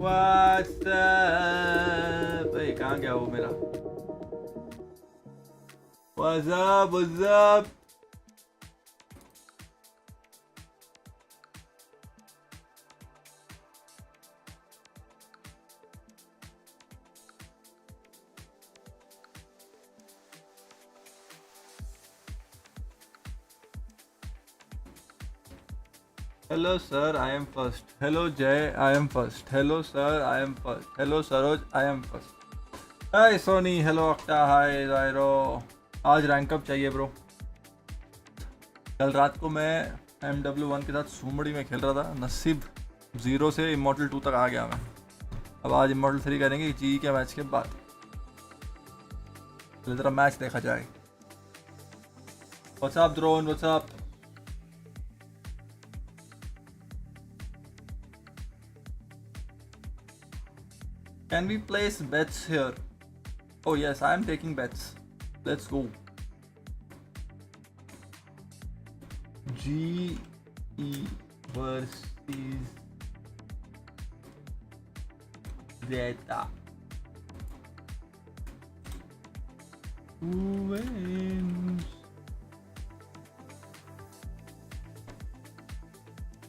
What's up? भाई कहाँ गया वो मेरा? What's up? What's up? Hello sir, I am first. Hello Jay, I am first. Hello sir, I am first. Hello Saroj, I am first. Hi Sony, hello Octa, hi Zairo. आज rank up चाहिए bro. कल रात को मैं MW1 के साथ सुमड़ी में खेल रहा था. नसीब 0 से इमॉर्टल 2 तक आ गया मैं. अब आज इमॉर्टल 3 करेंगे जी के मैच के बाद. चलो जरा मैच देखा जाए. What's up drone? What's up? Can we place bets here? Oh yes, I am taking bets. Let's go. GE versus Zeta. Who wins?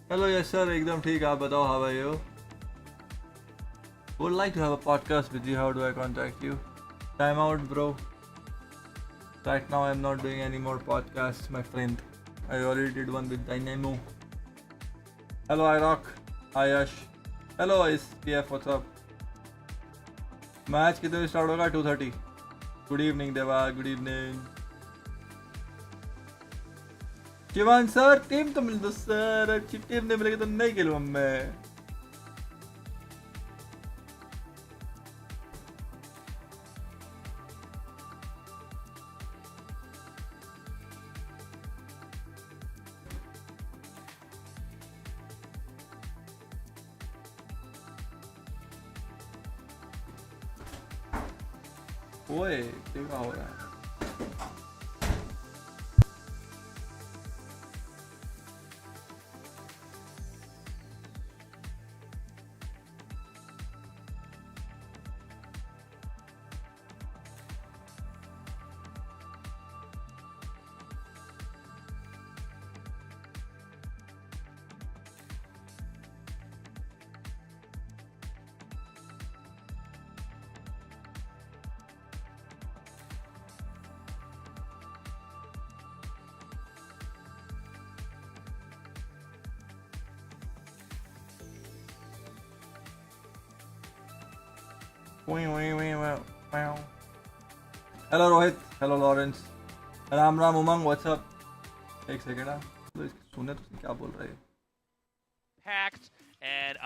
Hello, yes sir. एकदम ठीक. आप बताओ, how are you? Would like to have a podcast with you. How do I contact you? Time out, bro. Right now, I'm not doing any more podcasts, my friend. I already did one with Dynamo. Hello, iRock. Hi, Yash. Hello, SPF. What's up? Match कितने start होगा? 2:30. Good evening, Deva. Good evening. Shivan sir, team तो मिल दो sir. अच्छी team नहीं मिलेगी तो नहीं खेलूँगा मैं. ओए क्या हो रहा है? Hello Rohit, hello Lawrence, Ram Ram Umang, what's up? एक सेकेंड तो सुने तो क्या बोल रहे हैं? Packed and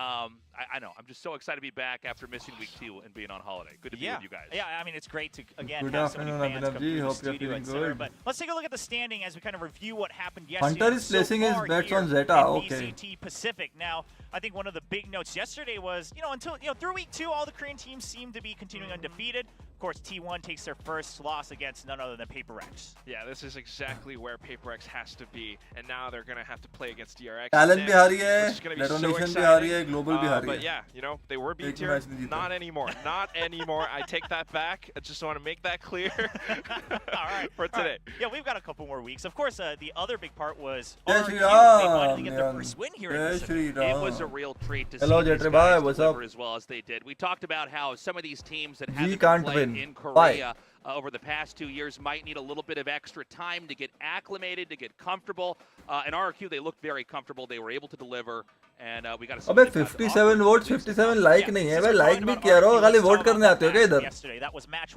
I know I'm just so excited to be back after missing week 2 and being on holiday. Good to be with you guys. Yeah, I mean it's great to again Good have so many afternoon, fans come through the Hope you're studio, feeling etc. good. But let's take a look at the standing as we kind of review what happened yesterday. Hunter is placing his bets on Zeta. Okay. Nzxt Pacific. Now, I think one of the big notes yesterday was, until through week 2, all the Korean teams seem to be continuing undefeated. Of course, T1 takes their first loss against none other than HyperX. Yeah, this is exactly where HyperX has to be, and now they're going to have to play against DRX. Talent भी हारी है, which is going to be so detonation exciting. भी हारी है, global भी हारी है. But yeah, they were B tier. Not anymore. Not anymore. I take that back. I just want to make that clear All right. for today. Right. Yeah, we've got a couple more weeks. Of course, the other big part was Jai RQ. Shri They Ram, finally get their man. first win here Jai in Pacific. Shri Ram. It was a real treat to Hello, see these Jetri guys bhai, what's deliver up? as well as they did. We talked about how some of these teams that G haven't can't played win. in Why? Korea over the past 2 years might need a little bit of extra time to get acclimated, to get comfortable. And RQ, they looked very comfortable. They were able to deliver, and we got to see. अबे 57 vote 57 like नहीं है भाई. Like भी क्या रहो, खाली vote करने आते हो क्या इधर?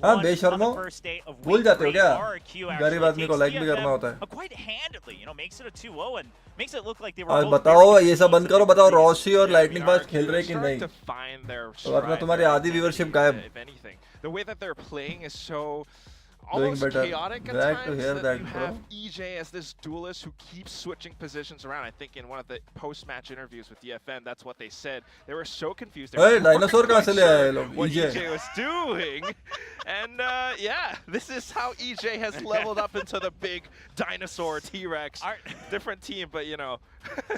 हाँ बेशर्मो, भूल जाते हो क्या? गरीब आदमी को लाइक भी करना होता है. और बताओ ये सब बंद करो, बताओ रॉशी और लाइटनिंग पास खेल रहे कि नहीं? वरना तुम्हारी आधी व्यूअरशिप गायब. The way that they're playing is so almost better. chaotic at Glad to times hear that that, you bro. have EJ as this duelist who keeps switching positions around. I think in one of the post-match interviews with DFM, that's what they said. They were so confused. They Hey, weren't dinosaur quite कहाँ से ले आए sure लोग? what EJ. EJ was doing. And yeah, this is how EJ has leveled up into the big dinosaur T-Rex. Different team, but you know.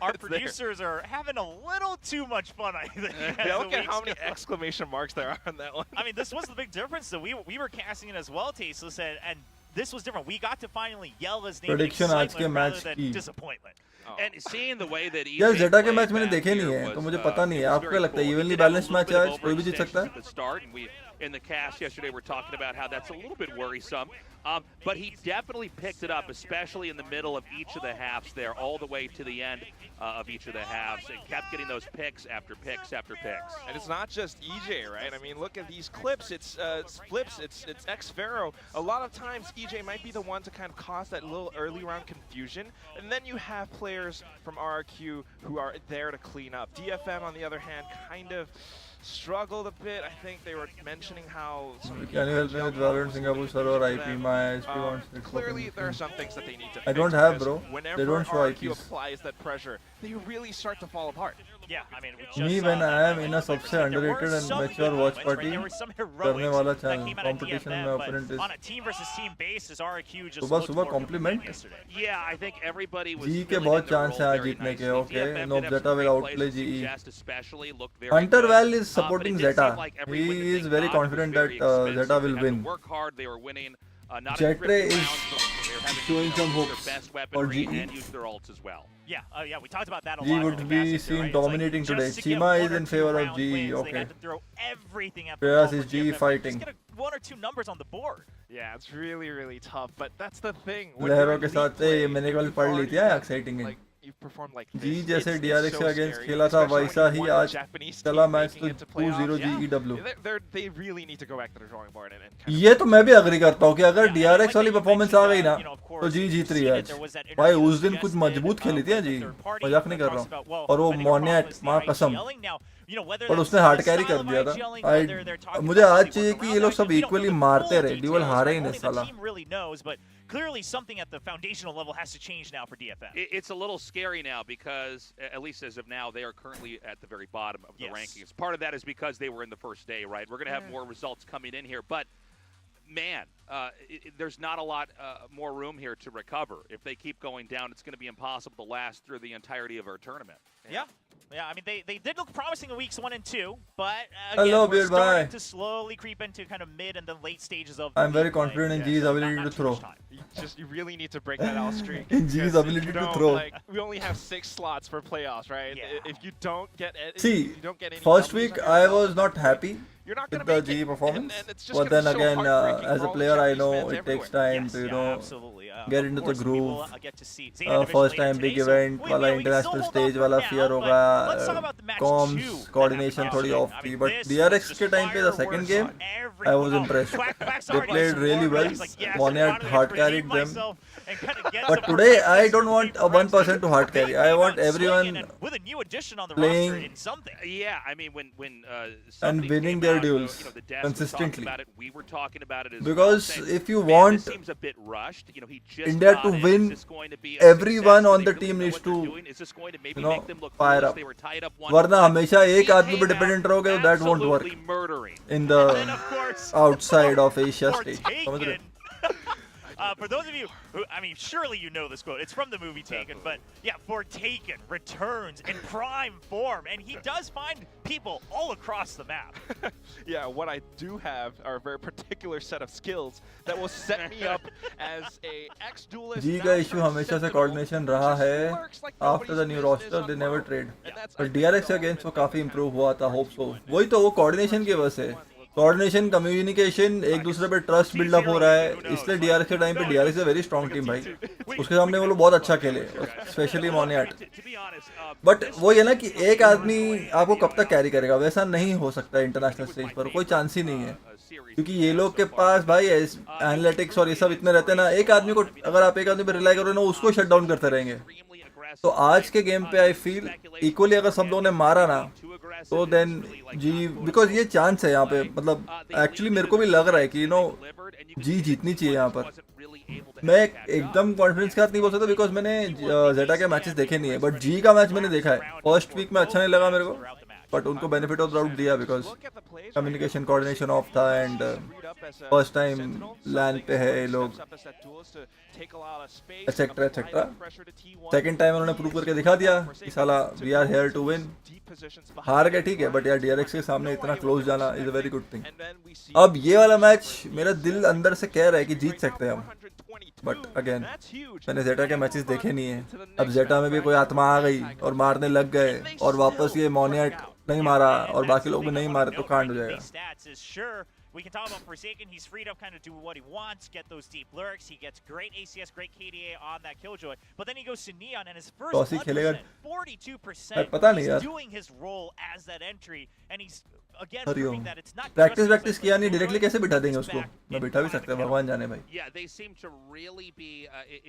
Our producers are having a little too much fun, I think. Yeah, look at how many exclamation marks there are on that one. I mean, this was the big difference, though. We were casting it as well, Tasteless, and this was different. We got to finally yell his name Prediction in आज के excitement rather match than की. disappointment. And seeing the way that यार EJ जेटा के played match मैंने back देखे नहीं here है तो was, मुझे पता नहीं है it was आपको very लगता है cool. Evenly He did have a balanced little match bit है of आज कोई भी जीत सकता overextension है at the start, and we in the cast yesterday were talking about how that's a little bit worrisome. But he definitely picked it up, especially in the middle of each of the halves there, all the way to the end of each of the halves, and kept getting those picks after picks after picks. And it's not just EJ, right? I mean, look at these clips. It's Flips, it's X-Pharaoh. A lot of times, EJ might be the one to kind of cause that little early round confusion. And then you have players from RRQ who are there to clean up. DFM, on the other hand, kind of struggled a bit. I think they were mentioning how... Can you help me with Valorant Singapore server IP? My SP wants it. Clearly, there are some things that they need to fix. I don't have, because bro. Whenever They don't show RRQ IPs. applies that pressure, they really start to fall apart. Yeah, I mean, we just Me saw when that. I am in a सबसे There were underrated and some mature good watch moments, right? party There were some करने heroics वाला that channel came out of competition DFM, में but opponent is on a team versus team basis, RRQ just सुबह looked सुबह more compliment. complete yesterday. Yeah, I think everybody was G के filling बहुत in their chance roles है आज very जीतने के, nicely. okay? DFM No, did have Zeta some will great outplay plays. GE. Nzxt especially looked very Hunter good. Val is But supporting it did Zeta. seem like every win that He they is very got was confident very that expensive. Zeta will They had to win. work hard. They were winning. Not Jetre in 50 is rounds, but they were having to, showing some use hopes their best for weaponry GE. and use their ults as well. Yeah, yeah, we talked about that a G lot. would in the be cast seen right? It's dominating like, today. just to get Chima one is or in two favor of round GE, wins, okay. They had to throw everything at the Prayas ball is for GE DFM. fighting. Just get one or two numbers on the board. Yeah, it's really, really tough. But that's the thing. When लहरों you're के in साथ league play, मैंने कल you've पढ़ ली already थी यार done, exciting है. like, you've performed like G this. जैसे It's DRX so से against scary, खेला था especially वैसा when ही you want आज a Japanese चला team मैच making तो it to playoffs. 2-0 Yeah. GEW. They really need to go back to the drawing board and kind of ये तो मैं भी अग्री करता हूँ कि अगर Yeah, DRX like वाली you परफॉर्मेंस mentioned, आ गई ना you know, of तो course, जी we've जीत रही seen है it. आज. There was that भाई interview उस दिन कुछ suggested, मजबूत खेली थी with ji, the third party मजाक नहीं that कर रहा talks about, हूँ. well, और वो I think the problem Monet is the माँ IG कसम yelling now. You know, whether और that's उसने हार्ड the कैरी style कर of दिया IG था. yelling, भाई whether they're talking मुझे about how आज they चाहिए work कि around ये लोग that. सब We don't know equally the मारते full रहे. ड्यूअल details, हारे right? ही नहीं Only the साला. team really knows, but clearly something at the foundational level has to change now for DFM. It's a little scary now because, at least as of now, they are currently at the very bottom of the rankings. Part of that is because they were in the first day, right? We're going to have more results coming in here, but man, there's not a lot more room here to recover. If they keep going down, it's going to be impossible to last through the entirety of our tournament. Yeah. Yeah, I mean, they did look promising in weeks 1 and 2, but Hello, again, we're Beard, starting bye. to slowly creep into kind of mid and then late stages of I'm very league play. confident in Yeah, G's so ability Not to too much throw. time. you really need to break that out streak. In G's because ability if you to don't, throw. Like, we only have 6 slots for playoffs, right? Yeah. If you don't get See, you don't get any first W's week under I your belt, was not happy you're not with gonna the make GE it. performance, And it's just but gonna then be so again, heartbreaking as for a all the player, I Japanese know fans it everywhere. takes time Yes, to, you yeah, know, absolutely. get Of into the course, we will, groove. get to see Zeta division First later time big today, so event we- वाला we can still international hold stage off वाला for fear now, होगा. but let's talk about the match two Comms that coordination happened थोड़ी yesterday. off I थी, mean, but this DRX was के time पे the second fireworks game on every- I was oh, impressed. Quack's They already played really swarmed. well. He's like, yes, Monet I wanted to hard redeem carried them. myself and kind of get But some today I practice don't want with a one the rest. person to hard carry. They I came want out everyone swinging and with a new addition on the playing roster in something. Yeah, I mean, when and something winning came their out, duels you know, the desk was consistently. talking about it, we were talking about it as Because well, saying, if you "Man, want this seems a bit rushed. You know, he just India got to in. win, Is this going to be a everyone success? on Do the they team really know needs what they're to, doing? Is this going to maybe you know, make them look fire foolish? up. They were tied up 1-1. वरना हमेशा एक He आदमी पे came dependent out रहोगे, that won't work absolutely murdering. in And then, the of course, outside of Asia for stage. समझ रहे? Taken. For those of you who, I mean, surely you know this quote. It's from the movie Taken, but yeah, for Taken returns in prime form, and he does find people all across the map. Yeah, what I do have are a very particular set of skills that will set me up as a ex-duelist. G का issue हमेशा से coordination रहा है. After the new roster, they never trade. But DRX against वो काफी improve हुआ था, hope so. वही तो वो coordination की वजह से. कोऑर्डिनेशन कम्युनिकेशन एक दूसरे पे ट्रस्ट बिल्डअप हो रहा है, इसलिए डीआरएक्स के टाइम पे DRX is very strong team भाई. उसके सामने वो लोग बहुत अच्छा खेले, स्पेशली मोनियाट. बट वो ये ना कि एक आदमी आपको कब तक कैरी करेगा, वैसा नहीं हो सकता इंटरनेशनल स्टेज पर, कोई चांस ही नहीं है. क्योंकि ये लोग के पास भाई एनालिटिक्स और ये सब इतने रहते हैं ना, एक आदमी को अगर आप एक आदमी पे रिलाई करो ना, उसको शट डाउन करते रहेंगे. तो आज के गेम पे आई फील इक्वली अगर सब लोगों ने मारा ना तो देन जी, बिकॉज ये चांस है यहाँ पे, मतलब एक्चुअली मेरे को भी लग रहा है कि जी जीतनी चाहिए यहाँ पर। मैं एकदम कॉन्फिडेंस के साथ नहीं बोल सकता बिकॉज मैंने जेटा के मैचेस देखे नहीं है, बट जी का मैच मैंने देखा है। फर्स्ट वीक में अच्छा नहीं लगा मेरे को, बट उनको बेनिफिट ऑफ डाउट दिया बिकॉज कम्युनिकेशन कोऑर्डिनेशन ऑफ था एंड फर्स्ट टाइम लैंड पे है ये लोग, एक्सेट्रा एक्सेट्रा। सेकंड टाइम उन्होंने प्रूव करके दिखा दिया कि साला we are here to win. हार गए ठीक है, बट यार डीआरएक्स के सामने इतना क्लोज जाना is a very good thing. अब ये वाला मैच मेरा दिल अंदर से कह रहा है कि जीत सकते हैं हम, बट अगेन मैंने जेटा के मैचेस देखे नहीं है। अब जेटा में भी कोई आत्मा आ गई और मारने लग गए और वापस ये मोनियट नहीं मारा और बाकी लोग भी नहीं मारे तो कांड हो जाएगा। We can talk about Forsaken. He's free to kind of do what he wants, get those deep lurks. He gets great ACS, great KDA on that Killjoy. But then he goes to Neon and his first 42%. पता नहीं यार, doing his role as that entry, and he's again Hariom proving that it's not practice किया नहीं, directly कैसे बिठा देंगे उसको? मैं बिठा भी सकता है, भगवान जाने भाई। Yeah, they seem to really be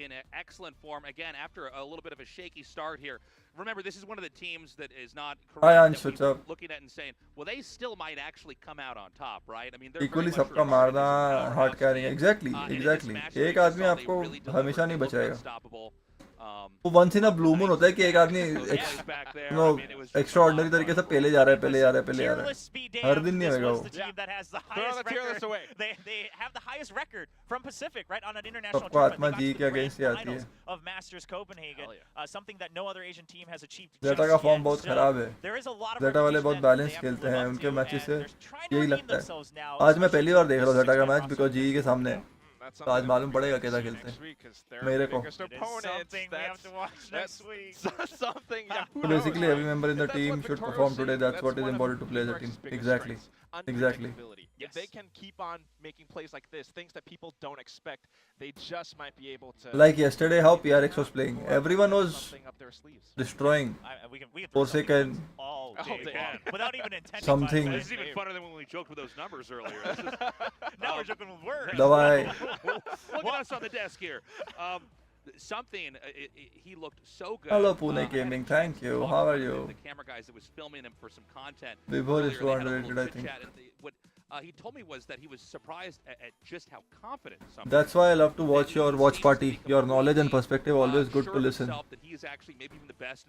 in excellent form again after a little bit of a shaky start here. Remember, this is one of the teams that is not looking at and saying, well, they still might actually come out on top, right? I mean, they're equally सबका मारना hard carrying, exactly एक आदमी आपको हमेशा नहीं बचाएगा। वो once in a blue moon होता है कि एक आदमी एक्स्ट्रा ऑर्डिनरी तरीके से पहले जा रहा है, पहले जा रहा है, पहले जा रहा है। हर दिन नहीं होगा वो। सबको आत्मा जी के अगेंस्ट ही आती है। जेटा का फॉर्म बहुत खराब है, जेटा वाले बहुत बैलेंस खेलते हैं, उनके मैचेस से यही लगता है। आज मैं पहली बार देख रहा हूँ जेटा का मैच बिकॉज जी के सामने, तो आज मालूम पड़ेगा कैसा खेलते हैं मेरे को। So basically every member in the team should perform today. That's what is important to play as a team. Exactly. If they can keep on making plays like this, things that people don't expect, they just might be able to. Like yesterday, how PRX was playing, everyone was destroying. Forsaken, without even intending. Something. This is even funner than when we joked with those numbers earlier. Now we're joking with words. Dawai. Look at us on the desk here. Something he looked so good. Hello Pune Gaming, thank you. How are you? The camera guys that was filming him for some content. Vibhor is too underrated, I think. What he told me was that he was surprised at just how confident some. That's why I love to watch your watch party. Your knowledge and perspective always good to listen.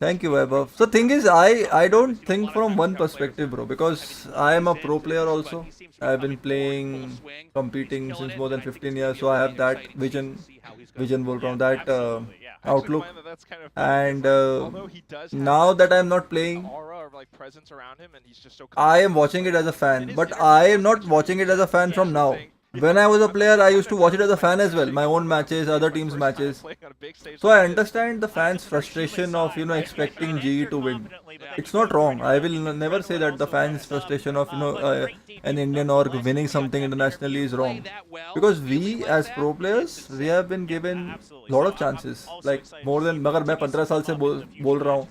Thank you, Vaibhav. So thing is, I don't think from one perspective, bro, because I am a pro player also. I've been playing, competing since more than 15 years, so I have that vision from that outlook. And now that I'm not playing, I am watching it as a fan, but I am not watching it as a fan from now. When I was a player, I used to watch it as a fan as well, my own matches, other teams' matches. So I understand the fans' frustration of, expecting GE to win. It's not wrong. I will never say that the fans' frustration of, an Indian org winning something internationally is wrong. Because we, as pro players, we have been given a lot of chances. Like, more than, मगर मैं 15 साल से बोल रहा हूँ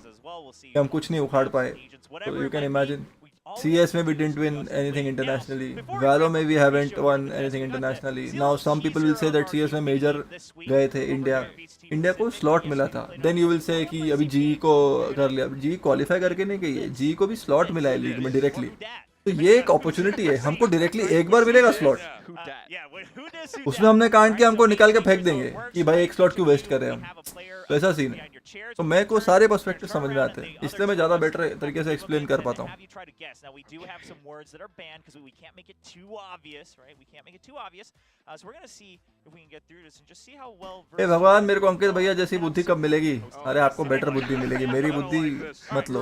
कि हम कुछ नहीं उखाड़ पाए. So you can imagine. CS में we didn't win anything internationally. Valo में we haven't won anything internationally. Now some people will say that CS में major गए थे India को slot मिला था. Then you will say कि अभी GE को कर लिया. GE qualify करके नहीं गई है. GE को भी slot मिला है लीग में directly. तो ये एक अपॉर्चुनिटी है, हमको डायरेक्टली एक बार मिलेगा स्लॉट, उसमें हमने कांड किया हमको निकाल के फेंक देंगे कि भाई एक स्लॉट क्यों वेस्ट कर रहे हैं हम, तो ऐसा सीन है। तो मैं को सारे पर्सपेक्टिव समझ में आते हैं, इसलिए मैं ज़्यादा बेटर तरीके से एक्सप्लेन कर पाता हूँ। भगवान मेरे को अंकित भैया जैसी बुद्धि कब मिलेगी? अरे आपको बेटर बुद्धि मिलेगी, मेरी बुद्धि मत लो।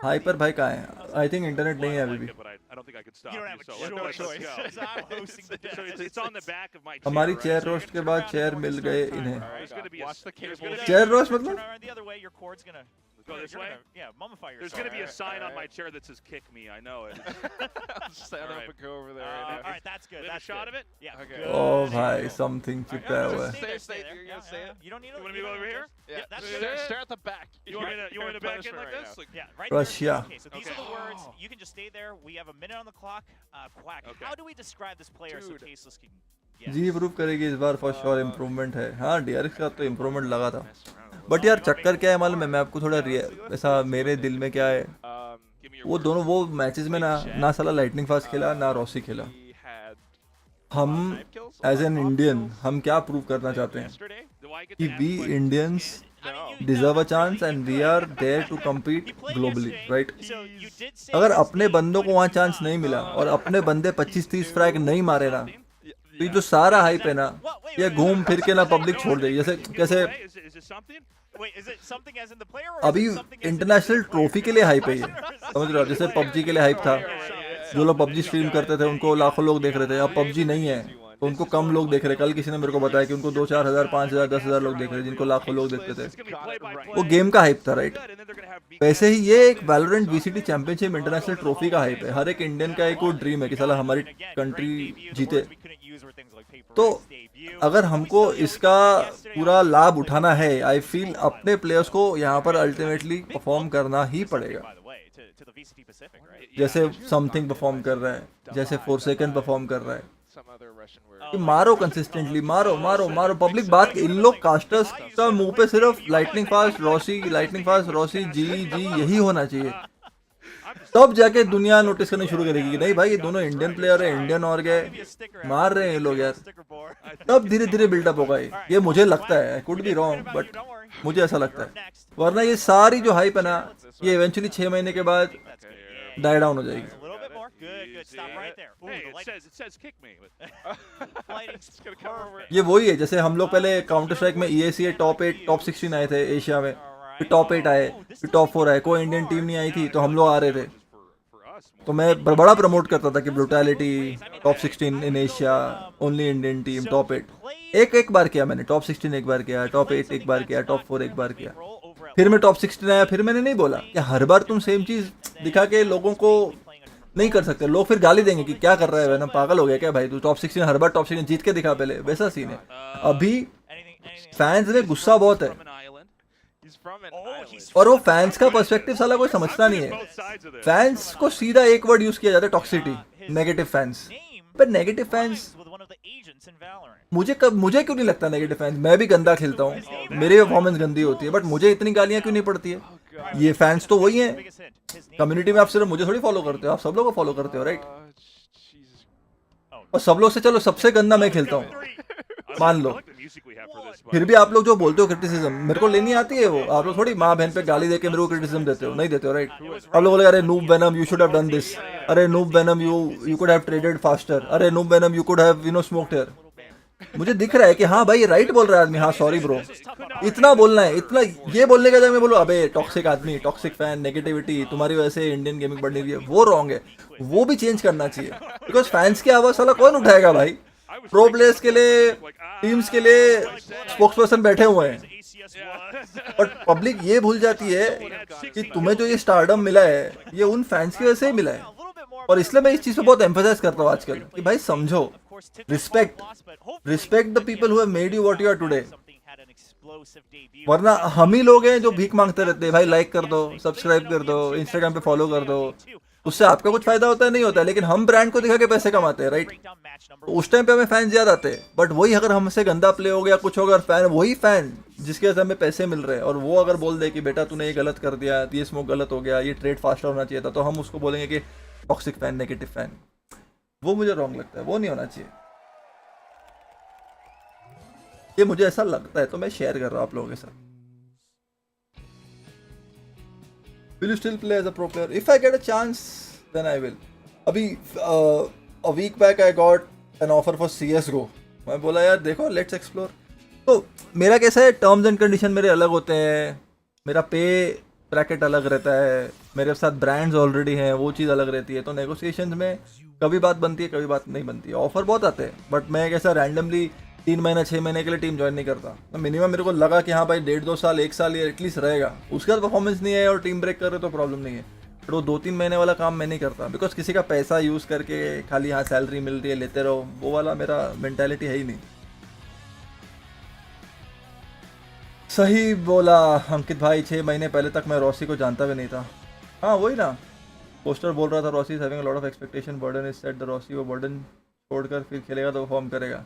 हाइपर भाई कहाँ है? आई थिंक इंटरनेट नहीं है अभी भी। हमारी चेयर रोस्ट के बाद चेयर मिल गए इन्हें। चेयर रोस्ट मतलब Go this way? Yeah, mummify yourself. There's going to be a sign on my chair that says "Kick me." I know it. Stand up and go over there. All right, that's good. That's a shot of it. Yeah. Okay. Oh, भाई, something चिपका हुआ है। You're gonna say it. You don't need to. You want me to go over here? Yeah, that's good. Stare at the back. You want me to back in like this? Like, yeah, right. Russia. Okay, so these are the words. You can just stay there. We have a minute on the clock. Quack. Okay. How do we describe this player so Tasteless can ji prove करेगी इस बार for sure improvement है। हाँ DRX का तो improvement लगा था, but यार चक्कर क्या है मालूम है, मैं आपको थोड़ा ऐसा मेरे दिल में क्या है, वो दोनों वो मैचेस में ना साला लाइटनिंग फास्ट खेला ना रॉसी खेला। हम एज एन इंडियन हम क्या प्रूव करना चाहते हैं कि we Indians deserve a chance and we are there to compete globally, right? अगर अपने बंदों को वहाँ चांस नहीं मिला और अपने बंदे 25-30 फ्रैग नहीं मारे ना, तो ये जो सारा हाइप है ना, ये घूम फिर के ना पब्लिक छोड़ देगी। जैसे कैसे अभी इंटरनेशनल ट्रॉफी के लिए हाइप है ये, समझ रहे हो? जैसे पबजी के लिए हाइप था, जो लोग पबजी स्ट्रीम करते थे उनको लाखों लोग देख रहे थे, अब पबजी नहीं है तो उनको कम लोग देख रहे। कल किसी ने मेरे को बताया कि उनको 2-4 हज़ार 5 हज़ार 10 हज़ार लोग देख रहे, जिनको लाखों लोग देखते थे। वो गेम का हाइप था, राइट? वैसे ही ये एक Valorant VCT championship international trophy का हाइप है। हर एक इंडियन का एक वो ड्रीम है कि साला हमारी कंट्री जीते। तो अगर हमको इसका पूरा लाभ उठाना है, आई फील अपने प्लेयर्स को यहाँ पर अल्टीमेटली परफॉर्म करना ही पड़ेगा। जैसे समथिंग परफॉर्म कर रहा है, जैसे Forsaken परफॉर्म कर रहा है, कि मारो कंसिस्टेंटली, मारो मारो मारो। पब्लिक बात, इन लोग कास्टर्स का मुंह पे सिर्फ लाइटनिंग फास्ट रॉसी जी यही होना चाहिए, तब जाके दुनिया नोटिस करनी शुरू करेगी कि नहीं भाई ये दोनों इंडियन प्लेयर है, इंडियन और गए मार रहे हैं ये लोग यार, तब धीरे धीरे बिल्डअप होगा। ये मुझे लगता है, कुड बी रॉन्ग बट मुझे ऐसा लगता है। वरना ये सारी जो हाइप है ना, ये इवेंचुअली 6 महीने के बाद डाई डाउन हो जाएगी। ये वही है जैसे हम लोग पहले काउंटर स्ट्राइक में EACA टॉप 8 टॉप 16 आए थे एशिया में, फिर टॉप 8 आए, फिर टॉप 4 आए, कोई इंडियन टीम नहीं आई थी तो हम लोग आ रहे थे। तो मैं बड़ा प्रमोट करता था कि brutality top 16 in Asia, only Indian team top 8। एक बार किया मैंने, टॉप 16 एक बार किया, टॉप 8 एक बार किया, टॉप 4 एक बार किया, फिर मैं टॉप 16 आया। फिर मैंने नहीं बोला कि हर बार तुम सेम चीज दिखा के लोगों को नहीं कर सकते। लोग फिर गाली देंगे कि क्या कर रहा है ना, पागल हो गया क्या भाई, तू टॉप 16 हर बार टॉप 16 जीत के दिखा पहले, वैसा सीन है। अभी फैंस में गुस्सा बहुत है और वो फैंस का पर्सपेक्टिव साला कोई समझता नहीं है। फैंस को सीधा एक वर्ड यूज किया जाता है, टॉक्सिसिटी, नेगेटिव फैंस। पर नेगेटिव फैंस मुझे क्यों नहीं लगता नेगेटिव फैंस? मैं भी गंदा खेलता हूँ, मेरी परफॉर्मेंस गंदी होती है, बट मुझे इतनी गालियां क्यों नहीं पड़ती है? ये फैंस तो वही हैं कम्युनिटी में। आप सिर्फ मुझे थोड़ी फॉलो करते हो, आप सब लोग को फॉलो करते हो, राइट? और सब लोग से चलो सबसे गंदा मैं खेलता हूँ मान लो, फिर भी आप लोग जो बोलते हो क्रिटिसिज्म मेरे को लेनी आती है, वो आप लोग थोड़ी माँ बहन पे गाली देके मेरे को क्रिटिसिज्म देते हो, नहीं देते हो, राइट? आप लोग बोले अरे noob Venom you should have done this, अरे noob Venom you could have traded faster, अरे noob Venom you could have smoked here. मुझे दिख रहा है कि हाँ भाई राइट बोल रहा है आदमी, हाँ सॉरी ब्रो, इतना बोलना है, इतना ये बोलने का जब मैं बोलूँ अबे टॉक्सिक आदमी, टॉक्सिक फैन, नेगेटिविटी, तुम्हारी वजह से इंडियन गेमिंग बढ़ नहीं रही है, वो रॉन्ग है। वो भी चेंज करना चाहिए, बिकॉज फैंस की आवाज साला कौन उठाएगा भाई? प्रो प्लेयर्स के लिए, टीम्स के लिए स्पोक्स पर्सन बैठे हुए हैं, बट पब्लिक ये भूल जाती है कि तुम्हें जो ये स्टारडम मिला है ये उन फैंस की वजह से ही मिला है। और इसलिए मैं इस चीज पे बहुत एम्फसाइज करता हूँ आजकल कि भाई समझो, respect the people who have made you what you are today. वरना हम ही लोग हैं जो भीख मांगते रहते हैं, भाई लाइक कर दो, सब्सक्राइब कर दो, इंस्टाग्राम पे फॉलो कर दो, उससे आपका कुछ फायदा होता है नहीं होता है, लेकिन हम ब्रांड को दिखा के पैसे कमाते हैं, राइट? उस टाइम पे हमें फैन ज्यादा आते हैं, बट वही अगर हमसे गंदा प्ले हो गया कुछ होगा, फैन वही फैन जिसके वजह से हमें पैसे मिल रहे हैं, और वो अगर बोल दे कि बेटा तूने ये गलत कर दिया, ये स्मोक गलत हो गया, ये ट्रेड फास्टर होना चाहिए था, तो हम उसको बोलेंगे कि टॉक्सिक फैन, नेगेटिव फैन। वो मुझे रॉन्ग लगता है, वो नहीं होना चाहिए। ये मुझे ऐसा लगता है तो मैं शेयर कर रहा हूँ आप लोगों के साथ। Will you still play as a pro player? If I get a chance, then I will. अभी a week back I got an offer for CS:GO. मैं बोला यार देखो let's explore. तो मेरा कैसा है, टर्म्स एंड कंडीशन मेरे अलग होते हैं, मेरा पे ब्रैकेट अलग रहता है, मेरे साथ ब्रांड्स ऑलरेडी हैं, वो चीज़ अलग रहती है। तो नेगोशिएशंस में कभी बात बनती है, कभी बात नहीं बनती है। ऑफर बहुत आते हैं, बट मैं कैसा रैंडमली 3 महीना 6 महीने के लिए टीम ज्वाइन नहीं करता। तो मिनिमम मेरे को लगा कि हाँ भाई 1.5-2 साल 1 साल ये एटलीस्ट रहेगा, उसके बाद परफॉर्मेंस नहीं है और टीम ब्रेक कर रहे तो प्रॉब्लम नहीं है। बट वो 2-3 महीने वाला काम मैं नहीं करता, बिकॉज किसी का पैसा यूज़ करके खाली हाँ सैलरी मिल रही है लेते रहो, वो वाला मेरा मेंटालिटी है ही नहीं। सही बोला अंकित भाई, 6 महीने पहले तक मैं रॉसी को जानता भी नहीं था। हाँ वही ना, पोस्टर बोल रहा था Rossi is having a lot of expectation, burden is set the Rossi, वो बर्डन छोड़कर फिर खेलेगा तो परफॉर्म करेगा।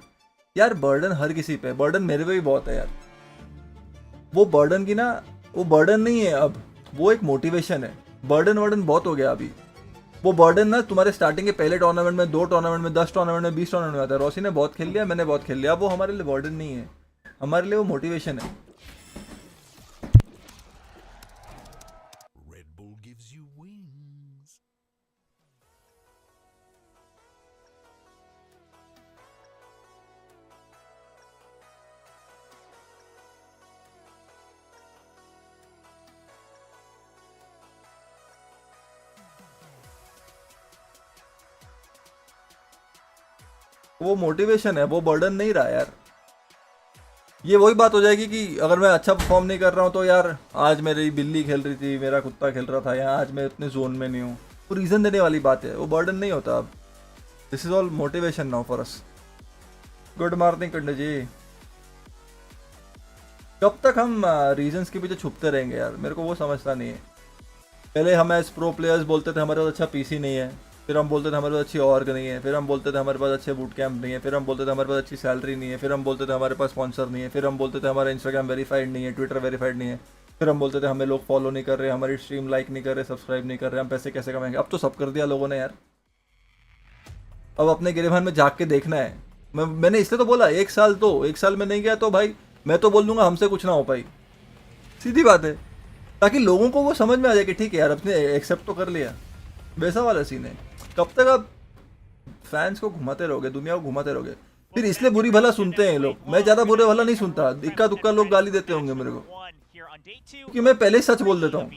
यार बर्डन हर किसी पे, बर्डन मेरे पे भी बहुत है यार। वो बर्डन की ना, वो बर्डन नहीं है अब, वो एक मोटिवेशन है। बर्डन वर्डन बहुत हो गया अभी। वो बर्डन ना तुम्हारे स्टार्टिंग के पहले टूर्नामेंट में, 2 टूर्नामेंट में, 10 टूर्नामेंट में, 20 टूर्नामेंट में आता है। रोसी ने बहुत खेल लिया, मैंने बहुत खेल लिया। वो हमारे लिए बर्डन नहीं है, हमारे लिए वो मोटिवेशन है। Red Bull gives you wings. वो मोटिवेशन है, वो बर्डन नहीं रहा यार। ये वही बात हो जाएगी कि अगर मैं अच्छा परफॉर्म नहीं कर रहा हूँ तो यार आज मेरी बिल्ली खेल रही थी, मेरा कुत्ता खेल रहा था, यहाँ आज मैं इतने जोन में नहीं हूँ। वो रीज़न देने वाली बात है, वो बर्डन नहीं होता अब। This is all motivation now for us. Good morning कंडे जी। कब तक हम रीजंस के पीछे छुपते रहेंगे यार, मेरे को वो समझता नहीं है। पहले हम एज प्रो प्लेयर्स बोलते थे हमारे पास अच्छा पीसी नहीं है, फिर हम बोलते थे हमारे पास अच्छी ऑर्ग नहीं है, फिर हम बोलते थे हमारे पास अच्छे बूट कैंप नहीं है, फिर हम बोलते थे हमारे पास अच्छी सैलरी नहीं है, फिर हम बोलते थे हमारे पास स्पॉन्सर नहीं है, फिर हम बोलते थे हमारा इंस्टाग्राम वेरीफाइड नहीं है, ट्विटर वेरीफाइड नहीं है, फिर हम बोलते थे हमें लोग फॉलो नहीं कर रहे, हमारी स्ट्रीम लाइक नहीं कर रहे, सब्सक्राइब नहीं कर रहे, हम पैसे कैसे कमाएंगे। अब तो सब कर दिया लोगों ने यार। अब अपने गिरेबान में जाग के देखना है। मैंने इसलिए तो बोला 1 साल, तो 1 साल में नहीं गया तो भाई मैं तो बोल दूंगा हमसे कुछ ना हो पाई, सीधी बात है। ताकि लोगों को वो समझ में आ जाए कि ठीक है यार अपने एक्सेप्ट तो कर लिया, वैसा वाला सीन है। कब तक आप फैंस को घुमाते रहोगे, दुनिया को घुमाते रहोगे। फिर इसलिए बुरी भला सुनते हैं लोग, मैं ज़्यादा बुरे भला नहीं सुनता, इक्का दुक्का लोग गाली देते होंगे मेरे को, क्योंकि मैं पहले ही सच बोल देता हूँ।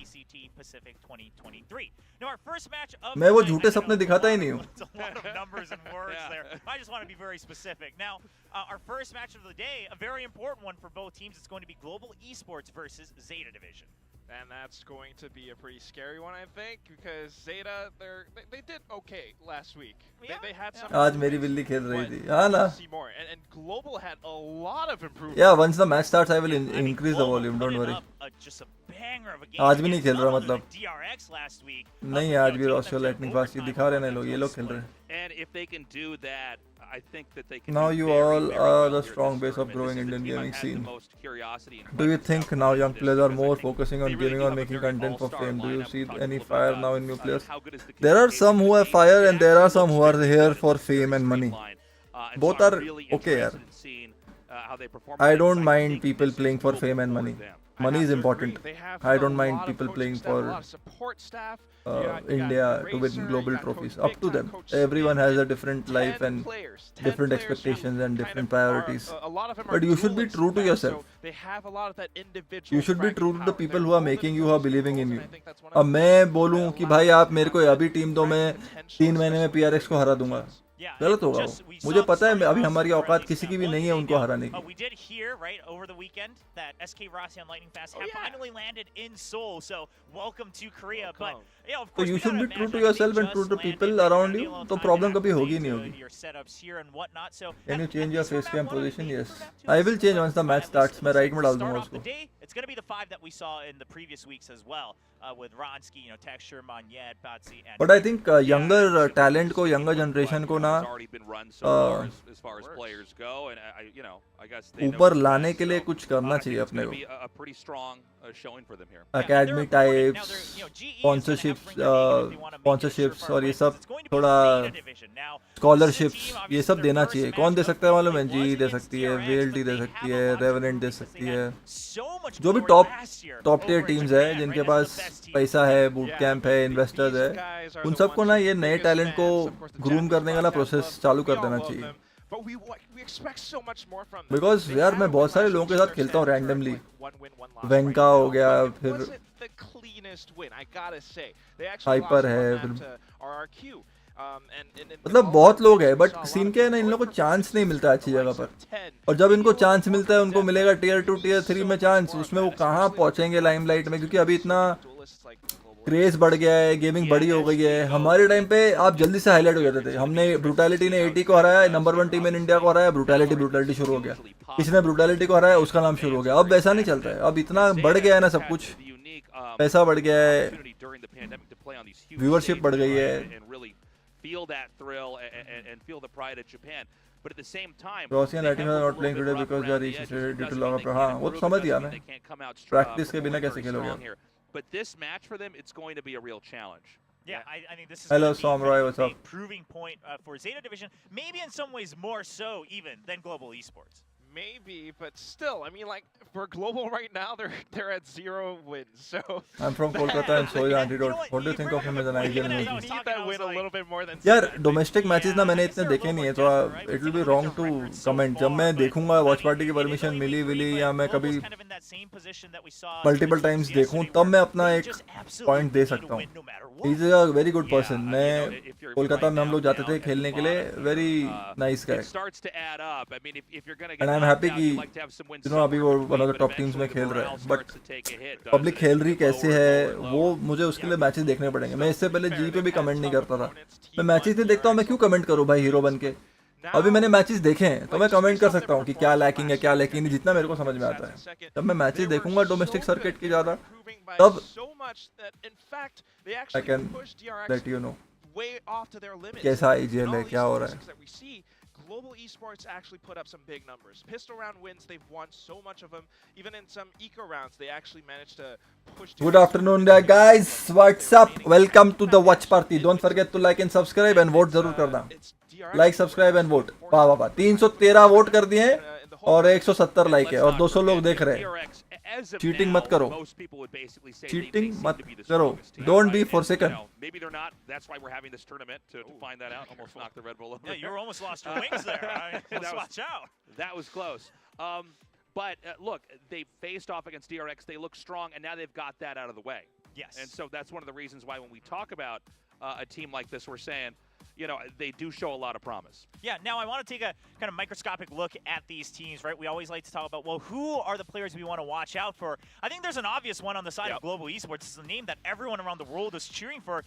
मैं वो झूठे सपने दिखाता ही नहीं हूँ। Our first match of the day, a very important one for both teams. It's going to be Global Esports versus Zeta Division. And that's going to be a pretty scary one, I think, because Zeta, they did okay last week. They had some. आज मेरी बिल्ली खेल रही थी, हाँ ना। See more, and Global had a lot of improvement. Yeah, once the match starts, I will increase the volume. Don't worry. Just a banger of a game. आज भी नहीं खेल रहा मतलब। DRX last week. नहीं आज भी रॉशियो लाइटनिंग फास्ट ही दिखा रहे हैं लोग, ये लोग खेल रहे हैं। And if they can do that, I think that they can. Now do you very, all very are well the here strong this base of tournament. growing This is the Indian team I've gaming had scene. the most curiosity in Do you quite think some now time young this players are because I more think focusing on they really gaming do or have a making very content for all-star fame? Do you lineup. see We talked a any little bit fire about now in new players? how good is the There are some who have communication fire team. and there are It some who are actually here looks for very fame and money. streamlined. And Both so I'm are really okay yaar. interested in seeing, how they perform I against. don't I mind think people this playing is for doable fame and for money. them. Money I is have to important. agree. They have I a don't mind lot of people coaching playing staff, for a lot of support staff. You got India to win Racer, global you got trophies. Coach Up to Big them. Time, Coach Everyone Smith, has a and different 10 life and players, 10 different players who expectations and kind different of are, priorities. a lot of them But are you should be duelist true to fans, yourself. so they have a lot of that individual You should be bragging true to the power. people They're who are golden making you, who are goals, believing in and you. I think that's one of अब the मैं things बोलूँ that कि allows भाई them आप to मेरे have को that अभी team दो, मैं bragging potential, 3 महीने में especially PRX को हरा दूंगा। Yeah, गलत होगा just वो। we मुझे saw पता है Sony अभी हमारी Rossi औकात release किसी that की भी one नहीं है today. उनको Now, हराने की। we did hear right over the weekend that SK Rossi and Lightning Fast have yeah. finally landed in Seoul. So welcome to Korea. Welcome. But yeah, of So course, you we should gotta be true imagine to they yourself and just true to landed, people they're around gonna you, be a little तो time problem to कभी होगी acclimate नहीं to होगी। your setups here and whatnot. So Can you at change your least for face map cam one, position? maybe Yes. for map two, I will change once the but match at least starts. मैं right में डाल start दूंगा off the उसको। day, it's going to be the 5 that we saw in the previous weeks as well, with Ronsky, Texture, Monyet, Batsy, and But I think younger talent को, younger generation को ना as far as players go, and I guess they know ऊपर what's लाने best, के लिए so, कुछ करना I think चाहिए it's अपने gonna को। be a pretty strong showing for them here. Academy types, sponsorships, sponsorships और ये सब थोड़ा scholarships ये सब देना चाहिए। कौन दे सकता है मालूम है? जी दे सकती है, वेल्टी दे सकती है, रेवेनेंट दे सकती है। जो भी टॉप टियर टीम्स है जिनके पास पैसा है, बूट कैंप है, इन्वेस्टर्स है, उन सबको ना ये नए टैलेंट को ग्रूम करने का ना प्रोसेस चालू कर देना चाहिए। बिकॉज यार मैं बहुत सारे लोगों के साथ खेलता हूँ रैंडमली। वेंका हो गया, फिर हाइपर है, फिर मतलब बहुत लोग हैं, बट सीन क्या है ना, इन लोगों को चांस नहीं मिलता अच्छी जगह पर। और जब इनको चांस मिलता है, उनको मिलेगा टियर 2 टियर 3 में चांस, उसमें वो कहाँ पहुंचेंगे लाइमलाइट में, क्योंकि अभी इतना क्रेज बढ़ गया है, गेमिंग बड़ी हो गई है। हमारे टाइम पे आप जल्दी से हाईलाइट हो जाते थे। हमने ब्रूटैलिटी ने 80 को हराया, नंबर 1 टीम इन इंडिया को हराया, ब्रूटैलिटी शुरू हो गया। किसी ने ब्रूटैलिटी को हराया, उसका नाम शुरू हो गया। अब वैसा नहीं चलता है, अब इतना बढ़ गया है ना सब कुछ, पैसा बढ़ गया है, व्यूअरशिप बढ़ गई है। Feel that thrill and feel the pride of Japan. But at the same time, Rossi and they Latin have are a not little playing bit today rough because they around are the issues edges. It due to doesn't log mean up. they हाँ can't वो तो improve, समझ it गया doesn't मैं. mean they can't come out Practice के बिना performing कैसे very खेलोगे? strong here. But this match for them, it's going to be a real challenge. Yeah, I think this is Hello, going to be Somroy, kind of what's a up? big proving point for Zeta Division. Maybe in some ways more so even than Global Esports. Maybe, but still, I mean, like for global right now, they're at 0 wins. So I'm from Kolkata and so is Antidote. What do you think of him as an IGL you movie? need that win a little bit more than. यार Zeta, I think. Domestic matches ना मैंने इतने देखे नहीं है तो it will be wrong to comment. जब मैं देखूंगा वॉच पार्टी की परमिशन मिली विली या मैं कभी मल्टीपल टाइम्स देखूं तब मैं अपना एक पॉइंट दे सकता हूं. He is a very good person. मैं कोलकाता में हम लोग जाते थे खेलने के लिए. Very nice guy. And I am happy कि यू नो अभी वो one of the top teams में खेल रहा है. बट पब्लिक खेल रही कैसे है वो मुझे उसके लिए मैचेस देखने पड़ेंगे. मैं इससे पहले जी पे भी कमेंट नहीं करता था. मैं मैचेस नहीं देखता हूँ. मैं क्यों कमेंट करूँ भाई हीरो बन के. अभी मैंने मैचेस देखे हैं तो मैं कमेंट कर सकता हूँ कि क्या लैकिंग है क्या लैकिंग नहीं. जितना मेरे को समझ में आता है. जब मैं मैचेस देखूंगा डोमेस्टिक सर्किट की ज़्यादा तब I can let you know कैसा IGL है क्या हो रहा है. Global esports actually put up some big numbers. Pistol round wins, they've won so much of them. Even in some eco rounds, they actually managed to push. Good afternoon, guys. What's up? Welcome to the watch party. Don't forget to like and subscribe and vote जरूर करना. Like, subscribe and vote. वाह वाह वाह. 313 vote कर दिए और 170 like है और 200 लोग देख रहे हैं. चीटिंग मत करो. चीटिंग मत करो. Don't be forsaken. Maybe they're not. That's why we're having this tournament to find that out. Almost knocked the Red Bull over. Yeah, you almost lost your wings there. Let's watch out. That was close. But look, they faced off against DRX. They look strong, and now they've got that out of the way. Yes. And so that's one of the reasons why when we talk about a team like this, we're saying, you know, they do show a lot of promise. Yeah, now I want to take a kind of microscopic look at these teams, right? We always like to talk about, well, who are the players we want to watch out for? I think there's an obvious one on the side of Global Esports. It's a name that everyone around the world is cheering for,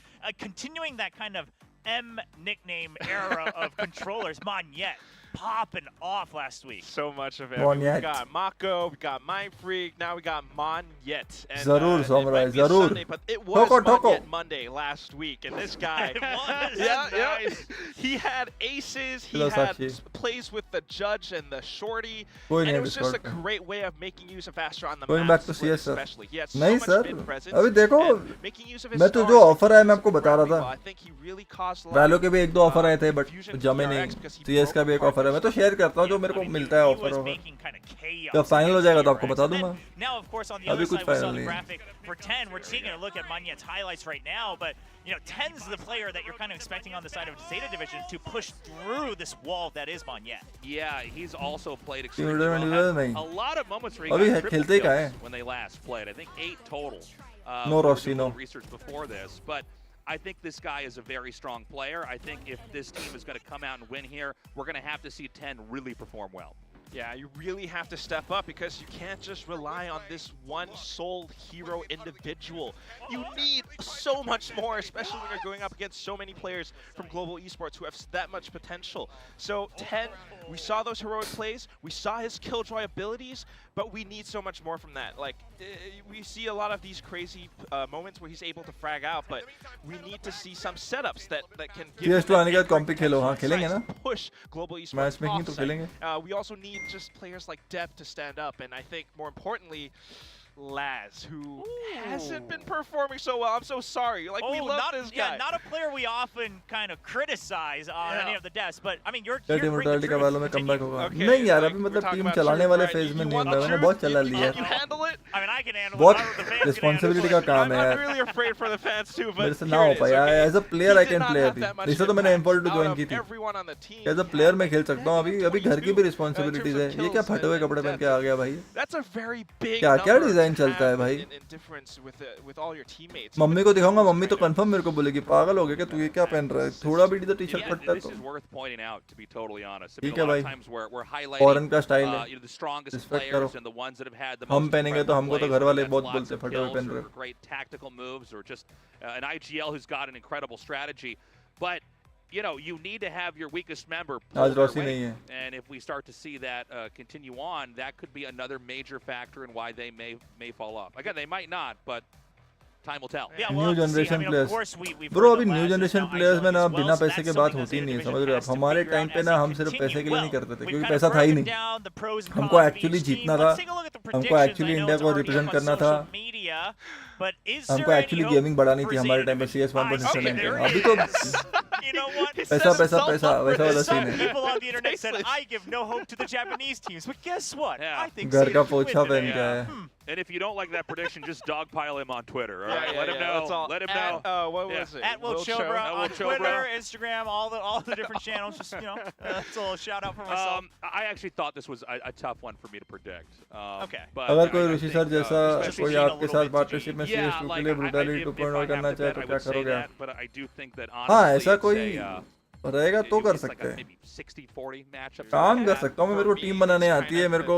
continuing that kind of M nickname era of controllers. Monyet popping off last week. So much of it. Monyet. We got Mako, we got Mind Freak, now we got Monyet. And, Zarur, Samurai, Zarur. Sunday, but it was Monyet Monday last week, and this guy. It was. Yeah, Nice. He had aces, he Philosophy. had plays with the judge and the shorty, Going and it in was just a Discord. great way of making use of Astra on the Going map back to split CS, sir. especially. He had so नहीं much sir mid presence. अभी देखो and making use of his मैं तो stars जो and offer है मैं keeping आपको बता रहा people. था. I think he really caused a lot वैलो of, के भी एक दो ऑफर आए थे बट confusion जमे to नहीं. DRX because he CS का broke भी एक ऑफर है. मैं तो शेयर करता हूँ जो मेरे को मिलता है He offer was offer. making kind of chaos जब फाइनल हो जाएगा तो आपको against बता DRX. दूंगा. And then, now, of course, on the अभी other कुछ side, we saw final the नहीं है. graphic for 10. We're taking a look at Monyet's highlights right now, but you know, 10's the player that you're kind of expecting on the side of Zeta Division to push through this wall that is Monyet. Yeah, he's also played You extremely don't well. even Had know. a lot of moments where he अभी got है, triple खेलते ही कहाँ kills है? when they last played. I think 8 total. No We were Rossi, doing a no. little research before this, but I think this guy is a very strong player. I think if this team is going to come out and win here, we're going to have to see 10 really perform well. Yeah, you really have to step up because you can't just rely on this one sole hero individual. You need so much more, especially when you're going up against so many players from global esports who have that much potential. So 10, we saw those heroic plays, we saw his killjoy abilities, but we need so much more from that. Like, we see a lot of these crazy moments where he's able to frag out, but we need to see some setups that can give CS2 आने के बाद कॉम्पी खेलो. हाँ खेलेंगे ना. push global esports Matchmaking तो offsite. खेलेंगे. We also need just players like Dep to stand up, and I think more importantly, Laz, who hasn't been performing so well. I'm so sorry. Like, we love this guy. Yeah, not a player we often kind of criticize on any of the deaths, but I mean, you're team bringing the brutality का वालों में truth. Comeback होगा. Okay, नहीं यार like, अभी we're मतलब talking team about चलाने truth, वाले right? फेज You में नहीं want हूँ. the मैंने truth? बहुत चला लिया You है. handle it? I mean, I can handle बहुत it. I don't know if the fans can responsibility handle का it. काम है I'm यार. really afraid for the fans too, but मेरे से here ना हो it is, पाया. okay? As a player He I did can not play have अभी. that much इससे तो मैंने impact एम्पोल टू out ज्वाइन of की थी. everyone on the team. As a He player had मैं खेल like सकता हूँ अभी. 10 अभी घर की भी in terms रिस्पॉन्सिबिलिटीज of है. ये क्या kills फटे हुए and कपड़े पहन के deaths. आ गया भाई. That's a very big क्या क्या number डिजाइन to चलता है have भाई. in difference with all your teammates. Mummy को दिखाऊंगा. मम्मी तो कंफर्म मेरे को बोलेगी पागल हो गया कि तू ये क्या पहन रहा है. थोड़ा भी तो टी शर्ट Yeah, फटता है this तो. is worth pointing out, to be totally honest. I mean, ठीक a है lot भाई. of times we're highlighting foreign का स्टाइल है. you know, the strongest Respect players करो. and the ones that have had the हम most पहनेंगे तो incredible हमको तो plays, घर वाले whether बहुत that's बोलते lots of फटे हुए kills पहन or रहे हो. great tactical moves or just an IGL who's got an incredible strategy. But you know, you need to have your weakest member pull आज their रॉसी नहीं weight. है. And if we start to see that continue on, that could be another major factor in why they may fall off. Again, they might not, but Time will tell. Yeah, new we'll have to see. I generation mean, of players course, we've bro heard अभी the new Lazarus generation now players में isolating ना as well, बिना so पैसे that's के बात something होती that नहीं है, Zeta समझ रहे हो has आप. to हमारे figure टाइम out पे as ना they हम सिर्फ continue. पैसे के लिए नहीं Well, करते थे we've क्योंकि kind of पैसा था ही broken नहीं. down the pros and हमको cons of actually each team. जीतना था, Let's take a look at the हमको predictions. Actually I know India it's को already रिप्रेजेंट up on करना था, social media, but is हमको there any actually hope gaming बढ़ानी for थी हमारे Zeta टाइम पे Division? CS 1.7 Okay, पे. there अभी it तो is. You know what? He पैसा set पैसा himself पैसा up for वैसा वाला this. सीन Some है. people on the internet said, Tasteless. I give no hope to the Japanese teams, but guess what? Yeah. I think घर Zeta का should win पोछा पहन today. के आया. And if you don't like that prediction, just dogpile him on Twitter. All Yeah, right, yeah, let him yeah, that's know. all. Let him At, know. what Yeah. was it? At Will Chobra At Will on Chobra. Twitter, Instagram, all the different channels. Just that's a little shout out for myself. I actually thought this was a tough one for me to predict. Okay. But अगर I कोई think, ऋषि sir जैसा especially कोई seeing a आपके little साथ bit to partnership में Yeah, CS2 के like लिए if brutality I 2.0 have करना to चाहे bet, तो I क्या would say करोगे that, आप? but I do think that हाँ, honestly, ऐसा it's कोई रहेगा तो कर it's like सकते a हैं. maybe 60-40 matchup. काम कर सकता हूँ मैं, मेरे को टीम बनाने आती है, मेरे को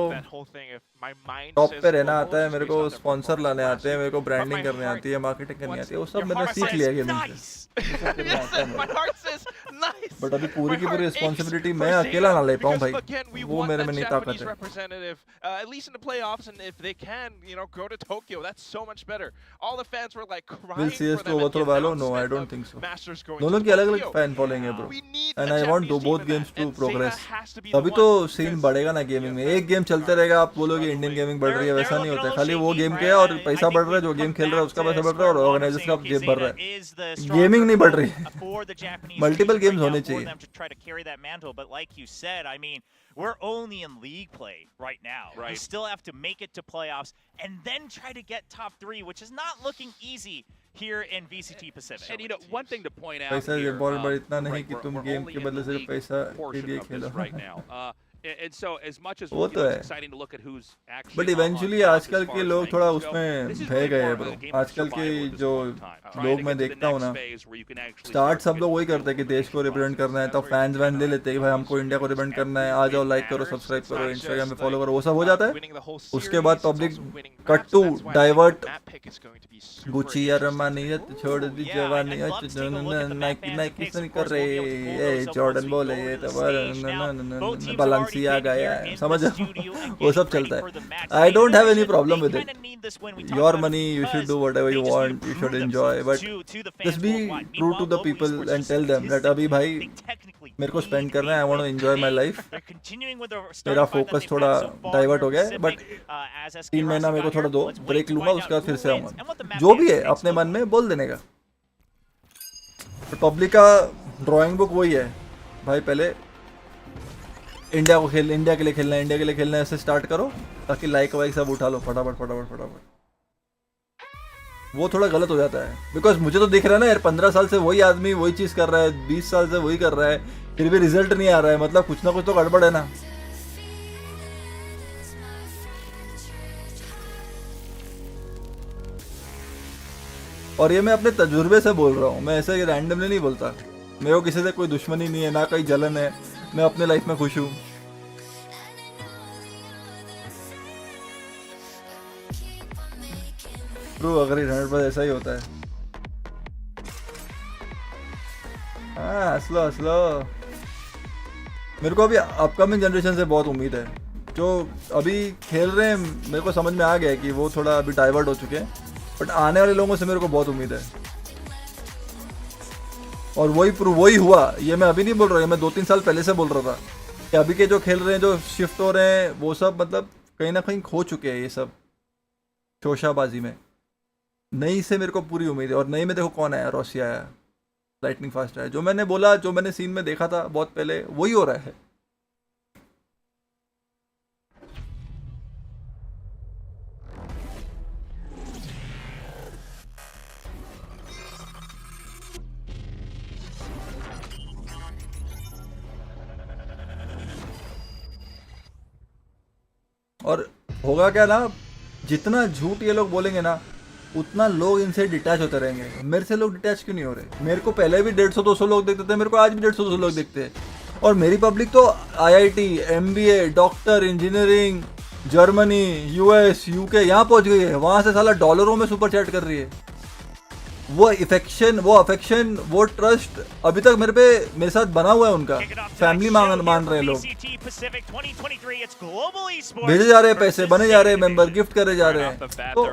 टॉप पे रहना आता है, मेरे को स्पॉन्सर लाने आते हैं, मेरे को ब्रांडिंग करने आती है, मार्केटिंग करनी आती है, वो सब मैंने सीख लिया गेमिंग से. My heart says nice. But अभी पूरी की My पूरी heart रिस्पॉन्सिबिलिटी aches मैं for अकेला ना ले Zeta, पाऊँ because भाई, again, we वो want मेरे that में नहीं Japanese ताकत है. representative, at least in the playoffs, and if they can, go to Tokyo, that's so much better. All the fans were like crying Will for CS them to at the overthrow Valo? No, I announcement don't of think so. Masters going दोनों to की अलग अलग Tokyo. Fan following है bro, We need and a I want Japanese both team in games that, to and Zeta progress. has to be the तभी one तो because scene बढ़ेगा ना gaming में. एक गेम चलते रहेगा, आप बोलोगे इंडियन गेमिंग बढ़ रही है, वैसा नहीं होता है. खाली वो गेम के है और पैसा बढ़ रहा है, जो गेम खेल रहा है उसका पैसा बढ़ रहा है और ऑर्गेनाइजर्स का जेब भर रहा है. गेमिंग नहीं बढ़ रही है. Multiple games होने चाहिए. To try to carry that mantle, but like you said, I mean, we're only in league play right now. Right. You still have to make it to playoffs and then try to get top 3, which is not looking easy here in VCT Pacific. And one thing to point out पैसा here, involve इतना नहीं right, कि तुम we're game only के in बदले the सिर्फ league पैसा के portion लिए of Khelo. this right now. And so as much as वो तो it's है. exciting to look at who's actually but on eventually top as आजकल far के as लोग थोड़ा rankings go, उसमें this is भय really गए more हैं of a bro. game of आजकल के survival at this जो point in time. Trying लोग to मैं get to the देखता हूँ next ना, phase where you can actually start start सब to लोग get वही करते हैं कि देश को रिप्रेजेंट करना है, तो फैंस वैन ले लेते हैं कि भाई हमको इंडिया को रिप्रेजेंट करना है, आ जाओ लाइक करो, सब्सक्राइब करो, इंस्टाग्राम पे फॉलो करो, वो सब हो जाता है. उसके बाद public cut to divert Gucci या रमानियत छोड़ दी जवानी नाइकी नाइकी से नहीं कर रहे, ये जॉर्डन बोले ये तो बालेंसिया गया है, समझ वो सब चलता है. I don't have any problem with it. Your money, you should do whatever you want, you should enjoy, but just be true to the people and tell them that अभी भाई मेरे को स्पेंड करना है, I want to enjoy my life. मेरा focus थोड़ा divert हो गया है, बट 3 महीना मेरे को थोड़ा दो ब्रेक लूंगा, उसके बाद फिर से आऊंगा. जो भी है अपने मन में बोल देने का. तो पब्लिक का ड्राइंग बुक वही है भाई, पहले इंडिया को खेल, इंडिया के लिए खेलना है, इंडिया के लिए खेलना है, ऐसे स्टार्ट करो ताकि लाइक वाइक सब उठा लो फटाफट फटाफट फटाफट. वो थोड़ा गलत हो जाता है, बिकॉज मुझे तो दिख रहा है ना यार, 15 साल से वही आदमी वही चीज़ कर रहा है, 20 साल से वही कर रहा है, फिर भी रिजल्ट नहीं आ रहा है, मतलब कुछ ना कुछ तो गड़बड़ है ना. और ये मैं अपने तजुर्बे से बोल रहा हूँ, मैं ऐसे रैंडमली नहीं बोलता. मेरे को किसी से कोई दुश्मनी नहीं है, ना कोई जलन है, मैं अपने लाइफ में खुश हूँ. ट्रू अगर 100% ऐसा ही होता है. हाँ हंस लो. मेरे को अभी अपकमिंग जनरेशन से बहुत उम्मीद है. जो अभी खेल रहे हैं मेरे को समझ में आ गया है कि वो थोड़ा अभी डाइवर्ट हो चुके हैं, बट आने वाले लोगों से मेरे को बहुत उम्मीद है. और वही हुआ, ये मैं अभी नहीं बोल रहा, ये मैं 2-3 साल पहले से बोल रहा था कि अभी के जो खेल रहे हैं, जो शिफ्ट हो रहे हैं, वो सब मतलब कहीं ना कहीं खो चुके हैं ये सब शोशाबाजी में. नई से मेरे को पूरी उम्मीद है. और नई में देखो कौन आया, रोसी आया, लाइटनिंग फास्ट आया. जो मैंने बोला, जो मैंने सीन में देखा था बहुत पहले, वही हो रहा है. और होगा क्या ना, जितना झूठ ये लोग बोलेंगे ना, उतना लोग इनसे डिटैच होते रहेंगे. मेरे से लोग डिटैच क्यों नहीं हो रहे? मेरे को पहले भी 150-200 लोग देखते थे, मेरे को आज भी 150-200 लोग देखते हैं. और मेरी पब्लिक तो IIT, MBA, doctor, engineering, Germany, US, UK यहाँ पहुँच गई है. वहाँ से साला डॉलरों में सुपर चैट कर रही है. वो अफेक्शन वो ट्रस्ट अभी तक मेरे साथ बना हुआ है उनका। फैमिली मान रहे हैं लोग, भेजे जा रहे हैं पैसे, बने जा रहे हैं मेंबर, गिफ्ट करे जा रहे हैं। तो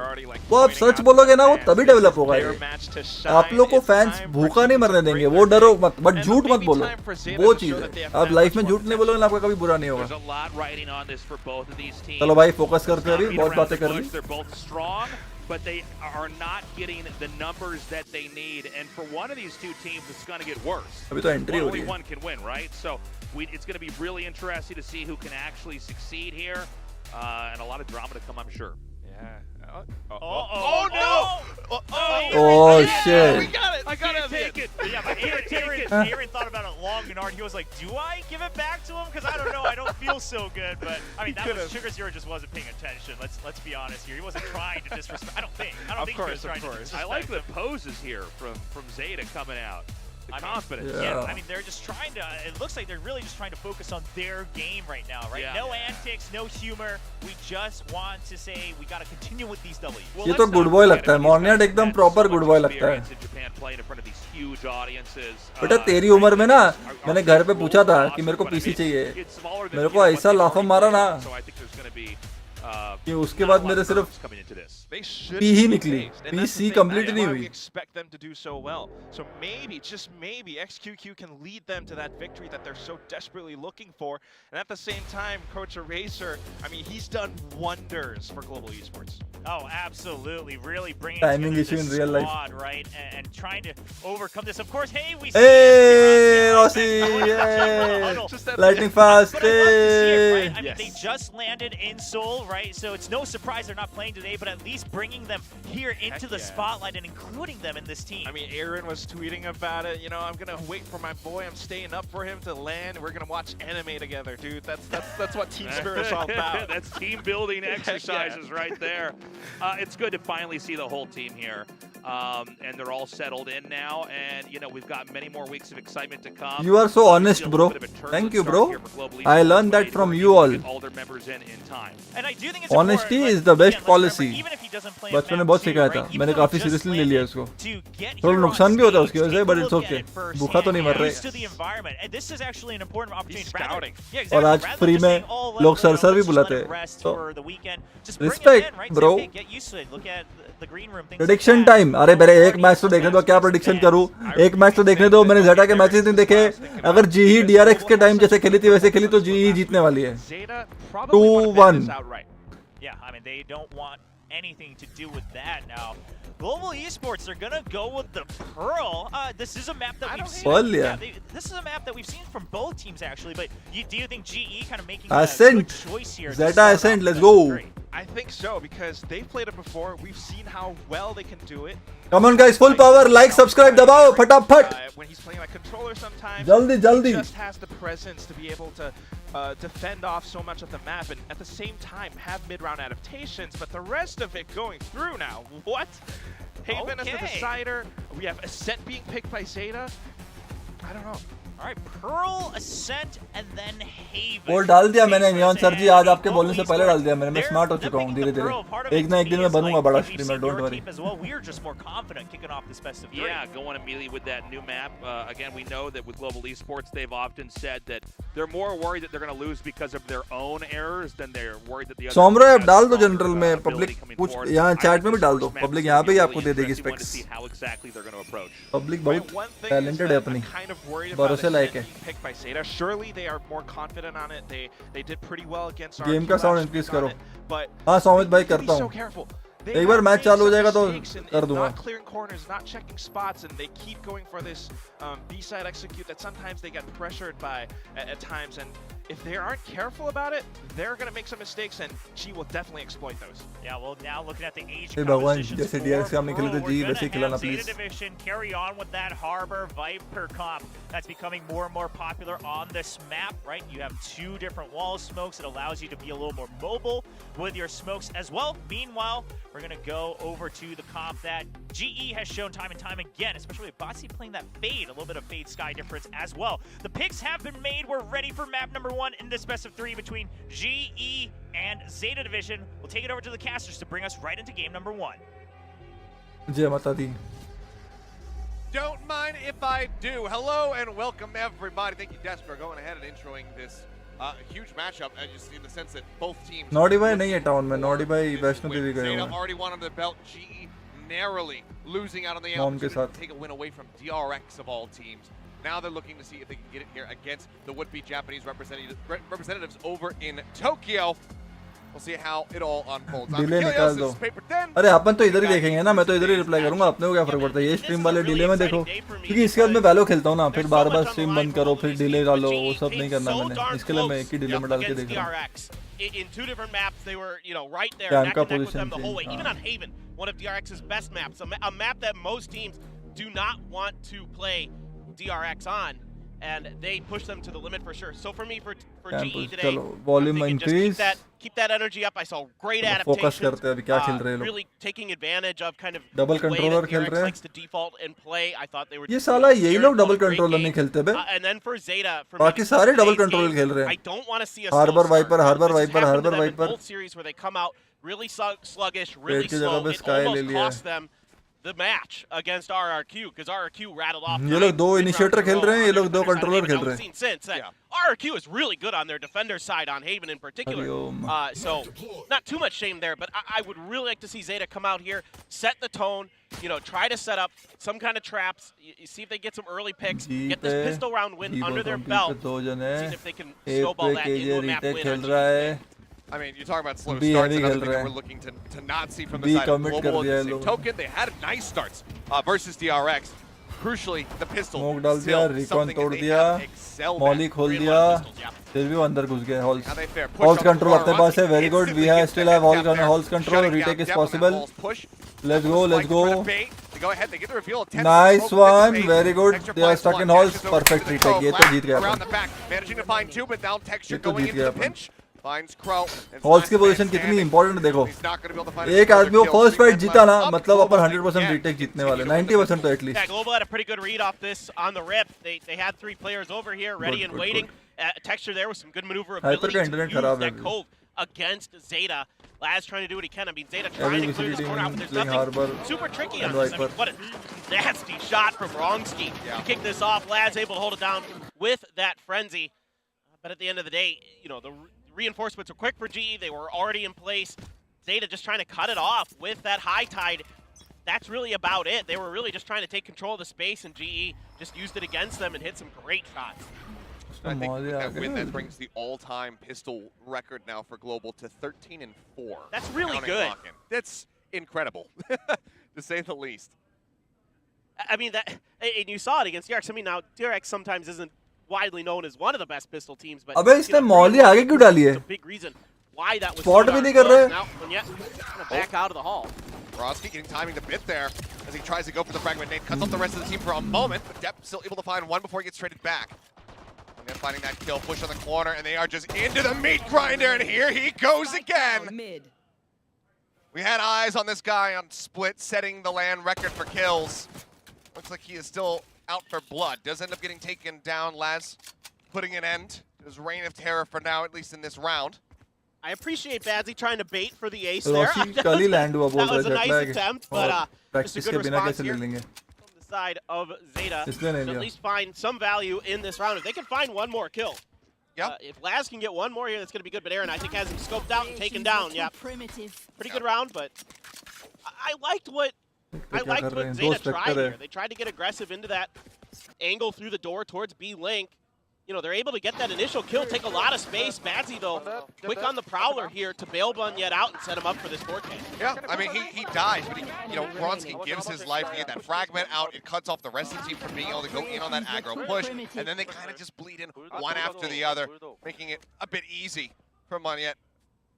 वो आप सच बोलोगे ना, वो तभी डेवलप होगा ये। आप लोग को फैंस भूखा नहीं मरने देंगे, वो डरो मत, बट झूठ मत बोलो, वो चीज है। आप लाइफ में झूठ नहीं बोलोगे ना, आपका कभी बुरा नहीं होगा। चलो भाई फोकस करते हैं, अभी बहुत बातें कर ली। But they are not getting the numbers that they need, and for one of these two teams, it's going to get worse. अभी तो एंट्री हो रही Only है। one can win, right? So it's going to be really interesting to see who can actually succeed here, and a lot of drama to come, I'm sure. Yeah. Oh no! Oh shit! We got it. I gotta take it. Yeah, but Aaron thought about it long and hard. He was like, "Do I give it back to him? Because I don't know. I don't feel so good." But I mean, that was Sugar Zero just wasn't paying attention. Let's be honest here. He wasn't trying to disrespect. I don't think he was trying to disrespect. I like the poses here from Zeta coming out. The confidence. Yeah, I mean, they're just trying to. It looks like they're really just trying to focus on their game right now, right? Yeah. No antics, no humor. We just want to say we got to continue with these W's. Well, ये तो good boy लगता है, मॉर्नियट एकदम proper good boy लगता है। बेटा तेरी उम्र में ना, मैंने घर पे पूछा था कि मेरे को पीसी चाहिए, मेरे को ऐसा लाफा मारा ना कि उसके बाद मेरे सिर्फ पी ही निकली, पीसी कंप्लीट नहीं हुई। Expect them to do so well. So maybe, just maybe, XQQ can lead them to that victory that they're so desperately looking for. And at the same time, Coach Eraser, I mean, he's done wonders for global esports. Oh, absolutely! Really bringing timing issue in real life, squad, right? And trying to overcome this. Of course, hey, we. Hey, Rossi! Hey, lightning fast! But I love to see it, right? I mean, Yes. they just landed in Seoul, right? So it's no surprise they're not playing today, but at least bringing them here into the spotlight and including them in this team. I mean, Aaron was tweeting about it. You know, I'm gonna wait for my boy. I'm staying up for him to land. We're gonna watch anime together, dude. That's what Team Spirit is all about. That's team building exercises right there. It's good to finally see the whole team here, and they're all settled in now. And you know, we've got many more weeks of excitement to come. You are so honest, bro. Thank you, bro. I learned that from you all. All their members in time. And I do think it's Honesty important, is the best again, let's policy. remember, even if he doesn't play बचपन में map बहुत 2, सिखाया right, था, even मैंने though काफी just seriously ले लिया उसको। to get थोड़ा here नुकसान on भी होता है stage, उसकी वजह से, take a but it's look okay. at it firsthand, भूखा तो नहीं मर रहे। used to the environment, and this is actually an important opportunity. He's scouting. Yeah, exactly. और आज Rather फ्री than में saying, "Oh, let लोग it go, सरसर भी let's just बुलाते let it हैं। rest तो for the weekend." Just bring it respect, in, right? bro. Say, "Okay, get used to it. Look at the green room, things like prediction that." Time, अरे मेरे एक match तो देखने दो, क्या प्रेडिक्शन करूं? एक मैच तो देखने दो, मैंने जेटा के मैचेस नहीं देखे। अगर जीई डीआरएक्स के टाइम जैसे खेली थी वैसे खेली तो जीई जीतने वाली है। Zeta probably won 2-1. this outright. Yeah, I mean, they don't want anything to do with that now. Global Esports are gonna go with the Pearl. This is a map that we've seen. Pearl, yeah. This is a map that we've seen from both teams actually. But do you think GE kind of making Ascent. a good choice here? to Zeta start Ascent, off let's the go. great? I think so because they've played it before. We've seen how well they can do it. Come on guys, full power, like, subscribe दबाओ फटाफट। When he's playing like controller sometimes, जल्दी जल्दी। he just has the presence to be able to defend off so much of the map and at the same time have mid-round adaptations, but the rest of it going through now. What? Haven as the Okay. decider. We have Ascent being picked by Zeta. I don't know. All right, Pearl, Ascent, and then Haven. वो डाल दिया मैंने neon sir जी, आज आपके बोलने से पहले डाल दिया मैंने। मैं स्मार्ट हो चुका हूँ धीरे धीरे। एक ना एक दिन मैं बनूंगा बड़ा streamer, don't worry. We are just more confident kicking off this best of three. Yeah, going immediately with that new map. Again, we know that with Global Esports, they've often said that they're more worried that they're going to lose because of their own errors than they're worried that the other. Soomro app डाल दो general में, public कुछ यहाँ chat में भी डाल दो, public यहाँ पे ही आपको दे देगी स्पेक्स। पब्लिक बहुत टैलेंटेड है अपनी, भरोसे लायक है। Zeta. Surely they are more confident on it. They did pretty well against our game का साउंड इंक्रीज करो। but हाँ सौमित भाई करता so हूँ। careful. एक बार मैच चालू हो जाएगा तो कर दूंगा। Not clearing corners, not checking spots, and they keep going for this B-side execute that sometimes they get pressured by at times. And if they aren't careful about it, they're going to make some mistakes, and G will definitely exploit those. Yeah, well, now looking at the age हे भगवान, compositions जैसे for DRX हमने खेले थे Pearl, जी we're वैसे ही gonna खिलाना have Zeta please. Division carry on with that Harbor Viper comp that's becoming more and more popular on this map, right? You have two different wall smokes. It allows you to be a little more mobile with your smokes as well. Meanwhile, we're going to go over to the comp that GE has shown time and time again, especially with Bossy playing that Fade, a little bit of Fade Sky difference as well. The picks have been made. We're ready for map number 1 in this best of 3 between GE and Zeta Division. We'll take it over to the casters to bring us right into game number 1. जय माता दी। don't mind if I do. Hello and welcome everybody. Thank you, Des, for going ahead and introing this huge matchup, just in the sense that both teams. Naughty Bhai नहीं है town में. Naughty Bhai Vaishno Devi गए Zeta हुए हैं. already won on the belt. GE narrowly losing out on the Mom के opportunity साथ. to take a win away from DRX of all teams. Now they're looking to see if they can get it here against the would-be Japanese representatives over in Tokyo. We'll see how it all unfolds. Delay निकाल दो. अरे अपन तो इधर ही देखेंगे ना. मैं तो इधर ही रिप्लाई करूंगा. अपने को क्या फर्क पड़ता है. ये स्ट्रीम वाले डिले में देखो. क्योंकि इसके बाद मैं वैलो खेलता हूँ ना. फिर बार-बार स्ट्रीम बंद करो. फिर डिले डालो. वो सब नहीं करना मैंने. इसके लिए मैं एक ही डिले में डाल के देख रहा हूँ. In two different maps, they were, right there, Camp neck का and neck with them position the whole way. change, Even on Haven, one of DRX's best maps, a map that most teams do not want to play DRX on, and they push them to the limit for sure. So for me, for GE today, चलो volume I'm thinking increase. just keep that energy up. I saw great Focus adaptations. करते हैं अभी क्या खेल रहे हैं लोग. Really taking advantage of kind of Double the way controller that खेल DRX रहे हैं. likes to default and play. I thought they were. ये साला यही लोग double controller नहीं खेलते बे. And then for Zeta, for बाकी me, सारे double today's controller game, खेल रहे हैं. I don't want to see a Harbor slow Viper, start. Harbor This has Viper, happened to Harbor them in Viper. both series where they come out really sluggish, really पेट की जगह slow. पे It Sky ले almost लिया है. cost them the match against RRQ because RRQ rattled off. ये लोग दो 9 initiator rounds in a खेल row रहे हैं. on ये their लोग दो defender side on controller Haven. खेल Now, रहे we've हैं. seen since RRQ is really good on their defender side on Haven in particular. Hariom. So not too much shame there, but I would really like to see Zeta come out here, set the tone, try to set up some kind of traps, you see if they get some early picks, get this pistol round win under their belt, दो जन है. see if they can एक snowball पे that into KJ a map retake win. खेल रहा है. I mean, you're talking about slow B starts. heavy Another खेल thing रहे that हैं. we're looking to not see from the B side of commit Global. कर दिया At है the same लोग. token, they had nice starts versus DRX. Crucially, the pistol. Smoke डाल दिया. still Recon something तोड़ that they दिया. have excelled Molly at. खोल Really दिया. lot of pistols, yeah. फिर भी वो अंदर घुस गए. Halls. How they fare. Push Halls up the control bar. अपने पास है. Very good. Instantly We have gets still that have Halls gap there. Halls control. Shutting down Retake is depth on that possible. Halls push. Let's go. Let's Like go. bait. They go ahead. They get the reveal. Nice Smoke with one. the bait. Very good. Texture They are finds stuck one. in Halls. Dashes over to Perfect the retake. Crow. ये तो जीत गया Around upon. the back. Managing to find two, but now Texture ये तो going जीत into गया the upon. pinch. Finds Crow. Halls की position कितनी important देखो. He's not going to be able to find एक another आदमी को kill. फर्स्ट फाइट 3 जीता ना, left. मतलब अपन Up 100% again. रीटेक जीतने वाले. 90% तो at least. Yeah, Global had a pretty good read off this on the rip. They had 3 players over here, ready Good, and good, waiting. Texture there with some good maneuverability Hyper का to internet use खराब है that अभी. cove against Zeta. Laz trying to do what he can. I mean, Zeta trying to clear this corner out, but there's playing nothing Harbor super tricky and on this. I mean, Viper. what a nasty shot from Wrongski to kick this off. Laz able to hold it down with that frenzy. But at the end of the day, the reinforcements were quick for GE. They were already in place. Zeta just trying to cut it off with that high tide. That's really about it. They were really just trying to take control of the space, and GE just used it against them and hit some great shots. I think with that win, that brings the all-time pistol record now for Global to 13-4. That's really counting good. lock-in. That's incredible, to say the least. I mean, and you saw it against DRX. I mean, now DRX sometimes isn't widely known as one of the best pistol teams, but अबे इसने मौली आगे क्यों डाली है? a big reason why that was. Spot भी नहीं कर रहे. Now, gonna back out of the hall. Brodsky getting timing the bit there as he tries to go for the fragment nade. Cuts off the rest of the team for a moment, but Depp still able to find one before he gets traded back. And they're finding that kill, push on the corner, and they are just into the meat grinder, and here he goes again. Mid. We had eyes on this guy on Split, setting the land record for kills. Looks like he is still out for blood. Does end up getting taken down. Laz putting an end to his reign of terror for now, at least in this round. I appreciate Badsy trying to bait for the ace there. Rossi कल ही land हुआ बोल That was a रहा है. nice attempt, but just a practice good के बिना response कैसे ले here लेंगे? from the side of Zeta. इसलिए नहीं To at लिया. least find some value in this round. If they can find one more kill, Yep. if Laz can get one more here, that's going to be good. But Aaron, I think, has him scoped out and taken down. Yeah, Primitive. pretty good round, but I liked what क्या कर रहे हैं? दो Zeta Spectre tried है. here. They tried to get aggressive into that angle through the door towards B Link. They're able to get that initial kill, take a lot of space. Badsy, though, quick on the Prowler here to bail Bunyet out and set him up for this 4K. Yeah, I mean, he dies, but Bronski gives his life to get that fragment out. It cuts off the rest of the team from being able to go in on that aggro push, and then they kind of just bleed in one after the other, making it a bit easy for Bunyet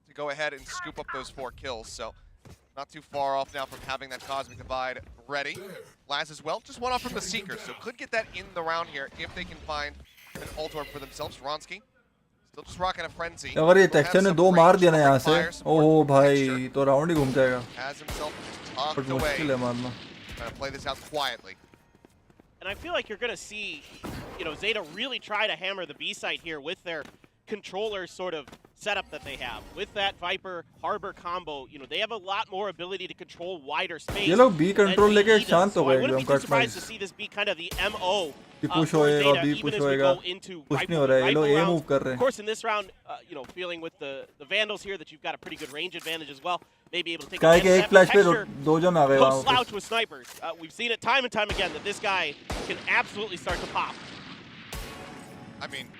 to go ahead and scoop up those 4 kills. So not too far off now from having that Cosmic Divide ready. Laz as well, just one off from the Seekers, so could get that in the round here if they can find an ult for themselves. Ronsky still just rocking a frenzy. अगर ये texture ने 2 मार दिया ना यहाँ से, ओह भाई, तो राउंड ही घूम जाएगा. Has himself But tucked away. मुश्किल है मारना. Trying to play this out quietly. And I feel like you're going to see, Zeta really try to hammer the B site here with their controllers sort of setup that they have with that Viper Harbor combo, you know, they have a lot more ability to control wider space. ये लोग B control than लेके GE शांत does. हो So I गए wouldn't एकदम be too cut surprised to wise see this be kind of the MO कि push for होएगा Zeta, B even push as we होएगा go into push rifle, नहीं हो रहा है ये लोग rifle A rounds. move कर रहे Of हैं course, in this round, you know, feeling with the Vandals here that you've got a pretty good range advantage as well. Maybe able to take क्या है कि advantage एक of flash that. पे Texture, दो जन आ गए no वहां पे slouch with snipers. We've seen it time and time again that this guy can absolutely start to pop. I mean,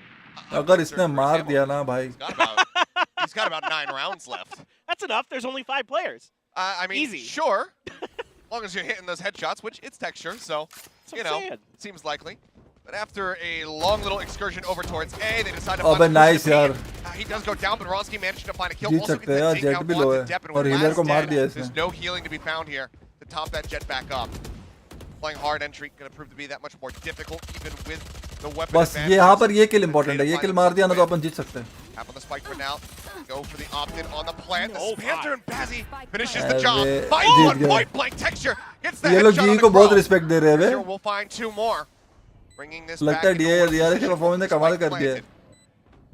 अगर इसने मार दिया ना भाई he's got about 9 rounds left. That's enough. There's only 5 players. I mean, Easy. sure. As long as you're hitting those headshots, which it's texture, so, That's you what I'm know, saying. seems likely. But after a long little excursion over towards A, they decide to अबे push nice to B. यार He does go down, but Ronski managed to find a kill. Jeet Also सकते gets हैं that यार take jet out भी लो onto है Depp, and और with healer last को मार dead, दिया इसने there's no healing to be found here to top that jet back up. Playing hard entry going to prove to be that much more difficult, even with the weapon बस advantage. ये यहाँ पर ये kill important है ये kill मार दिया ना तो अपन जीत सकते हैं Tap on the spike for now. Go for the opt-in on the plant. The Oh, Panther and Bazzi finishes the अरे, job. जीत Fight one गए। point blank texture. Gets the ये लोग headshot जी on को the बहुत crow. Respect दे रहे हैं Texture bay will find 2 more. Bringing this लगता back है into डीआर one डीआर के position परफॉर्मेंस ने with the कमाल spike कर दिया planted.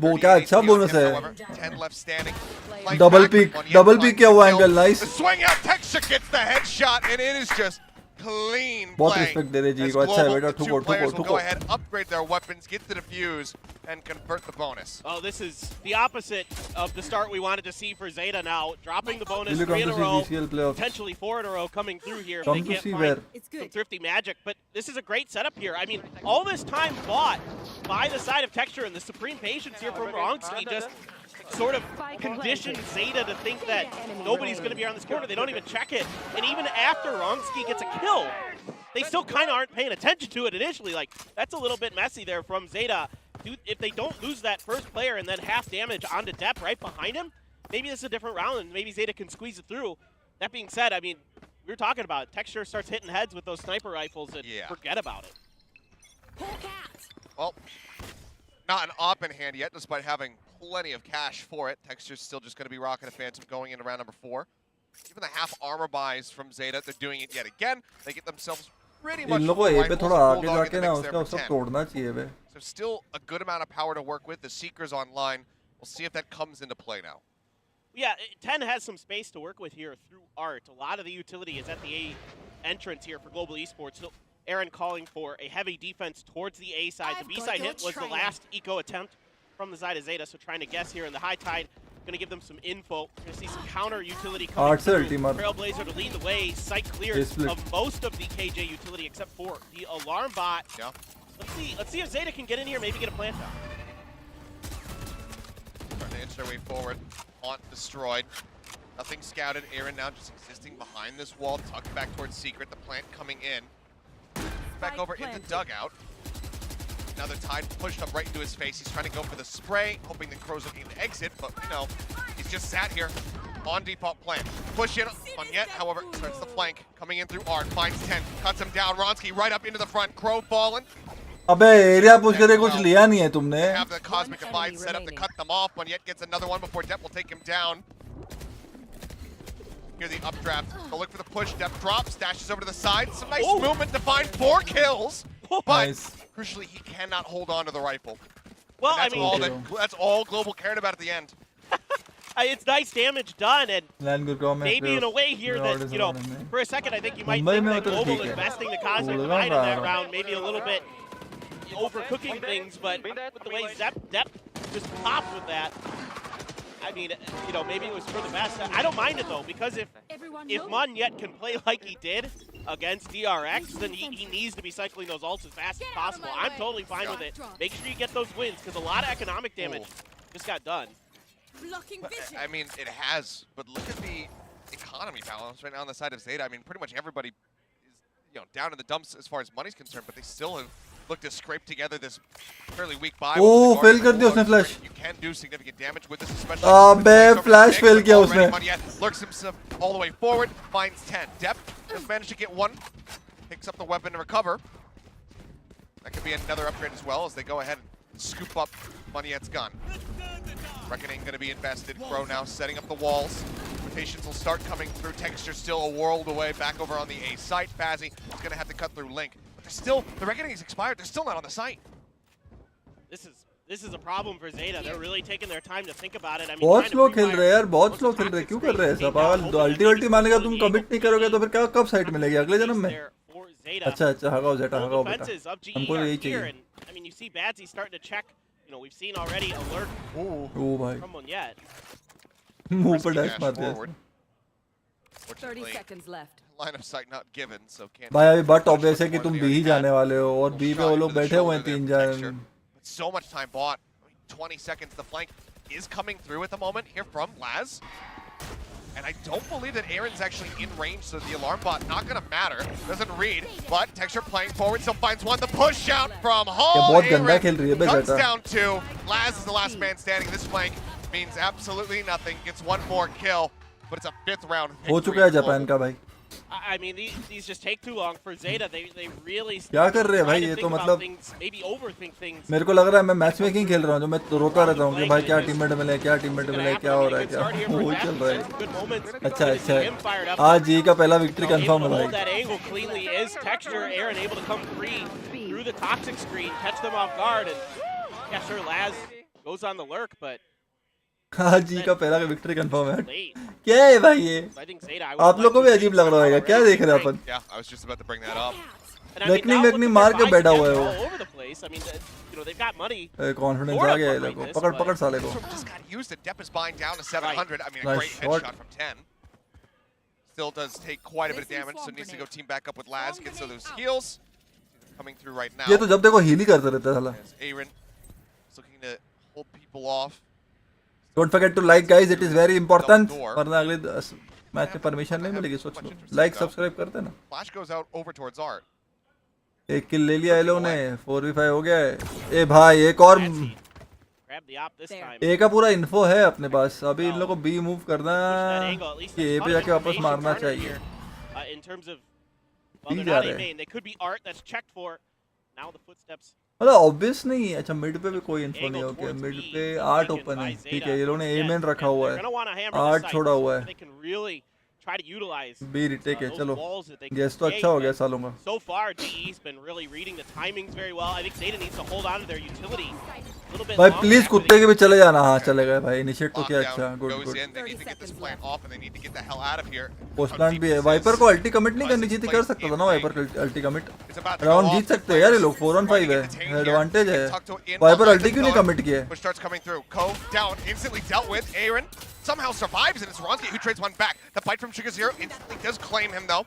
वो क्या 38 अच्छा the बोनस outcome, है however. 10 left standing. Playing double back, pick one yet double pick finds किया the हुआ kill. Angle nice The swing out texture gets the headshot, and it is just clean बहुत play. Respect दे रहे जी As को अच्छा है Global, बेटा the two ठुको players ठुको will ठुको go ahead, upgrade their weapons, get the defuse, and convert the bonus. Oh, this is the opposite of the start we wanted to see for Zeta now. Dropping the bonus Really 3 in come a to row, see VCL playoffs. potentially 4 in a row coming through here. If Come they to can't see find where. some thrifty magic. But this is a great setup here. I mean, all this time bought by the side of Texture and the supreme patience here from Wrongski just sort of conditioned Zeta to think that nobody's going to be around this corner. They don't even check it. And even after Wrongski gets a kill, they still kind of aren't paying attention to it initially. Like, that's a little bit messy there from Zeta. Dude, if they don't lose that first player and then half damage onto Depp right behind him, maybe this is a different round and maybe Zeta can squeeze it through. That being said, I mean, we were talking about it. Texture starts hitting heads with those sniper rifles and forget about it. Well, not an op in hand yet, despite having plenty of cash for it. Texture's still just going to be rocking a Phantom going into round number 4. Even the half armor buys from Zeta, they're doing it yet again. They get themselves pretty much इन लोगों full को ए पे rifles, थोड़ा आगे Bulldog जाके in the ना mix there उसका for सब 10. तोड़ना चाहिए बे So still a good amount of power to work with. The Seeker's online. We'll see if that comes into play now. Yeah, 10 has some space to work with here through Art. A lot of the utility is at the A entrance here for Global Esports. So Aaron calling for a heavy defense towards the A side. The B side hit was the last eco attempt from the side of Zeta, so trying to guess here in the high tide. Going to give them some info. Going to see some counter utility coming Art से through. ulti मार Trailblazer to lead the way. Sight cleared split. of most of the KJ utility except for the alarm bot. Yeah. Let's see if Zeta can get in here, maybe get a plant down. Trying to inch their way forward. Haunt destroyed. Nothing scouted. Aaron now just existing behind this wall, tucked back towards Secret. The plant coming in. Back over into dugout. Another tide pushed up right into his face. He's trying to go for the spray, hoping the Crow's looking to exit, but no. He's just sat here on default plant. Push in on Yet, however, starts the flank. Coming in through Art, finds 10, cuts him down. Ronski right up into the front. Crow fallen. अबे area push करके कुछ लिया नहीं है तुमने They have the Cosmic Divide set up to cut them off, but Yet gets another one before Depp will take him down. Here the updraft. Go look for the push. Depp drops, dashes over to the side. Some nice movement to find 4 kills. But Nice. crucially, he cannot hold on to the rifle. Well, And I that's mean, all that's all Global cared about at the end. it's nice damage done, and land Gurgaon में maybe in a way here that, you know, for a second I think you might think that Global investing the Cosmic Divide in that round, maybe a little bit overcooking things, but with the way Depp just popped with that, I mean, you know, maybe it was for the best. I don't mind it though, because if Mun yet can play like he did against DRX, then he needs to be cycling those ults as fast as possible. I'm totally fine with it. Make sure you get those wins, because a lot of economic damage just got done. I mean, it has, but look at the economy balance right now on the side of Zeta. I mean, pretty much everybody is, you know, down in the dumps as far as money's concerned, but they still have looked to scrape together this fairly weak buy. Oh, fail कर दिया उसने flash. You can do significant damage with this, especially. अबे flash fail किया उसने. Lurks himself all the way forward, finds 10. Depp just managed to get one, picks up the weapon to recover. That could be another upgrade as well as they go ahead and scoop up Moneyet's gun. Reckoning going to be invested. Crow now setting up the walls. Rotations will start coming through. Texture still a world away. Back over on the A site. Bazzi is going to have to cut through Link. But they're still, the Reckoning is expired. They're still not on the site. This this is a problem for Zeta. They're really taking their time to think about it. I mean, बहुत slow खेल रहे हैं यार, बहुत slow खेल रहे हैं, क्यों कर रहे हैं ऐसा पागल? अल्टी मानेगा तुम कमिट नहीं करोगे तो फिर क्या कब साइट मिलेगी अगले जन्म में? अच्छा हगाओ जेटा, हगाओ बेटा, हमको यही चाहिए। I mean, you see Badsy starting to check. You know, we've seen already alert ओ भाई from Monyet. मुंह पर डैश मार दिया। 30 seconds left. Line of sight not given, so can't. भाई अभी बट ऑब्वियस है कि तुम बी ही जाने वाले हो और बी पे वो लोग बैठे हुए हैं 3 जन। So much time bought. 20 seconds. The flank is coming through at the moment here from Laz. And I don't believe that Aaron's actually in range, so the alarm bot not going to matter. Doesn't read, but Texture playing forward, still finds one. The push out from Hall. Aaron cuts down 2. Laz is the last man standing. This flank means absolutely nothing. Gets one more kill, but it's a 5th round victory. हो चुका है Japan का भाई। I mean, these just take too long for Zeta. They really क्या कर रहे हैं भाई ये तो मतलब maybe overthink things. मेरे को लग रहा है मैं मैच मेकिंग खेल रहा हूँ जो मैं रोता रहता हूँ कि भाई क्या टीममेट मिले, क्या टीममेट मिले, क्या हो रहा है, क्या वो चल रहा है। अच्छा आज जी का पहला विक्ट्री कंफर्म है भाई। That angle cleanly is Texture. Aaron able to come free through the toxic screen, catch them off guard, and yeah, sure, Laz goes on the lurk, but आज जी का पहला विक्ट्री कंफर्म है। क्या है भाई ये? आप लोगों को भी अजीब लग रहा होगा, क्या देख रहे हैं अपन? Yeah, I was just about to bring that up. लेकनी मार के बैठा हुआ है वो। कॉन्फिडेंस आ गया है देखो, पकड़ साले को। Just got used it. Depp is buying down to 700. I mean, a great headshot from 10. Still does take quite a bit of damage, so needs to go team back up with Laz. Gets those heals coming through right now. ये तो जब देखो heal ही करते रहता है साला। Aaron is looking to hold people off. Don't forget to like guys, it is very important. वरना अगले मैच में परमिशन नहीं मिलेगी, सोच लो। लाइक सब्सक्राइब कर देना। Flash goes out over towards Art. एक किल ले लिया ये लोगों ने, 4v5 हो गया है। ए भाई एक और ए का पूरा इन्फो है अपने पास, अभी इन लोगों को बी मूव करना कि ए पे जाके वापस मारना चाहिए। बी जा रहे हैं मतलब ऑब्वियस नहीं है। अच्छा मिड पे भी कोई इन्फो नहीं हो गया, मिड पे 8 ओपन है, ठीक है ये लोगों ने ए मैन रखा हुआ है, 8 छोड़ा हुआ है, बी रिटेक है। चलो गेस तो अच्छा हो गया सालों का। So far, GE's been really reading the timings very well. I think Zeta needs to hold on to their utility a little bit भाई longer. प्लीज कुत्ते के भी चले जाना। हाँ चले गए भाई, इनिशिएट तो किया। अच्छा गुड गुड। पोस्ट प्लांट भी है। वाइपर को अल्टी कमिट नहीं करनी चाहिए थी, कर सकता था ना वाइपर को अल्टी कमिट। राउंड जीत सकते हैं यार ये लोग, 4-on-5 है, एडवांटेज है। वाइपर अल्टी क्यों नहीं कमिट किया? Somehow survives, and it's Ronski who trades one back. The fight from Sugar Zero instantly does claim him, though.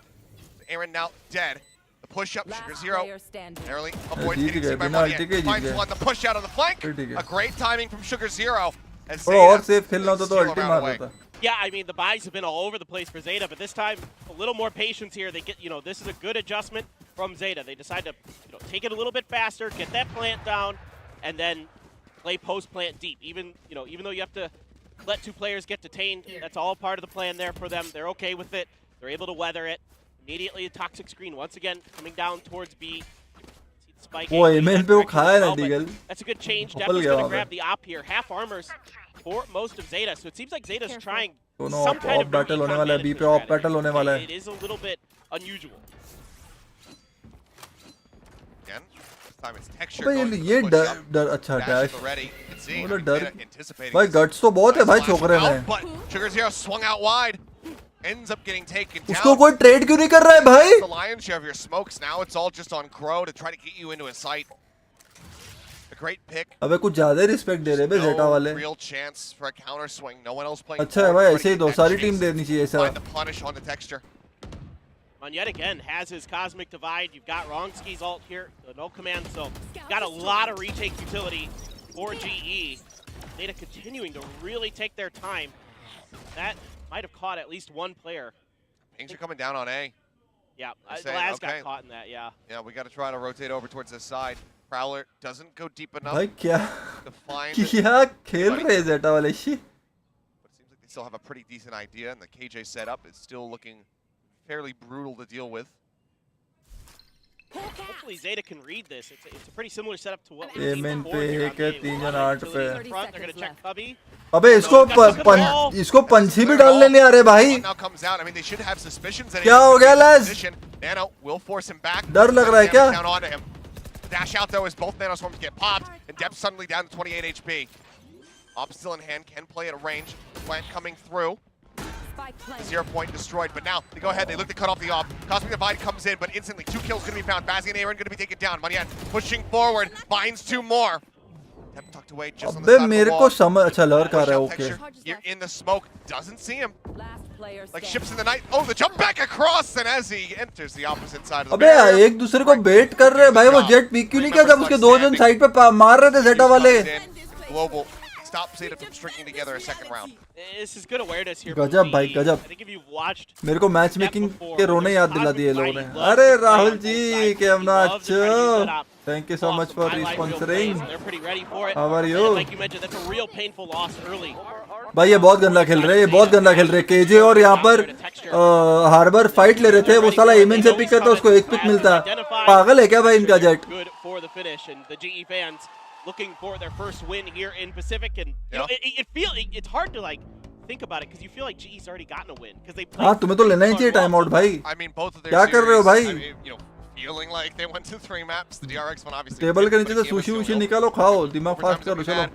Aaron now dead. The push up, Sugar Zero narrowly avoids getting seen by Money. Finds one, the push out on the flank. A great timing from Sugar Zero. As Zeta Yeah, I mean, the buys have been all over the place for Zeta, but this time, a little more patience here. They get, this is a good adjustment from Zeta. They decide to, take it a little bit faster, get that plant down, and then play post-plant deep. Even though you have to let 2 players get detained, that's all part of the plan there for them. They're okay with it. They're able to weather it. Immediately, a toxic screen once again coming down towards B. वो MN पे वो खाया ना Diggle. That's a good change. Definitely going to grab the op here. Half armors for most of Zeta, so it seems like Zeta's trying some kind of battle होने वाला है, B पे of battle होने वाला है। It is a little bit unusual. Again, this time it's Texture. भाई ये डर अच्छा डैश मतलब डर भाई गट्स तो बहुत है भाई छोकरे में। Sugar Zero swung out wide. Ends up getting taken down. उसको कोई ट्रेड क्यों नहीं कर रहा है भाई? The lion's share of your smokes now. It's all just on Crow to try to get you into a sight. A great pick. अबे कुछ ज्यादा रिस्पेक्ट दे रहे हैं Zeta वाले। Real chance for a counter swing. No one else playing. अच्छा है भाई, ऐसे ही दो सारी टीम देनी चाहिए ऐसा। Find the punish on the Texture. On yet again has his cosmic divide. You've got Wrongski's ult here, the no command, so got a lot of retake utility for GE. Zeta continuing to really take their time. That might have caught at least one player. Pings are coming down on A. Yeah, Laz got caught in that, yeah. Yeah, we got to try to rotate over towards this side. Prowler doesn't go deep enough भाई क्या खेल रहे हैं Zeta वाले she? But it seems like they still have a pretty decent idea, and the KJ setup is still looking fairly brutal to deal with. Hopefully Zeta can read this. It's a pretty similar setup to what we've seen A main before पे here एक है, 3 जन 8 पे। They're going to check Cubby. अबे इसको पंछी भी डालने नहीं आ रहे भाई। क्या हो गया लैस? डर लग रहा है क्या? dash out though as both Nano Swarms get popped, and Depth suddenly down to 28 HP. Op still in hand, can play at a range. Plant coming through. 0 point destroyed, but now they go ahead, they look to cut off the op. Cosmic Divide comes in, but instantly 2 kills gonna be found. Bazzi and Aaron gonna be taken down. Maniat pushing forward, finds 2 more. Depth tucked away just on the side of the wall. समझ अच्छा लर कर रहा है okay Here in the smoke, doesn't see him. Like ships in the night. Oh, the jump back across, and as he enters the opposite side of the अबे barrier. एक दूसरे को बेट कर रहे हैं भाई वो जेट पीक क्यों नहीं किया जब उसके 2 जन साइड पे मार रहे थे जेटा वाले Global stop Zeta from stringing together a second round. This is good awareness here. गजब भाई गजब I think if you've watched मेरे को मैच मेकिंग के रोने याद दिला दिए लोगों ने अरे राहुल जी कैमरा अच्छा thank you so much for sponsoring how are you like you mentioned, that's a real painful loss early. भाई ये बहुत गंदा खेल रहे हैं ये बहुत गंदा खेल रहे हैं केजे और यहाँ पर हार्बर फाइट ले रहे थे वो साला एमएन से पिक करता उसको एक पिक मिलता पागल है क्या भाई इनका jet Good for the finish, and the GE fans looking for their first win here in Pacific, and you know, it's hard to like think about it because you feel like GE's already gotten a win because they played. हाँ तुम्हें तो लेना ही चाहिए time out भाई I mean, both of their क्या कर रहे हो भाई series, I mean, you know, feeling like they went to 3 maps. The DRX one obviously. Table के did, नीचे but से the game was sushi still वुशी held. निकालो खाओ दिमाग Overtimes फास्ट करो that we चलो had,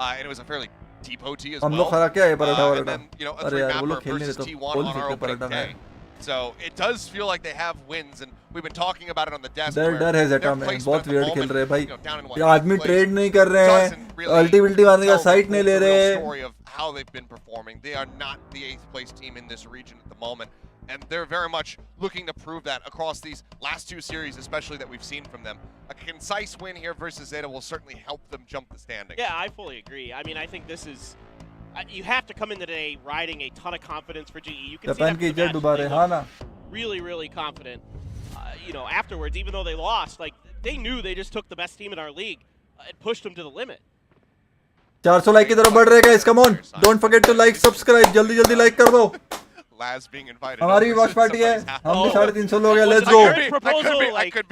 and it was a fairly deep OT as हम well. लोग खरा क्या है paratha And वराठा then, you know, a अरे 3 यार वो लोग mapper खेल नहीं versus रहे तो T1 बोल on our सकते opening पराठा day. है So it does feel like they have wins, and we've been talking about it on the desk. डर where डर है their जेटा में placement बहुत at the वियर्ड खेल moment, रहे हैं भाई you know, down in what, ये आदमी 8th ट्रेड place, नहीं कर रहे हैं doesn't really अल्टीमेटली मारने का tell साइट नहीं ले the रहे real हैं story of how they've been performing. They are not the 8th place team in this region at the moment, and they're very much looking to prove that across these last 2 series, especially that we've seen from them. A concise win here versus Zeta will certainly help them jump the standings. Yeah, I fully agree. I mean, I think this is. You have to come into today riding a ton of confidence for GE. You can see Japan that की from the इज्जत match. डुबा रहे They हाँ look ना really, really confident. You know, afterwards, even though they lost, like they knew they just took the best team in our league and pushed them to the limit. 400 like की तरफ बढ़ रहे हैं guys come on don't forget to like subscribe जल्दी जल्दी like कर दो Laz being invited. हमारी भी वॉच पार्टी है हम भी 350 लोग हैं let's go I could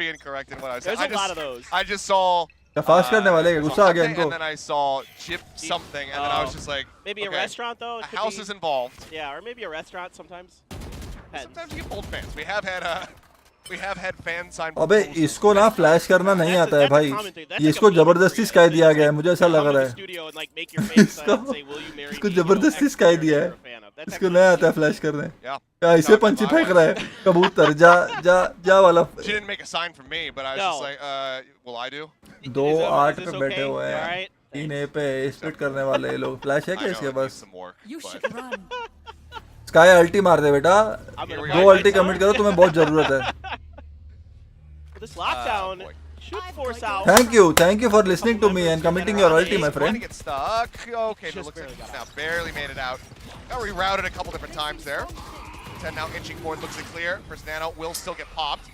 be incorrect in what I was saying. There's a lot of those. I just saw. Fast करने वाले हैं गुस्सा आ गया इनको And then I saw chip something, and then I was just like, Maybe a okay, restaurant though. It a could house be, is involved. Yeah, or maybe a restaurant sometimes. Depends. Sometimes you get bold fans. We have had fans sign. अबे इसको ना flash करना नहीं आता है भाई ये इसको जबरदस्ती स्काई दिया गया है मुझे ऐसा लग रहा है इसको जबरदस्ती स्काई दिया है इसको नहीं आता है फ्लैश करने क्या इसे पंछी फेंक रहा है कबूतर जा जा जा वाला She didn't make a sign for me, but I was just like, will I do? 2-8 पे बैठे हुए हैं 3 पे स्प्लिट करने वाले लोग फ्लैश है क्या इसके पास स्काई अल्टी मार दे बेटा 2 अल्टी कमिट करो तुम्हें बहुत जरूरत है This lockdown should force out. Thank you for listening to me and committing your ulti, my friend. Get stuck. Okay, but looks like now barely made it out. Got rerouted a couple different times there. 10 now inching forward, looks like clear. First Nano will still get popped.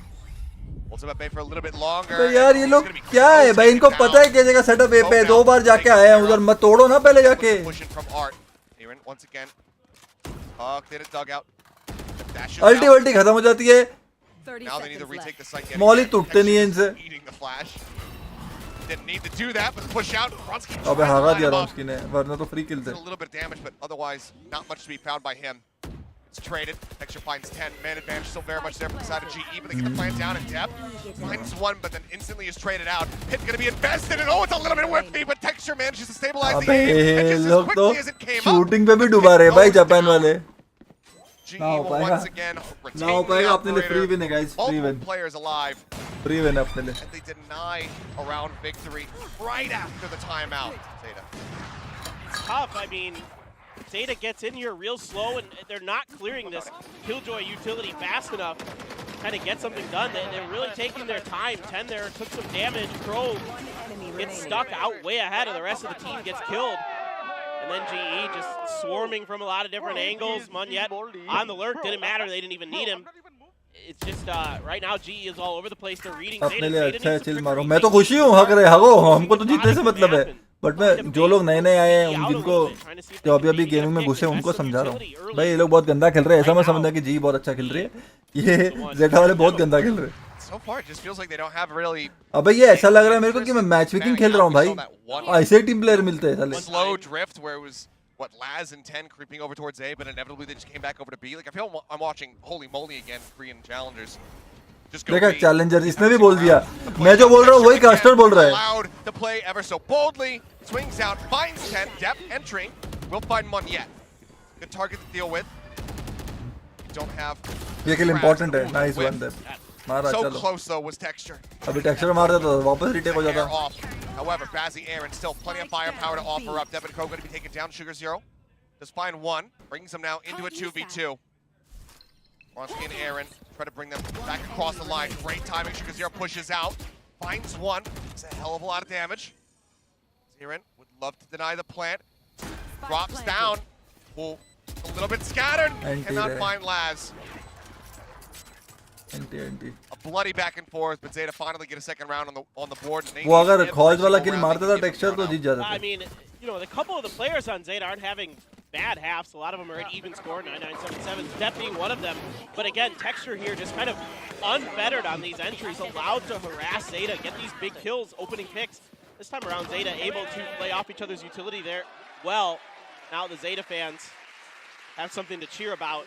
Holds up at bay for a little bit longer. तो यार ये लोग क्या है भाई इनको पता है कैसे का सेटअप ए पे 2 बार जाके आए हैं उधर मत तोड़ो ना पहले जाके once again. Cleared a dugout. अल्टी वल्टी खत्म हो जाती है Now they need to retake the site. Molly टूटते नहीं है इनसे Eating the flash. Didn't need to do that, but push out. Bronski अबे हागा दिया रॉन्स्की ने वरना तो फ्री किल थे a little bit of damage, but otherwise not much to be found by him. It's traded. Texture finds 10. Man advantage still very much there from the side of GE, but they get the plant down in depth. Finds one, but then instantly is traded out. Hit gonna be invested, and oh, it's a little bit whiffy, but Texture manages to stabilize the aim. And just as लोग तो quickly as it came up, shooting पे भी डुबा रहे हैं भाई Japan वाले GE ना हो will पाएगा once again retain ना हो the पाएगा अपने लिए फ्री operator. विन है guys free Multiple win players alive, free win अपने लिए and they deny a round victory right after the timeout. Zeta. It's tough. I mean, Zeta gets in here real slow, and they're not clearing this Killjoy utility fast enough to kind of get something done. They're really taking their time. 10 there took some damage. Crow gets stuck out way ahead of the rest of the team, gets killed. And then GE just swarming from a lot of different angles. Monjet on the lurk, didn't matter, they didn't even need him. It's just, right now GE is all over the place, they're reading Zeta. अपने लिए अच्छा है chill मारो मैं तो खुशी हूँ हक रहे हगो हमको तो जीतने से मतलब है बट मैं जो लोग नए नए आए हैं उन जिनको जो अभी अभी गेमिंग में घुसे उनको समझा रहा हूँ भाई ये लोग बहुत गंदा खेल रहे हैं ऐसा मैं समझना कि जी बहुत अच्छा खेल रही है ये जेठा वाले बहुत गंदा खेल रहे हैं So far, it just feels like they don't have really. अबे ये ऐसा लग रहा है मेरे को कि मैं मैच मेकिंग खेल रहा हूँ भाई ऐसे टीम प्लेयर मिलते हैं साले Slow drift where it was what Laz and 10 creeping over towards A, but inevitably they just came back over to B. Like I feel I'm watching Holy Moly again, Korean challengers. Just go देखा B. Challenger इसने भी बोल दिया मैं जो बोल रहा हूँ वही कास्टर बोल रहा है Allowed to play ever so boldly. Swings out, finds 10. Depth entering. We'll find one yet. Good target to deal with. We don't have. ये किल important है नाइस वन दे मारा So चलो close though was Texture. अभी texture मार देता तो वापस retake हो Air जाता off. However, Bazzy Aaron still plenty of firepower to offer up. Devin Crow going to be taken down. Sugar Zero does find one. Brings them now into a 2v2. Ronsky and Aaron try to bring them back across the line. Great timing. Sugar Zero pushes out. Finds one. It's a hell of a lot of damage. Aaron would love to deny the plant. Drops down. Oh, a little bit scattered. Cannot find Laz. NT A bloody back and forth, but Zeta finally get a second round on the board. वो अगर खौज वाला किल मारता था texture तो जीत जाता I था mean, you know, a couple of the players on Zeta aren't having bad halves. A lot of them are at even score, 9-9-7-7, Step being one of them. But again, Texture here just kind of unfettered on these entries, allowed to harass Zeta, get these big kills, opening picks. This time around, Zeta able to play off each other's utility there. Well, now the Zeta fans have something to cheer about.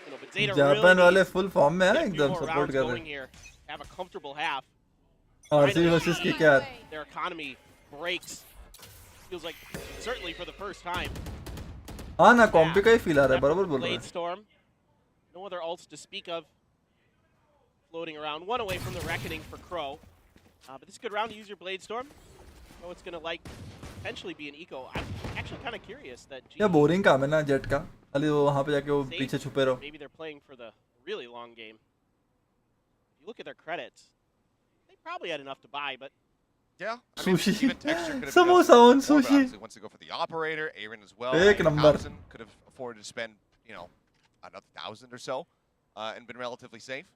You know, but Zeta Japan वाले really full form में है needs a few एकदम more support rounds कर going रहे here, have a comfortable half. RC versus KKR Their economy breaks. Feels like certainly for the first time. हाँ ना कॉम्पी का ही feel आ रहा है बराबर बोल रहा Blade है Storm. No other ults to speak of. Floating around, one away from the Reckoning for Crow. But this is a good round to use your Blade Storm. Oh, it's gonna like potentially be an eco. I'm actually kind of curious that. क्या boring काम है ना jet का खाली वो वहाँ पे जाके वो पीछे छुपे रहो Maybe they're playing for the really long game. If you look at their credits, they probably had enough to buy, but Yeah. Sushi. Even Texture could have Samosa done on more, but sushi. obviously wants to go for the operator. Aaron as well. Ek number. Housen could have afforded to spend, you know, another 1,000 or so, and been relatively safe.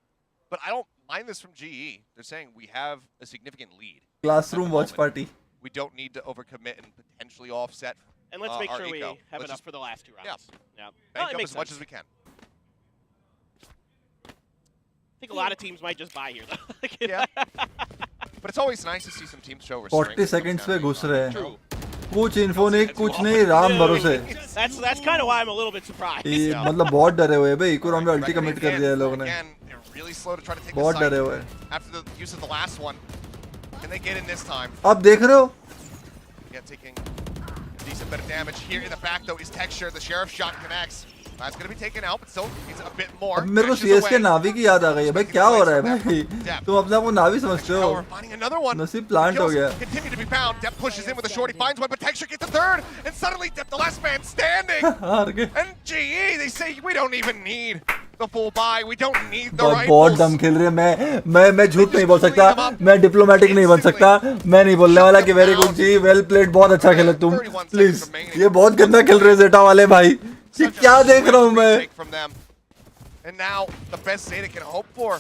But I don't mind this from GE. They're saying we have a significant lead. Classroom at the watch moment. Party We don't need to overcommit and potentially offset. and let's make our sure we eco. have Let's enough just for the last two rounds. Yeah. No, bank it up makes as much sense. as we can. I think a lot of teams might just buy here, though. Like, Yeah. But it's always nice to see some teams show restraint. 40 seconds पे घुस रहे हैं True. कुछ info नहीं कुछ नहीं राम भरोसे That's kind of why I'm a little bit surprised. ये मतलब बहुत डरे हुए हैं भाई इको राउंड में अल्टी कमिट कर दिया है लोगों ने Again, they're really slow to try to take बहुत the डरे site हुए हैं after the use of the last one. Can they get in this time? आप देख रहे हो Yeah, taking a decent bit of damage here in the back though is Texture. The Sheriff shot connects. That's going to be taken out, but still needs a bit more. अब मेरे को Dashes CS के away. नावी की याद आ गई है भाई क्या हो रहा है भाई तुम अपने आप को नावी समझते हो However, finding another one. नसीब प्लांट हो Kills गया continue to be found. Depp pushes in with a shorty, finds one, but Texture gets a third, and suddenly Depp, the last man standing. हार गए And GE, they say we don't even need the full buy. We don't need the बहुत दम rifles. खेल रहे हैं मैं झूठ नहीं बोल सकता मैं डिप्लोमेटिक नहीं बन सकता मैं नहीं बोलने वाला कि वेरी गुड जी वेल प्लेड बहुत अच्छा खेले तुम प्लीज ये बहुत गंदा खेल रहे हैं जेटा वाले भाई ये क्या देख रहा हूँ मैं From them. And now the best Zeta can hope for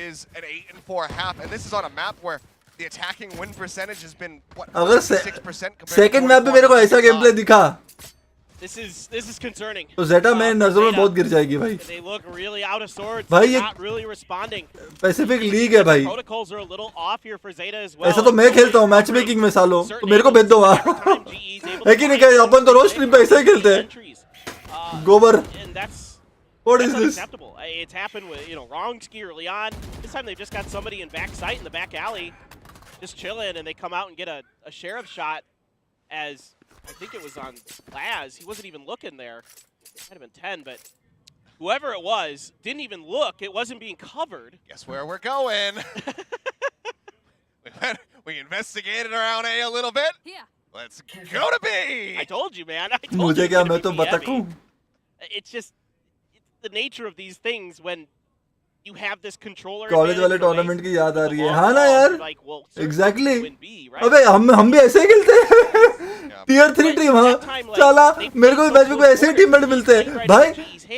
is an 8-4.5, and this is on a map where the attacking win percentage has been what अगर 6% सेकंड मैप पे मेरे को ऐसा गेम प्ले दिखा This is concerning. तो जेटा में नजरों में बहुत गिर जाएगी भाई They look really out of sorts. भाई They're ये not really responding. Pacific league है भाई Protocols are a little off here for Zeta as well. ऐसा तो मैं खेलता हूँ मैच मेकिंग में सालों तो मेरे को भेज दो वहाँ Every time GE is able है to कि नहीं find क्या अपन तो रोज स्ट्रीम पे ऐसे ही खेलते हैं entries. गोबर And that's What is this? unacceptable. It's happened with, Wrongski early on. This time they've just got somebody in back sight in the back alley just chilling, and they come out and get a sheriff shot as, I think it was on Laz. He wasn't even looking there. It might have been 10, but whoever it was didn't even look. It wasn't being covered. Guess where we're going. We investigated around A a little bit. Here. Let's go to B. I told you, man. I told मुझे you क्या it's मैं gonna तो be बतख हूँ heavy. It's just the nature of these things when you have this controller. College वाले advantage, tournament की याद आ the रही है long हाँ ना ball, यार you're like, well, certainly exactly win B, right? अबे हम भी ऐसे ही खेलते हैं टियर 3 टीम हाँ चला मेरे को भी मैच में ऐसे ही टीममेट मिलते हैं भाई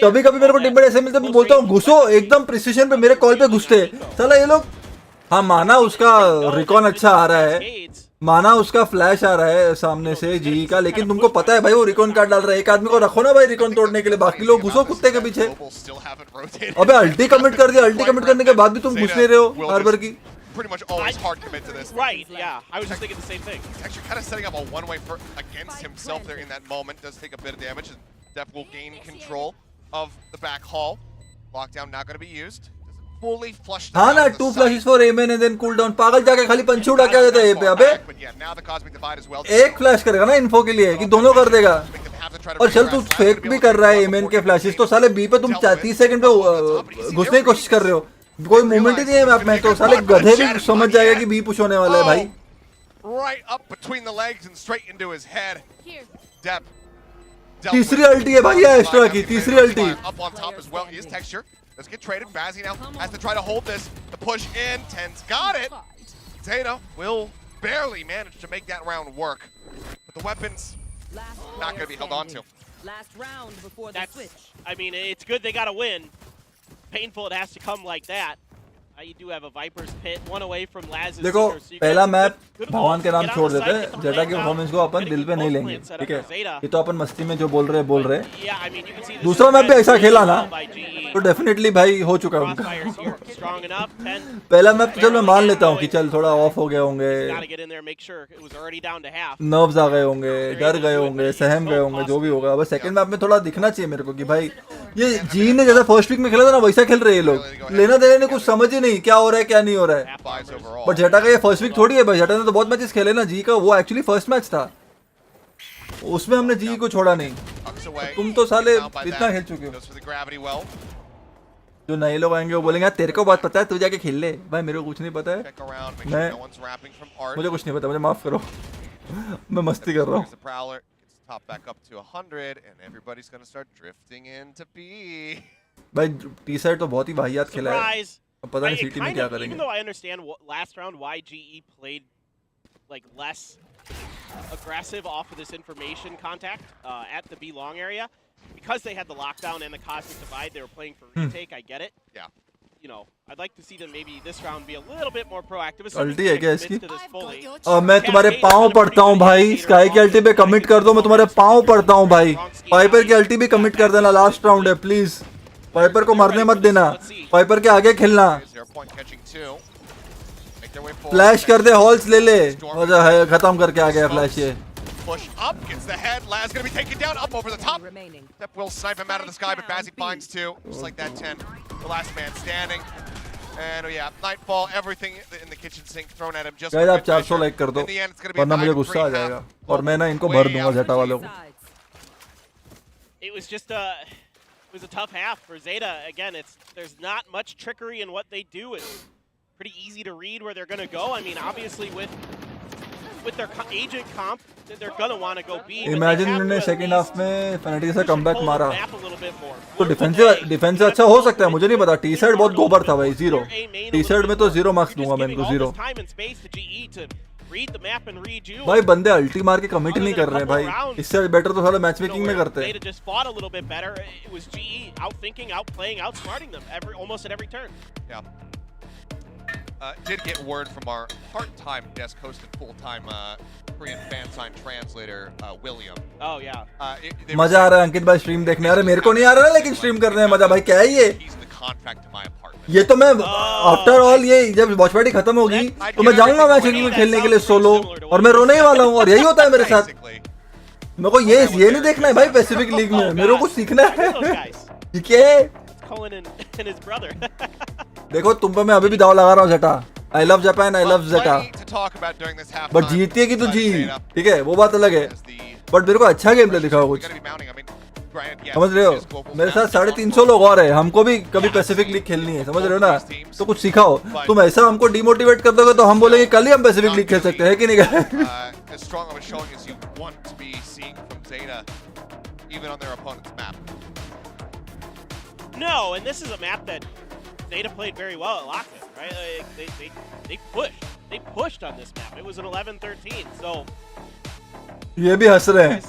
कभी कभी मेरे को टीममेट ऐसे मिलते हैं मैं बोलता हूँ घुसो एकदम प्रिसिशन पे मेरे कॉल पे घुसते हैं चला ये लोग हाँ माना उसका रिकॉन अच्छा आ रहा है माना उसका फ्लैश आ रहा है सामने से जी का लेकिन तुमको पता है भाई वो रिकॉन कार्ड डाल रहा है एक आदमी को रखो ना भाई रिकॉन तोड़ने के लिए बाकी लोग घुसो कुत्ते के पीछे Global still haven't rotated. अबे अल्टी कमिट कर दिया अल्टी कमिट करने के बाद भी तुम घुस नहीं रहे हो हर बार की Pretty much always hard commit to this. Right, yeah. I was just thinking the same thing. He's actually kind of setting up a one-way against himself there in that moment. Does take a bit of damage. And Def will gain control of the back hall. Lockdown not going to be used. Doesn't fully flushed. हाँ ना, 2 flashes for aiming and then cooldown. पागल जाके खाली पंच उड़ा के आ जाता है ये पे अबे. But yeah, now the cosmic divide as well. एक फ्लैश करेगा ना इन्फो के लिए कि दोनों कर देगा. और चल तू फेक भी कर रहा है एमएन के फ्लैशेस तो साले बी पे तुम 30 सेकंड पे घुसने की कोशिश कर रहे हो. कोई मूवमेंट ही नहीं है मैप में तो साले गधे भी समझ जाएगा कि बी पुश होने वाला है भाई. Right up between the legs and straight into his head. Dep. तीसरी अल्टी है भाई एस्ट्रा की, तीसरी अल्टी. Up on top as well. He is texture. Let's get traded. Bazzi now has to try to hold this. The push in. Ten's got it. Zeta will barely manage to make that round work. But the weapons not going to be held on to. Last round before the switch. I mean, it's good they got a win. Painful it has to come like that. You do have a Viper's pit, one away from Laz's. देखो पहला map भगवान के नाम छोड़ देते हैं. जेटा की performance को अपन दिल पे नहीं लेंगे, ठीक है. ये तो अपन मस्ती में जो बोल रहे. दूसरा मैप भी ऐसा खेला ना तो डेफिनेटली भाई हो चुका है उनका. पहला मैप तो चल मैं मान लेता हूँ कि चल थोड़ा ऑफ हो गए होंगे, नर्व्स आ गए होंगे, डर गए होंगे, सहम गए होंगे, जो भी होगा. बस सेकंड मैप में थोड़ा दिखना चाहिए मेरे को कि भाई ये जी ने जैसा फर्स्ट वीक में खेला था ना वैसा खेल रहे हैं ये लोग. लेना देने ने कुछ समझ ही नहीं क्या हो रहा है क्या नहीं हो रहा है. बट जेटा का ये फर्स्ट वीक थोड़ी है भाई. जेटा ने तो बहुत मैचेस खेले ना. जी का वो एक्चुअली फर्स्ट मैच था, उसमें हमने जी को छोड़ा नहीं. तुम तो साले इतना खेल चुके हो. जो नए लोग आएंगे वो बोलेंगे तेरे को बहुत पता है, तू जाके खेल ले. भाई मेरे को कुछ नहीं पता है, मुझे कुछ नहीं पता, मुझे माफ करो. मैं मस्ती कर रहा हूँ. Top back up to 100 and everybody's going to start drifting into B. भाई टी साइड तो बहुत ही वाहियात खेला है. अब पता नहीं सिटी में क्या करेंगे. Even though I understand last round why GE played like less aggressive off of this information contact at the B long area because they had the lockdown and the cosmic divide, they were playing for retake. I get it. Yeah. You know, I'd like to see them maybe this round be a little bit more proactive. अल्टी है क्या इसकी? मैं तुम्हारे पाँव पड़ता हूँ भाई. Sky की अल्टी पे कमिट कर दो, मैं तुम्हारे पाँव पड़ता हूँ भाई. पाइपर की अल्टी भी कमिट कर देना. लास्ट राउंड है प्लीज. पाइपर को मरने मत देना. पाइपर के आगे खेलना. फ्लैश कर दे, हॉल्स ले ले. मजा है, खत्म करके आ गया फ्लैश. ये push up, gets the head. Laz gonna be taken down, up over the top. That will snipe him out of the sky, but Bazzi finds two. Just like that 10, the last man standing. And yeah, Nightfall, everything in the kitchen sink thrown at him. Just guys, आप 400 like कर दो, वरना मुझे गुस्सा आ जाएगा और मैं ना इनको भर दूंगा जेटा वालों को. It was just it was a tough half for Zeta. Again, there's not much trickery in what they do. It's pretty easy to read where they're gonna go. I mean, obviously with their agent comp, they're gonna want to go B. Imagine इन्होंने second half में Fnatic से comeback मारा, तो defence अच्छा हो सकता है. मुझे नहीं पता. टी साइड बहुत गोबर था भाई. 0 टी साइड में तो 0 मार्क्स दूंगा मैं इनको. 0 भाई. बंदे अल्टी मार के कमिट नहीं कर रहे हैं भाई. इससे बेटर तो साला मैच मेकिंग में करते हैं. Did get word from our part-time desk host and full-time Korean fan sign translator, William. Oh yeah. मजा आ रहा है अंकित भाई स्ट्रीम देखने. अरे मेरे को नहीं आ रहा है लेकिन स्ट्रीम करने में मजा. भाई क्या है ये? He's the contract to my apartment. ये तो मैं आफ्टर ऑल ये जब वॉच पार्टी खत्म होगी तो मैं जाऊंगा मैच में खेलने के लिए सोलो, और मैं रोने ही वाला हूँ. और यही होता है मेरे साथ. मेरे को ये नहीं देखना है भाई पैसिफिक लीग में. मेरे को कुछ सीखना है. ठीक है. देखो तुम पे मैं अभी भी दाव लगा रहा हूँ Zeta. I love Japan, I love Zeta. But जीती की तो जी, ठीक है वो बात अलग है. बट मेरे को अच्छा गेम प्ले दिखाओ कुछ. समझ रहे हो? मेरे साथ 350 लोग और है. हमको भी कभी पैसिफिक लीग खेलनी है. समझ रहे हो ना? तो कुछ सिखाओ. तुम ऐसा हमको डिमोटिवेट कर दोगे तो हम बोलेंगे कल ही हम पैसिफिक लीग खेल सकते हैं कि नहीं. No, and this is a map that Zeta played very well at Lockdown, right? They pushed on this map. It was an 11-13, so ये भी हंस रहे हैं.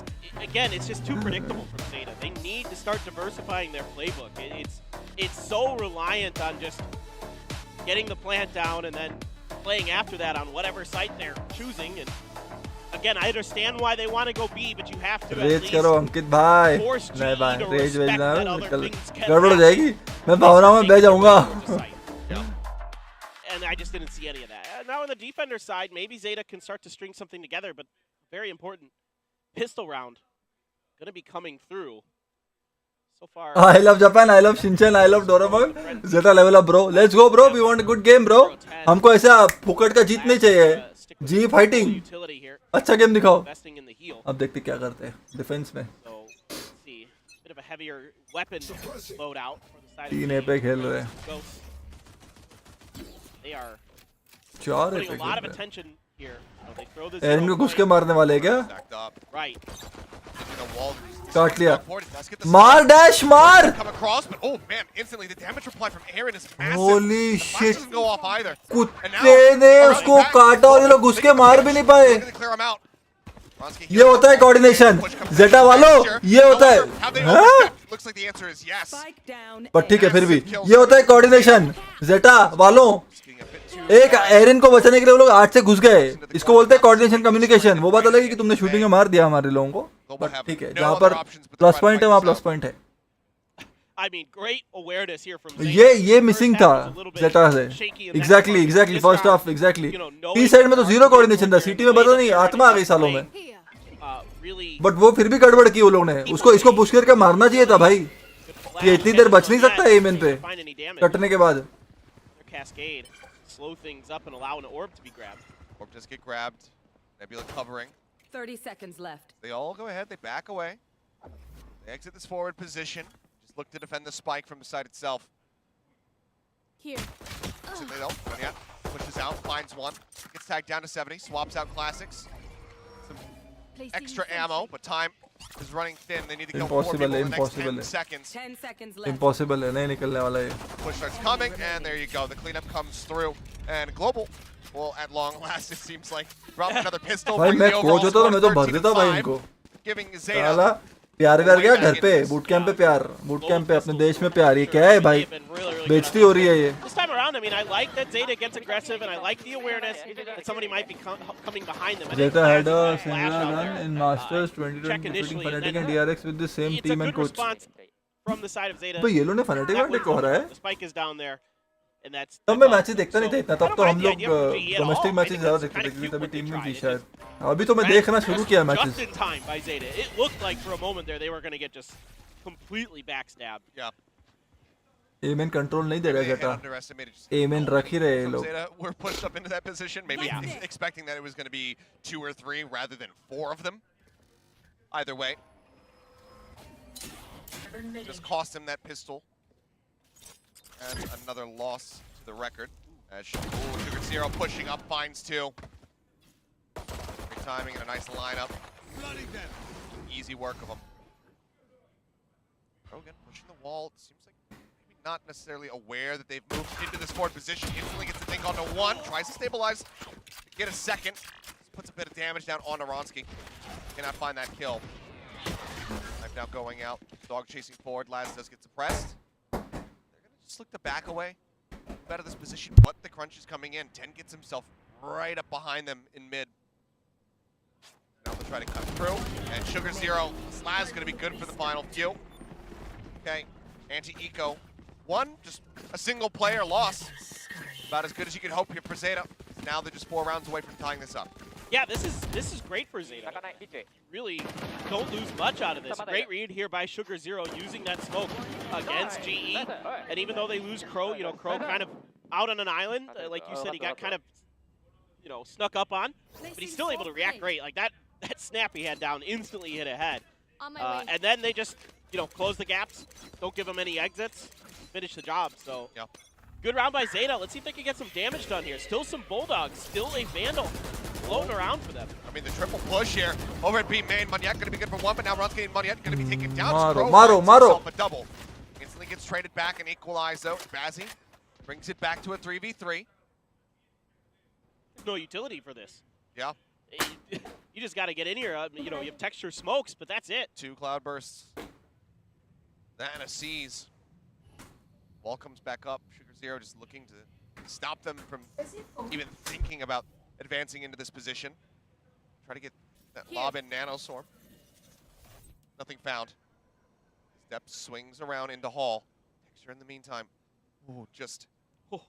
Again, it's just too predictable from Zeta. They need to start diversifying their playbook. It's so reliant on just getting the plant down and then playing after that on whatever site they're choosing. And again, I understand why they want to go B, but you have to raise करो अंकित भाई. नहीं भाई raise भेजना गड़बड़ हो जाएगी. मैं भावना में बह जाऊंगा. And I just didn't see any of that. Now on the defender side, maybe Zeta can start to string something together, but very important pistol round going to be coming through. So far, I love Japan, I love Shinchan, I love Doraemon. Zeta level up bro. Let's go bro. We want a good game bro. हमको ऐसा फुकट का जीत नहीं चाहिए. जी fighting. utility here, अच्छा game दिखाओ. investing in the heal. अब देखते क्या करते हैं डिफेंस में. So let's see, bit of a heavier weapon loadout for the side of तीन the एपे खेल रहे हैं. Ghosts. They are चार putting एपे a lot of खेल रहे हैं. attention here. So they throw this एरन को घुस के मारने वाले हैं क्या? Stacked up. right. Hitting the wall. काट लिया. Let's get the मार डैश मार. come across, but oh man, instantly the damage reply from Aaron is massive. Holy The flash shit. doesn't go off either. कुत्ते ने उसको काटा और ये लोग घुस के मार भी नहीं पाए. Looking to clear him out. Ronsky ये होता है कोऑर्डिनेशन. जेटा वालों ये होता है. Have they हाँ? overstepped? Looks like the answer is yes. Spike down. पर ठीक है फिर भी ये होता है कोऑर्डिनेशन. जेटा वालों Getting a bit too एक एरन को बचाने के लिए वो लोग 8 से घुस गए. इसको बोलते हैं कोऑर्डिनेशन कम्युनिकेशन. वो बात अलग है कि तुमने शूटिंग में मार दिया हमारे लोगों को. बट ठीक है जहाँ पर प्लस पॉइंट है वहाँ प्लस पॉइंट है. I mean, great awareness here from Zeta. ये मिसिंग First था half was a little bit जेटा से. shaky in that exactly front. Exactly This first round, half exactly. you know, knowing T side में तो that zero Ronsky coordination था. was सीटी में पता नहीं आत्मा आ गई सालों में. really बट वो फिर भी गड़बड़ की वो लोग ने. उसको इसको पुश करके मारना चाहिए था भाई. ये इतनी देर बच नहीं सकता एमएन पे find any damage. कटने के बाद. Their cascade slow things up and allow an orb to be grabbed. Orb just get grabbed. Nebula covering. 30 seconds left. They all go ahead. They back away. They exit this forward position. Just look to defend the spike from the side itself. Here. So they don't. But yeah, pushes out, finds one. Gets tagged down to 70. Swaps out classics. Some extra ammo, but time is running thin. They need to kill 4 people in the next 10 seconds. 10 seconds left. Impossible है. नहीं निकलने वाला ये. Push starts coming, and there you go. The cleanup comes through. And Global, well, at long last, it seems like, drop another pistol. भाई brings मैं the coach overall होता तो score मैं तो to भर देता भाई 13-5, इनको. Giving साला Zeta. प्यार व्यार गया घर पे. बूट कैंप पे प्यार. बूट कैंप पे अपने देश में प्यार. ये क्या है भाई? बेइज्जती हो रही है ये. This time around, I mean, I like that Zeta gets aggressive, and I like the awareness that somebody might be coming behind them. I think Zeta had a Flash similar out run there, in Masters check 2020 defeating initially, and Fnatic then and DRX with the same it's a team and good coach. response from the side of Zeta. भाई ये लोग ने Fnatic That वाले one को हरा है. the spike is down there, and that's तब मैं मैचेस देखता नहीं था इतना. तब तो I हम don't लोग mind the idea of GE at all. Domestic I matches think ज्यादा that's देखते थे kind of क्योंकि cute तभी what they टीम नहीं थी tried. शायद. अभी तो मैं देखना शुरू किया matches. Just in time by Zeta. It looked like for a moment there they were going to get just completely backstabbed. Yeah. A main control नहीं दे रहा They had Zeta. underestimated just A main रख ही रहे ये from लोग. Zeta were pushed up into that position, maybe Yeah. expecting that it was going to be 2 or 3 rather than 4 of them. Either way, just cost him that pistol. And another loss to the record. As Sugar Zero pushing up, finds 2. Great timing and a nice lineup. Easy work of him. Rogan pushing the wall. It seems like maybe not necessarily aware that they've moved into this forward position. Instantly gets the thing onto 1. Tries to stabilize. Get a second. Puts a bit of damage down on Ronsky. Cannot find that kill. Knife now going out. Dog chasing forward. Laz does get suppressed. They're going to just look to back away. Move out of this position, but the crunch is coming in. 10 gets himself right up behind them in mid. Now they'll try to cut through. And Sugar Zero. Slaz is going to be good for the final few. Okay, anti-eco. 1, just a single player loss. About as good as you could hope here for Zeta. Now they're just 4 rounds away from tying this up. Yeah, this is great for Zeta. You really don't lose much out of this. Great read here by Sugar Zero using that smoke against GE. And even though they lose Crow, you know, Crow kind of out on an island, like you said, he got kind of, you know, snuck up on, but he's still able to react great. Like that snap he had down instantly hit ahead. And then they just, you know, close the gaps, don't give him any exits, finish the job. So Yep. good round by Zeta. Let's see if they can get some damage done here. Still some Bulldogs, still a Vandal floating around for them. I mean, the triple push here over at B main. Monyet going to be good for 1, but now Ronsky and Monyet going to be taken down. Maro, Crow Maro, finds Maro. himself a double. Instantly gets traded back and equalized though. Bazzi brings it back to a 3v3. There's no utility for this. Yeah. You just got to get in here. You know, you have texture smokes, but that's it. 2 cloud bursts. And a seize. Ball comes back up. Sugar Zero just looking to stop them from even thinking about advancing into this position. Try to get that lob in Nano Swarm. Nothing found. Step swings around into Hall. Texture in the meantime. Ooh, just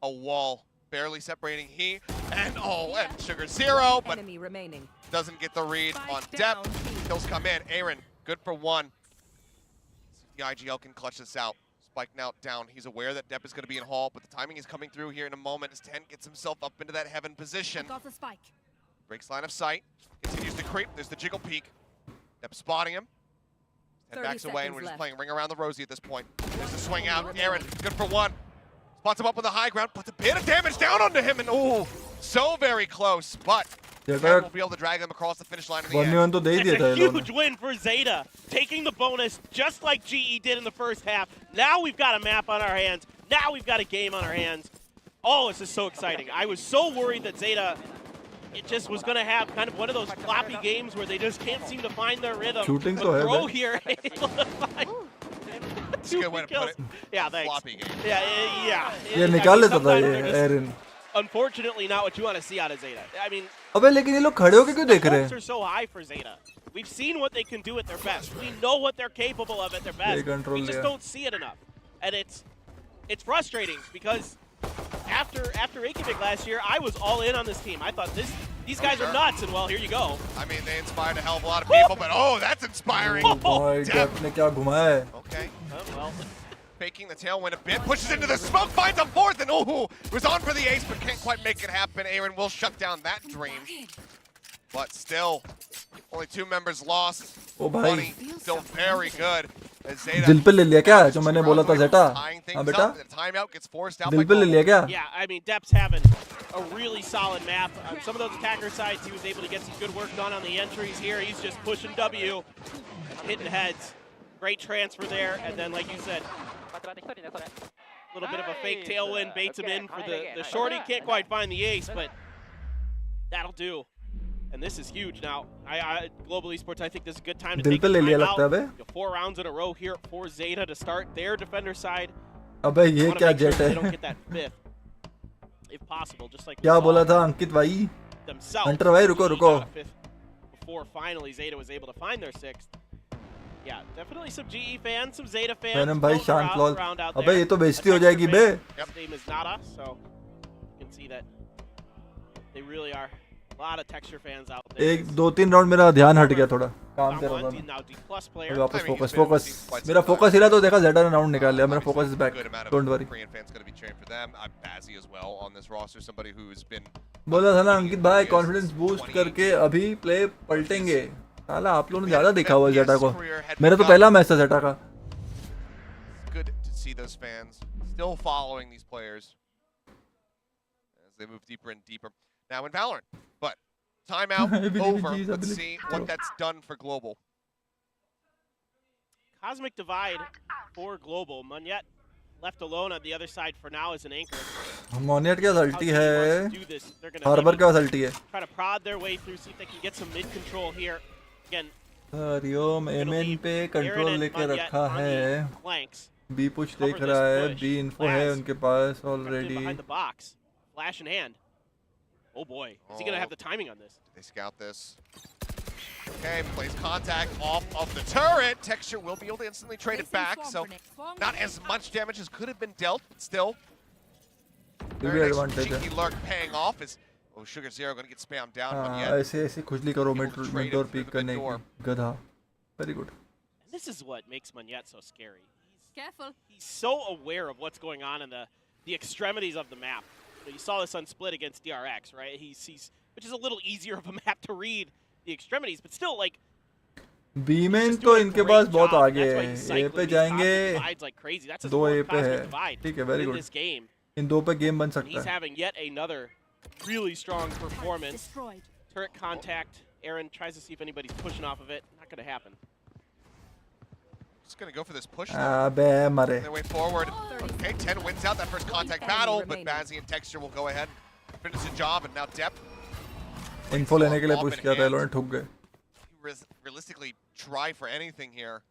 a wall barely separating he and and Sugar Zero, but Enemy remaining. doesn't get the read on depth. Kills come in. Aaron, good for 1. the IGL can clutch this out. Spike now down. He's aware that Depp is going to be in Hall, but the timing is coming through here in a moment as 10 gets himself up into that heaven position. Got the spike. Breaks line of sight. Continues to creep. There's the jiggle peek. Depp spotting him. 10 backs away, and we're just playing ring around the rosy at this point. There's the swing out. Aaron, good for one. Spots him up on the high ground. Puts a bit of damage down onto him, and oh, so very close. But Zeta will be able to drag them across the finish line in the end. It's a huge win for Zeta, taking the bonus just like GE did in the first half. Now we've got a map on our hands. Now we've got a game on our hands. Oh, this is so exciting. I was so worried that Zeta, it just was going to have kind of one of those floppy games where they just can't seem to find their rhythm. Shooting but to hai, Bro here able to find That's a good way to put it. Yeah, thanks. Floppy game. Yeah. ये निकाल लेता था ये एरन. Unfortunately, not what you want to see out of Zeta. I mean, अबे लेकिन ये लोग खड़े होके क्यों देख रहे hopes हैं? are so high for Zeta. We've seen what they can do at their best. We know what they're capable of at their best. control We just लिया. don't see it enough, and it's frustrating because after Reykjavik last year, I was all in on this team. I thought these guys are nuts, and well, here you go. I mean, they inspired a hell of a lot of people, but oh, that's inspiring. भाई Depp ने क्या घुमाया है? Okay. Well, Faking the tailwind a bit, pushes into the smoke, finds a fourth, and oh, was on for the ace, but can't quite make it happen. Aaron will shut down that dream. But still, only 2 members lost. ओ भाई Money still very good. As Zeta दिल पे ले लिया क्या जो मैंने बोला था जेटा? tying things हाँ बेटा up. The timeout gets forced out दिल by पे ले लिया क्या? yeah, I mean, Depp's having a really solid map. On some of those attacker sides, he was able to get some good work done on the entries here. He's just pushing W, hitting heads. Great transfer there, and then, like you said, a little bit of a fake tailwind baits him in for the shorty. Can't quite find the ace, but that'll do. And this is huge now. Global Esports, I think this is a good time to दिल take पे the ले time लिया लगता है out. Bay. 4 rounds in a row here for Zeta to start their defender side. अबे ये Wanna क्या make sure jet they don't है? get that 5th, if possible, just like we क्या saw बोला था अंकित भाई? themselves. Hunter भाई रुको He रुको. got a 5th before finally Zeta was able to find their 6th. Yeah, definitely some GE fans, some Zeta fans. मैंने भाई both शांत लॉल. around out अबे there. ये तो बेइज्जती हो जाएगी बे. His name is Nada, so you can see that they really are a lot of texture fans out there. एक 2-3 राउंड मेरा ध्यान हट गया थोड़ा. काम कर रहा था मैं. Now D+ player. अभी वापस फोकस. मेरा फोकस हिला तो देखा जेटा ने राउंड निकाल लिया. मेरा focus is back. Good amount Don't of worry. Korean fans going to be cheering for them. Bazzi as well on this roster, somebody who's been बोला था ना अंकित भाई कॉन्फिडेंस बूस्ट करके अभी प्ले पलटेंगे. साला आप लोगों ने ज्यादा देखा हुआ जेटा को. मेरा तो पहला मैच था जेटा का. good to see those fans still following these players as they move deeper and deeper. Now in Valorant, but timeout over. Let's see what that's done for Global. Cosmic Divide for Global. Munyet left alone on the other side for now as an anchor. मोनियट के पास अल्टी है. Do this. They're gonna harbour के पास अल्टी है. try to prod their way through, see if they can get some mid control here. Again, Hariom A main पे control लेके रखा है. flanks. B push देख रहा है. बी इन्फो है उनके पास already. Behind the box. Flash in hand. Oh boy. Is he going to have the timing on this? They scout this. Okay, plays contact off of the turret. Texture will be able to instantly trade it back, so not as much damage as could have been dealt, but still. Very nice cheeky lurk paying off as Sugar Zero going to get spammed down. ऐसे ऐसे खुजली करो mid और peak करने की. गधा. Very good. And this is what makes Munyet so scary. Careful. He's so aware of what's going on in the extremities of the map. You saw this on Split against DRX, right? He sees, which is a little easier of a map to read the extremities, but still, like. बीमेन तो इनके पास बहुत आगे है. ए पे जाएंगे. 2 ए पे है. ठीक है, very good. इन 2 पे गेम बन सकता He's है. having yet another really strong performance. Turret contact. Aaron tries to see if anybody's pushing off of it. Not going to happen. Just going to go for this push. अबे मरे. Their way forward. Okay, 10 wins out that first contact battle, but Bazzi and Texture will go ahead, finish the job, and now Depp. Info लेने के लिए push किया था, लोगों ने ठुक गए. Realistically, try for anything here.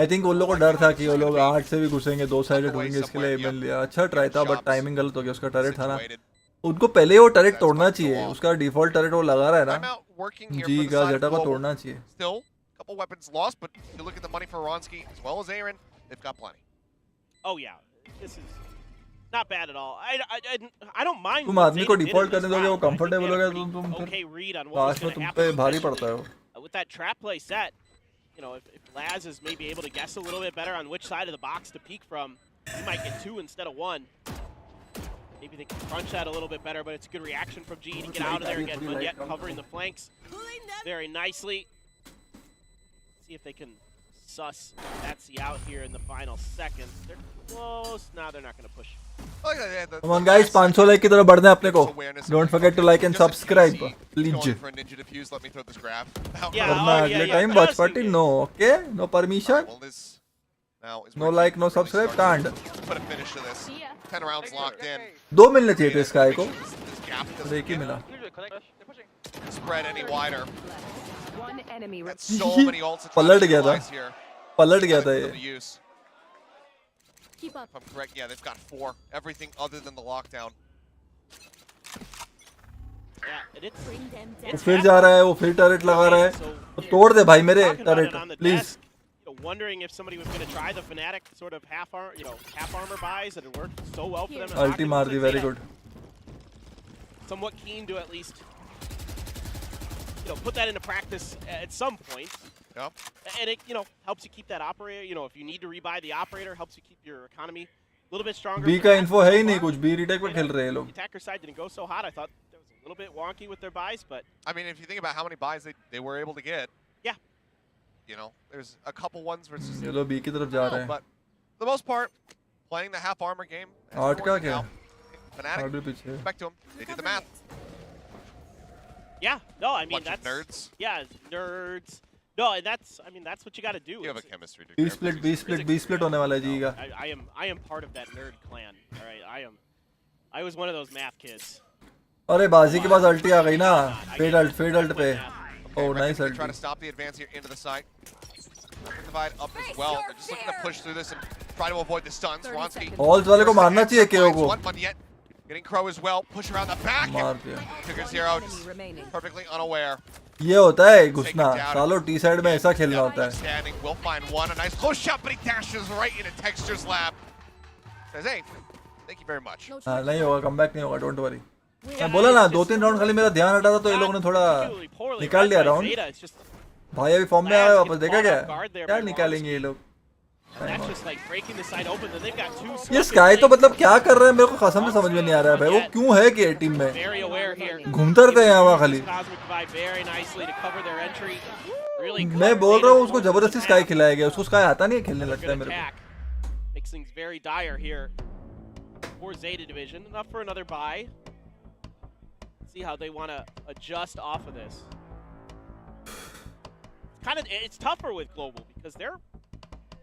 I think उन लोगों को डर था कि वो लोग 8 से भी घुसेंगे, 2 साइड ढूंढेंगे, इसके लिए इवन लिया. अच्छा ट्राई था, बट टाइमिंग गलत हो गया. उसका टरेट था ना. उनको पहले वो टरेट तोड़ना चाहिए. उसका डिफॉल्ट टरेट वो लगा रहा है ना. जी का जेटा को तोड़ना चाहिए. Still, couple weapons lost, but you look at the money for Ronski as well as Aaron, they've got plenty. Oh yeah, this is not bad at all. I don't mind. तुम आदमी को डिफॉल्ट करने दोगे, वो comfortable हो गया, तुम फिर okay read on what पास में तुम पे भारी पड़ता है वो. with that trap play set. you know, if Laz is maybe able to guess a little bit better on which side of the box to peek from, he might get 2 instead of 1. Maybe they can crunch that a little bit better, but it's a good reaction from G to get out of there again, but yet covering the flanks very nicely. See if they can suss Betsy out here in the final seconds. They're close. No, they're not going to push. Come on guys, 500 like की तरफ बढ़ना है अपने को. Don't forget to like and subscribe, please. For Ninja Diffuse, let me throw this grab. वरना अगले time watch party no, okay? No permission. No like, no subscribe, can't. Put a finish to this. 10 rounds locked in. 2 मिलने चाहिए थे इस guy को. एक ही मिला. Spread any wider. One enemy That's so many ults. पलट गया था. पलट गया था ये. Keep up. If I'm correct, yeah, they've got 4. Everything other than the lockdown. Yeah, फिर जा रहा है वो, फिर turret लगा रहा है. तो तोड़ दे भाई मेरे turret, please. Wondering if somebody was going to try the Fnatic sort of half armor buys that had worked so well for them. Ulti मार दी, very good. Somewhat keen to at least, put that into practice at some point. Yep. And it, helps you keep that operator. If you need to rebuy the operator, helps you keep your economy a little bit stronger. B का info है ही नहीं कुछ. B retake पे खेल रहे हैं लोग. The attacker side didn't go so hot. I thought that was a little bit wonky with their buys, but I mean, if you think about how many buys they were able to get. Yeah. There's a couple ones versus. ये लोग B की तरफ जा रहे हैं. But for the most part, playing the half armor game. 8 का क्या? Fnatic. भी पीछे. Back to him. They did the math. Yeah. No, I mean Bunch that's of nerds. Yeah, nerds. No, and that's what you got to do. You have a chemistry B degree. split होने वाला है जी का. I am part of that nerd clan. All right, I was one of those math kids. अरे बाजी के पास ulti आ गई ना. Fade ult पे. Oh, nice ulti. Try to stop the advance here into the site. Divide up as well. They're just looking to push through this and try to avoid the stuns. Ronsky. Halls वाले को मारना चाहिए KO को. One yet. Getting Crow as well. Push around the back. मार दिया. Trigger Zero just perfectly unaware. ये होता है घुसना. सालो T side में ऐसा खेलना होता है. Standing, will find one. A nice close shot, but he dashes right into Texture's lap. Says, hey, thank you very much. हाँ नहीं होगा, comeback नहीं होगा. Don't worry. मैं बोला ना 2-3 राउंड खाली मेरा ध्यान हटा था तो ये लोगों ने थोड़ा निकाल लिया राउंड. भाई अभी फॉर्म में आ गए वापस. देखा क्या निकालेंगे ये लोग. ये स्काई तो मतलब क्या कर रहे हैं मेरे को कसम से समझ में नहीं आ रहा है भाई. वो क्यों है कि टीम में घूमते रहते हैं यहाँ खाली. मैं बोल रहा हूँ उसको जबरदस्ती स्काई खिलाया गया. उसको स्काई आता नहीं है खेलने लगता है मेरे को. See how they want to adjust off of this. It's tougher with global because they're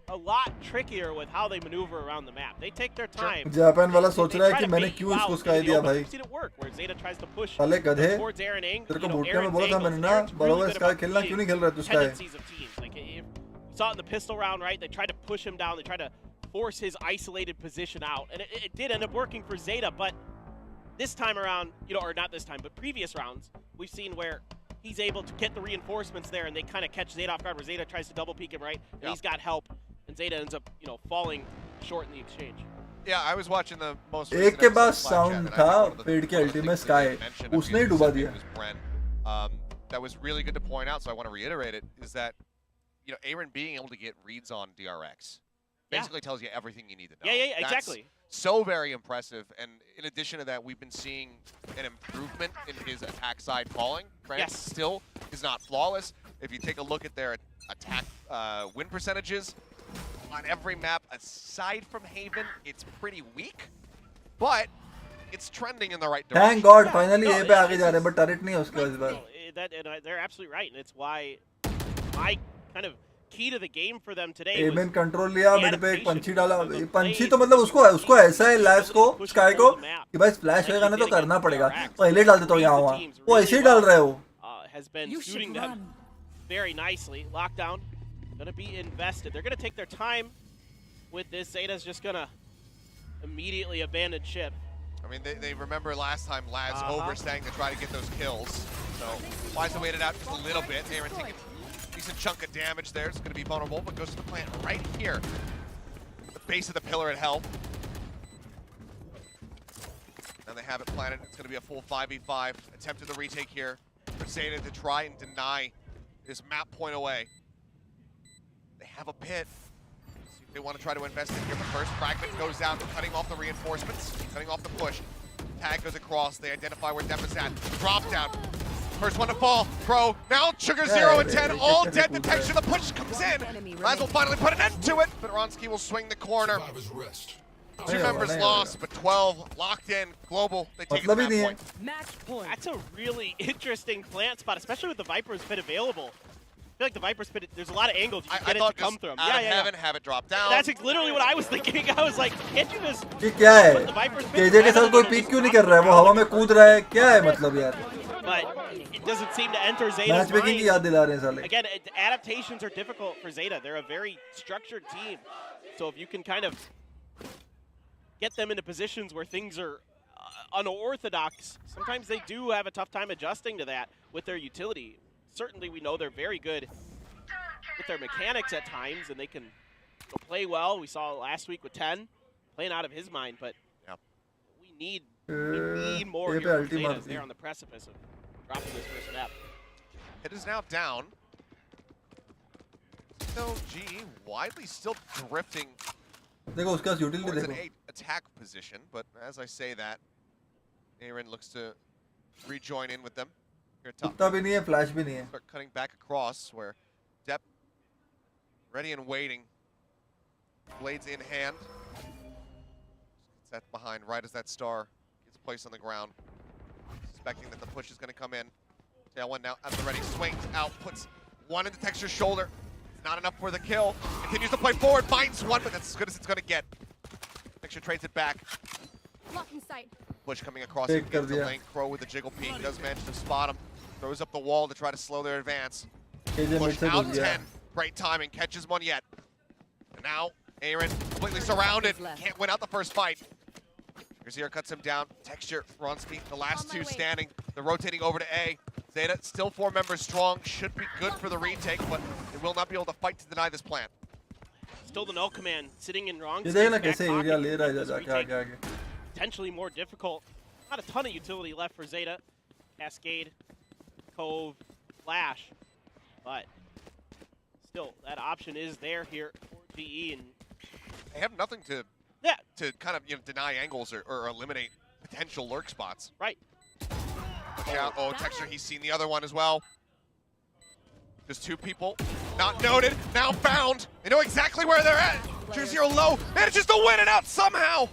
a lot trickier with how they maneuver around the map. They take their time. Japan वाला सोच रहा है कि मैंने क्यों इसको स्काई दिया भाई. साले गधे. तेरे को बूट में बोला था मैंने ना बराबर स्काई खेलना क्यों नहीं खेल रहा तू sky. Saw it in the pistol round, right? They tried to push him down. They tried to force his isolated position out, and it did end up working for Zeta, but this time around, or not this time, but previous rounds, we've seen where he's able to get the reinforcements there and they kind of catch Zeta off guard where Zeta tries to double peek him, right? And he's got help, and Zeta ends up, falling short in the exchange. Yeah, I was watching the most recent एक के पास sound था पेड़ के ultimate sky उसने ही डुबा दिया. That was really good to point out, so I want to reiterate it, is that, Aaron being able to get reads on DRX basically tells you everything you need to know. Yeah, exactly. That's so very impressive, and in addition to that, we've been seeing an improvement in his attack side falling. Granted, still is not flawless. If you take a look at their attack win percentages on every map, aside from Haven, it's pretty weak, but it's trending in the right direction. Thank God, finally A पे आगे जा रहे हैं, but turret नहीं है उसके इस बार. They're absolutely right, and it's why my kind of key to the game for them today. A main control लिया, मिड पे एक पंची डाला. पंची तो मतलब उसको ऐसा है लैब्स को स्काई को कि भाई फ्लैश होएगा ना तो करना पड़ेगा. पहले डाल देता हूँ यहाँ वहाँ. वो ऐसे ही डाल रहा है वो. Has been shooting them very nicely. Lockdown gonna be invested. They're gonna take their time with this. Zeta's just gonna immediately abandon ship. I mean, they remember last time Laz overstaying to try to get those kills. So Wise waited out just a little bit. Aaron taking a decent chunk of damage there. It's going to be vulnerable, but goes to the plant right here. The base of the pillar at health. And they have it planted. It's going to be a full 5v5. Attempted the retake here for Zeta to try and deny this map point away. They have a pit. They want to try to invest in here, but first fragment goes out, cutting off the reinforcements, cutting off the push. Tag goes across. They identify where Dep is at. Drop down. First one to fall. Pro. Now Sugar 0 and 10. All dead detection. The push comes in. Might will finally put an end to it, but Ronski will swing the corner. 2 members lost, but 12 locked in. Global. They take it to that point. Match point. That's a really interesting plant spot, especially with the Viper's pit available. I feel like the Viper's pit, there's a lot of angles you can get it to come through. Out of heaven, have it drop down. That's literally what I was thinking. I was like, can't you just ये क्या है? put the Viper's pit KJ के साथ कोई peak क्यों नहीं कर रहा है? वो हवा में कूद रहा है. क्या है मतलब यार? But it doesn't seem to enter Zeta's matchmaking की याद दिला रहे हैं साले. Again, adaptations are difficult for Zeta. They're a very structured team. So if you can kind of get them into positions where things are unorthodox, sometimes they do have a tough time adjusting to that with their utility. Certainly we know they're very good with their mechanics at times, and they can play well. We saw last week with 10 playing out of his mind, but we need more here from Zeta as they're on the precipice of dropping this first step. It is now down. So GE widely still drifting देखो उसका utility towards an देखो. 8 attack position, but as I say that, Aaron looks to rejoin in with them. Here top. कुत्ता भी नहीं है, flash भी नहीं है. Start cutting back across where Dep ready and waiting. Blades in hand. Set behind right as that star gets placed on the ground. Suspecting that the push is going to come in. Tailwind now at the ready. Swings out, puts one into Texture's shoulder. Not enough for the kill. Continues to play forward, finds one, but that's as good as it's going to get. Texture trades it back. Blocking sight. Push coming across it, gets the lane. Crow with the jiggle peek, does manage to spot him. Throws up the wall to try to slow their advance. Push out 10, great timing, catches one yet. And now, Aaron completely surrounded, can't win out the first fight. Grazier cuts him down, Texture, Ronski, the last two standing. They're rotating over to A. Zeta, still 4 members strong, should be good for the retake, but they will not be able to fight to deny this plant. Still the null command sitting in wrong. Potentially more difficult. Not a ton of utility left for Zeta. Cascade, Cove, Flash, but still that option is there here for GE, and they have nothing to kind of deny angles or eliminate potential lurk spots. Right. Watch out. Oh, Texture, he's seen the other one as well. Just 2 people. Not noted, now found. They know exactly where they're at. Sugar 0 low, manages to win it out somehow.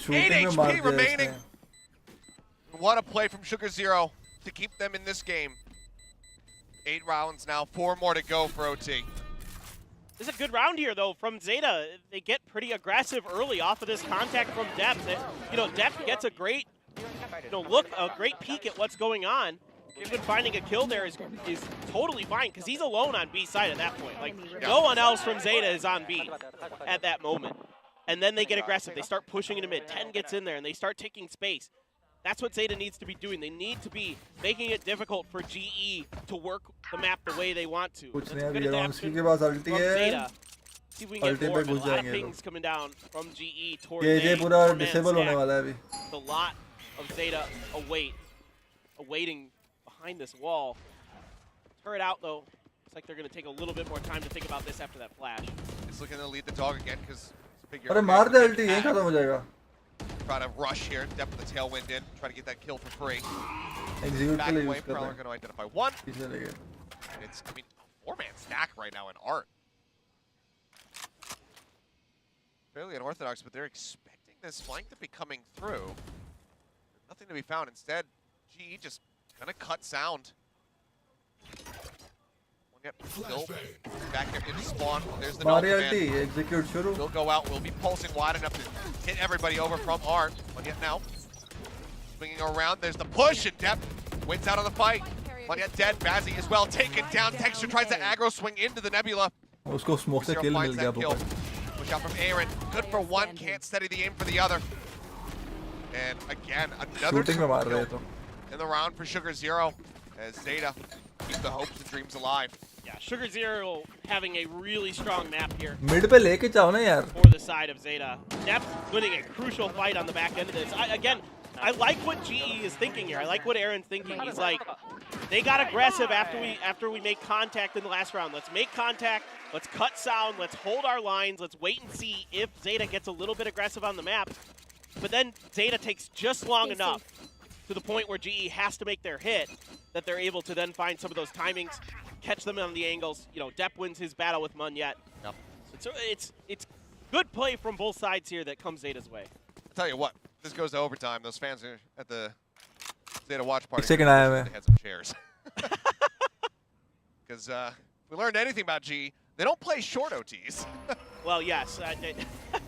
8 HP remaining. What a play from Sugar 0 to keep them in this game. 8 rounds now, 4 more to go for OT. This is a good round here, though, from Zeta. They get pretty aggressive early off of this contact from Dep. Dep gets a great, a great peek at what's going on. Even finding a kill there is totally fine, because he's alone on B side at that point. Like, no one else from Zeta is on B at that moment. And then they get aggressive. They start pushing into mid. 10 gets in there, and they start taking space. That's what Zeta needs to be doing. They need to be making it difficult for GE to work the map the way they want to. That's a good adaptation from Zeta. See if we can get more of it. A lot of pings coming down from GE towards A. The lot of Zeta awaiting behind this wall. Turret out, though. Looks like they're going to take a little bit more time to think about this after that flash. He's looking to lead the dog again, because figure try to rush here, Dep with the tailwind in, try to get that kill for free. Back away, Prowler going to identify one. It's, 4-man stack right now in Art. Fairly unorthodox, but they're expecting this flank to be coming through. Nothing to be found. Instead, GE just gonna cut sound. Still back here in spawn. There's the null command. Will go out. Will be pulsing wide enough to hit everybody over from Art. But yet now, swinging around. There's the push, and Dep wins out on the fight. But yet dead. Bazzi as well taken down. Texture tries to aggro swing into the Nebula. Push out from Aaron. Good for one. Can't steady the aim for the other. And again, another kill in the round for Sugar 0 as Zeta keep the hopes and dreams alive. Yeah, Sugar 0 having a really strong map here. Mid पे लेके जाओ ना यार. For the side of Zeta. Dep winning a crucial fight on the back end of this. I like what GE is thinking here. I like what Aaron's thinking. He's like, They got aggressive after we make contact in the last round. Let's make contact. Let's cut sound. Let's hold our lines. Let's wait and see if Zeta gets a little bit aggressive on the map. But then Zeta takes just long enough to the point where GE has to make their hit that they're able to then find some of those timings, catch them on the angles. You know, Depp wins his battle with Munyet. Yep. So it's good play from both sides here that comes Zeta's way. I'll tell you what, this goes to overtime. Those fans are at the Zeta watch party. Second I they had some chairs. Because if we learned anything about GE, they don't play short OTs. Well, yes.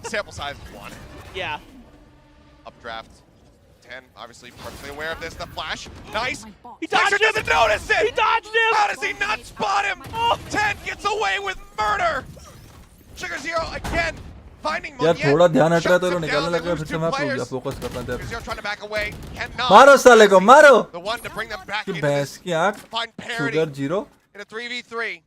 Sample size is 1. Yeah. Updraft. 10, obviously perfectly aware of this. The flash, nice. He dodged him. Doesn't notice it. He dodged him. How does he not spot him? Oh, 10 gets away with murder. Sugar Zero again, finding यार Munyet, थोड़ा ध्यान हट रहा है तो shuts लोग him निकालने down. लग They गए lose फिर से 2 मैं players. फोकस करता Sugar था Zero trying to back away. Cannot. मारो साले को मारो The one to bring them back कि into भैंस this. की आंख Find parity sugar zero in a 3v3.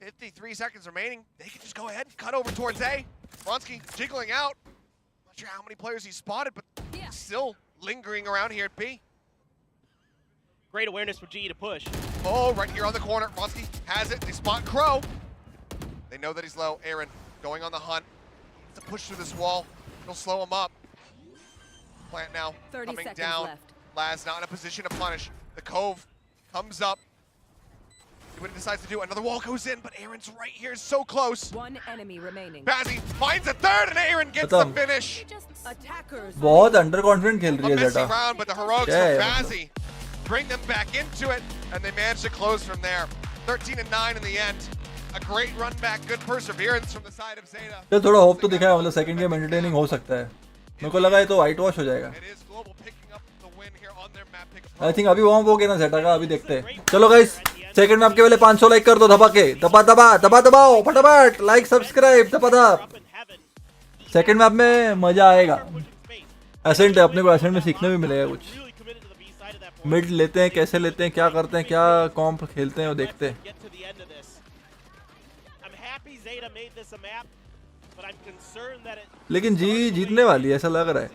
53 seconds remaining. They can just go ahead and cut over towards A. Bronski jiggling out. Not sure how many players he spotted, but still lingering around here at B. Great awareness for GE to push. Oh, right here on the corner. Bronski has it. They spot Crow. They know that he's low. Aaron going on the hunt. To push through this wall. It'll slow him up. Plant now 30 coming seconds down. left. Laz not in a position to punish. The Cove comes up. See what he decides to do. Another wall goes in, but Aaron's right here, so close. One enemy remaining. Bazzi finds a third, and Aaron gets the finish. Attackers. बहुत under confident खेल रही A है messy Zeta round, but the heroics Yeah. from Bazzi bring them back into it, and they manage to close from there. 13-9 in the end. A great run back, good perseverance from the side of Zeta. तो थोड़ा hope तो दिखाया मतलब second game entertaining हो सकता है मेरे को लगा ये तो वाइट वॉश हो जाएगा It is Global picking up the win here on their map pick. I think अभी वार्म हो गया ना जेटा का अभी देखते हैं चलो गाइस सेकंड मैप के पहले 500 लाइक कर दो दबा के दबाओ फटाफट लाइक सब्सक्राइब दबा सेकंड मैप में मजा आएगा एसेंट है अपने को एसेंट में सीखने भी मिलेगा कुछ मिड लेते हैं कैसे लेते हैं क्या करते हैं क्या कॉम्प खेलते हैं वो देखते हैं लेकिन जी जीतने वाली है ऐसा लग रहा है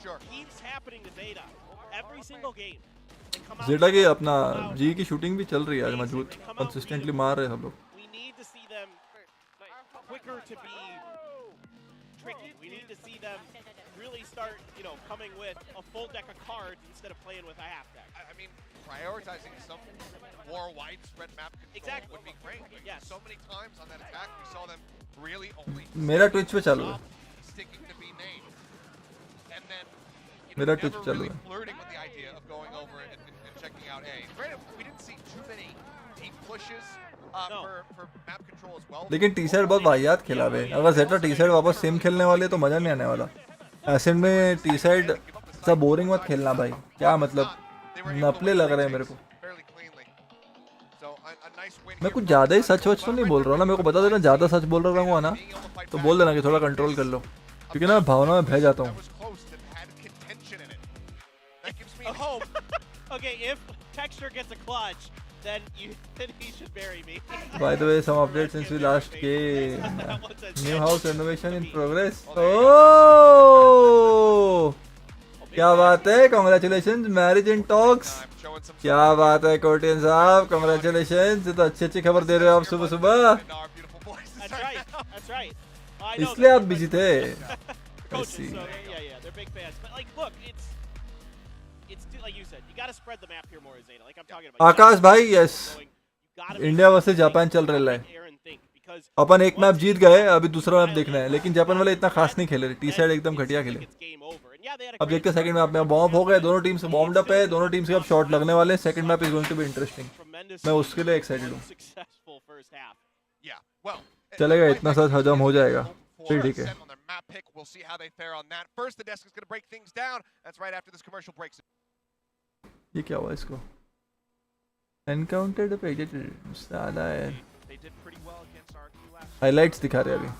जेटा की अपना जी की शूटिंग भी चल रही है आज मजबूत कंसिस्टेंटली मार रहे हैं सब लोग start, you know, coming with a full deck of cards instead of playing with a half deck. I mean, prioritizing some more widespread map control would be great. Like, so many times on that attack, we saw them really only मेरा Twitch पे चालू है sticking to be named. And then, you मेरा know, Twitch never चालू really है flirting with the idea of going over and checking out A. Granted, we didn't see too many deep pushes for map control as well. लेकिन T shirt बहुत वाहियात खेला है अगर जेटा T shirt वापस same खेलने वाले तो मजा नहीं आने वाला एसेंट में टी शर्ट सब बोरिंग मत खेलना भाई क्या मतलब नपले लग रहे हैं मेरे को मैं कुछ ज्यादा ही सच वच तो नहीं बोल रहा हूँ ना मेरे को बता देना ज्यादा सच बोल रहा हूँ ना तो बोल देना कि थोड़ा कंट्रोल कर लो क्योंकि ना भावना में बह जाता हूँ Okay, if Texture gets a clutch, then he should bury me. By the way, some updates since we last came. New house renovation in progress. Oh! क्या बात है? Congratulations, marriage in talks. क्या बात है कोटियन साहब? Congratulations. तो अच्छी खबर दे रहे हो आप सुबह सुबह. That's right. इसलिए आप बिजी थे. Coaches, so yeah, they're big fans. But like, look, it's like you said, you got to spread the map here more, Zeta. Like I'm talking about. आकाश भाई, yes. इंडिया वर्सेस जापान चल रहा है. अपन एक map जीत गए, अभी दूसरा map देखना है. लेकिन जापान वाले इतना खास नहीं खेले. टी साइड एकदम घटिया खेले. अब देखते हैं सेकंड मैप में. बॉम्ब हो गए, दोनों टीम्स बॉम्ब्ड अप है, दोनों टीम्स के अब शॉट लगने वाले हैं. Second map is going to be interesting. मैं उसके लिए एक्साइटेड हूं. चलेगा, इतना सा हजम हो जाएगा. फिर ठीक है. ये क्या हुआ इसको? एनकाउंटर्ड पे साला है. हाइलाइट्स दिखा रहे हैं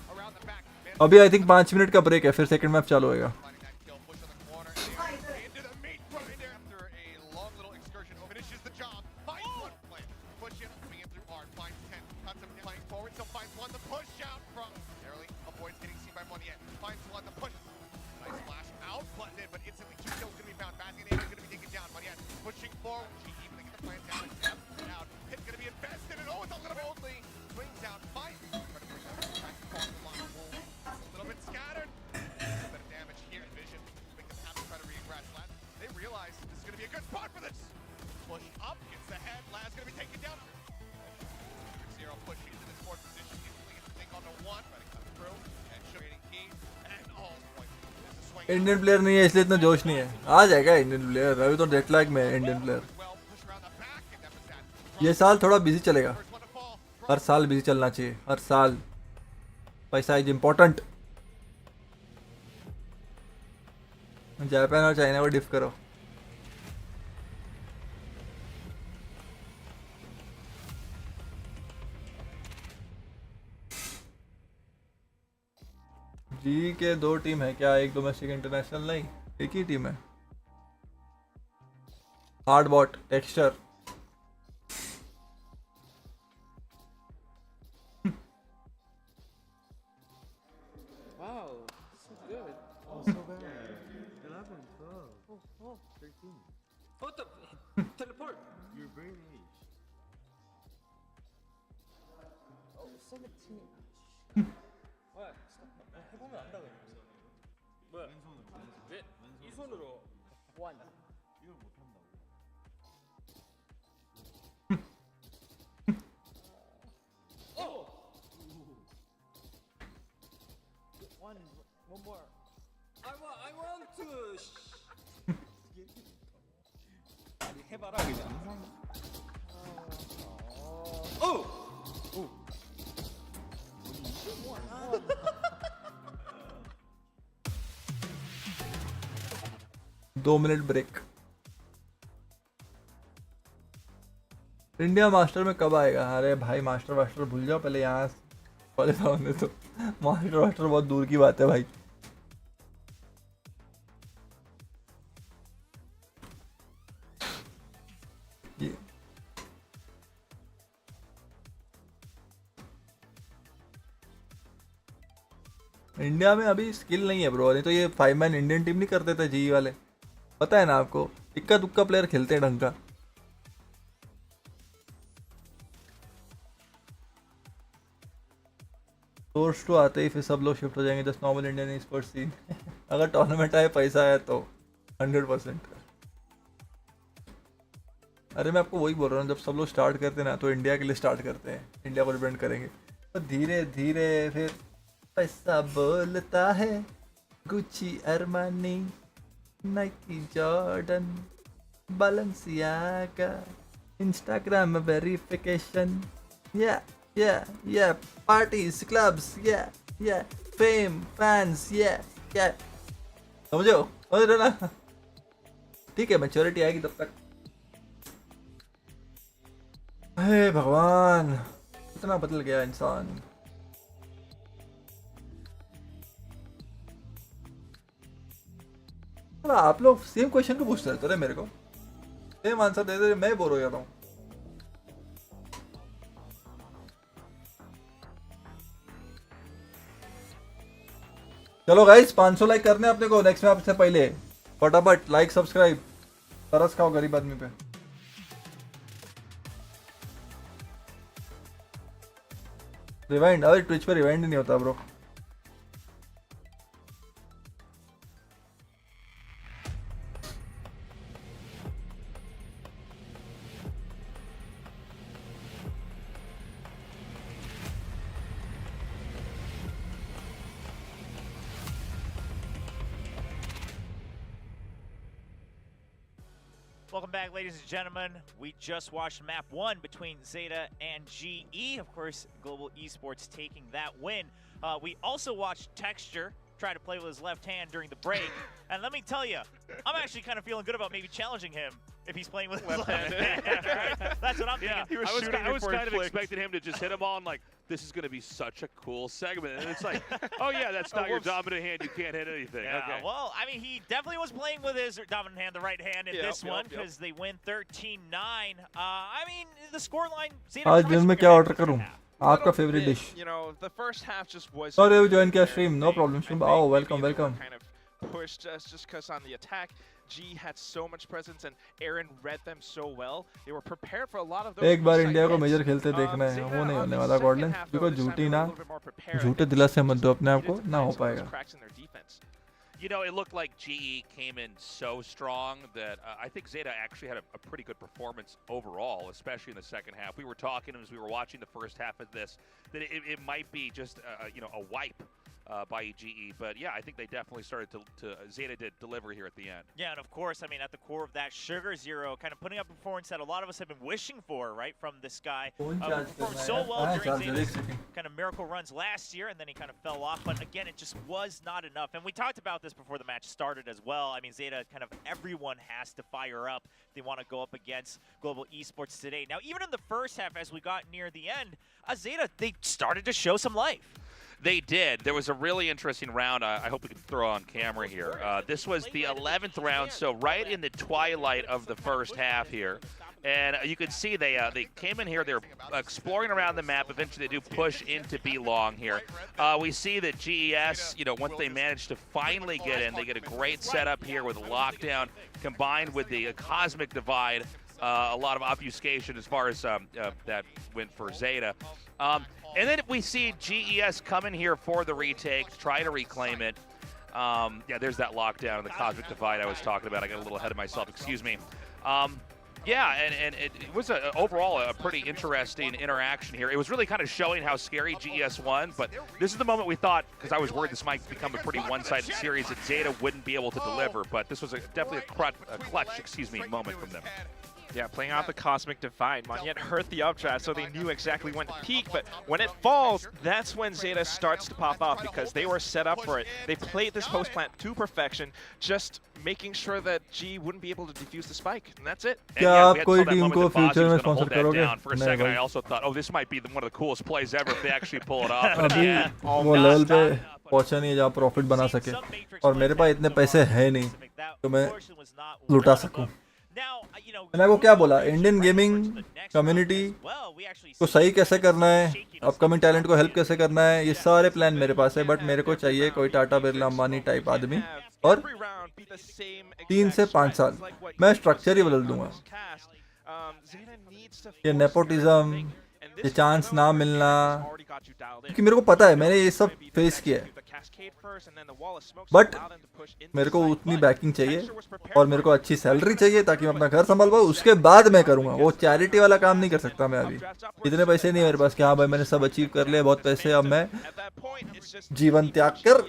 अभी आई थिंक 5 मिनट का ब्रेक है, फिर सेकंड मैप चालू होएगा. इंडियन प्लेयर नहीं है इसलिए इतना जोश नहीं है. आ जाएगा इंडियन प्लेयर. अभी तो डेडलॉक में है इंडियन प्लेयर. ये साल थोड़ा बिजी चलेगा. हर साल बिजी चलना चाहिए. हर साल पैसा इज इम्पोर्टेंट. जापान और चाइना को डिफ करो. जी के 2 टीम है क्या? एक डोमेस्टिक इंटरनेशनल नहीं, एक ही टीम है. Hard bot texture. दो मिनट ब्रेक. इंडिया मास्टर में कब आएगा? अरे भाई मास्टर वास्टर भूल जाओ, पहले यहाँ क्वालिफाई होने तो. मास्टर वास्टर बहुत दूर की बात है भाई. ये इंडिया में अभी स्किल नहीं है ब्रो. नहीं तो ये 5 मैन इंडियन टीम नहीं करते थे जी वाले. पता है ना आपको, इक्का दुक्का प्लेयर खेलते हैं ढंग का. सोर्स टू आते ही फिर सब लोग शिफ्ट हो जाएंगे. Just normal Indian sports scene. अगर टूर्नामेंट आए, पैसा है तो 100%. अरे मैं आपको वही बोल रहा हूँ, जब सब लोग स्टार्ट करते हैं ना तो इंडिया के लिए स्टार्ट करते हैं. इंडिया को रिप्रेजेंट करेंगे तो धीरे धीरे फिर पैसा बोलता है. Gucci, Armani, Nike, Jordan, Balenciaga, Instagram verification, yeah, parties, clubs, yeah, fame, fans, yeah. समझ रहे ना? ठीक है, मैच्योरिटी आएगी तब तक. हे भगवान, इतना बदल गया इंसान. आप लोग सेम क्वेश्चन को पूछते रहते मेरे को. सेम आंसर दे दे, मैं बोर हो जाता हूँ. चलो गाइस, 500 लाइक करने अपने को नेक्स्ट मैप से पहले. फटाफट लाइक सब्सक्राइब. तरस खाओ गरीब आदमी पे. रिवाइंड? अरे ट्विच पे रिवाइंड नहीं होता bro. Welcome back, ladies and gentlemen. We just watched map 1 between Zeta and GE. Of course, Global Esports taking that win. We also watched Texture try to play with his left hand during the break. And let me tell you, I'm actually kind of feeling good about maybe challenging him if he's playing with his left hand. Right? That's what I'm thinking. I was kind of expecting him to just hit him on like, this is going to be such a cool segment. And it's like, oh yeah, that's not your dominant hand. You can't hit anything. Yeah, okay. well, I mean, he definitely was playing with his dominant hand, the right hand, in this one, because they win 13-9. I mean, the scoreline... आज दिन में क्या order करूं? आपका favourite dish? You know, the first half just was... Sorry, you joined your stream. No problem. Oh, welcome. Kind of pushed us just because on the attack, G had so much presence and Aaron read them so well. They were prepared for a lot of those. एक बार India को major खेलते देखना है. वो नहीं होने वाला गॉडलैंड. Because झूठे दिलासे मत दो अपने आप को, ना हो पाएगा. You know, it looked like GE came in so strong that I think Zeta actually had a pretty good performance overall, especially in the second half. We were talking as we were watching the first half of this that it might be just you know, a wipe by GE. But yeah, I think they definitely started to Zeta did deliver here at the end. Yeah, and of course, I mean, at the core of that, Sugar Zero kind of putting up a performance that a lot of us have been wishing for, right, from this guy. Performed so well during Zeta's kind of miracle runs last year, and then he kind of fell off. But again, it just was not enough. And we talked about this before the match started as well. I mean, Zeta, kind of everyone has to fire up if they want to go up against Global Esports today. Now, even in the first half, as we got near the end, Zeta, they started to show some life. They did. There was a really interesting round. I hope we can throw on camera here. This was the 11th round, so right in the twilight of the first half here. And you can see they came in here. They're exploring around the map. Eventually, they do push into B long here. We see that GES, you know, once they manage to finally get in, they get a great setup here with a lockdown combined with the cosmic divide. A lot of obfuscation as far as that went for Zeta. And then we see GES come in here for the retake, try to reclaim it. Yeah, there's that lockdown and the cosmic divide I was talking about. I got a little ahead of myself, excuse me. Yeah, and it was overall a pretty interesting interaction here. It was really kind of showing how scary GES won, but this is the moment we thought, because I was worried this might become a pretty one-sided series, that Zeta wouldn't be able to deliver, but this was definitely a clutch moment from them. Yeah, playing out the Cosmic Divide. Monyet hurt the updraft, so they knew exactly when to peak, but when it falls, that's when Zeta starts to pop off because they were set up for it. They played this post plant to perfection, just making sure that G wouldn't be able to defuse the spike, and that's it. क्या आप कोई team को future में sponsor करोगे? For a second, I also thought, oh, this might be one of the coolest plays ever if they actually pull it off. अभी वो level पे पहुंचा नहीं जहाँ प्रॉफिट बना सके, और मेरे पास इतने पैसे हैं नहीं तो मैं लुटा सकूं। मैंने आपको क्या बोला, इंडियन गेमिंग कम्युनिटी को सही कैसे करना है, अपकमिंग टैलेंट को हेल्प कैसे करना है, ये सारे प्लान मेरे पास है। बट मेरे को चाहिए कोई टाटा बिरला अंबानी टाइप आदमी, और 3 से 5 साल मैं स्ट्रक्चर ही बदल दूंगा। ये नेपोटिज्म, ये चांस ना मिलना, क्योंकि मेरे को पता है मैंने ये सब फेस किया है, बट मेरे को उतनी बैकिंग चाहिए और मेरे को अच्छी सैलरी चाहिए ताकि मैं अपना घर संभाल पाऊँ। उसके बाद मैं करूँगा, वो चैरिटी वाला काम नहीं कर सकता मैं अभी। इतने पैसे नहीं मेरे पास कि हाँ भाई मैंने सब अचीव कर लिया, बहुत पैसे, अब मैं जीवन त्याग कर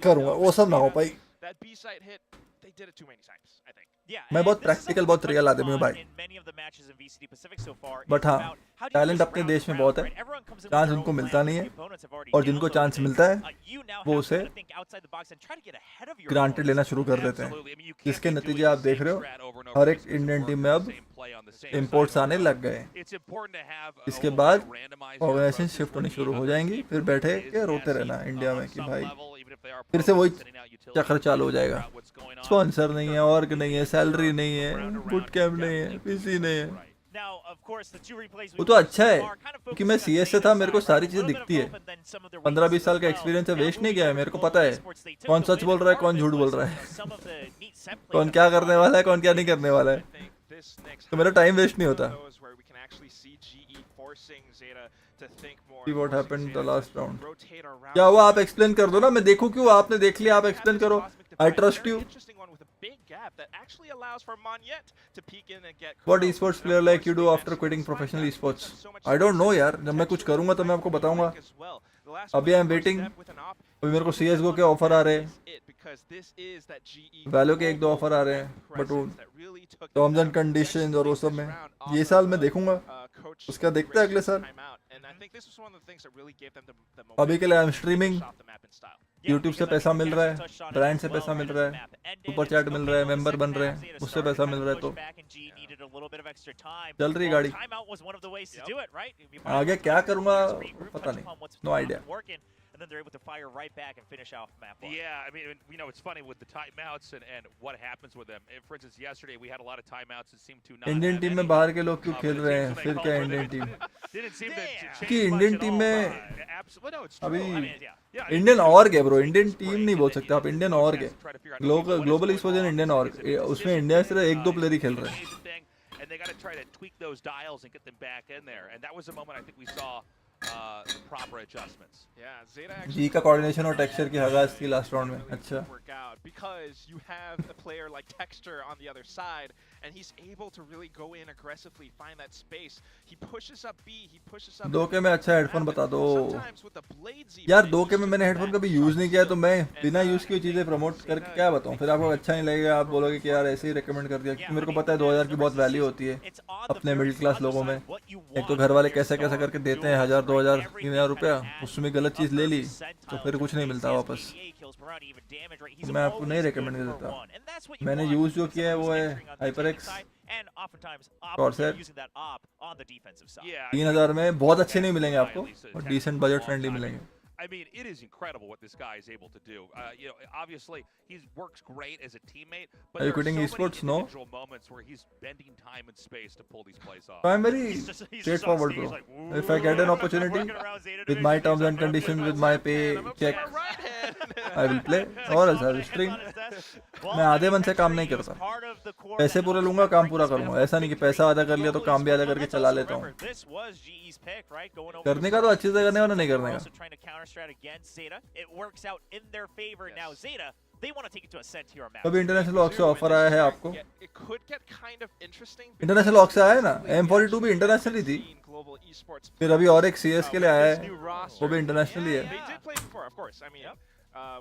करूँगा, वो सब ना हो पाई। मैं बहुत प्रैक्टिकल, बहुत रियल आदमी हूँ भाई, बट हाँ टैलेंट अपने देश में बहुत है, चांस उनको मिलता नहीं है, और जिनको चांस मिलता है वो उसे ग्रांटेड लेना शुरू कर देते हैं, जिसके नतीजे आप देख रहे हो। हर एक इंडियन टीम में अब इंपोर्ट्स आने लग गए। इसके बाद ऑर्गेनाइजेशन शिफ्ट होनी शुरू हो जाएंगी, फिर बैठे के रोते रहना इंडिया में कि भाई फिर से वही चक्र चालू हो जाएगा। स्पॉन्सर नहीं है, ऑर्ग नहीं है, सैलरी नहीं है, बूट कैंप नहीं है, पीसी नहीं है। वो तो अच्छा है क्योंकि मैं सीएस से था, मेरे को सारी चीजें दिखती है। 15-20 साल का एक्सपीरियंस है, वेस्ट नहीं गया है। मेरे को पता है कौन सच बोल रहा है, कौन झूठ बोल रहा है, कौन क्या करने वाला है, कौन क्या नहीं करने वाला है, तो मेरा टाइम वेस्ट नहीं होता। What happened the last round? क्या हुआ आप एक्सप्लेन कर दो ना, मैं देखूं क्यों, आपने देख लिया, आप एक्सप्लेन करो। I trust you. What esports player like you do after quitting professional esports? I don't know यार, जब मैं कुछ करूंगा तो मैं आपको बताऊंगा। अभी आई एम वेटिंग, अभी मेरे को CSGO के ऑफर आ रहे हैं, वैलो के 1-2 ऑफर आ रहे हैं, बट वो टर्म्स एंड कंडीशंस और वो सब में ये साल मैं देखूंगा, उसका देखते हैं अगले साल। अभी के लिए आई एम स्ट्रीमिंग, YouTube से पैसा मिल रहा है, ब्रांड से पैसा मिल रहा है, सुपर चैट मिल रहा है, मेंबर बन रहे हैं, उससे पैसा मिल रहा है, तो चल रही गाड़ी। आगे क्या करूंगा पता नहीं, no idea. And then they're able to fire right back and finish off map 1. Yeah, I mean, you know, it's funny with the timeouts and what happens with them. For instance, yesterday we had a lot of timeouts that seemed to not. Indian team में बाहर के लोग क्यों खेल रहे हैं, फिर क्या इंडियन टीम? क्योंकि इंडियन टीम में अभी इंडियन ऑर्ग है ब्रो, इंडियन टीम नहीं बोल सकते आप, इंडियन ऑर्ग है। ग्लोबल एक्सपोजर इंडियन ऑर्ग, उसमें इंडिया से 1-2 प्लेयर ही खेल रहे हैं। And they got to try to tweak those dials and get them back in there. And that was the moment I think we saw the proper adjustments. जी का coordination और texture की हगास थी last round में। अच्छा because you have a player like Texture on the other side, and he's able to really go in aggressively, find that space. He pushes up B, he pushes up 2K में अच्छा headphone बता दो sometimes with the blades even, यार। it 2K में used to मैंने be headphone that कभी use नहीं किया, तो मैं बिना And, यूज़ की चीज़ें प्रमोट करके क्या बताऊँ? फिर आपको अच्छा नहीं लगेगा, आप बोलोगे कि यार ऐसे ही रिकमेंड कर दिया, क्योंकि मेरे को पता है 2000 की बहुत वैल्यू होती है अपने मिडिल क्लास लोगों में। एक तो घर वाले कैसे कैसे करके देते हैं 1000 2000 3000 रुपया, उसमें गलत चीज़ ले ली तो फिर कुछ नहीं मिलता वापस। तो मैं आपको नहीं रिकमेंड कर देता। मैंने यूज़ जो किया है वो है HyperX Corsair। 3000 में बहुत अच्छे नहीं मिलेंगे आपको, और डिसेंट बजट फ्रेंडली मिलेंगे। I mean, it is incredible what this guy is able to do. You know, obviously he works great as a teammate, but Are you there are quitting so esports? many No. individual moments where he's bending time and space to pull these plays off. So I'm very straightforward, bro. If I get an opportunity with my terms and conditions, with my pay check, I will play, or else I will stream. मैं आधे मन से काम नहीं करता, पैसे पूरे लूंगा, काम पूरा करूंगा। ऐसा नहीं कि पैसा आधा कर लिया तो काम भी आधा करके चला लेता हूँ। करने का तो अच्छे से करने का, नहीं करने का। Zeta. It works out in their favor. Now Zeta, they want to take it to Ascent here on map. अभी इंटरनेशनल ऑक्स से ऑफर आया है आपको। It could get kind of interesting. International orgs से आया है ना, M42 भी इंटरनेशनल ही थी, फिर अभी और एक CS के लिए आया है, वो भी इंटरनेशनल ही है। They did play before, of course. I mean,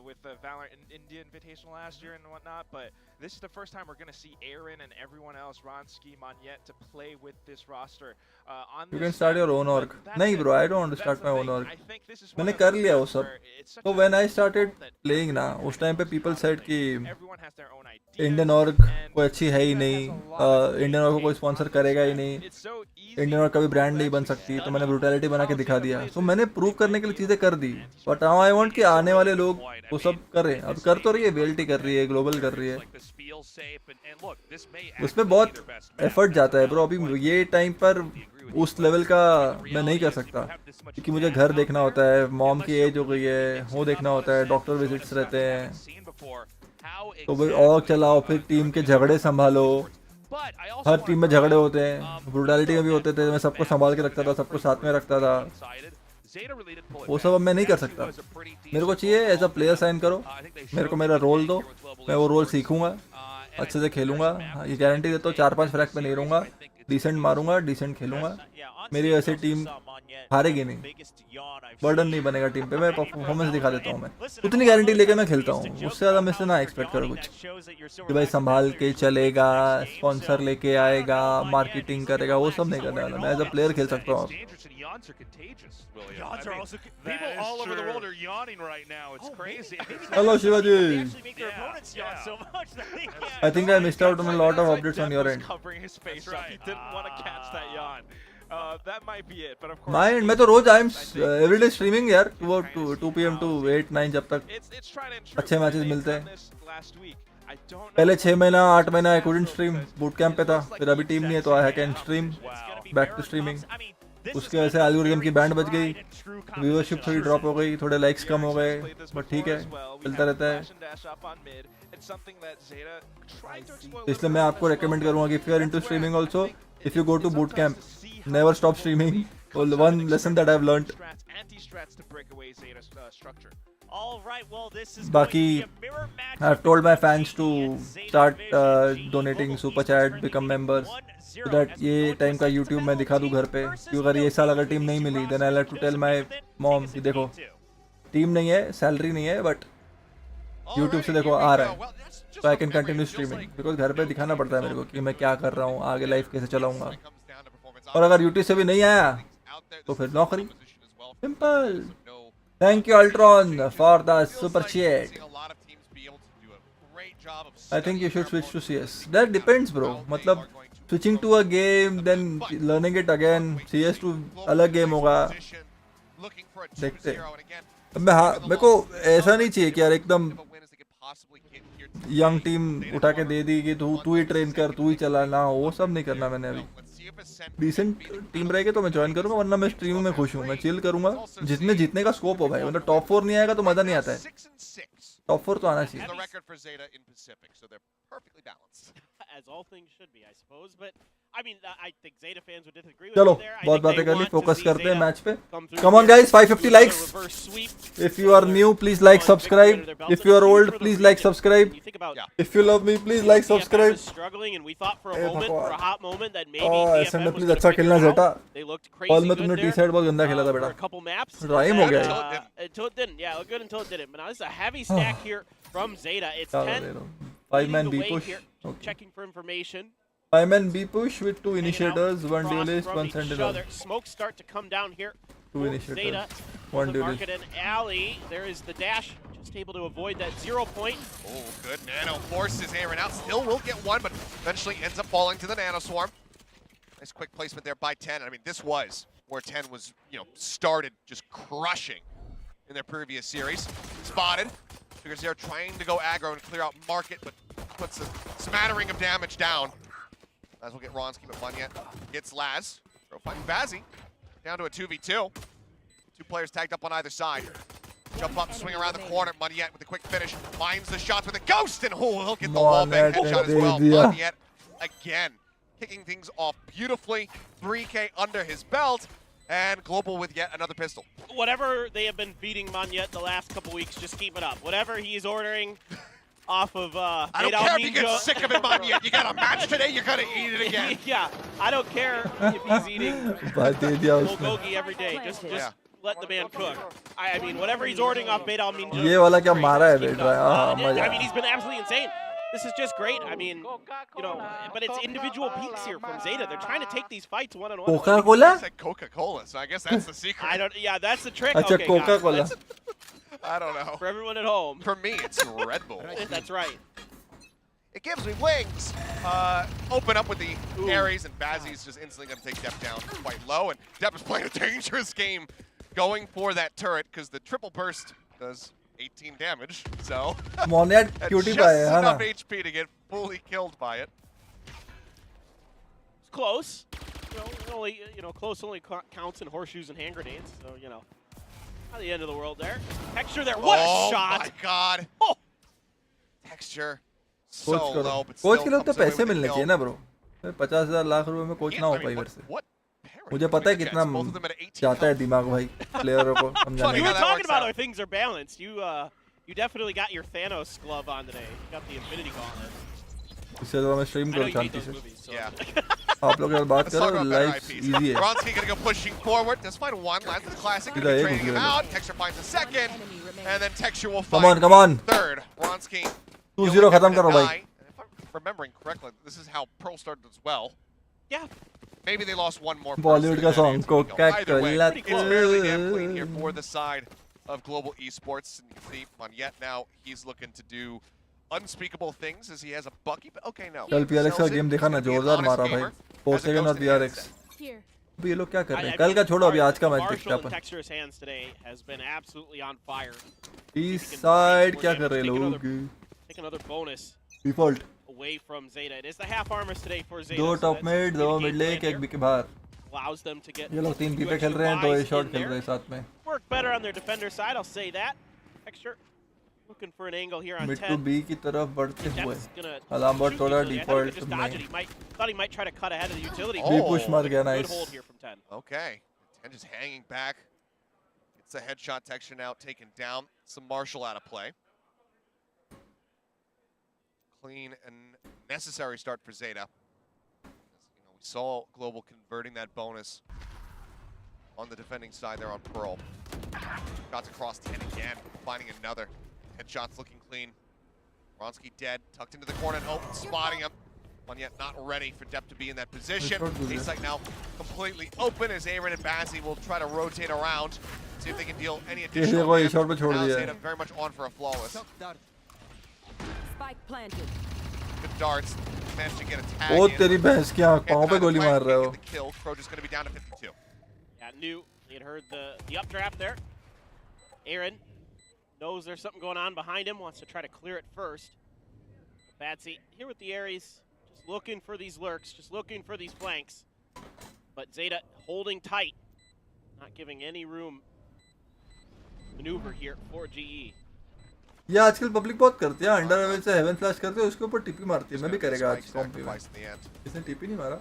with the Valorant India Invitational last year and whatnot, but this is the first time we're going to see Aaron and everyone else, Ronski, Monyet, to play with this roster. You can start your own org. नहीं bro, I don't want to start my own org. मैंने कर लिया वो सब। तो when I started playing ना, उस time पे people said कि इंडियन ऑर्ग कोई अच्छी है ही नहीं, इंडियन ऑर्ग को कोई स्पॉन्सर करेगा ही नहीं, इंडियन ऑर्ग कभी ब्रांड नहीं बन सकती। तो मैंने ब्रूटैलिटी बना के दिखा दिया। तो मैंने प्रूव करने के लिए चीज़ें कर दी, बट नाउ आई वांट कि आने वाले लोग वो सब कर रहे हैं। अब कर तो रही है, वेल्टी कर रही है, ग्लोबल कर रही है, उसमें बहुत एफर्ट जाता है ब्रो। अभी ये टाइम पर उस लेवल का मैं नहीं कर सकता, क्योंकि मुझे घर देखना होता है, मॉम की एज हो गई है, वो देखना होता है, डॉक्टर विजिट्स रहते हैं, तो भाई ऑर्ग चलाओ, फिर टीम के झगड़े संभालो। हर टीम में झगड़े होते हैं, ब्रूटैलिटी में भी होते थे। मैं सबको संभाल के रखता था, सबको साथ में रखता था, वो सब अब मैं नहीं कर सकता। मेरे को चाहिए एज अ प्लेयर साइन करो, मेरे को मेरा रोल दो, मैं वो रोल सीखूंगा, अच्छे से खेलूंगा। ये गारंटी देता हूँ 4-5 फ्रैग पे नहीं रहूँगा, डिसेंट मारूंगा, डिसेंट खेलूंगा। मेरी ऐसी टीम हारेगी नहीं, बर्डन नहीं बनेगा टीम पे। मैं परफॉर्मेंस दिखा देता हूँ, मैं उतनी गारंटी लेके मैं खेलता हूँ, उससे ज़्यादा मुझसे ना एक्सपेक्ट करो कुछ कि भाई संभाल के चलेगा, स्पॉन्सर लेके आएगा, मार्केटिंग करेगा, वो सब नहीं करने वाला। मैं एज अ प्लेयर खेल सकता हूँ। Yawns are contagious, William. Yawns are also people all over the world are yawning right now. It's crazy. Hello Shivaji. Make their opponents yawn so much that they can't. I think I missed out on a lot of updates on your end. Covering his face up. He didn't want to catch that yawn. That might be it, but of course. My end, मैं तो रोज I'm everyday streaming यार, 2 PM to 8-9 जब तक अच्छे matches मिलते हैं। पहले 6 महीना 8 महीना I couldn't stream, boot camp पे था, फिर अभी टीम नहीं है तो I can stream, back to streaming। उसके वजह से एल्गोरिथम की बैंड बच गई, व्यूअरशिप थोड़ी ड्रॉप हो गई, थोड़े लाइक्स कम हो गए, बट ठीक है, चलता रहता है। इसलिए मैं आपको रेकमेंड करूंगा कि if you are into streaming also, if you go to boot camp, never stop streaming. One lesson that I've learned. बाकी I've told my fans to start donating super chat, become members, so that ये time का YouTube मैं दिखा दूँ घर पे। क्योंकि अगर ये साल अगर टीम नहीं मिली, then I'll have to tell my mom कि देखो टीम नहीं है, सैलरी नहीं है, बट YouTube से देखो आ रहा है, so I can continue streaming, because घर पे दिखाना पड़ता है मेरे को कि मैं क्या कर रहा हूँ, आगे लाइफ कैसे चलाऊँगा। और अगर YouTube से भी नहीं आया तो फिर नौकरी, simple. Thank you Ultron for the super chat. I think you should switch to CS. That depends bro. मतलब switching to a game then learning it again, CS to अलग गेम होगा, देखते। मेरे को ऐसा नहीं चाहिए कि यार एकदम यंग टीम उठा के दे दी कि तू ही ट्रेन कर, तू ही चला ना, वो सब नहीं करना मैंने अभी। डिसेंट टीम रहेगी तो मैं ज्वाइन करूंगा, वरना मैं स्ट्रीमिंग में खुश हूँ, मैं चिल करूंगा, जितने जीतने का स्कोप हो भाई। मतलब टॉप 4 नहीं आएगा तो मजा नहीं आता है, टॉप 4 तो आना चाहिए। perfectly balanced. As all things should be, I suppose. But I mean, I think Zeta fans would disagree with चलो me there. I बहुत think बातें they कर ली want to फोकस see करते हैं Zeta मैच पे come through come on here guys 550 with a likes reverse sweep. if you are new please like subscribe if you are old please like subscribe You think about if you love me please like DFM subscribe is struggling, and we thought for a Eh, moment, भगवान। for a hot moment, that maybe Ascent DFM में was please gonna अच्छा figure खेलना it out. Zeta They looked ball crazy में good तुमने there, T side बहुत गंदा खेला था for बेटा a couple maps. Rhyme हो but गया then, until it didn't. Yeah, it looked good until it didn't. But now this is a heavy stack here from Zeta. It's क्या 10 कर रहे हो 5 man leading B the way push here, okay checking for information. 5 man B push with 2 hanging out initiators 1 across duelist from 1 each sentinel other. Smokes start to come down here 2 for initiators Zeta. 1 The duelist market and alley. There is the dash. Just able to avoid that 0 point. Oh, good nano forces Aaron out. Still will get one, but eventually ends up falling to the nano swarm. Nice quick placement there by 10. I mean, this was where 10 was, started just crushing in their previous series. Spotted. Figures they're trying to go aggro and clear out market, but puts a smattering of damage down. Laz will get Ronski, but Munyet gets Laz. Throw fighting Bazzi. Down to a 2v2. 2 players tagged up on either side. Jump up, swing around the corner. Munyet with a quick finish. Finds the shots with a ghost, and he'll get the wallbang headshot as well. Munyet again. Kicking things off beautifully. 3K under his belt. And Global with yet another pistol. Whatever they have been feeding Monyet the last couple weeks, just keep it up. Whatever he's ordering off of I don't care if you get sick of it, Monyet. You got a match today, you're going to eat it again. Yeah, I don't care if he's eating बात दे दिया उसने bulgogi every day. Just let the man cook. I mean, whatever he's ordering off Beta Ninja. ये वाला क्या great. मारा है Just keep it बेटा up. मजा I mean, he's been absolutely insane. This is just great. I mean, but it's individual peaks here from Zeta. They're trying to take these fights one-on-one. Coca Cola I said Coca-Cola, so I guess that's the secret. I don't. Yeah, that's the trick. अच्छा Okay, Coca guys, Cola I don't know. for everyone at home. For me, it's Red Bull. That's right. It gives me wings. Open up with the Ares, and Bazzi's just instantly going to take Depp down quite low. And Depp is playing a dangerous game going for that turret because the triple burst does 18 damage. So Monet that's क्यूटी just पाए है ना enough HP to get fully killed by it. It's close. Only close only counts in horseshoes and hand grenades. So not the end of the world there. Texture there. What a shot! Oh my God. Oh. Texture coach so करो low, but coach still के लिए तो comes away पैसे with the मिलने kill. चाहिए ना bro 50,000 lakh रुपए में कोच ना हो I mean, पाई मेरे से what parity? मुझे पता है I mean, कितना both of them at 18 जाता है दिमाग भाई प्लेयरों को समझाने You how were that talking works about out. how things are balanced. You definitely got your Thanos glove on today. You got the Infinity Gauntlet. इससे तो मैं स्ट्रीम I know करूँ you hate शांति those से movies. So. Yeah. आप लोग यार बात Let's talk करो about better life IPs. Easy है Bronski gonna go pushing forward. Does find one. Lands the classic. Gonna Either be A trading him goes out. Texture finds a second. And then Texture will Come find on, come on. third. Bronski. 2-0 खत्म करो भाई If I'm remembering correctly, this is how Pearl started as well. Yeah. Maybe they lost one more. Bollywood person का song than को Antigo. क्या Either way, कलत it's fairly damn clean here for the side of Global Esports. And you can see Monyet now, he's looking to do unspeakable things as he has a Bucky. But okay, no. कल PRX का Sells it. Game देखा ना He's gonna be an जोरदार honest मारा gamer. भाई 4 As it second goes और to the PRX Ascent. Here. अभी ये लोग क्या कर रहे हैं I कल mean, का छोड़ो अभी आज का मैच देखते Marshall हैं in upon Texture's hands today has been absolutely on fire. इस साइड क्या कर रहे हैं लोग Take another bonus default away from Zeta. It is the half armors today for Zeta. दो so top that's mid a दो good mid game lake plan एक here. B के बाहर Allows them to get ये लोग 3 B पे two खेल रहे हैं दो ए extra शॉट buys खेल in रहे हैं there. साथ में Work better on their defender side, I'll say that. Texture looking for an angle here on mid 10. To B की तरफ बढ़ते हुए Depp's gonna alarm but shoot थोड़ा utility. I thought he could default just dodge it. में Thought he might try to cut ahead of the utility. Oh. B push मार गया Good nice hold here from 10. Okay. 10 just hanging back. It's a headshot Texture now taken down. Some Marshall out of play. Clean and necessary start for Zeta. We saw Global converting that bonus on the defending side there on Pearl. Shots across 10 again, finding another. Headshots looking clean. Ronski dead, tucked into the corner and spotting him. One yet not ready for Depp to be in that position. A-site now completely open as Aaron and Bazzi will try to rotate around, see if they can deal any additional देखो, ये damage. shot पे छोड़ Now दिया Zeta very much on for a flawless. Spike planted. Good darts, managed to get a tag O in. तेरी भैंस की आंख पांव पे गोली मार रहे हो Get the kill. Crow just going to be down to 52. Yeah, knew he had heard the updraft there. Aaron knows there's something going on behind him, wants to try to clear it first. Batsy here with the Ares, just looking for these lurks, just looking for these flanks. But Zeta holding tight, not giving any room maneuver here for GE. ये आजकल public बहुत करती है, under level से haven flash करते हैं उसके ऊपर टीपी मारती है. मैं भी करेगा आज कॉम्प में. Twice in the end. इसने टीपी नहीं मारा.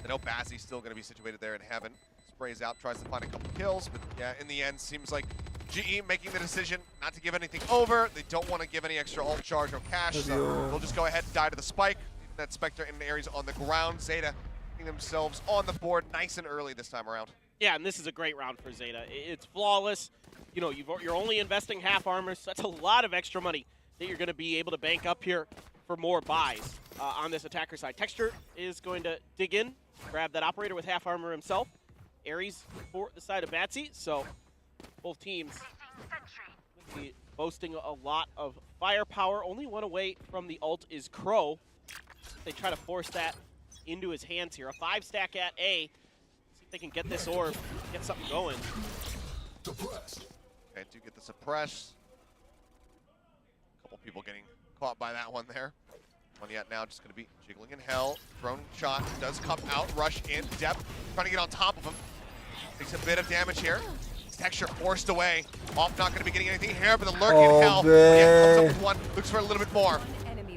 I know Bazzi's still going to be situated there in heaven. Sprays out, tries to find a couple kills, but yeah, in the end, seems like GE making the decision not to give anything over. They don't want to give any extra ult charge or cash, so they'll just go ahead and die to the spike. That Spectre and Ares on the ground. Zeta getting themselves on the board nice and early this time around. Yeah, and this is a great round for Zeta. It's flawless. You know, you're only investing half armor, so that's a lot of extra money that you're going to be able to bank up here for more buys on this attacker side. Texture is going to dig in, grab that operator with half armor himself. Ares for the side of Batsy, so both teams will be boasting a lot of firepower. Only one away from the ult is Crow. They try to force that into his hands here. A 5-stack at A. See if they can get this orb, get something going. Okay, do get the suppress. A couple people getting caught by that one there. One yet now, just going to be jiggling in hell. Thrown shot does come out, rush in, depth, trying to get on top of him. Takes a bit of damage here. Texture forced away. Off not going to be getting anything here, but the lurking in hell. Again, comes up with one, looks for a little bit more.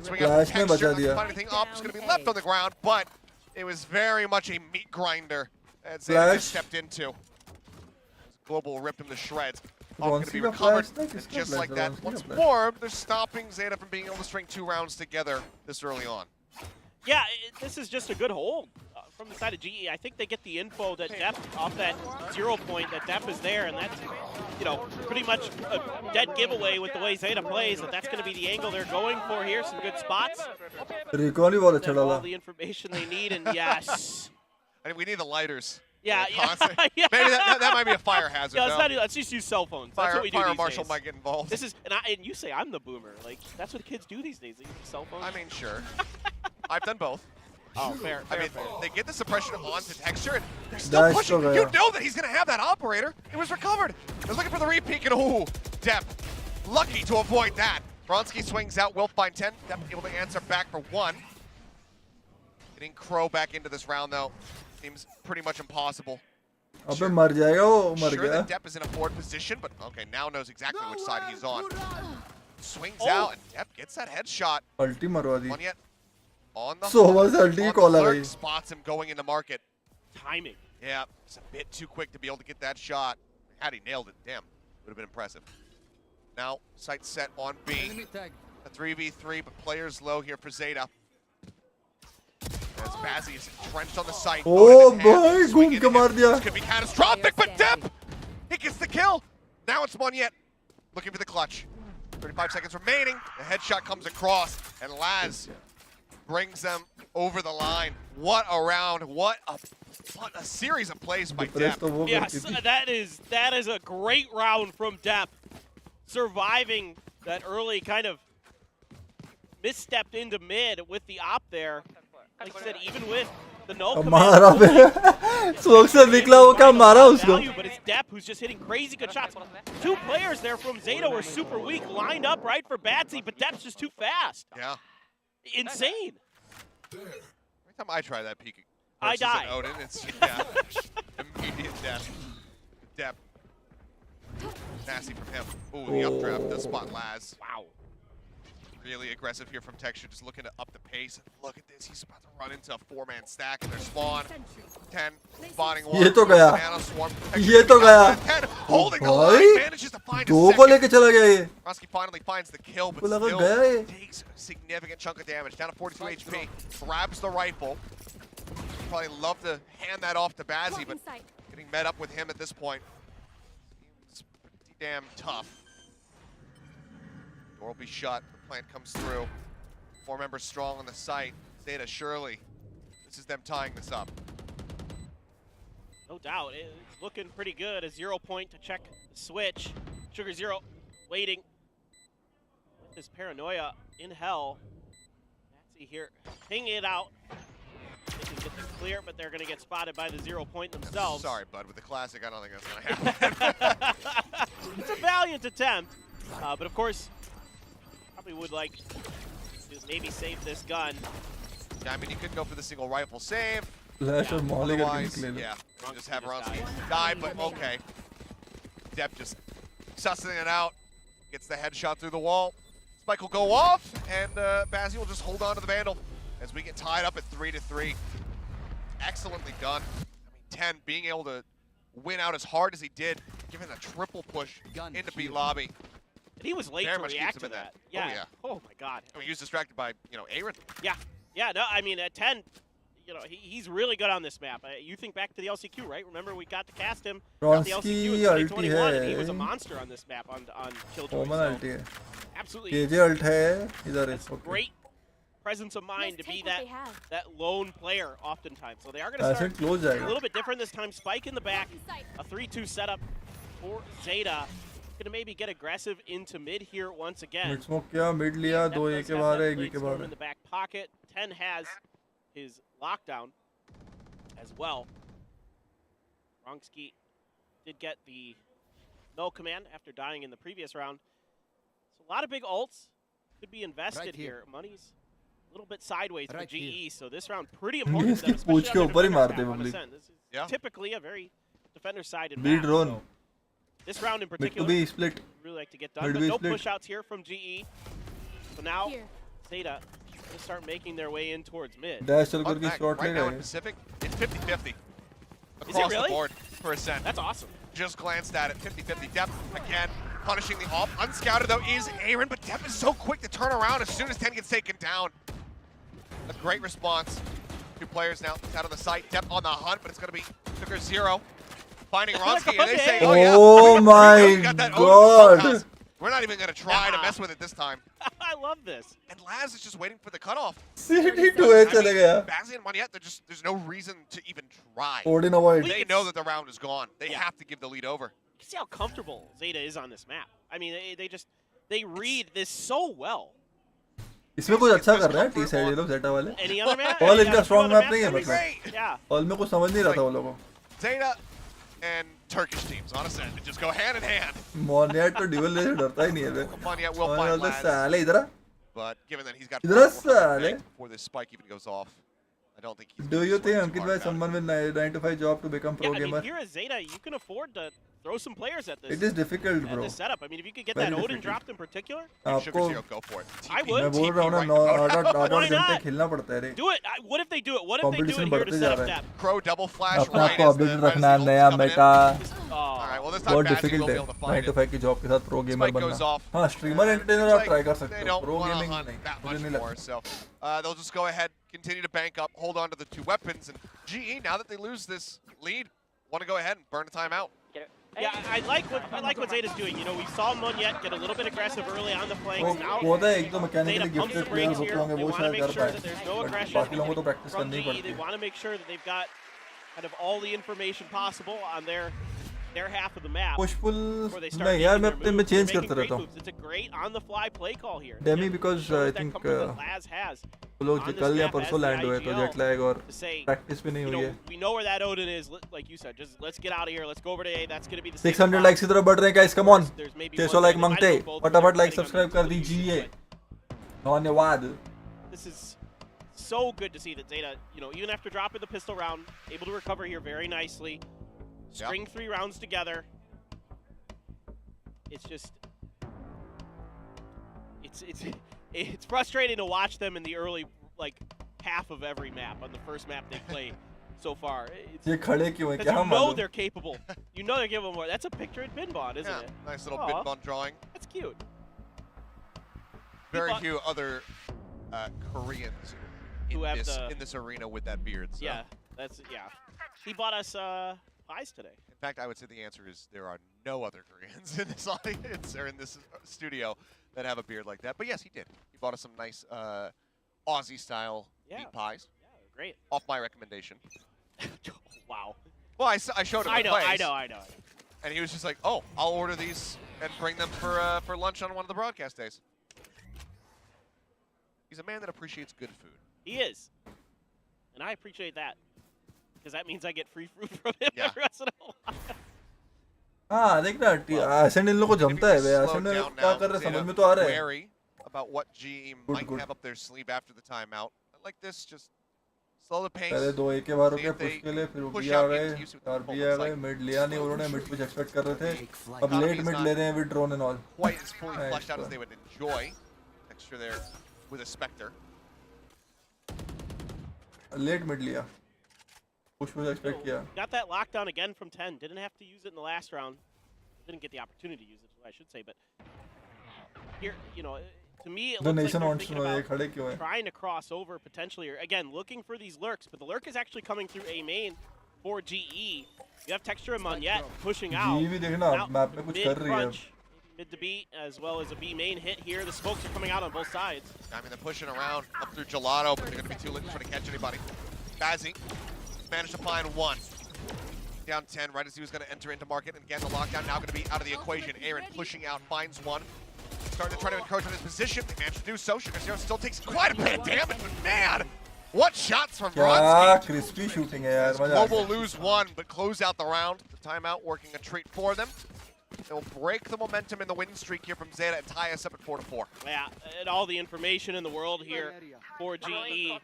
Swing up Texture, doesn't find anything up, it's going to be left on the ground, but it was very much a meat grinder that Zeta just stepped into. Global ripped him to shreds. Going to be recovered, and just like that, once more, they're stopping Zeta from being able to string 2 rounds together this early on. Yeah, this is just a good hold from the side of GE. I think they get the info that Dep off that 0 point, that Dep is there, and that's, you know, pretty much a dead giveaway with the way Zeta plays, that's going to be the angle they're going for here. Some good spots. All the information they need, and yes. I mean, we need the lighters. Yeah, yeah. Maybe that might be a fire hazard. Yeah, let's just use cell phones. That's what we do Fire these marshal days. might get involved. This is, and you say I'm the boomer. Like, that's what kids do these days. They use cell phones. I mean, sure. I've done both. Oh, fair. I mean, they get the suppression onto Texture, and they're still pushing. You know that he's going to have that operator. It was recovered. They're looking for the re-peek, and ooh, Dep, lucky to avoid that. Bronski swings out, will find 10. Dep able to answer back for 1. Getting Crow back into this round, though, seems pretty much impossible. Sure that Dep is in a forward position, but okay, now knows exactly which side he's on. Swings out, and Dep gets that headshot. One yet on the lurk, spots him going into market. Timing. Yeah, it's a bit too quick to be able to get that shot. Had he nailed it, damn, would have been impressive. Now, sight set on B. A 3v3, but players low here for Zeta. As Bazzi is entrenched on the site. Oh boy, goom ka maar diya. This could be catastrophic, but Dep! He gets the kill! Now it's Monyet looking for the clutch. 35 seconds remaining. The headshot comes across, and Laz brings them over the line. What a round, what a series of plays by Dep. Yes, that is a great round from Dep. Surviving that early kind of misstepped into mid with the op there. Like I said, even with the no command, but it's Dep who's just hitting crazy good shots. 2 players there from Zeta were super weak, lined up right for Batsy, but Dep's just too fast. Yeah. Insane. Every time I try that peek, I die. Odin, it's immediate death. Dep. Nasty from him. Ooh, the updraft does spot Laz. Wow. Really aggressive here from Texture, just looking to up the pace. Look at this, he's about to run into a 4-man stack in their spawn. 10, spawning 1. Banana swarm. Holding the line, manages to find a second. Bronski finally finds the kill, but still takes a significant chunk of damage. Down to 42 HP, grabs the rifle. Probably love to hand that off to Bazzi, but getting met up with him at this point seems pretty damn tough. Door will be shut. The plant comes through. 4 members strong on the site. Zeta, surely this is them tying this up. No doubt. It's looking pretty good. A 0 point to check the switch. Sugar Zero waiting. With this paranoia in hell. Batsy here ping it out. They can get the clear, but they're going to get spotted by the 0 point themselves. Sorry, bud. With the classic, I don't think that's going to happen. It's a valiant attempt. But of course, probably would like to maybe save this gun. Yeah, I mean, you could go for the single rifle save. Otherwise, yeah, just have Bronski die, but okay. Dep just sussing it out. Gets the headshot through the wall. Spike will go off, and Bazzi will just hold on to the Vandal as we get tied up at 3-3. Excellently done. I mean, 10 being able to win out as hard as he did, given a triple push into B lobby. And he was late Very to much react keeps to him in that. that. Oh, Yeah. yeah. Oh my God. I mean, he was distracted by, Aaron. Yeah. Yeah. No, I mean, at 10, he's really good on this map. You think back to the LCQ, right? Remember, we got to cast him at the LCQ in 2021, and he was a monster on this map on Killjoy. Omen So, ulti hai. absolutely. KJ ult hai. Idhar That's is okay. great presence of mind to be that lone player oftentimes. So they are going to Ascent start close a jayega. little bit different this time. Spike in the back, a 3-2 setup for Zeta. Going to maybe get aggressive into mid here once again. Mid smoke kiya, mid liya, do A ke bahar hai, ek B ke bahar in hai. the back pocket. 10 has his lockdown as well. Nzxt did get the no command after dying in the previous round. So a lot of big ults could be invested here. Money's a little bit sideways for GE, so this round pretty important. इसकी पूंछ के ऊपर ही मारते हैं public. This is typically a very defender-sided B map. drone. So this round in Mid to particular, B split. really like to get done, Mid but B no split. push-outs here from GE. So now Zeta will start making their way in towards mid. Dash चल Fun करके fact, slot ले right now in गए. Pacific, it's 50-50 Is it across really? the board for Ascent. That's awesome. Just glanced at it, 50-50 depth again, punishing the off. Unscouted though is Aaron, but Depth is so quick to turn around as soon as 10 gets taken down. A great response. Two players now out on the site. Depth on the hunt, but it's going to be Tucker 0. Finding Ronsky, and they say, oh yeah, Oh my got that God. Otis. We're not even going to try to mess with it this time. I love this. And Laz is just waiting for the cutoff. CD2 है चले गया. Bazzi and Moniette, there's no reason to even try. Odin avoid. They know that the round is gone. They have to give the lead over. You can see how comfortable Zeta is on this map. I mean, they read this so well. इसमें कुछ अच्छा कर रहे हैं T side ये लोग Zeta वाले. Any other map? All Any इनका other strong other map नहीं है maps? मतलब. Yeah. All में कुछ समझ नहीं रहा था वो लोगों. Zeta and Turkish teams on Ascent just go hand in hand. Monstercat तो duel से डरता ही नहीं है बे. Moniette will Monstercat find तो Laz, साले इधर आ. but given that he's got इधर आ 4 साले. bank before this spike even goes off, I don't think he's Do gonna you sweat think too Ankit hard bhai about someone with 9 to 5 job to become pro Yeah, I gamer? mean, here at Zeta, you can afford to throw some players at this. It is difficult, At bro. this setup. I mean, if you could get Very that Odin difficult. dropped in particular, it. Sugar आपको Zero, go for it. I TP, would. मैं बोल रहा हूँ ना right 8 Why घंटे not? खेलना पड़ता है रे. do it. What if they do it? What if they do it Competition here to बढ़ते set जा up रहा है. that? Crow double flash अपने right आप को as the अपडेट रखना ult's नया coming in. Meta. Oh, Alright, well this time बहुत Bazzi will डिफिकल्ट be है able to 9 find to it. 5 की जॉब के साथ प्रो गेमर Spike goes बनना. off. हाँ स्ट्रीमर एंटरटेनर आप ट्राई कर They सकते हो. don't pro want to gaming hunt नहीं. that मुझे much नहीं more, लगता. so they'll just go ahead, continue to bank up, hold on to the 2 weapons, and GE, now that they lose this lead, want to go ahead and burn the timeout. yeah. I like what Zeta's doing. You know, we saw Moniette get a little bit aggressive early on the flanks. Now वो होता है एक दो mechanically Zeta pumps the gifted player brakes होते here. होंगे They वो want to शायद make कर sure पाए. that there's no But aggression बाकी लोगों को तो प्रैक्टिस from करनी ही GE. पड़ती They है. want to make sure that they've got kind of all the information possible on their half of the map. Push pull Before they start नहीं यार making मैं their अपने में moves. चेंज They're करता making रहता great हूँ. moves. It's a great on-the-fly play call here. Demi because I Shows that think comfort that Laz has वो लोग on this कल या map परसों as the लैंड हुए तो IGL जेट लैग और to say, प्रैक्टिस भी नहीं you हुई know, है. we know where that Odin is. Like you said, just let's get out of here. Let's go over to A. That's going to be the 600 safe likes की तरफ बढ़ रहे हैं guys. Come on. There's maybe 600 one like thing they might मांगते. go both फटाफट ways, like depending on subscribe कर the दीजिए. but धन्यवाद. This is so good to see that Zeta, you know, even after dropping the pistol round, able to recover here very nicely. String 3 rounds together. It's just, it's frustrating to watch them in the early half of every map on the first map they play so far. It's, ये खड़े क्यों हैं because क्या you know मालूम. they're capable. You know they're capable more. That's a picture at bin bond, isn't Yeah, it? nice little Aw. bid bond drawing. That's cute. Very bought- few other Koreans Who have in this arena with that beard. So. Yeah, He bought us pies today. In fact, I would say the answer is there are no other Koreans in this audience or in this studio that have a beard like that. But yes, he did. He bought us some nice Aussie-style meat pies. Yeah, great. Off my recommendation. Wow. Well, I showed him I the know, place. I know. And he was just like, "Oh, I'll order these and bring them for lunch on one of the broadcast days." He's a man that appreciates good food. He is. And I appreciate that. Because that means I get free fruit from him every once in a while. हाँ देख ना accent इन लोगों को जमता है बे. Accent में क्या कर रहे समझ में तो आ रहा है. Wary about what GE might good. have up their sleeve after the timeout. Like this, just Slow the pace. पहले 2 एक के बार See रुके if they पुश के लिए, फिर push भी आ out गए, into use with the आर भी full आ looks गए, like. मिड लिया नहीं उन्होंने, मिड कुछ एक्सपेक्ट कर रहे थे, अब Economy late is mid not ले रहे हैं with drone and all. quite as fully Nice, fleshed out as bro. they would enjoy. Extra there with a Spectre. Late mid लिया, पुश कुछ एक्सपेक्ट किया. Got that lockdown again from 10. Didn't have to use it in the last round. Didn't get the opportunity to use it, I should say. But here, you know, to me, it The looks like nation they're wants to thinking know ये about खड़े क्यों हैं. trying to cross over potentially, or again, looking for these lurks. But the lurk is actually coming through A main for GE. You have Texture and Monyet pushing out. जी भी देखना Now, map में कुछ कर रही है. mid-crunch, mid to B, as well as a B main hit here. The smokes are coming out on both sides. I mean, they're pushing around up through Gelato, but they're going to be too late to try to catch anybody. Bazzi managed to find one. Down 10, right as he was going to enter into market. And again, the lockdown now going to be out of the equation. Aaron pushing out, finds one. Starting to try to encroach on his position. They managed to do so. Sugar Zero still takes quite a bit of damage, but man, what shots from क्या Vronsky. crispy shooting है यार, मजा आ Global गया. lose one, but close out the round. The timeout working a treat for them. They'll break the momentum in the win streak here from Zeta and tie us up at 4-4. Yeah, and all the information in the world here for GE.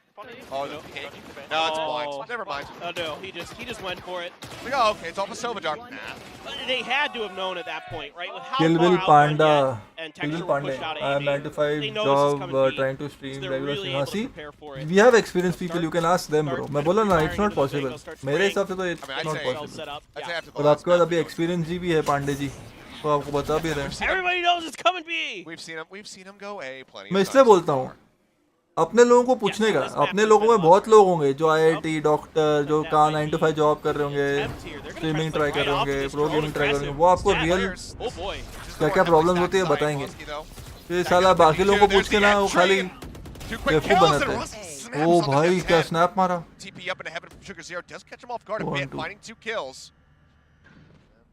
Oh, no, okay. No, it's blind. Never mind. Oh no, he just went for it. Like, oh, okay, it's off of Silvadar. Nah. But they had to have known at that point, right? With how Kill far Bill out Panda, Monyet and Kill Bill Texture were Pandey. pushed out I am A 9 to 5 They know this is job, coming to be, trying to so stream they're regular really stream. हाँ able to see, prepare for it. we have experienced people. You can ask them, bro. मैं बोला ना, it's not possible. मेरे हिसाब से तो it's I mean, I'd not say- Well possible. set up. I'd say Yeah. after the और last आपके बाद map, अभी एक्सपीरियंस जी भी है पांडे जी, तो आपको बता भी रहे हैं. Everybody knows it's coming B. We've seen him go A plenty मैं of इसलिए times बोलता हूँ, अपने लोगों को पूछने का. अपने लोगों में बहुत लोग होंगे जो IIT डॉक्टर, जो कहाँ 9 to 5 जॉब कर रहे होंगे, स्ट्रीमिंग ट्राई कर रहे होंगे, प्रो गेमिंग ट्राई कर रहे होंगे, वो आपको रियल Oh boy. क्या क्या प्रॉब्लम्स होती है बताएंगे. ये साला बाकी लोगों को पूछ के ना वो खाली बेवकूफ बनाते हैं. ओ भाई क्या स्नैप मारा. TP up into heaven from Sugar Zero does catch him off guard a 1, bit, 2. finding 2 kills.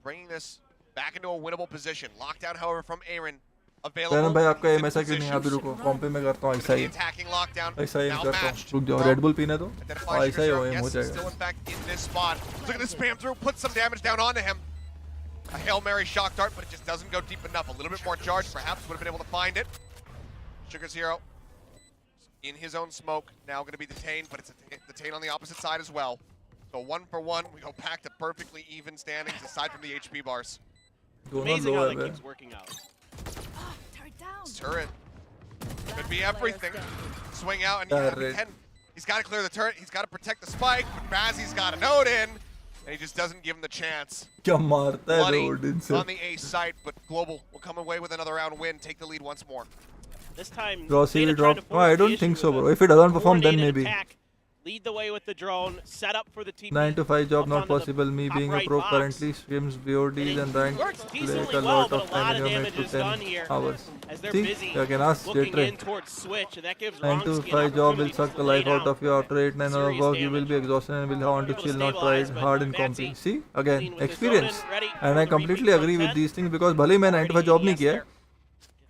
Bringing this back into a winnable position. Lockdown, however, from Aaron. Available. Rhiannon भाई आपका एम in ऐसा क्यों नहीं है? अभी position. रुको, कॉम्प पे मैं करता हूँ ऐसा The ही, attacking lockdown. ऐसा ही Now करता हूँ. matched. रुक जाओ, रेड बुल पीने दो. Identifies ऐसा ही Sugar हो Zero. हो Yes, जाएगा. still in fact in this spot. Look at this spam through, puts some damage down onto him. A Hail Mary shock dart, but it just doesn't go deep enough. A little bit more charge, perhaps would have been able to find it. Sugar Zero in his own smoke, now going to be detained, but it's detained on the opposite side as well. So 1 for 1, we go back to perfectly even standings aside from the HP bars. दोनों Amazing low how है that bay. keeps working out. This turret could be everything. Swing out and Turret. he's got to clear the turret. He's got to protect the spike, but Bazzi's got a note in, and he just doesn't give him the chance. क्या मारता है Bloody road इनसे. on the A site, but Global will come away with another round win, take the lead once more. This time, Rossi Zeta will trying drop. to No, I force the don't issue think so, with bro. a If it doesn't perform, then coordinated maybe. attack. Lead the way with the drone, set up for the TP. 9 to 5 job up not onto the possible. Me top being a right pro box. currently streams VODs and rank Works take decently a well, lot but of a time lot in of your damage to is 10 done here hours. as they're See, busy you can ask looking J-Tray. in towards switch, and that gives 9 to Vronsky 5 an job will opportunity suck to the lay life out down of you after 8-9 hours of serious work. You will be damage. exhausted and will want to Able to chill, not stabilize, ride but hard in Fancy comping. See, clean again, with the experience. zone and ready And for I the completely repeat agree with content. these things because भले ही मैं 9 to 5 job नहीं Already किया है,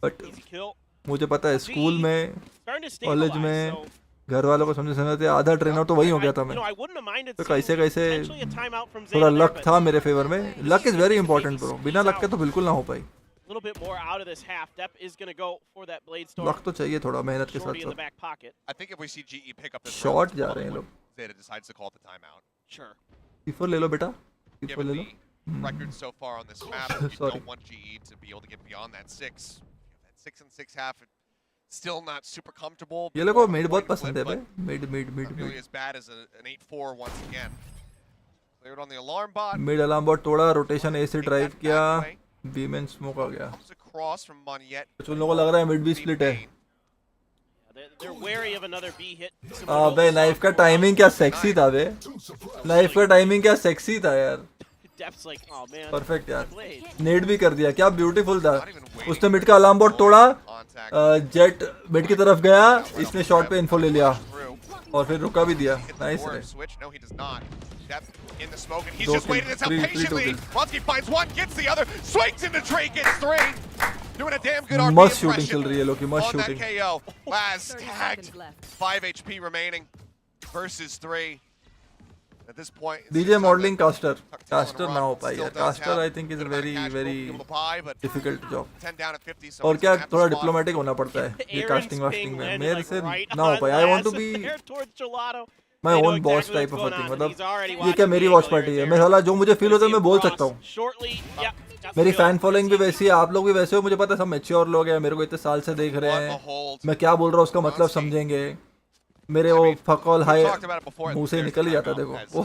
but Easy kill. मुझे पता है school में, Starting to college stabilize, में, so घर वालों को समझते आधा ट्रेनर तो वही हो गया था मैं. I wouldn't have minded तो seeing कैसे कैसे potentially a timeout from थोड़ा Zeta there, लक but था मेरे फेवर में. Luck is very important bro. बिना लक के तो बिल्कुल ना हो पाई. a little bit more out of this half. Dep is going to go for that blade storm. Luck तो चाहिए थोड़ा मेहनत के Shorty साथ in the साथ. back pocket. I think if we see GE pick up this Short round, जा रहे हैं लोग. Zeta decides to call the timeout. Sure. T4 ले लो बेटा. T4 Given ले लो. the record so far on this map, you Sorry. don't want GE to be able to get beyond that 6. That 6 and 6 half, still not super comfortable. ये लोगों को More mid of a बहुत point पसंद है flip, बे. Mid mid mid but not nearly mid. as bad as an 8-4 once again. Cleared on the alarm bot. Mid alarm bot तोड़ा, rotation A से Take drive that किया, back away. B में smoke आ गया. Comes across from Monyet. कुछ उन लोगों को लग रहा है मिड भी स्प्लिट है. They're wary of another B hit. अबे नाइफ का टाइमिंग क्या सेक्सी था बे. नाइफ का टाइमिंग क्या सेक्सी था यार. Dep's like, oh man. Perfect यार. Blade. नेट भी कर दिया. क्या ब्यूटीफुल था. Not even waiting. उसने मिड का अलार्म बॉट तोड़ा, Contact जेट मिड की तरफ गया, इसने शॉट पे इन्फो ले लिया through. और फिर रुका भी दिया. Hit the नाइस door रे. and switch. No, he does not. Depth in the smoke, and he's Two just kill. waiting this out Three to patiently. kill. Vronsky finds one, gets the other, swings into tree, gets 3. Doing a damn good RP मस्त shooting impression चल रही है लोग की. मस्त on that shooting. KO. Last 30 tagged. seconds left. 5 HP remaining versus 3. At this point, it's DJ just modelling not caster. the- caster ना हो पाई Still यार. does caster have I think is a bit of very cash very flow able to buy, but difficult job. 10 down at 50, so और he's क्या gonna have to थोड़ा spot. Diplomatic होना पड़ता है ये Aaron's कास्टिंग ping वास्टिंग में. landed, मेरे like, से right ना हो on पाया. I want to Laz be there towards Gelato. My They know own boss exactly type what's of going thing, on, and मतलब he's already ये watching क्या मेरी the watch angle party right है, there. मैं साला जो मुझे फील होता है मैं बोल Cross सकता हूँ. shortly. Yeah, got मेरी the feel. फैन फॉलोइंग भी वैसी है, आप लोग भी वैसे हो, मुझे पता है सब मैच्योर लोग हैं, मेरे को इतने साल से देख रहे What a हैं, hold. मैं क्या बोल रहा हूँ उसका मतलब समझेंगे. मेरे वो फकॉल हाई मुंह से निकल ही जाता है, देखो वो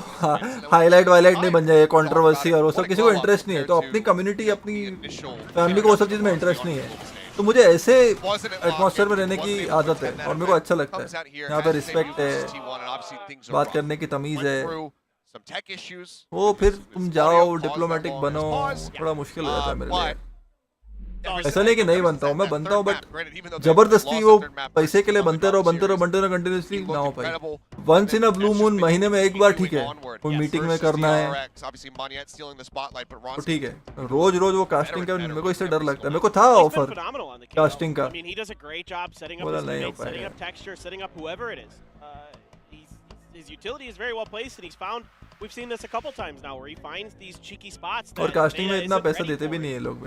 हाईलाइट वाईलाइट नहीं बन जाए, कंट्रोवर्सी और वो सब किसी को इंटरेस्ट नहीं है. तो अपनी कम्युनिटी अपनी फैमिली को वो सब चीज़ में इंटरेस्ट नहीं है, तो मुझे ऐसे एटमॉस्फेयर में रहने की आदत है और मेरे को अच्छा लगता है. यहाँ पे रिस्पेक्ट है, बात करने की तमीज़ है. वो फिर तुम जाओ डिप्लोमेटिक बनो, थोड़ा मुश्किल हो जाता है मेरे लिए. ऐसा नहीं कि नहीं बनता हूँ, मैं बनता हूँ, बट जबरदस्ती वो पैसे के लिए बनते रहो कंटिन्यूसली ना हो पाए. Once in a blue moon, महीने में एक बार ठीक है, कोई मीटिंग में करना है तो ठीक है. रोज रोज वो कास्टिंग का मेरे को इससे डर लगता है. मेरे को था He's been offer phenomenal on the casting Kingdom. का. I mean, he does a great job setting up बोला his नहीं हो teammates, setting पाएगा. up texture, setting up whoever it is. His utility is very well placed, and he's found. We've seen this a couple times now, where he finds these cheeky spots. और that casting में Zeta इतना isn't पैसा ready देते भी for. नहीं है लोग.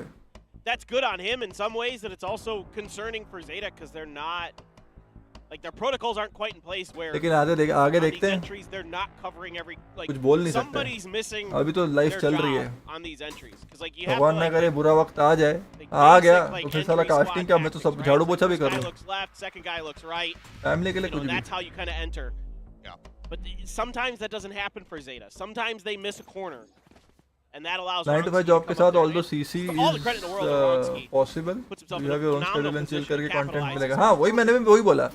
That's good on him in some ways, and it's also concerning for Zeta because they're not, like, their protocols aren't quite in place where लेकिन आगे on देखते these हैं, entries they're not covering every, like, कुछ बोल नहीं सकते. somebody's missing अभी तो लाइफ their चल रही है, job on these entries because, like, you have to, भगवान ना like, करे बुरा वक्त आ जाए, आ गया तो फिर साला कास्टिंग क्या, मैं तो सब झाड़ू पोछा भी कर लूँ. फैमिली के लिए कुछ भी. That's how you kind of enter. But sometimes that doesn't happen for Zeta. Sometimes they miss a corner, and that allows 9 to 5 job के साथ although CC is possible, you have your own schedule and chill करके content मिलेगा. हाँ वही मैंने भी वही बोला,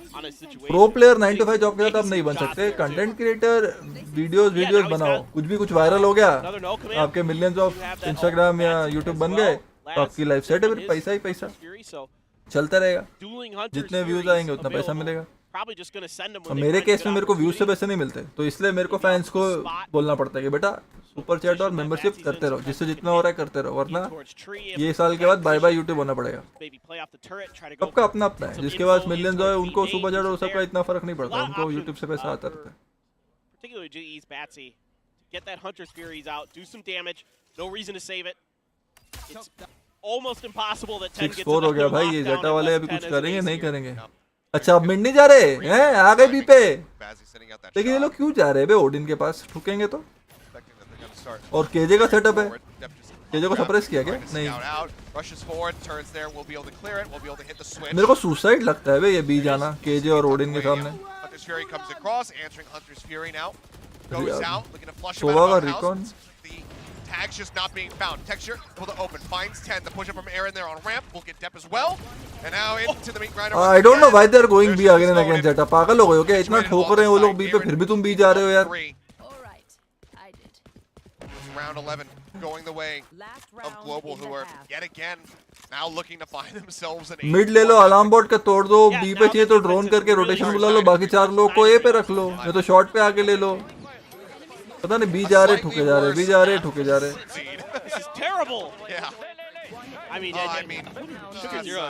प्रो प्लेयर 9 to 5 जॉब के साथ आप नहीं बन सकते. कंटेंट क्रिएटर वीडियोस बनाओ, कुछ भी कुछ वायरल हो गया, आपके मिलियंस ऑफ इंस्टाग्राम या यूट्यूब बन गए तो आपकी लाइफ सेट है, फिर पैसा ही पैसा चलता रहेगा. जितने व्यूज आएंगे उतना पैसा मिलेगा. और मेरे केस में मेरे को व्यूज से पैसे नहीं मिलते, तो इसलिए मेरे को फैंस को बोलना पड़ता है कि बेटा सुपर चैट और मेंबरशिप करते रहो, जिससे जितना हो रहा है करते रहो, वरना ये साल के बाद बाय बाय यूट्यूब होना पड़ेगा. सबका अपना अपना है, जिसके पास मिलियंस हो उनको सुपर चैट और सबका इतना फर्क नहीं पड़ता, उनको यूट्यूब से पैसा आता रहता है. 6-4 हो गया भाई, ये जेटा वाले अभी कुछ करेंगे नहीं करेंगे. अच्छा अब मिड नहीं जा रहे हैं, आ गए बी पे. लेकिन ये लोग क्यों जा रहे हैं बे ओडिन के पास, ठुकेंगे तो. और केजे का सेटअप है, केजे को सप्रेस किया क्या? नहीं, मेरे को सुसाइड लगता है बे ये बी जाना केजे और ओडिन के सामने. सोवा का recon Tags just not being found. Texture able to open. Finds 10. The push up from Aaron there on ramp. Will get Depp as well. And now into the meat grinder. I don't know why they are going B again and again. Zeta पागल हो गए हो क्या? इतना ठोक रहे हैं वो लोग B पे, फिर भी तुम B जा रहे हो यार. Round 11 going the way of Global, who are yet again now looking to find themselves an mid ले लो, अलार्म बोर्ड का तोड़ दो. B पे चाहिए तो ड्रोन करके रोटेशन बुला लो, बाकी 4 लोग को A पे रख लो, नहीं तो शॉर्ट पे आके ले लो. पता नहीं बी जा रहे ठुके जा रहे, बी जा रहे ठुके जा रहे. This is terrible. Yeah. I mean, Sugar Zero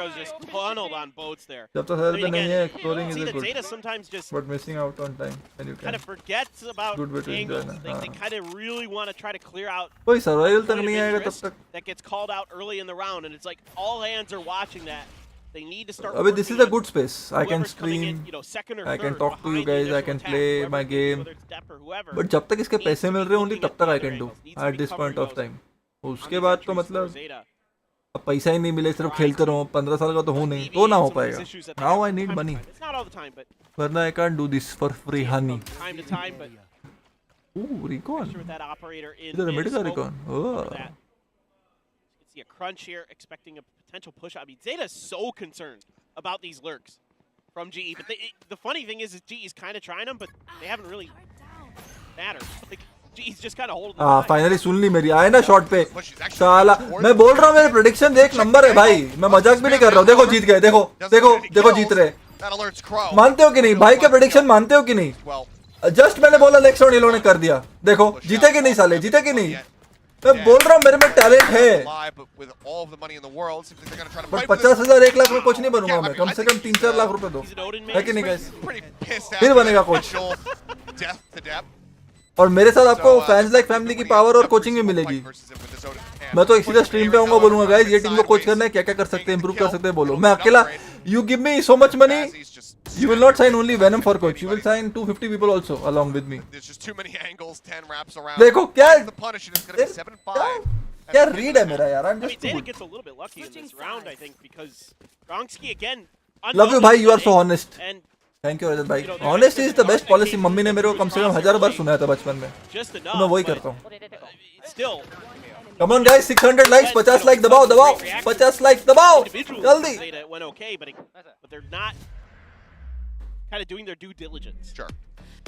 is just funneled on boats there. जब तक सर पे नहीं है, exploring is good. Zeta sometimes just but missing out on time and you kind of forgets about angles. They kind of really want to try to clear out. कोई survival तक नहीं आएगा तब तक. That gets called out early in the round, and it's like all hands are watching that. They need to start. Abhi, this is a good space. I can stream, I can talk to you guys, I can play my game. But जब तक इसके पैसे मिल रहे हैं, only तब तक I can do at this point of time. उसके बाद तो मतलब अब पैसा ही नहीं मिले, सिर्फ खेलते रहो. 15 साल का तो हूँ नहीं, तो ना हो पाएगा. Now I need money. वरना I can't do this for free, honey. Ooh, recon. इधर मिड का recon. Oh. See a crunch here, expecting a potential push. I mean, Zeta is so concerned about these lurks from GE, but the funny thing is GE is kind of trying them, but they haven't really mattered. Like GE's just kind of holding. हाँ, finally सुन ली मेरी, आए ना shot पे. साला मैं बोल रहा हूँ मेरे प्रेडिक्शन देख, नंबर है भाई, मैं मजाक भी नहीं कर रहा हूँ. देखो जीत गए, देखो देखो देखो जीत रहे. मानते हो कि नहीं भाई के प्रेडिक्शन, मानते हो कि नहीं? जस्ट मैंने बोला नेक्स्ट राउंड ये लोगों ने कर दिया. देखो जीते कि नहीं साले, जीते कि नहीं? मैं बोल रहा हूँ मेरे में टैलेंट है. बट 50,000 1 लाख में कोच नहीं बनूंगा मैं, कम से कम 3-4 लाख रुपए दो, है कि नहीं गाइस? फिर बनेगा कोच. और मेरे साथ आपको फैंस लाइक फैमिली की पावर और कोचिंग भी मिलेगी. मैं तो सीधा स्ट्रीम पे आऊंगा, बोलूंगा गाइस ये टीम को कोच करना है, क्या क्या कर सकते हैं, इंप्रूव कर सकते हैं, बोलो. मैं अकेला, you give me so much money, You will not sign only Venom for coach. You will sign 250 people also along with me. There's just too many angles. 10 wraps around. देखो क्या The punish is going to be 7-5. क्या read है मेरा यार? I'm I mean, just too Zeta good. gets a little bit lucky in this round, I think, because Wrongski again. Love you भाई. You are so honest. And Thank you रजत भाई. Honesty is the best policy. Mummy ने मेरे को कम से कम 1000 बार सुनाया था बचपन में. just तो enough. मैं वही but करता हूँ. Still, Come on guys, 600 likes, 50 like दबाओ दबाओ, 50 like दबाओ, individually, जल्दी. Zeta went okay, but they're not kind of doing their due diligence. Sure.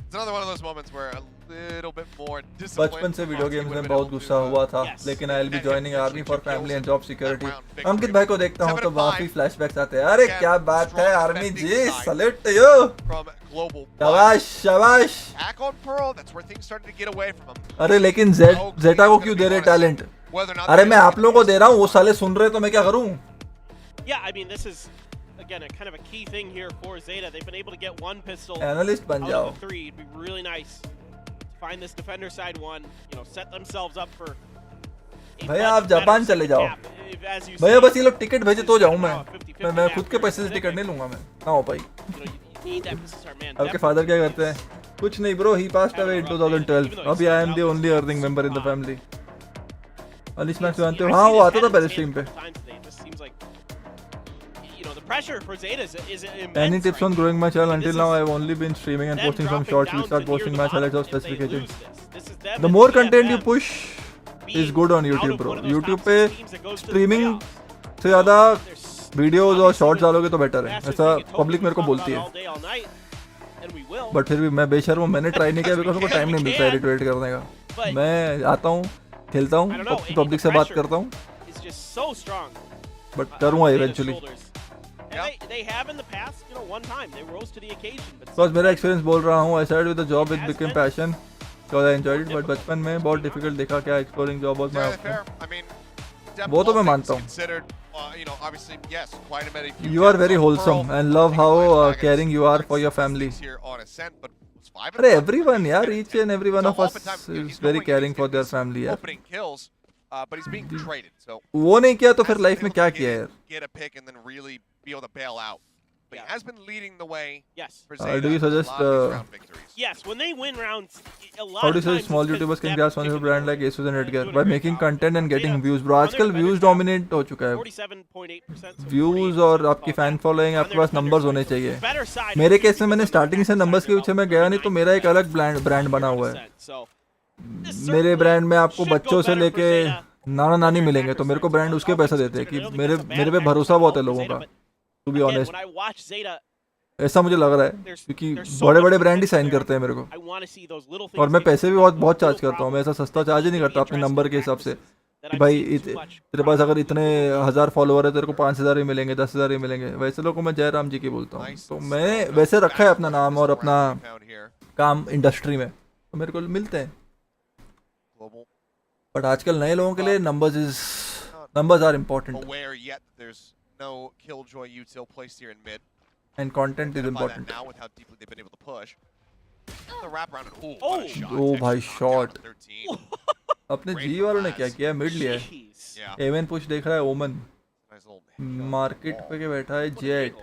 It's another one of those moments where a little bit more discipline. बचपन से video Wrongski games would में have been बहुत able गुस्सा to, हुआ था, Yes. लेकिन I will be joining army for family and job security. Victory. अंकित भाई को देखता हूँ तो 7-5. काफी फ्लैशबैक्स आते हैं. अरे क्या बात है army ji, salute to you. From Global. शाबाश शाबाश. Back on Pearl, that's where things started to get away from him. अरे लेकिन जेटा को क्यों दे रहे टैलेंट? Whether or not अरे they're मैं gonna आप लोगों को दे रहा हूँ, वो साले सुन रहे तो मैं क्या करूँ? Yeah, I mean, this is again a kind of a key thing here for Zeta. They've been able to get one pistol analyst बन out जाओ. of the 3. It'd be really nice to find this defender side one. You know, set themselves up for. a भैया much आप Japan better चले second जाओ. half. As you भैया say, बस ये लोग टिकट भेजे तो जाऊँ मैं. 50-50 मैं half खुद के for पैसे से टिकट नहीं लूंगा मैं. ना हो पाई. You know, you need that Mrs. Armand. आपके फादर क्या करते हैं? कुछ नहीं bro, he passed away in 2012. अभी I am the only earning member in the family. अलिश मैक्स जानते हो? हाँ वो आता था पहले स्ट्रीम पे. You know, the pressure for Zeta is immense. Any tips on right? growing my channel? I mean, Until this now, is I've only been streaming and them posting some dropping shorts. down We start to near posting the match highlights of bottom if they specific lose agents. this. This is them The and more CFM content you push being is good on out YouTube, of bro. one of those YouTube top पे 6 teams that goes to the streaming playoffs. से ज़्यादा There's videos और obviously shorts डालोगे तो better है. masters ऐसा we could public मेरे को talk बोलती about है. all day, all night, and we will. But फिर भी मैं बेशर्म हूँ, मैंने ट्राई नहीं किया बिकॉज मेरे को टाइम नहीं मिलता एडिट वेट करने का. But मैं आता हूँ, खेलता I हूँ, don't know, पब्लिक से the बात pressure करता हूँ, is just so strong. But करूँगा on Zeta's eventually. shoulders. And they have in the past, you know, one time they rose to the occasion. But because मेरा experience बोल रहा हूँ. I started with the job it became passion because I enjoyed it. But बचपन में बहुत difficult देखा क्या exploring job was Fairly my. fair. I mean, वो तो मैं all मानता things हूँ. considered, you know, obviously, yes, quite a many few You are gems very on wholesome Pearl. and love I think how Lion Dragons caring you are for your 6 family. here on Ascent, but it's 5 अरे and 1. everyone यार, each and every one So of us oftentimes, you know, is he's very knowing caring he's for getting their these family यार. opening kills, but he's being traded. So वो नहीं किया तो फिर hasn't life been में able क्या to किया यार? get a pick and then really be able to bail out. But Yeah. he has been leading the way yes, for do Zeta you in a suggest, lot of these round victories. yes, when they win rounds, a lot How do you of say times small it's 'cause YouTubers can Zeta grasp on your taking brand over like Asus and and Edgar doing a by great making job. content and getting Zeta, views? Bro on their आजकल views defenders dominant हो चुका है. 47.8%. so views 48% और आपकी fan following on आपके their pass numbers defender होने side. चाहिए. Better side मेरे is केस में मैंने because स्टार्टिंग से on the नंबर्स के back पीछे side मैं गया नहीं, तो मेरा एक अलग ब्रांड बना हुआ है. 100%. So, this मेरे certainly ब्रांड में आपको should go बच्चों से better for लेके Zeta. नाना नानी मिलेंगे, तो मेरे को ब्रांड उसके पैसे देते हैं कि मेरे पे भरोसा बहुत है लोगों का. To be Again, honest when I watch Zeta, ऐसा मुझे लग रहा है क्योंकि बड़े बड़े ब्रांड ही साइन करते हैं मेरे को. I want to see those little और things मैं they पैसे भी do, बहुत those चार्ज little करता हूँ. मैं ऐसा problems सस्ता चार्ज ही नहीं करता अपने नंबर के हिसाब से that कि I've भाई seen too much. तेरे पास अगर इतने 1000 फॉलोअर है तेरे को 5000 ही मिलेंगे, 10000 ही मिलेंगे. वैसे लोगों को मैं जयराम जी की बोलता हूँ. तो मैं वैसे रखा है अपना नाम और अपना Found here. काम इंडस्ट्री में, तो मेरे को मिलते हैं. Global बट आजकल नए लोगों के लिए numbers are important aware yet that there's no killjoy util placed here in mid. And content is Identify that important. now with how deeply they've been able to push. The wrap around and Oh. what a shot. Oh, Texture भाई, knocked down shot. to 13. अपने जी वालों ने क्या किया, mid लिया है. Jeez. Yeah. Avon push देख रहा है ओमन, Nice little मार्केट पे के बैठा है jet.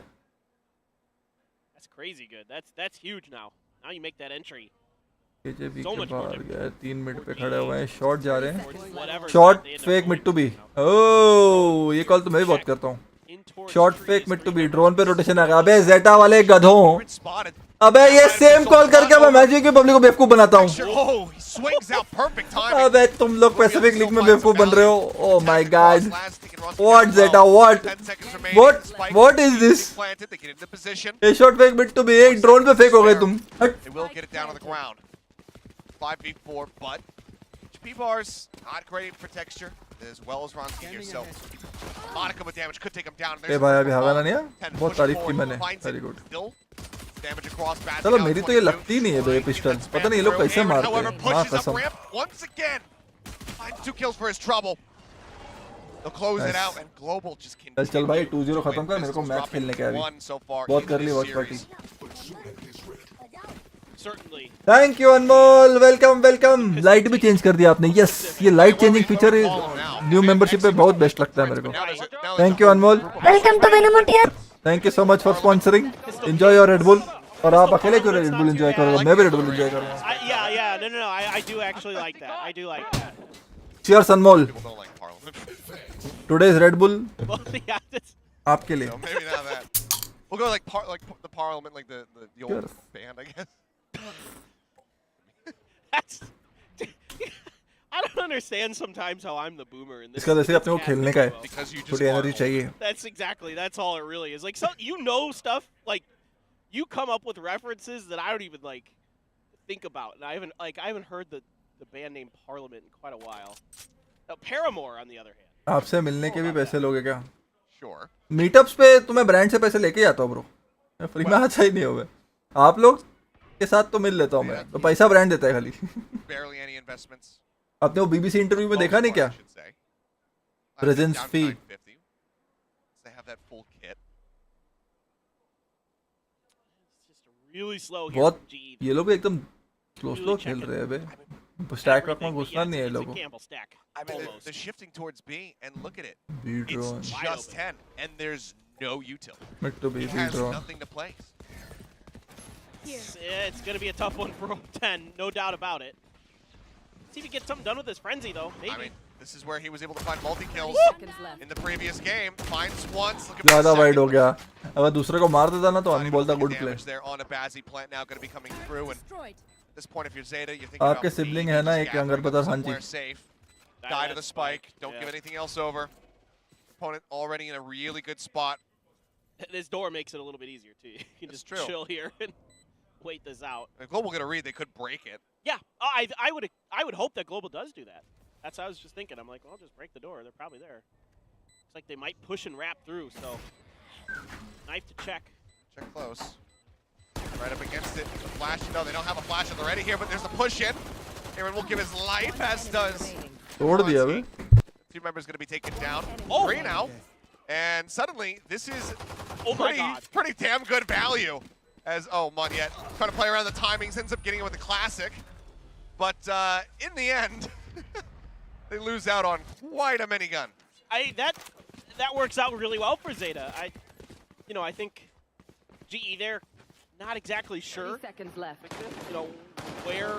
That's crazy good. That's huge now. Now you make that entry. केजेबी So के much more बाहर difficult. गया है, 3 मिनट पे खड़े हुए हैं, शॉट जा रहे हैं. Towards whatever short side they end up fake going mid to B. to now. Oh ये कॉल तो मैं भी बहुत करता हूँ. In towards short trees, fake mid to B, 3 drone पे रोटेशन आ गया. अबे जेटा वाले गधों, Grid spotted. अबे ये सेम कॉल करके मैं मैजिक की पब्लिक को बेवकूफ बनाता हूँ. Oh, he swings out perfect timing. अबे तुम लोग पैसिफिक लीग में बेवकूफ बन रहे हो. Oh my God. What What, Zeta, what? What is this? Planted, they get into position. ये short fake mid to B, एक ड्रोन पे फेक हो गए तुम. हट. They will get it down on the ground. 5v4, but HP bars not great for texture, as well as Ronski here. So Monica with damage could take him down. ए भाई अभी हवा नहीं है, बहुत तारीफ की मैंने. Very good. Damage across bad. चलो मेरी तो ये लगती नहीं है बे पिस्टल. पता नहीं ये लोग कैसे मारते हैं. हाँ कसम. Once again, finds 2 kills for his trouble. They'll close it out, and Global just continues. चल भाई 2-0 खत्म कर, मेरे को मैच खेलने का है अभी. One so far बहुत in कर ली this watch party. series. Certainly. Thank you Anmol, welcome welcome. Light भी चेंज कर दिया आपने. यस, ये light changing feature new membership पे बहुत बेस्ट लगता है मेरे को. Now there's a- now there's thank a you Anmol. Welcome to वेनमोटियर. Thank you so much for sponsoring. Enjoy your Red Bull. और आप अकेले क्यों Red Bull enjoy करोगे? मैं भी Red Bull enjoy करूँगा. Yeah. No. I do actually like that. I do like that. Cheers, Anmol. People don't like Parliament. Today's Red Bull Well, yeah, that's, आपके लिए. So maybe not that. We'll go like the Parliament, like the old Sure. band, I guess. that's I don't understand sometimes how I'm the boomer in this. इसका जैसे अपने को खेलने का है. Because you just थोड़ी want एनर्जी चाहिए. That's all it really is. Like, so you know stuff, like you come up with references that I don't even like think about, and I haven't heard the band name Parliament in quite a while. Paramore, on the other hand. आपसे मिलने के भी पैसे लोगे क्या? Sure. Meetups पे तो मैं ब्रांड से पैसे लेके आता हूँ ब्रो. मैं फ्री में अच्छा ही नहीं होगा. आप लोग के साथ तो मिल लेता हूँ मैं. तो पैसा ब्रांड देता है खाली. Barely any investments. आपने वो बीबीसी इंटरव्यू में देखा नहीं क्या? Presence fee. They have that full kit. It's just really slow here बहुत from GE. ये लोग भी एकदम स्लो खेल रहे हैं बे. स्टैक रखना घुसना नहीं है It's a लोगों. Campbell stack. I mean, Almost. they're shifting towards B, and look at it. B drone. It's Wide just open. 10, and there's no util. Mid to B He B has drone. nothing to place. Yeah, it's going to be a tough one for 10, no doubt about it. See if he gets something done with his frenzy, though. Maybe. I mean, this is where he was able to find multi-kills 30 seconds left. in the previous game. Finds once. Looking for ज़्यादा the wide हो second. गया. अगर दूसरे को मार देता ना तो Finding बोलता a little good play. damage there on a Bazzi plant now going to be coming through. And Destroyed. at this point, if you're Zeta, you're thinking आपके about सिबलिंग B, है ना just एक gathering अंगर up पता हाँ जी. somewhere safe. Die to the spike. Don't give anything else over. Opponent already in a really good spot. This door makes it a little bit easier, too. You can That's just true. chill here and wait this out. If Global get a read, they could break it. Yeah, I would hope that Global does do that. That's what I was just thinking. I'm like, well, I'll just break the door. They're probably there. It's like they might push and wrap through, so knife to check. Check close. Right up against it. The flash. No, they don't have a flash at the ready here, but there's the push in. Aaron will give his life, as does. Remaining. तोड़ दिया बे. Two members going to be taken down. Oh. 3 now. And suddenly, this is Oh my God. pretty damn good value. As, oh, Moneyet trying to play around the timings, ends up getting it with the classic. But in the end, they lose out on quite a minigun. That works out really well for Zeta. I think GE they're not exactly 30 sure, seconds left. where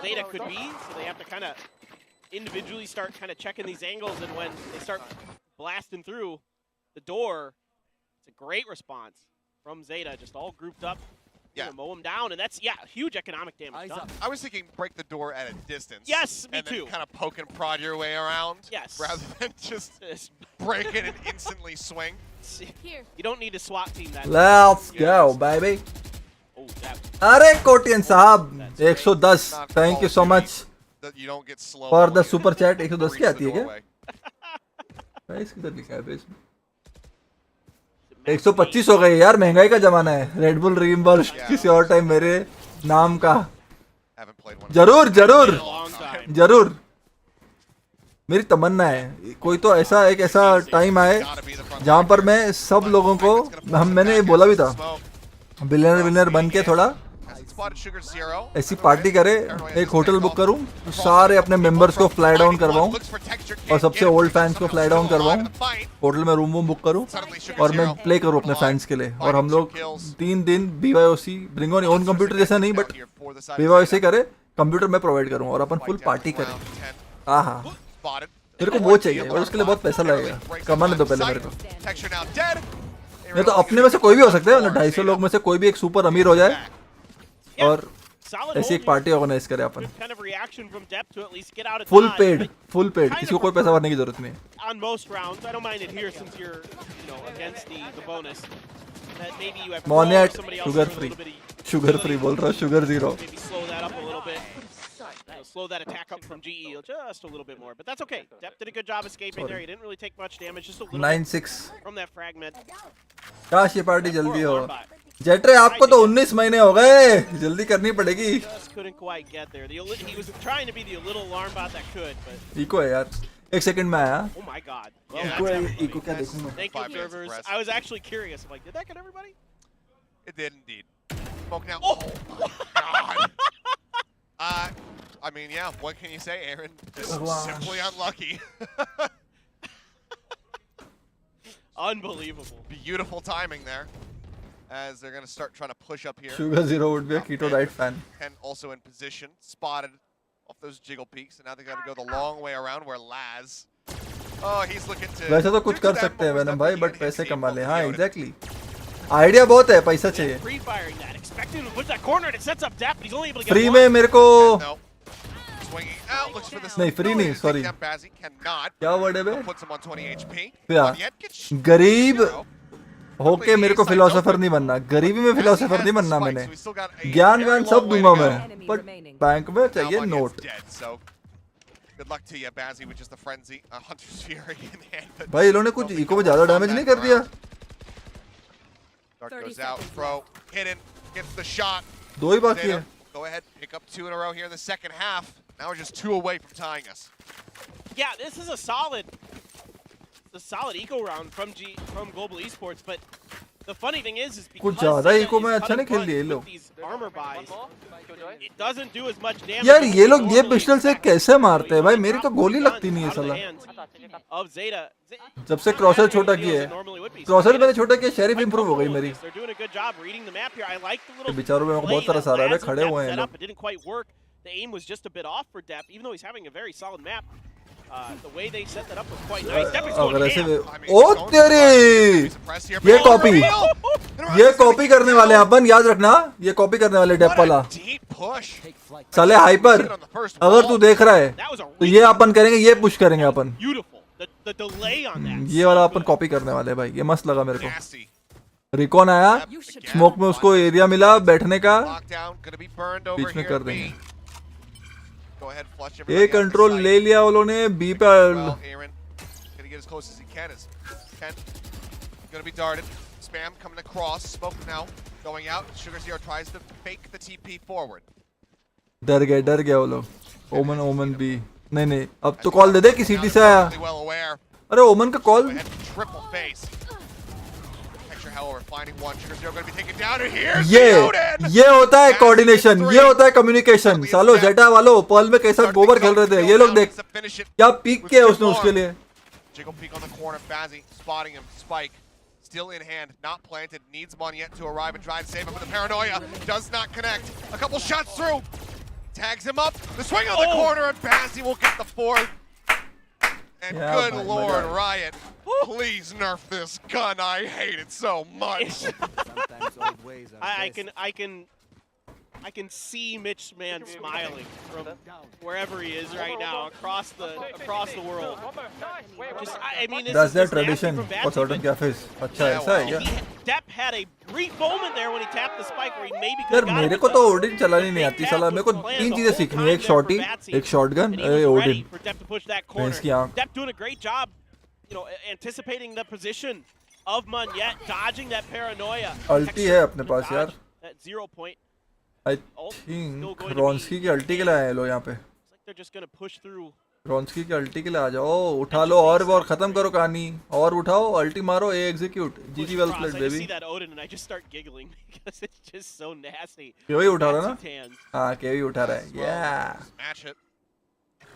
Zeta could be, so they have to kind of individually start kind of checking these angles, and when they start blasting through the door, it's a great response from Zeta, just all grouped up. Yeah. Mow them down, and that's, huge economic damage done. I was thinking break the door at a distance. Yes, me and then too. kind of poke and prod your way around. Yes. Rather than just It's- break it and instantly swing. Here. You don't need a SWAT team that. Let's go baby. Oh, that. अरे कोटियन साहब 110. Not Thank you so all much That you don't get slow for the when you super chat. 110 की breach आती the है क्या? doorway. Price किधर लिखा है इसमें? 125 हो गई यार. महंगाई का जमाना है. रेड बुल रीइंबर्स किसी और टाइम मेरे नाम का. Haven't played one. जरूर जरूर A long time. जरूर. मेरी तमन्ना है कोई तो एक ऐसा टाइम आए Gotta be the front जहाँ पर line मैं सब लोगों को मैंने बोला भी था बिलियनर बन के थोड़ा Hasn't spotted Sugar Zero. ऐसी पार्टी करे. एक होटल बुक करूं तो सारे अपने मेंबर्स को फ्लाई डाउन करवाऊं Looks for texture, और can't सबसे get it. ओल्ड फैंस को फ्लाई डाउन Still alive करवाऊं. in the fight. होटल में रूम बुक करूं Suddenly Sugar और मैं Zero प्ले करूं अपने alive, फैंस के लिए. और हम finding लोग some kills. 3 दिन BYOC bring on own computer जैसा नहीं but Out here for the side of BYOC Zeta. करे कंप्यूटर में प्रोवाइड करूं और अपन full Fight down party to करें. round 10. आहा Spotted. मेरे को वो चाहिए और उसके लिए बहुत पैसा लगेगा. कमाने दो पहले मेरे को. Texture now dead. नहीं तो अपने में से कोई भी हो सकता है. मतलब 250 लोग में से कोई भी एक सुपर अमीर हो जाए और Solid ऐसी एक hold पार्टी ऑर्गेनाइज करें अपन. here. Kind of reaction from Depth to at least get out of full dodge. Paid Like, full paid. किसी को कोई पैसा भरने की जरूरत नहीं है. on most rounds, I don't mind it here since you're, against the bonus. That maybe you have to Monet, roll or somebody else sugar is a free. little bit sugar free बोल रहा. Sugar zero. maybe slow that up a little bit. Slow that attack up from GE just a little bit more, but that's okay. Depth did a good job escaping there. He didn't really take much damage, just a little 9-6. bit from that fragment. काश ये party जल्दी हो. Poor alarm bot. जेट्रे आपको तो 19 महीने हो गए. जल्दी करनी पड़ेगी. Just couldn't quite get there. He was trying to be the little alarm bot that could, but eco है यार. एक सेकंड में आया. oh my god. Yeah, eco that's है. इको क्या देखूं मैं. Thank you, 5 minutes observers. press. I was actually curious. I'm like, did that get everybody? It did indeed. Smoke now. Oh my god. I mean, yeah. What can you say, Aaron? Just Wow. simply unlucky. Unbelievable. Beautiful timing there. As they're going to start trying to push up here. Sugar Zero would be a Keto Diet fan. And also in position, spotted off those jiggle peaks, and now they got to go the long way around where Laz. Oh, he's looking to. वैसे तो कुछ कर सकते हैं venom भाई, but पैसे कमा ले. हाँ, exactly. आइडिया बहुत है, पैसा चाहिए. Pre-firing that, expecting to put that corner, and it sets up Dap, but he's only able to get Free one. में मेरे को. Swinging out, looks for the नहीं, free नहीं, sorry. Cannot. क्या word है बे? Puts him on 20 HP. Yeah. गरीब होके मेरे को फिलोसोफर नहीं बनना. गरीबी में फिलोसोफर नहीं बनना मैंने. ज्ञान व्यान सब दूंगा मैं, पर बैंक में चाहिए note. Good luck to you, Bazzi, with just the frenzy. Hunter's Fury in hand. भाई इन्होंने कुछ इको में ज्यादा डैमेज नहीं कर दिया. Dart goes out, throw, hidden, gets the shot. दो ही बाकी है. Go ahead, pick up 2 in a row here in the second half. Now we're just 2 away from tying us. Yeah, this is a solid eco round from Global Esports, but the funny thing is कुछ because ज्यादा Zeta eco में is अच्छा नहीं cutting खेल लिए ये punch लोग. with these armor buys, it doesn't do as much damage. यार ये लोग ये normally पिस्टल से कैसे मारते हैं भाई? मेरी तो गोली लगती नहीं है out of the साला. hands of Zeta. जब से क्रॉसर छोटा किया है, क्रॉसर मैंने छोटा किया, शेरिफ इंप्रूव हो गई मेरी. They're doing a good job reading the map here. I like the little बेचारों में बहुत तरस आ रहा है, खड़े हुए हैं लोग. It didn't quite work. The aim was just a bit off for Depp, even though he's having a very solid map. The way they set that up was quite nice. Depp is going ham. ओ तेरी, ये copy करने वाले हैं अपन, याद रखना. ये copy करने वाले डेप वाला. साले हाइपर, अगर तू देख रहा है तो ये अपन करेंगे, ये पुश करेंगे अपन. The delay on that. ये वाला अपन कॉपी करने वाले हैं भाई. ये मस्त लगा मेरे को. रिकॉन आया, स्मोक में उसको एरिया मिला बैठने का, बीच में कर देंगे. ये कंट्रोल ले लिया वो लोगों ने. बी पे डर गया वो लोग. ओमन भी नहीं. अब तो कॉल दे दे कि सिटी से आया. अरे ओमन का कॉल. ये होता है कोऑर्डिनेशन, ये होता है कम्युनिकेशन. सालो जेटा वालों पर्ल में कैसा गोबर खेल रहे थे. ये लोग देख क्या पीक किया उसने उसके लिए. Still in hand, not planted, needs Mon yet to arrive and try and save him, but the paranoia does not connect. A couple shots through, tags him up, the swing on the corner, and Bazzi will get the 4th. And yeah, good lord, Riot, please nerf this gun, I hate it so much. I can see Mitch Man smiling from wherever he is right now across the world. I mean, that's their tradition for certain cafes. अच्छा ऐसा है क्या? Depp had a brief moment there when he tapped the spike where he maybe could यार have got मेरे it, को तो Odin चलानी नहीं आती साला. मेरे को 3 चीजें सीखनी है. एक शॉटी, एक shotgun, Odin. Depp doing a great job, anticipating the position of Munyet, dodging that paranoia. अल्टी है अपने पास यार. That 0 point. I think रॉन्स्की की अल्टी के लिए आए लोग यहाँ पे. रॉन्स्की की अल्टी के लिए आ जाओ. उठा लो और खत्म करो कहानी. और उठाओ, अल्टी मारो, ए एग्जीक्यूट. जीजी वेल प्लेड बेबी. केवी उठा रहा है ना. हाँ केवी उठा रहा है. या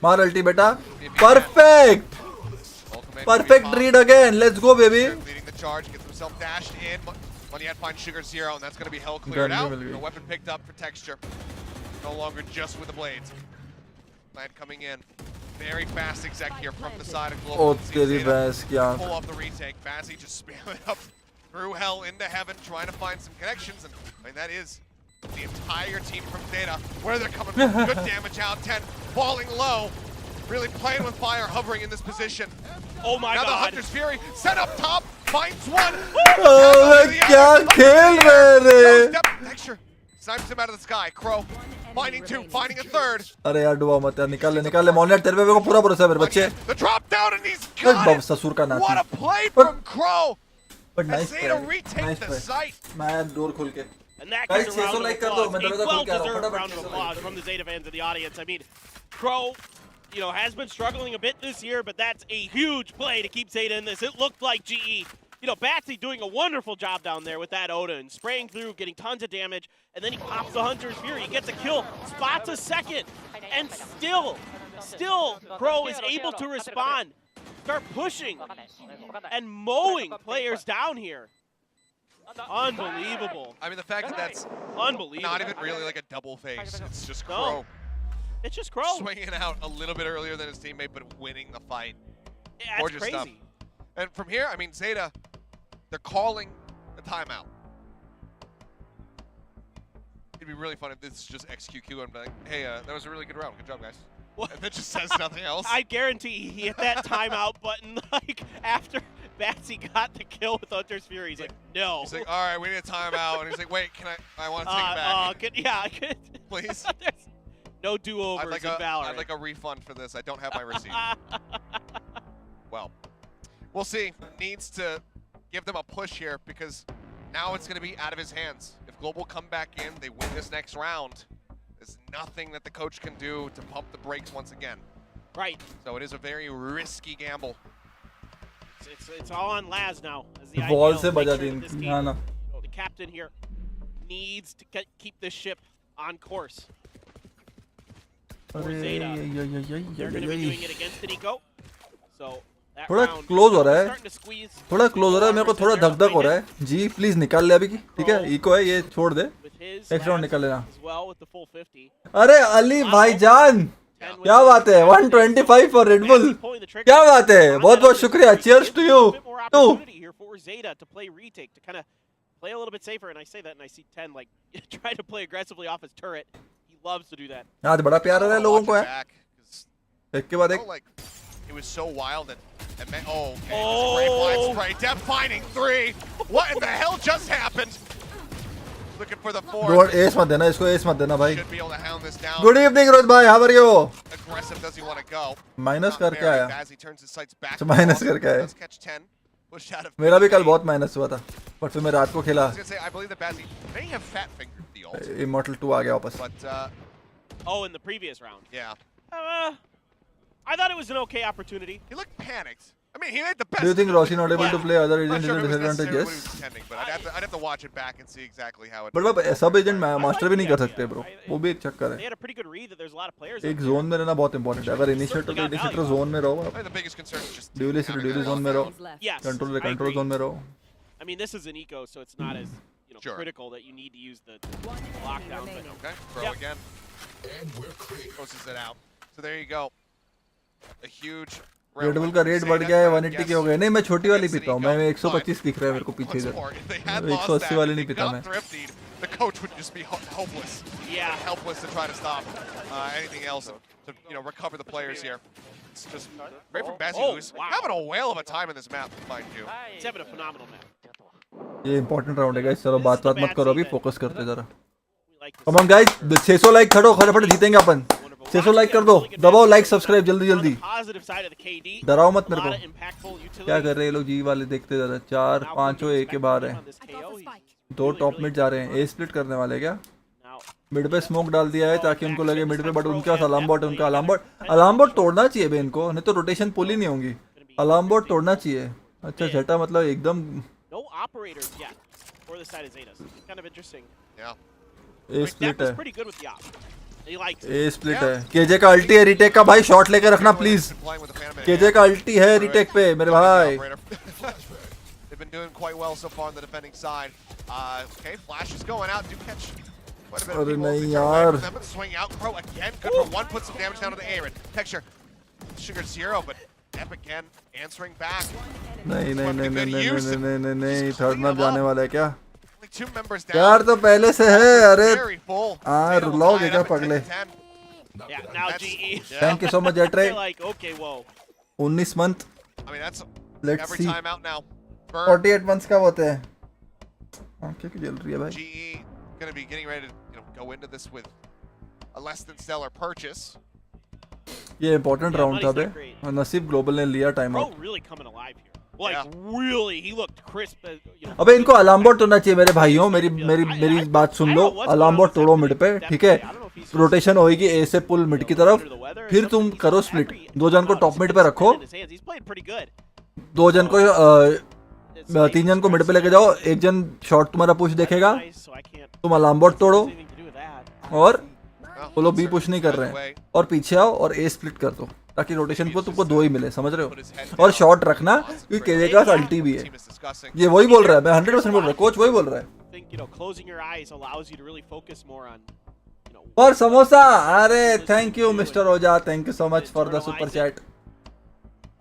मार अल्टी बेटा. Perfect read again. Let's go baby. Moneyat finds Sugar Zero, and that's going to be hell cleared out. The weapon picked up for texture. No longer just with the blades. Land coming in. Very fast exec here from the side of Global. Pull off the retake. Bazzi just spamming up through hell into heaven, trying to find some connections. And I mean, that is the entire team from Zeta. Where they're coming from. Good damage out. 10 falling low. Really playing with fire, hovering in this position. Oh my god. Now the Hunter's Fury set up top, finds one. क्या खेल रहे थे. Texture snipes him out of the sky. Crow finding 2, finding a 3rd. अरे यार डुबा मत यार. निकाल ले मोनेट. तेरे पे को पूरा भरोसा है मेरे बच्चे. The drop down and he's got it. ससुर का नाती. What a play from Crow. But nice Zeta retake the site. मैं डोर खोल के. And that gets a round of applause. A well-deserved round of applause from the Zeta fans in the audience. I mean, Crow, has been struggling a bit this year, but that's a huge play to keep Zeta in this. It looked like GE. Batsy doing a wonderful job down there with that Odin, spraying through, getting tons of damage, and then he pops the Hunter's Fury. He gets a kill, spots a second, and still, Crow is able to respond. start pushing and mowing players down here. Unbelievable. I mean, the fact that that's Unbelievable. not even really like a double face. It's just No. Crow It's just Crow. swinging out a little bit earlier than his teammate, but winning the fight. Yeah, Gorgeous it's stuff. crazy. And from here, I mean, Zeta, they're calling a timeout. It'd be really fun if this is just XQQ and be like, hey, that was a really good round. Good job, guys. What? And it just says nothing else. I guarantee he hit that timeout button like after Batsy got the kill with Hunter's Fury. He's like, no. He's like, all right, we need a timeout. And he's like, wait, I want to take it back. I could. Please. There's no do-overs in Valorant. I'd like a refund for this. I don't have my receipt. Well, we'll see. Needs to give them a push here because now it's going to be out of his hands. If Global come back in, they win this next round. There's nothing that the coach can do to pump the brakes once again. Right. So it is a very risky gamble. It's all on Laz now. As the Wall IPL से makes बजा sure the that this इनकी, team, हाँ ना. the captain here needs to keep this ship on course. अरे Zeta. They're going to be doing ये it against Nico. So that थोड़ा round close हो रहा है. starting to squeeze. थोड़ा क्लोज हो रहा है, मेरे को थोड़ा धक धक हो रहा है जी. प्लीज निकाल ले अभी की, ठीक है. इको है, ये छोड़ दे. With his next round Laz निकाल लेना. as well with the full 50. अरे अली भाईजान, क्या बात है. 125 for Red Bull. Pulling the trigger. क्या बात है. बहुत बहुत शुक्रिया. Cheers to you. A bit more opportunity here for Zeta to play retake, to kind of play a little bit safer. And I say that, and I see 10 like trying to play aggressively off his turret. He loves to do that. आज बड़ा प्यार आ रहा है लोगों को है. एक के बाद एक. It was so wild and okay. Great blind spray. Depth finding 3. What in the hell just happened? Looking for the 4. Don't S मत देना इसको, एस मत देना भाई. Should be able to hound this down. Good evening रोज भाई, how are you. Aggressive does he want to go? Minus Not करके very. आया. As he turns his sights back. तो माइनस करके आया. Does catch 10. Pushed out of. मेरा भी कल बहुत माइनस हुआ था, पर फिर मैं रात को खेला. I was gonna say, I believe that Bazzi may have fat fingered the ult, immortal 2 आ गया वापस. but Oh, in the previous round. yeah, I thought it was an okay opportunity. he looked panicked. I mean, he made the best. Do you think Rossi not able to play other I'm not agent sure is if a it was disadvantage? necessarily what he was Yes. intending, but I'd have to watch it back and see exactly how it. But अब सब agent master भी नहीं कर सकते bro, वो भी एक चक्कर They है. had a pretty good read that there's a lot of players. एक जोन में रहना बहुत इंपॉर्टेंट है. अगर इनिशिएटर तो इनिशिएटर जोन में रहो. I think the biggest concern is just dualist having dualist that zone में रहो. Seconds left. Yes. Control I control agree. Zone में रहो. I mean, this is an eco, so it's not as Sure. critical that you need to use the One enemy lockdown. remaining. But Okay, throw Yep. again. Closes it out. So there you go. A huge. Red bull का rate बढ़ गया है. 180 के हो गए. नहीं, मैं छोटी वाली पीता हूँ. मैं 125 दिख रहा है मेरे को पीछे इधर. 180 वाली नहीं पीता मैं. The coach would just be hopeless. Yeah. Helpless to try to stop anything else to recover the players here. It's just great from Bazzi, Oh, who's wow. having a whale of a time in this map, mind you. he's having a phenomenal map. ये important round है guys. चलो बात मत करो अभी, focus करते जरा. We like come on guys, 600 like खड़ो फटाफट, जीतेंगे अपन. 600 लाइक कर दो. दबाओ लाइक सब्सक्राइब जल्दी on the जल्दी. positive side of the KD. डराओ मत A मेरे lot को. of impactful utility. क्या कर रहे हैं ये लोग जी वाले, देखते जरा. 4 5 एक के बाहर है. On this KO, he's 2 really, top really mid जा रहे हैं. ए स्प्लिट करने वाले क्या. now मिड पे स्मोक डाल दिया है ताकि उनको लगे मिड पे, बट उनके पास अलार्म बॉट है. उनका अलार्म बॉट तोड़ना चाहिए बे इनको, नहीं तो रोटेशन पुल ही नहीं होंगी. अलार्म बॉट तोड़ना चाहिए. अच्छा झटा मतलब एकदम no operators yet for the side of Zeta. So it's kind of interesting. Yeah. A Like, split Def was है. pretty good with the op. He likes it. A split है. KJ का ulti है retake का भाई, shot लेकर रखना please. Playing with the Phantom KJ का ulti है रीटेक पे मेरे भाई. They've been doing quite well so far on the defending side. Okay, Flash is going out. Do catch quite a bit of अरे people. नहीं They turn away यार. from them, but swing out. Crow again. Good for one. Put some damage down to the Aaron. Texture. Sugar 0, but Def again answering back. नहीं नहीं नहीं नहीं नहीं नहीं नहीं नहीं थर्ड मैप जाने वाला है क्या. Only 2 members down. यार तो पहले से है. अरे Very full. हाँ, Zeta will रुलाओगे tie it क्या up and पगले. take the 10. Yeah, now That's- GE. Yeah. Thank you so much Jett रे. They're like, okay, whoa. 19 month. I mean, that's let's every C. time out now. Burn. 48 months का होते हैं. आंखें क्यों जल रही है भाई. GE going to be getting ready to go into this with a less than stellar purchase. ये इंपॉर्टेंट Yeah, राउंड था money's बे. not great. और नसीब ग्लोबल ने लिया time Pro out. really coming alive here. Like, Yeah. really, he looked crisp. अबे इनको alarm board तोड़ना चाहिए मेरे भाइयों. मेरी बात सुन लो. अलार्म बोर्ड तोड़ो मिड पे, ठीक है. रोटेशन होएगी ए से पुल मिड की तरफ, फिर तुम करो स्प्लिट. 2 जन को टॉप मिड पे रखो, He's played pretty good. 2 जन को 3 जन को मिड पे लेके जाओ. 1 जन शॉट तुम्हारा पुश देखेगा, Nice, so I can't तुम अलार्म बोर्ड तोड़ो anything to do with that. और Well, वो लोग बी certainly पुश नहीं कर रहे way. हैं. और पीछे आओ और ए स्प्लिट कर दो. ताकि रोटेशन को तुमको 2 ही मिले, समझ रहे हो। और शॉट रखना क्योंकि केजे का अल्टी भी है। ये वही बोल रहा है, मैं 100% बोल रहा हूँ, कोच वही बोल रहा है। और समोसा, अरे थैंक यू मिस्टर ओजा, thank you so much for the super chat.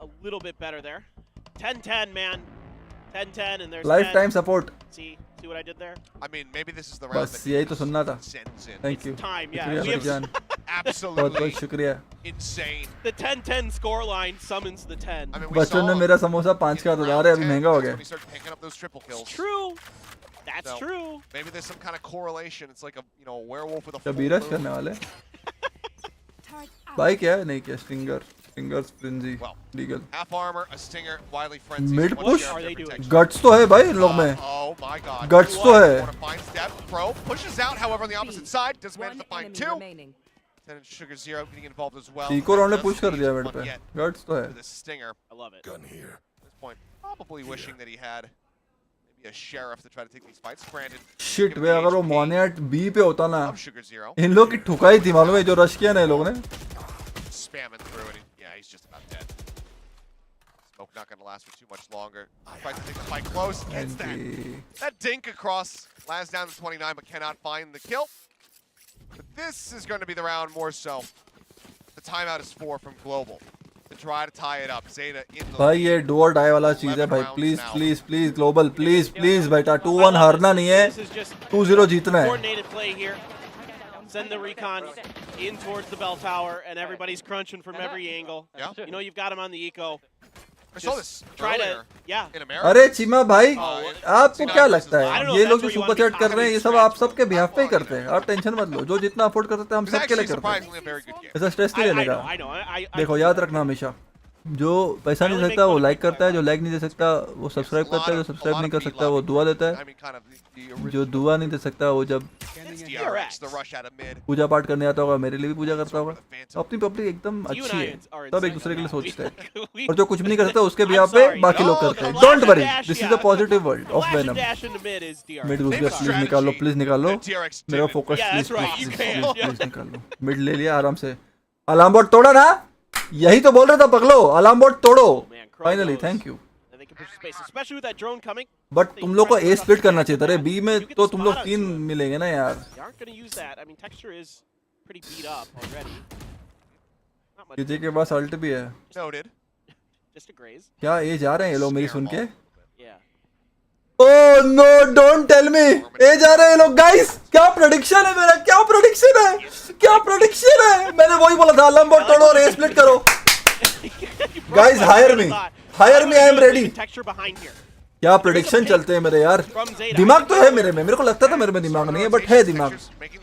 A little bit better there. 10-10, man. 10-10, and there's Lifetime support. See what I did there? I mean, maybe this is the round बस यही तो सुनना था। sends in. Thank you, Time, yeah. शुक्रिया We have भाईजान, Absolutely बहुत शुक्रिया। insane. the 10-10 score line summons the 10. I mean, we बचपन में saw मेरा समोसा 5 का था, अरे अभी महंगा हो गया। when he started picking up those triple kills. It's true. That's So, true. Maybe there's some kind of correlation. It's like a a werewolf with a क्या full बीरज moon. करने वाले? भाई क्या है? नहीं क्या stingers frenzy Well, legal half armor, a stinger, widely frenzied. Mid One push? share of Are they their doing? protection. Guts तो है भाई इन लोग में, Oh my god. Guts तो है। Wanna find step. Pro pushes out, however, on the opposite side. Does manage One to find enemy two. remaining. Then Sugar Zero getting involved as well. Eco round में Doesn't push कर दिया use mid one पे, yet guts तो है। with a stinger. I love it. Gun here. At this point, probably wishing that he had maybe a sheriff to try to take these fights. Granted, shit way अगर वो Monet B पे होता ना, of Sugar Zero. इन लोग की ठुकाई थी मालूम है, जो रश किया ना इन लोगों ने। Spamming through it. Yeah, he's just about dead. Smoke not gonna last for too much longer. Tries to take the fight close. Gets that dink across. Lands down to 29, but cannot find the kill. But this is going to be the round more so. The timeout is 4 from Global to try to tie it up. Zeta in the भाई ये do और die वाला चीज है भाई, please please please global, please please बेटा, 2-1 हारना नहीं है, This is just 2-0 जीतना है। coordinated play here. Send the recon in towards the bell tower, and everybody's crunching from every angle. Yeah. You know you've got him on the eco. I saw this Try to, earlier yeah. in America. अरे चीमा भाई, Oh, आपको क्या लगता I don't है know ये if लोग that's जो where you super want to chat कर रहे हैं, ये सब आप सबके बिहाफ पे ही करते हैं, आप टेंशन मत लो, जो जितना अफोर्ड कर सकते हैं हम It was सबके लिए actually करते हैं, surprisingly a very good game. ऐसा स्ट्रेस नहीं लेने का। I know. I देखो याद रखना हमेशा, जो पैसा नहीं दे सकता वो लाइक करता है, जो लाइक नहीं दे सकता वो सब्सक्राइब करता है, जो सब्सक्राइब नहीं कर सकता वो दुआ देता I है, mean, kind of the जो original. दुआ नहीं दे सकता वो जब It's DRX, the rush out of mid. पूजा पाठ करने आता होगा, मेरे लिए भी पूजा करता होगा। अपनी पब्लिक एकदम You अच्छी and I है, are सब एक insane दूसरे के लिए on that. सोचते हैं, We- और जो कुछ भी नहीं कर सकता उसके भी I'm यहाँ पे sorry. बाकी लोग Oh, करते the हैं। flash don't and worry, dash, this is yeah. The positive world of Flash and venom. dash into mid is DRX. Mid घुस Maybe गया, a प्लीज निकाल लो, strategy प्लीज निकाल लो, that DRX मेरा did. Focus Yeah, please that's right, you can, yeah. Please निकाल लो। Mid ले लिया आराम से, अलार्म बोर्ड तोड़ा ना, यही तो बोल रहा था पगलो, अलार्म बोर्ड तोड़ो। Man, Crow finally knows thank you. that they can push space, especially with that drone coming. But तुम लोग को ए स्प्लिट करना चाहिए था रे, बी में तो तुम लोग 3 मिलेंगे ना यार। They aren't going to use that. I mean, Texture is pretty beat up already. Not much. किसी के पास अल्ट भी है Noted. Just a graze. क्या, ये जा रहे हैं ये लोग मेरी सुन के? Yeah. Oh no, don't tell me, ये जा रहे हैं ये लोग। गाइस क्या प्रेडिक्शन है मेरा, क्या प्रेडिक्शन है, क्या प्रेडिक्शन है, मैंने वही बोला था, अलार्म बोर्ड तोड़ो और ए स्प्लिट करो। Guys hire me, hire me, I am ready. Texture behind here. क्या प्रेडिक्शन चलते हैं मेरे यार, दिमाग तो है मेरे में, मेरे को लगता था मेरे में दिमाग नहीं है, बट है दिमाग।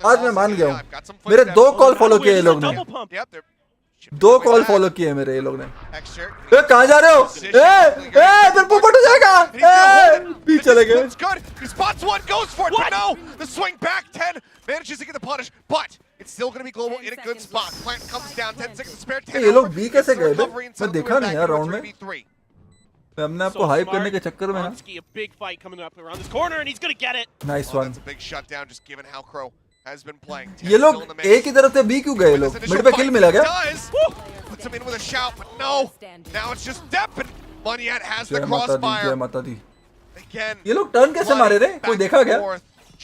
आज मैं मान गया हूँ, मेरे 2 कॉल फॉलो किए ये लोग ने, Double pump. Yep, they're 2 call follow किए मेरे ये लोग ने। Texture. ए कहाँ जा रहे हो, ए फिर पोपट हो जाएगा, ए बीच चले गए। It's good. He spots one, goes for it, but no! The swing back, 10 manages to get the punish, but it's still going to be Global in a good spot. Plant comes down, 10 seconds to spare. 10 ये लोग over. B कैसे गए बे? Recovery inside मैं the देखा rear नहीं back यार into a round में, 3v3. हमने आपको So हाइप smart. करने के चक्कर में ना। Nzxt, a big fight coming up around this corner, and he's going to get it. Nice Oh, one. that's a big shutdown, just given how Crow has been playing. ये लोग ए की तरफ से बी क्यों गए लोग, मिड पे किल मिला क्या? Puts him in with a shout, but no. Now it's just Depp, and Munyat has the जय माता दी, जय crossfire. माता दी। Again. ये लोग टर्न कैसे मारे रे, कोई देखा क्या?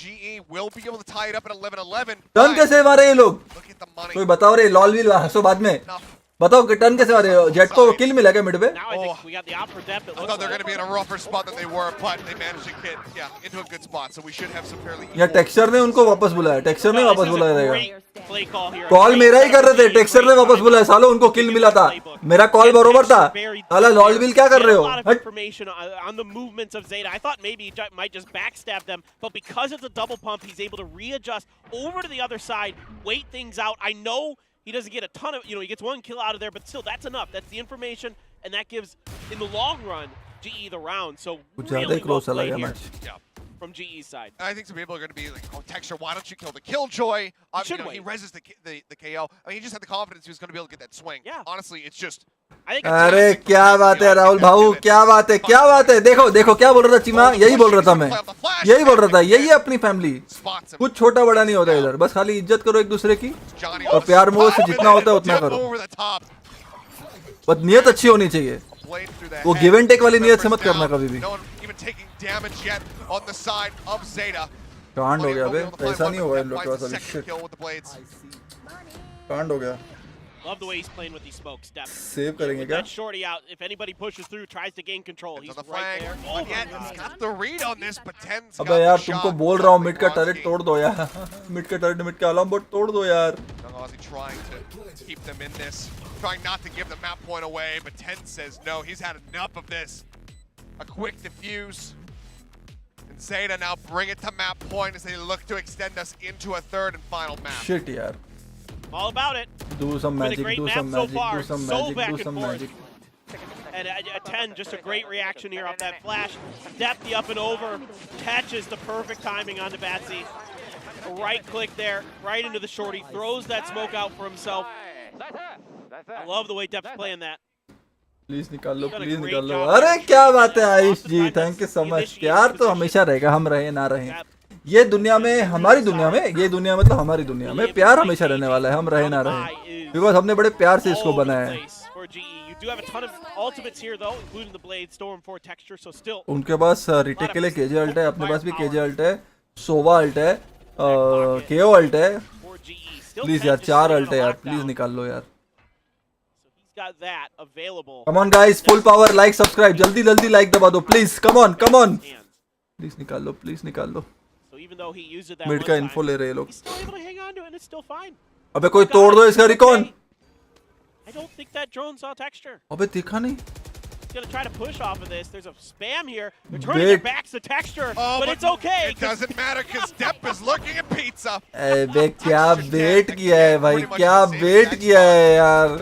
GE will be able to tie it up at 11-11. Turn कैसे मारे ये लोग, Look at the money. कोई बताओ रे, लॉल भी हंसो बाद में, Enough. बताओ कि टर्न कैसे मारे? जेट को किल मिला क्या मिड पे? Now I think we got the op for depth. It I looks thought they were like. going to be in a rougher spot than they were, but they managed to get into a good spot. So we should have some fairly. या texture ने उनको वापस बुलाया, texture ने Well, वापस this is a बुलाया रहेगा। great play call here. Call मेरा ही कर रहे थे, टेक्सचर ने वापस बुलाया, सालो उनको किल मिला था, मेरा कॉल बरोबर था। साला लॉल बिल क्या कर रहे हो? A lot of हट। information on the movements of Zeta. I thought maybe he might just backstab them, but because it's a double pump, he's able to readjust over to the other side, wait things out. I know he doesn't get a ton of, he gets 1 kill out of there, but still, that's enough. That's the information, and that gives, in the long run, GE the round. So कुछ ज्यादा really ही close well चला played गया here match. Yeah. from GE's side. I think some people are going to be like, "Oh, Texture, why don't you kill the Killjoy?" should He wait. reses the KO. I mean, he just had the confidence he was going to be able to get that swing. Yeah. Honestly, it's just. I think अरे क्या बात है राहुल भाऊ, क्या बात है, क्या बात है, देखो देखो क्या बोल रहा था चीमा, यही बोल रहा था मैं, यही बोल रहा था, यही है अपनी फैमिली, spots him. कुछ छोटा बड़ा नहीं होता इधर, बस खाली इज्जत करो एक दूसरे की Johnny और प्यार मोह से जितना होता है उतना Depp करो। over the top. बट नियत अच्छी होनी चाहिए, वो गिव एंड टेक वाली नियत से मत करना कभी भी। कांड हो गया बे, ऐसा नहीं होगा इन लोग के पास अभी। शिट, कांड हो गया। Love the way he's playing with these smokes. Save करेंगे क्या? That shorty out. If anybody pushes through, tries to gain control, he's right there. अबे यार तुमको बोल रहा हूँ मिड का टर्रेट तोड़ दो यार। मिड का टर्रेट, मिड का अलार्म बोर्ड तोड़ दो यार। Trying not to give the map point away, but Panth says no, he's had enough of this. A quick defuse. And Zeta now bring it to map point as they look to extend us into a third and final map. Shit यार। All about it. Do some magic, do some magic, do some magic, do some magic. And a 10, just a great reaction here off that flash. Depth the up and over, catches the perfect timing onto Batsy. A right click there, right into the shorty, throws that smoke out for himself. I love the way Depth's playing that. Please निकाल लो, please निकाल लो। अरे क्या बात है आयुष जी, thank you so much. प्यार तो हमेशा रहेगा, हम रहे ना रहे। ये दुनिया में, हमारी दुनिया में, ये दुनिया मतलब हमारी दुनिया में प्यार हमेशा रहने वाला है, हम रहे ना रहे, बिकॉज हमने बड़े प्यार से इसको बनाया है। उनके पास रिटेक के लिए केजे अल्ट है, अपने पास भी केजे अल्ट है, सोवा अल्ट है, केओ अल्ट है। प्लीज यार 4 अल्ट है यार, प्लीज निकाल लो यार। Come on guys, full power, like subscribe, जल्दी जल्दी लाइक दबा दो please. Come on come on, please निकाल लो, प्लीज निकाल लो। मिड का इन्फो ले रहे लोग। अबे कोई तोड़ दो इसका रिकॉन। अबे देखा नहीं। Gonna try to push off of this. There's a spam here. They're turning their backs to texture, but it's okay. It doesn't matter because Depp is looking at pizza. अबे क्या वेट किया है भाई, क्या wait किया है यार।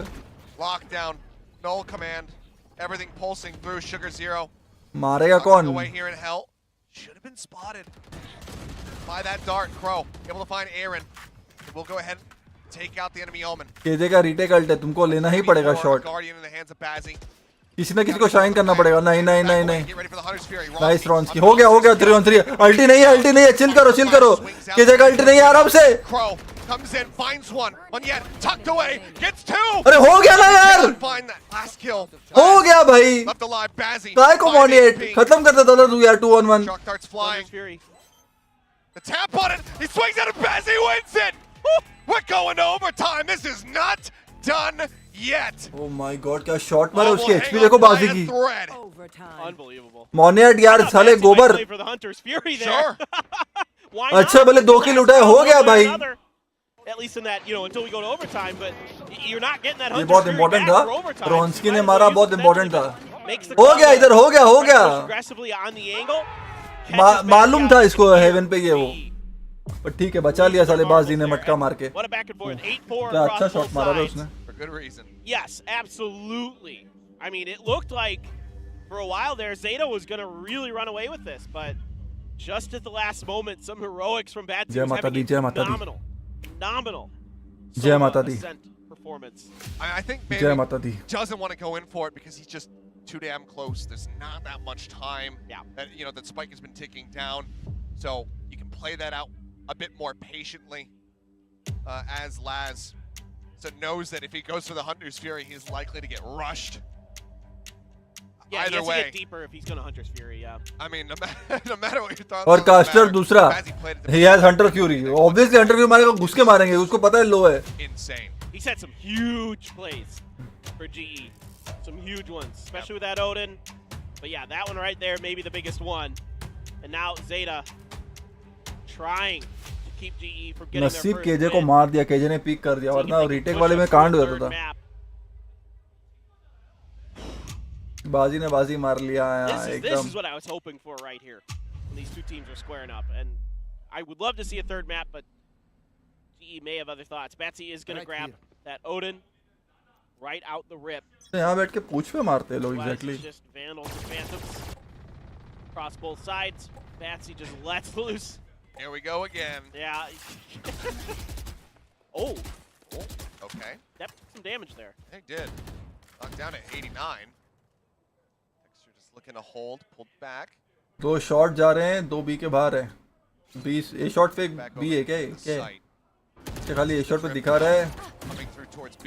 Lockdown, null command, everything pulsing through Sugar Zero. मारेगा कौन? Away here in hell. Should have been spotted by that dart. Crow able to find Aaron. We'll go ahead and take out the enemy Omen. KJ का retake ult है, तुमको लेना ही पड़ेगा shot. Guardian in the hands of Bazzi. किसी ना किसी को शाइन करना पड़ेगा। नहीं नहीं नहीं नहीं, नाइस रॉन्स्की। हो गया 3 on 3। अल्टी नहीं है, अल्टी नहीं है, चिल करो चिल करो। केजे का अल्टी नहीं है, आराम से। Comes in, finds one, yet tucked away, gets 2. अरे हो गया ना यार, हो गया भाई। काय को मॉनिएट खत्म कर देता था तू यार। 2 on 1। The tap on it, he swings at it, Bazzi wins it. We're going to overtime. This is not done yet. Oh my god, क्या शॉट मारा उसकी। एचपी देखो बाजी की। Unbelievable. मॉनिएट यार साले गोबर। अच्छा भले 2 किल उठाए, हो गया भाई। At least in that, until we go to overtime, but you're not getting that. ये बहुत इम्पोर्टेंट था, रॉन्स्की ने मारा, बहुत इम्पोर्टेंट था। हो गया इधर, हो गया हो गया। मालूम था इसको हेवन पे ये वो, पर ठीक है बचा लिया साले बाजी ने मटका मार के। क्या अच्छा शॉट मारा था उसने। Yes, absolutely. I mean, it looked like for a while there Zeta was going to really run away with this, but just at the last moment, some heroics from Bad Teams having a phenomenal Jai Mata Di performance. I think maybe doesn't want to go in for it because he's just too damn close. There's not that much time. That that spike has been ticking down, so you can play that out a bit more patiently. As Laz knows that if he goes for the Hunter's Fury, he's likely to get rushed. Yeah, Either he has way, to get deeper if he's going to Hunter's Fury. I mean, no matter what your thoughts. और caster दूसरा, he has Hunter Fury. Obviously Hunter Fury मारेगा, घुस के मारेंगे, उसको पता है लो है। Insane. He's had some huge plays for GE, some huge ones, especially with that Odin. But yeah, that one right there, maybe the biggest one. And now Zeta trying to keep GE from getting their first नसीब KJ को मार दिया, KJ ने peak कर दिया, वरना retake वाले में कांड हो जाता था। बाजी ने बाजी मार लिया एकदम। This is what I was hoping for right here. When these two teams are squaring up, and I would love to see a third map, but GE may have other thoughts. Batsy is going to grab that Odin right out the rip. यहाँ बैठ के पूछ पे मारते हैं लोग exactly. Just vandals and phantoms across both sides. Batsy just lets loose. Here we go again. Yeah. Oh. Okay. That took some damage there. He did. Knocked down at 89. Looking to hold, pulled back. 2 shot जा रहे हैं, 2 B के बाहर है। 20 ए shot पे B है क्या? खाली ए शॉट पे दिखा रहा है।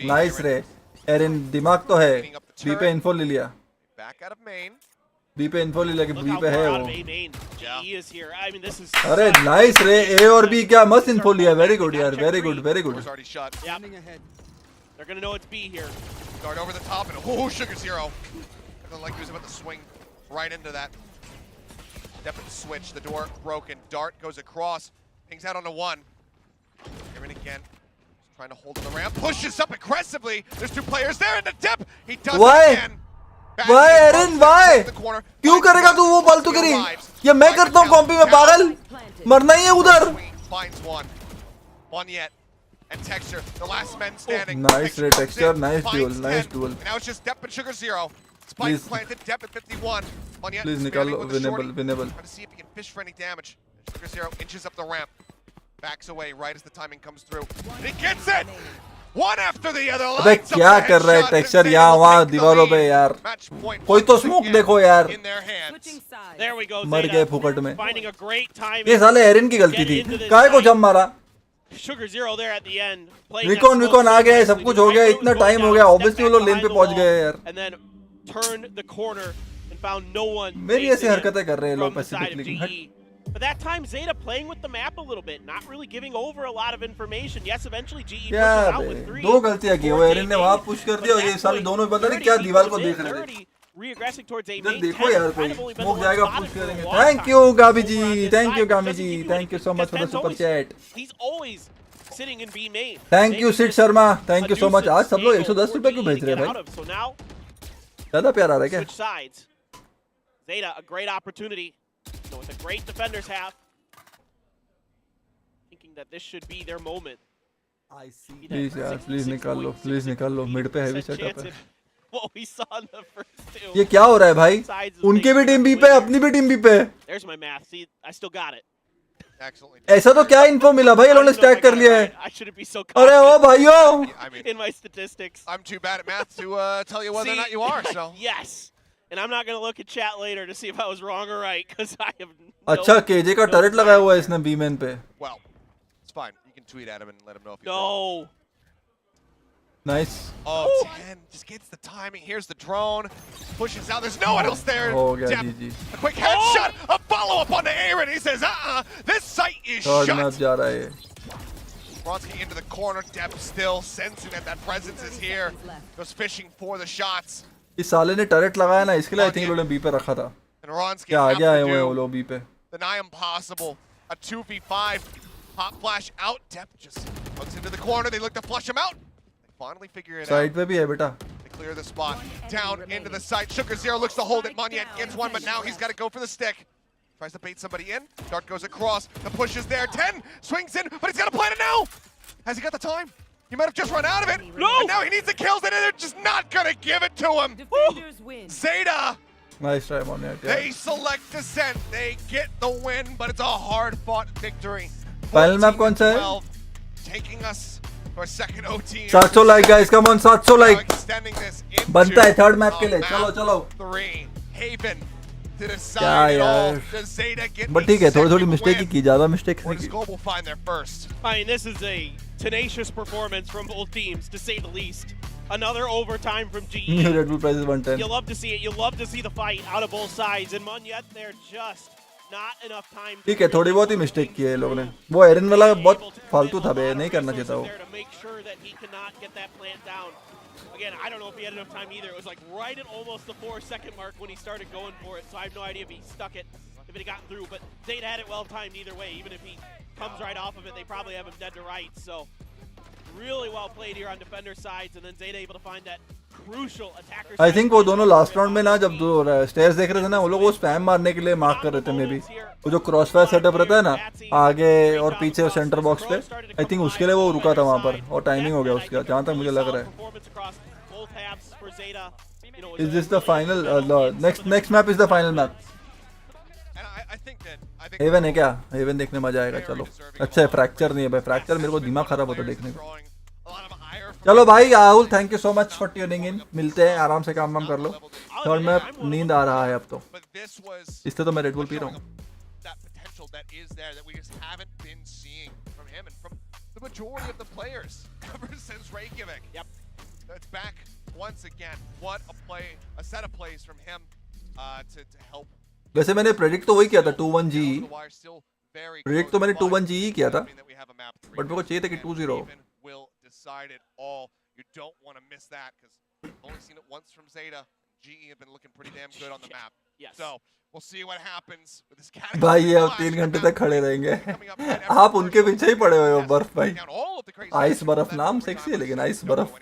नाइस रे एरिन, दिमाग तो है। बी पे इन्फो ले लिया Back out of main. B पे इन्फो ले लिया कि Look बी how पे far है out of वो A main GE is here. I mean, this is अरे नाइस रे ए और बी क्या मस्त इन्फो लिया वेरी गुड यार very good very good Door's already shut. Yep. They're gonna know it's B here. Dart over the top and oh, Sugar Zero. Doesn't like he was about to swing right into that. Definitely switch. The door broken. Dart goes across. Pings out onto one. Here again. Just trying to hold on the ramp. Pushes up aggressively. There's two players there in the dip. He does Why? it again. Back Why, in, Aaron, runs why? to the corner. क्यों करेगा तू वो फालतू करी ये मैं करता हूँ कॉम्पी में पागल मरना ही है उधर Finds one. One yet. And Texture, the last men standing. nice रे Texture in, nice duel finds nice 10. duel And now it's just Depp and Sugar Zero. Spike Please. planted, Depp at 51. One yet. Please spamming निकालो with the shorty. winnable Trying to see if he can fish for any damage. Sugar Zero inches up the ramp. Backs away right as the timing comes through. And he gets it! One after the other. अबे क्या कर रहा है Texture यहाँ वहाँ दीवारों पे यार कोई तो स्मोक देखो यार In their hands. Switching sides. There we go. मर Zeta गए फुकट में finding a great timing. ये साले एरिन की गलती थी काय को जम मारा Sugar Zero there at the end. playing विकॉन that विकॉन smoke आ गया है so सब कुछ nicely. हो गया Right इतना move, टाइम go हो down, गया step ऑब्वियसली वो back लोग लेन behind पे the पहुंच wall, गए यार And then turned the corner and found no one. मेरी ऐसी facing हरकतें कर रहे हैं from लोग the side of पैसिफिकली GE. But that time Zeta playing with the map a little bit, not really giving over a lot of information. Yes, eventually GE क्या pushes out bay with 3. दो गलतियां की वो Erin ने वहां push कर दिया और ये साले दोनों पता नहीं क्या दीवार को देख रहे थे Reaggressing towards A इधर main. देखो यार कोई Kind of only been smoke the one जाएगा spotted पुश for a करेंगे long थैंक time. यू गाबी Over ji on this thank side, you but गामी doesn't ji give you thank you so much for the Tenth's super always- chat He's always sitting in B main. Thank you सिट Sharma thank you so much आज सब लोग 110 रुपए क्यों भेज रहे हैं भाई So now ज्यादा प्यार आ रहा है क्या switch sides. Zeta, a great opportunity. You know what the great defenders have. Thinking that this should be their moment. Please यार प्लीज निकाल लो मिड पे हैवी सेटअप है What we saw in the first two. ये क्या हो रहा है भाई उनके भी टीम बी पे अपनी भी टीम बी पे There's my math. See, I still got it. Excellently. ऐसा तो क्या इन्फो मिला भाई इन्होंने स्टैक कर लिया है I shouldn't be so अरे ओ confident भाइयों I mean, in my statistics. I'm too bad at math to tell you whether or not you are, so. Yes. And I'm not going to look at chat later to see if I was wrong or right, because I have अच्छा KJ का turret लगाया हुआ है इसने B man पे Well, it's fine. You can tweet at him and let him know if he's no. wrong. Nice Oh, 10 just gets the timing. Here's the drone. Pushes out. There's no one else there. हो गया Depp, ji a quick headshot. A follow-up on the Aaron. He says, this site is third shut. Map जा रहा है ये Bronski into the corner. Depp still sensing that presence is here. Goes fishing for the shots. इस साले ने turret लगाया ना इसके लिए आई थिंक इन्होंने बी पे रखा था And Ronski क्या आगे आए have हुए हैं वो to लोग बी पे do the nigh impossible. A 2v5. Pop flash out. Depp just looks into the corner. They look to flush him out. They finally figure it out. Side पे भी है बेटा They clear the spot. Down into the site. Sugar Zero looks to hold it. Monyet gets one, but now he's got to go for the stick. Tries to bait somebody in. Dart goes across. The push is there. 10 swings in, but he's got to plant it now. Has he got the time? He might have just run out of it. No! And now he needs the kills, and they're just not going to give it to him. Defenders win. Zeta, nice try on यार they select Ascent. They get the win, but it's a hard-fought victory. Final map कौन सा है? 14-12, taking us to our second OT. 700 like guys come on 700 Now like extending this into बनता है third map के a लिए map चलो चलो 3. Haven to क्या decide it all. यार Does Zeta get but a ठीक है थोड़ी थोड़ी second मिस्टेक win? की ज्यादा मिस्टेक Or नहीं does की Global find their first? I mean, this is a tenacious performance from both teams, to say the least. Another overtime from GE. Red bull price 110 You love to see it. You love to see the fight out of both sides. And Monyet, they're just not enough time. ठीक है थोड़ी बहुत ही mistake की है इन लोगों ने वो Erin वाला बहुत फालतू था बे नहीं करना चाहिए था वो To make sure that he cannot get that plant down. Again, I don't know if he had enough time either. It was like right at almost the 4-second mark when he started going for it. So I have no idea if he stuck it, if it had gotten through. But Zeta had it well timed either way. Even if he comes right off of it, they probably have him dead to rights. So really well played here on defender sides, and then Zeta able to find that crucial attacker. I think वो दोनों last round में ना जब दो stairs देख रहे थे ना वो लोग वो स्पैम मारने के लिए मार्क कर रहे थे मे बी वो जो क्रॉसफायर सेटअप रहता है ना आगे और पीछे सेंटर बॉक्स पे आई थिंक उसके लिए वो रुका था वहां पर और टाइमिंग हो गया उसका जहां तक मुझे लग रहा है is this the final next map is the final map And I think that Haven है क्या हेवन देखने मजा आएगा चलो अच्छा है फ्रैक्चर नहीं है भाई फ्रैक्चर मेरे को दिमाग खराब होता है देखने को drawing a lot of ire from चलो भाई Rahul thank you so much for tuning in मिलते हैं आराम से काम वाम कर लो थर्ड मैप नींद आ रहा है अब तो but this was इससे तो मैं रेड बुल पी रहा हूँ that potential that is there that we just haven't been seeing from him and from the majority of the players ever since Reykjavik. Yep. It's back once again, what a set of plays from him to help. वैसे मैंने predict तो वही किया था 2-1 GE. The wire still very predict तो close, मैंने but 2-1 GE किया था. doesn't mean that we have a map 3 but मेरे को चाहिए था कि and 2-0. even will decide it all. You don't want to miss that because we've only seen it once from Zeta. GE have been looking pretty damn good on the map. Yes. So we'll see what happens with this category. भाई ये अब 3 घंटे तक खड़े रहेंगे. आप उनके पीछे ही पड़े हुए हो बर्फ भाई. आइस बर्फ नाम सेक्सी है लेकिन आइस बर्फ.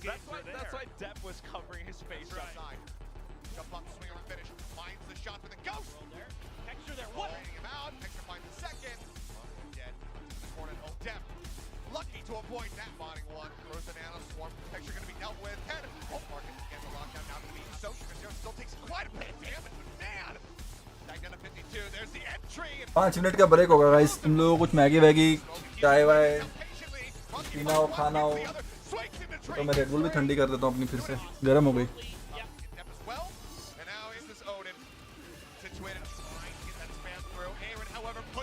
That's why Depp was covering his face right. Jump up, swing over finish, finds the shot for the ghost. Texture there, what? Raining him out, Texture finds the second. Dead. The corner, oh, Depp. Lucky to avoid that botting one. Throws the nano swarm. Texture gonna be dealt with. And, oh, Marcus again, the lockdown now to be so still takes quite a bit of damage, but man! Back down to 52, there's the entry. 5 minute का break होगा guys. तुम लोगों को कुछ Maggi वैगी चाय वाय पीना हो खाना हो तो मैं रेड बुल भी ठंडी कर देता हूँ अपनी फिर से. गर्म हो गई.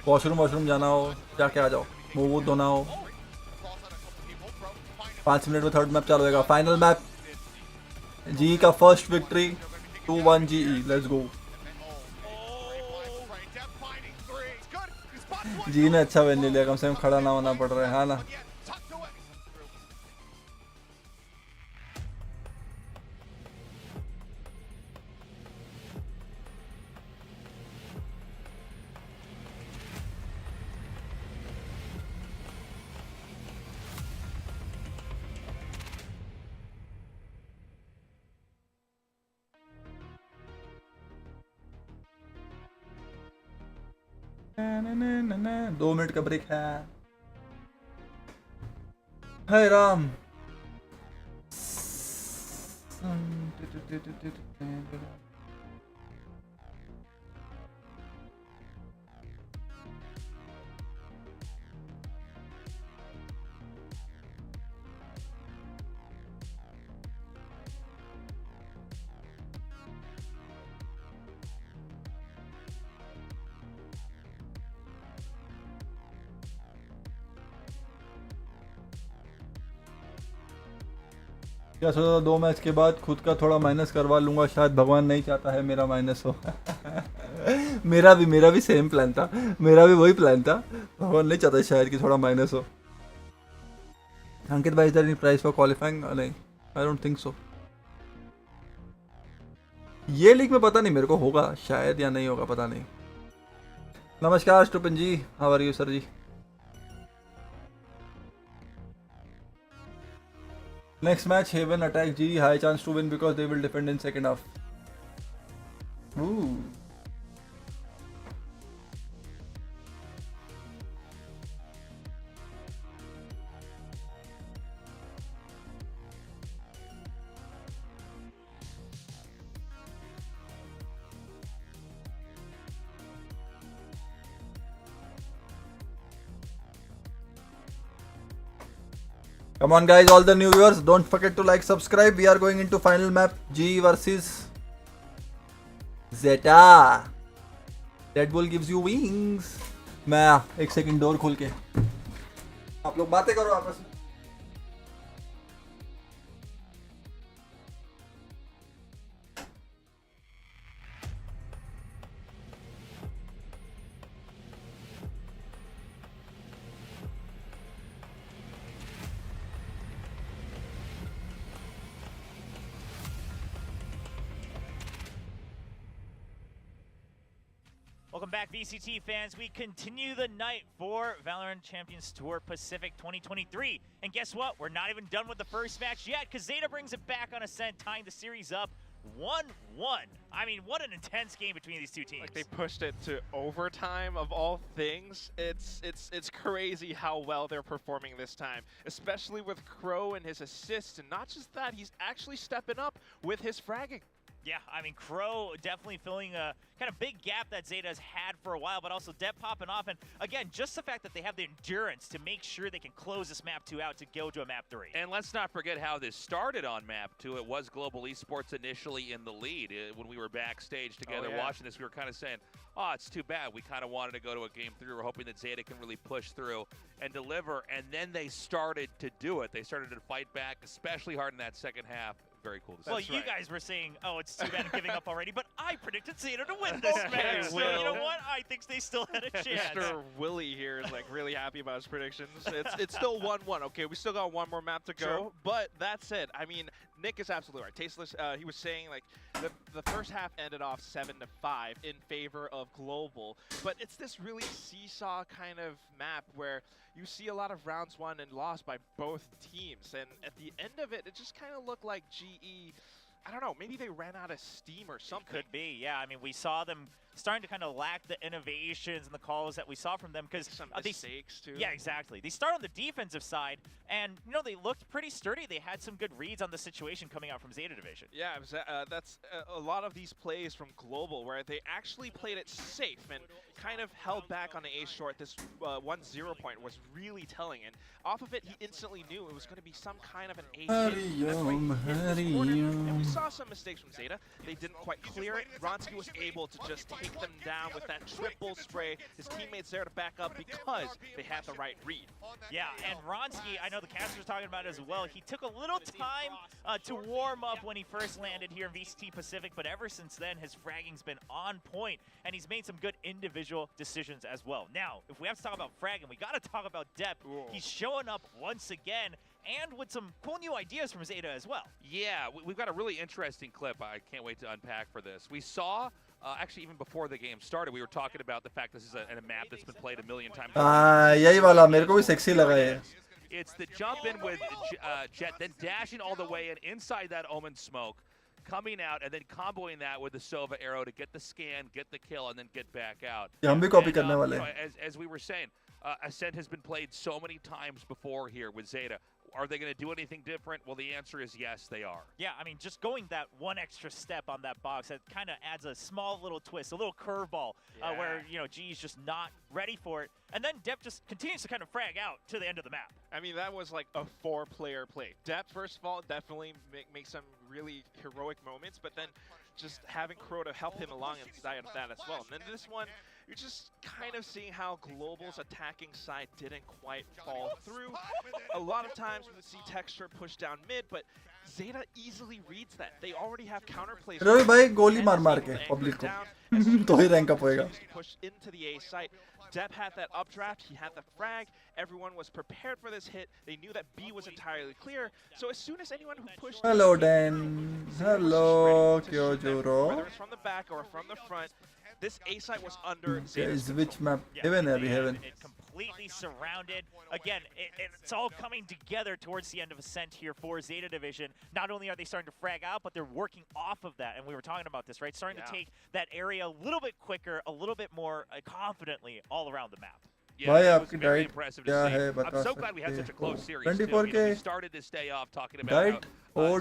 वॉशरूम जाना हो जाके आ जाओ. मुंह वूह धोना हो. 5 मिनट में थर्ड मैप चालू होगा. फाइनल मैप जी का first victory 2-1 GE. Let's go. G ने अच्छा विन ले लिया. कम से कम खड़ा ना होना पड़ रहा है. हाँ ना. ना 2 मिनट का ब्रेक है. हाय राम. क्या सोचा था 2 मैच के बाद खुद का थोड़ा माइनस करवा लूंगा. शायद भगवान नहीं चाहता है मेरा माइनस हो. मेरा भी सेम प्लान था. मेरा भी वही प्लान था. भगवान नहीं चाहता शायद कि थोड़ा माइनस हो. अंकित भाई is there any price for qualifying? नहीं, आई डोंट थिंक सो. ये लीग में पता नहीं मेरे को होगा शायद या नहीं होगा, पता नहीं. नमस्कार स्टूपिन ji, how are you sir ji. Next match, Haven attack G. High chance to win because they will defend in second half. Ooh. Come on guys, all the new viewers, don't forget to like, subscribe. We are going into final map G versus Zeta. Red Bull gives you wings. मैं एक second door खोल के. आप लोग बातें करो आपस में. Welcome back, VCT fans. We continue the night for Valorant Champions Tour Pacific 2023. And guess what? We're not even done with the first match yet, because Zeta brings it back on Ascent, tying the series up 1-1. I mean, what an intense game between these two teams. Like, they pushed it to overtime of all things. It's crazy how well they're performing this time, especially with Crow and his assists. And not just that, he's actually stepping up with his fragging. Yeah, I mean, Crow definitely filling a kind of big gap that Zeta has had for a while, but also Depp popping off. And again, just the fact that they have the endurance to make sure they can close this map 2 out to go to a map 3. And let's not forget how this started on map 2. It was Global Esports initially in the lead. When we were backstage together watching this, we were kind of saying, oh, it's too bad. We kind of wanted to go to a game 3. We're hoping that Zeta can really push through and deliver. And then they started to do it. They started to fight back, especially hard in that second half. Very cool to see. Well, you guys were saying, oh, it's too bad I'm giving up already, but I predicted Zeta to win this match. So you know what? I think they still had a chance. Mr. Willie here is like really happy about his predictions. It's still 1-1. Okay, we still got one more map to go. Sure. But that said, I mean, Nick is absolutely right. Tasteless, he was saying like the first half ended off 7-5 in favor of Global, but it's this really seesaw kind of map where you see a lot of rounds won and lost by both teams, and at the end of it, it just kind of looked like GE, I don't know, maybe they ran out of steam or something. Could be, yeah. I mean, we saw them starting to kind of lack the innovations and the calls that we saw from them because some mistakes too. Yeah, exactly. They started on the defensive side, and you know they looked pretty sturdy. They had some good reads on the situation coming out from Zeta Division. Yeah, it was, that's a lot of these plays from Global where they actually played it safe and kind of held back on the A short. This 1-0 point was really telling, and off of it, he instantly knew it was going to be some kind of an A hit. That's why he hit this corner, and we saw some mistakes from Zeta. They didn't quite clear it. Ronski was able to just take them down with that triple spray. His teammates there to back up because they had the right read. Yeah, and Ronski, I know the casters talking about it as well. He took a little time to warm up when he first landed here in VCT Pacific, but ever since then, his fragging's been on point, and he's made some good individual decisions as well. Now, if we have to talk about fragging, we got to talk about Depth. He's showing up once again, and with some cool new ideas from Zeta as well. Yeah, we've got a really interesting clip I can't wait to unpack for this. We saw, actually even before the game started, we were talking about the fact this is a map that's been played a million times. यही वाला मेरे को भी sexy लगा ये. It's the jump in with Jet, then dashing all the way in inside that Omen smoke, coming out and then comboing that with the Sova arrow to get the scan, get the kill, and then get back out. ये हम भी copy करने वाले You know, हैं. as we were saying, Ascent has been played so many times before here with Zeta. Are they going to do anything different? Well, the answer is yes, they are. Yeah, I mean, just going that one extra step on that box, that kind of adds a small little twist, a little curveball, where, you know, G's just not ready for it. And then Dep just continues to kind of frag out to the end of the map. I mean, that was like a 4-player play. Depth, first of all, definitely make some really heroic moments, but then just having Crow to help him along inside of that as well. And then this one, you're just kind of seeing how Global's attacking side didn't quite fall through. A lot of times we would see Texture push down mid, but Zeta easily reads that. They already have counterplays. Ravi भाई गोली मार के public को तो ही rank up होएगा. Push into the A site. Dep had that updraft, he had the frag, everyone was prepared for this hit, they knew that B was entirely clear, so as soon as anyone who pushed... Hello Dan, hello Kyo Juro. Whether it's from the back or from the front, this A site was under Guys, which map? Heaven है अभी Heaven. It completely surrounded. Again, it's all coming together towards the end of Ascent here for Zeta Division. Not only are they starting to frag out, but they're working off of that. And we were talking about this, right? Starting to take that area a little bit quicker, a little bit more confidently all around the map. Yeah, it was very impressive to see. I'm so glad we had such a close series. 24K. We started this day off talking about how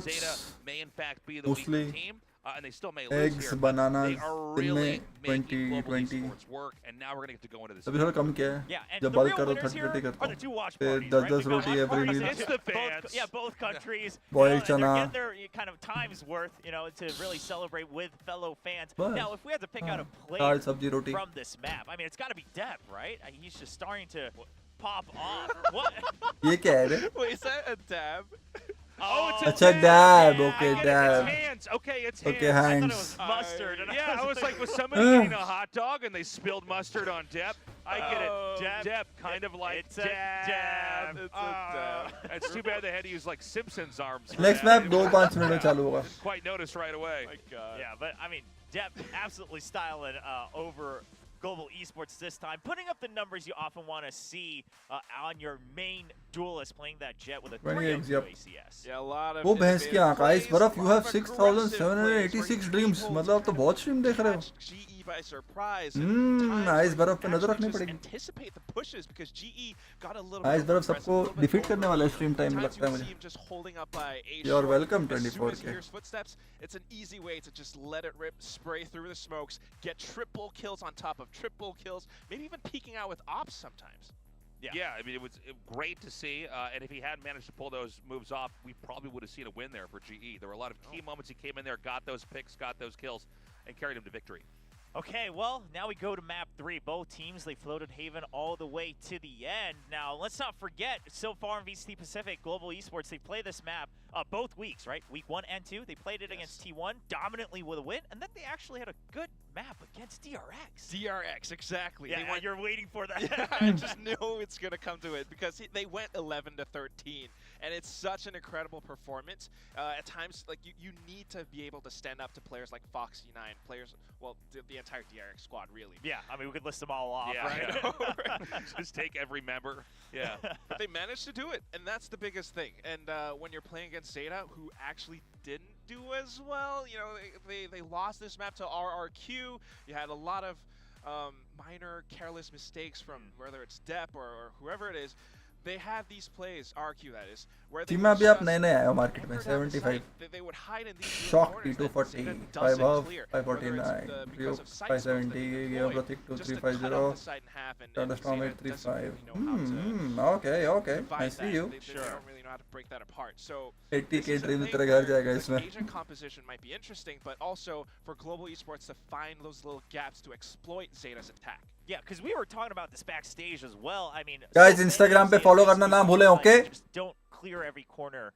Zeta oats, may in fact be the weaker team. And they still may lose eggs, here. bananas, They are really making global 20 esports work, and now we're going to get to go into this. अभी थोड़ा कम किया है. Yeah, and जब the बात real करो winners here 30 करता are the हूँ. two watch फिर parties, 10 right? 10 roti every meal. It's the fans. Both countries. Boiled you know, chana. they're getting their kind of time's worth, you know, to really celebrate with fellow fans. But, now, if we had to pick out a dal player सब्जी रोटी. from this map, I mean, it's got to be Dep, right? He's just starting to pop off. What? ये क्या है रे? Wait, is that a dab? Oh, it's a अच्छा dab, Yeah, okay I get it. dab. It's hands. Okay, it's hands. Okay, I thought it hands. was mustard. And Yeah, I was like, was somebody eating a hot dog and they spilled mustard on Dep? I get it. Dep, kind of like It's a dab. dab. It's a dab. It's too bad they had to use like Simpsons arms. for Next that. map 2-5 minute में चालू होगा. Didn't quite notice right away. My God. Yeah, but I mean, Dep absolutely styling over Global Esports this time, putting up the numbers you often want to see on your main duelist playing that Jet with a 28, 302 yep. ACS. Yeah, a lot of वो भैंस की आँख ice plays, बर्फ. a You lot have of 6,786 aggressive dreams. plays where मतलब आप तो बहुत stream देख रहे हो. catch GE by surprise. Ice बर्फ पे नजर रखनी Just पड़ेगी. anticipate the pushes because GE got a little ice bit बर्फ aggressive, सबको a little bit defeat करने वाला है stream time में Sometimes लगता है you मुझे. see him just holding up by a You're short. welcome, As soon as he 24K. hears footsteps, it's an easy way to just let it rip, spray through the smokes, get triple kills on top of triple kills, maybe even peeking out with ops sometimes. Yeah, I mean, it was great to see. And if he hadn't managed to pull those moves off, we probably would have seen a win there for GE. There were a lot of key moments. He came in there, got those picks, got those kills, and carried him to victory. Okay, well, now we go to map 3. Both teams, they floated Haven all the way to the end. Now, let's not forget, so far in VCT Pacific, Global Esports, they play this map both weeks, right? Week 1 and 2, they played it against T1, dominantly with a win, and then they actually had a good map against DRX. DRX, exactly. Yeah, you're waiting for that. Yeah, I just knew it's going to come to it because they went 11-13, and it's such an incredible performance. At times, like you need to be able to stand up to players like Foxy9, players, well, the entire DRX squad, really. Yeah, I mean, we could list them all off, Yeah, right? I know, right? Just take every member. Yeah. But they managed to do it, and that's the biggest thing. And when you're playing against Zeta, who actually didn't do as well, you know, they lost this map to RRQ. You had a lot of minor careless mistakes from whether it's Depp or whoever it is. They have these plays, RQ that is, where they सीमा भी आप नए नए आए हो market में 75 they would hide in these Shock corners that T240 Zeta 5 doesn't off clear, 549 whether it's Ryuk because of site smokes that 570 they Game deploy, Protic just to cut off the 2350 site in half, and Thunderstorm Zeta doesn't 835 really know how to okay okay I divide see that. you They don't really know how to break that apart. So 80k this is a dream thing तेरा घर where जाएगा the इसमें agent composition might be interesting, but also for Global Esports to find those little gaps to exploit Zeta's attack. Yeah, because we were talking about this backstage as well. I mean, Guys, so many Instagram पे Zeta follow players करना who ना are भूलें, like, okay? Just don't clear every corner.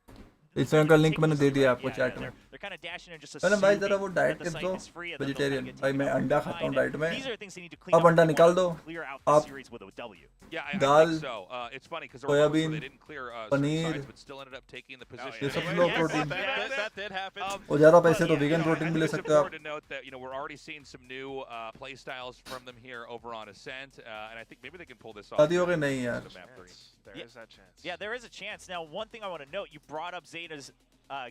Instagram का link मैंने दे दिया आपको Yeah, chat में they're kind of dashing and just मैंने भाई assuming जरा वो that diet the tip site दो is free and then they'll vegetarian get भाई taken मैं out अंडा from खाता हूँ behind. डाइट में These are things they need to clean आप up अंडा if they निकाल want दो to clear out the आप series with a W. Yeah, I dal, think so. It's funny because there were moments where soybean, they didn't clear certain paneer, sides, but still ended up taking the position. ये सब anyway. Low Yes, protein That did happen. और ज़्यादा पैसे तो yeah, vegan You know, protein I भी ले think it's सकते हो आप important to note that we're already seeing some new play styles from them here over on Ascent, and I think maybe they can pull this off. शादी हो गई नहीं यार to map 3. There Yeah. is that chance. Yeah, there is a chance. Now, one thing I want to note, you brought up Zeta's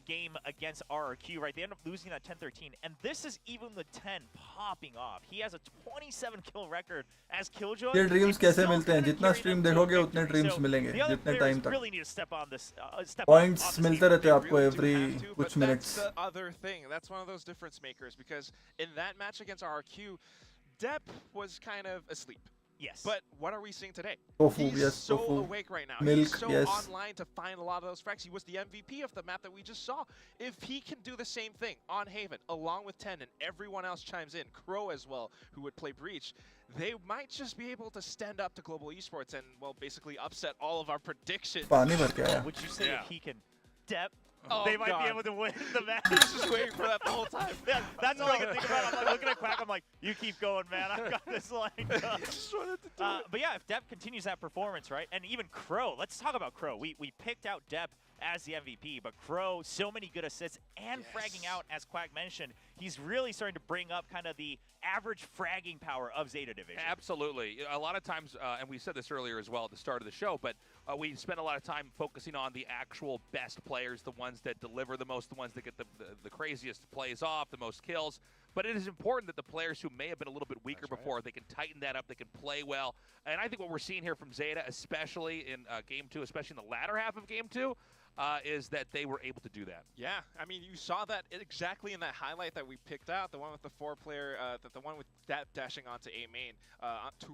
game against RRQ, right? They end up losing that 10-13, and this is even the 10 popping off. He has a 27 kill record as Killjoy. ये dreams and कैसे still मिलते हैं couldn't जितना carry stream them to a देखोगे उतने victory. Dreams So मिलेंगे the other जितने players time तक really need to step on this. Points on the मिलते scene. रहते हैं आपको Really do every have to, कुछ but minutes that's the other thing. That's one of those difference makers because in that match against RRQ, Depp was kind of asleep. Yes. But what are we seeing today? Tofu, He's yes, so tofu. awake right now. Milk, He's so yes. online to find a lot of those frags. He was the MVP of the map that we just saw. If he can do the same thing on Haven, along with 10 and everyone else chimes in, Crow as well, who would play Breach, they might just be able to stand up to Global Esports and, well, basically upset all of our predictions. पानी भर के आया Would you say Yeah. if he can depth, Oh, they might God. be able to win the match? I was just waiting for that the whole time. Yeah, that's all I can think about. I'm like looking at Quack. I'm like, you keep going, man. I've got this lined up. Just wanted to do it. But yeah, if Depp continues that performance, right, and even Crow. Let's talk about Crow. We picked out Depp as the MVP, but Crow, so many good assists and fragging out, as Quack mentioned. He's really starting to bring up kind of the average fragging power of Zeta Division. Absolutely. A lot of times, and we said this earlier as well at the start of the show, but we spend a lot of time focusing on the actual best players, the ones that deliver the most, the ones that get the craziest plays off, the most kills. But it is important that the players who may have been a little bit weaker before, they can tighten that up, they can play well. And I think what we're seeing here from Zeta, especially in Game 2, especially in the latter half of Game 2, is that they were able to do that. Yeah, I mean, you saw that exactly in that highlight that we picked out, the one with the 4-player, the one with that dashing onto A main,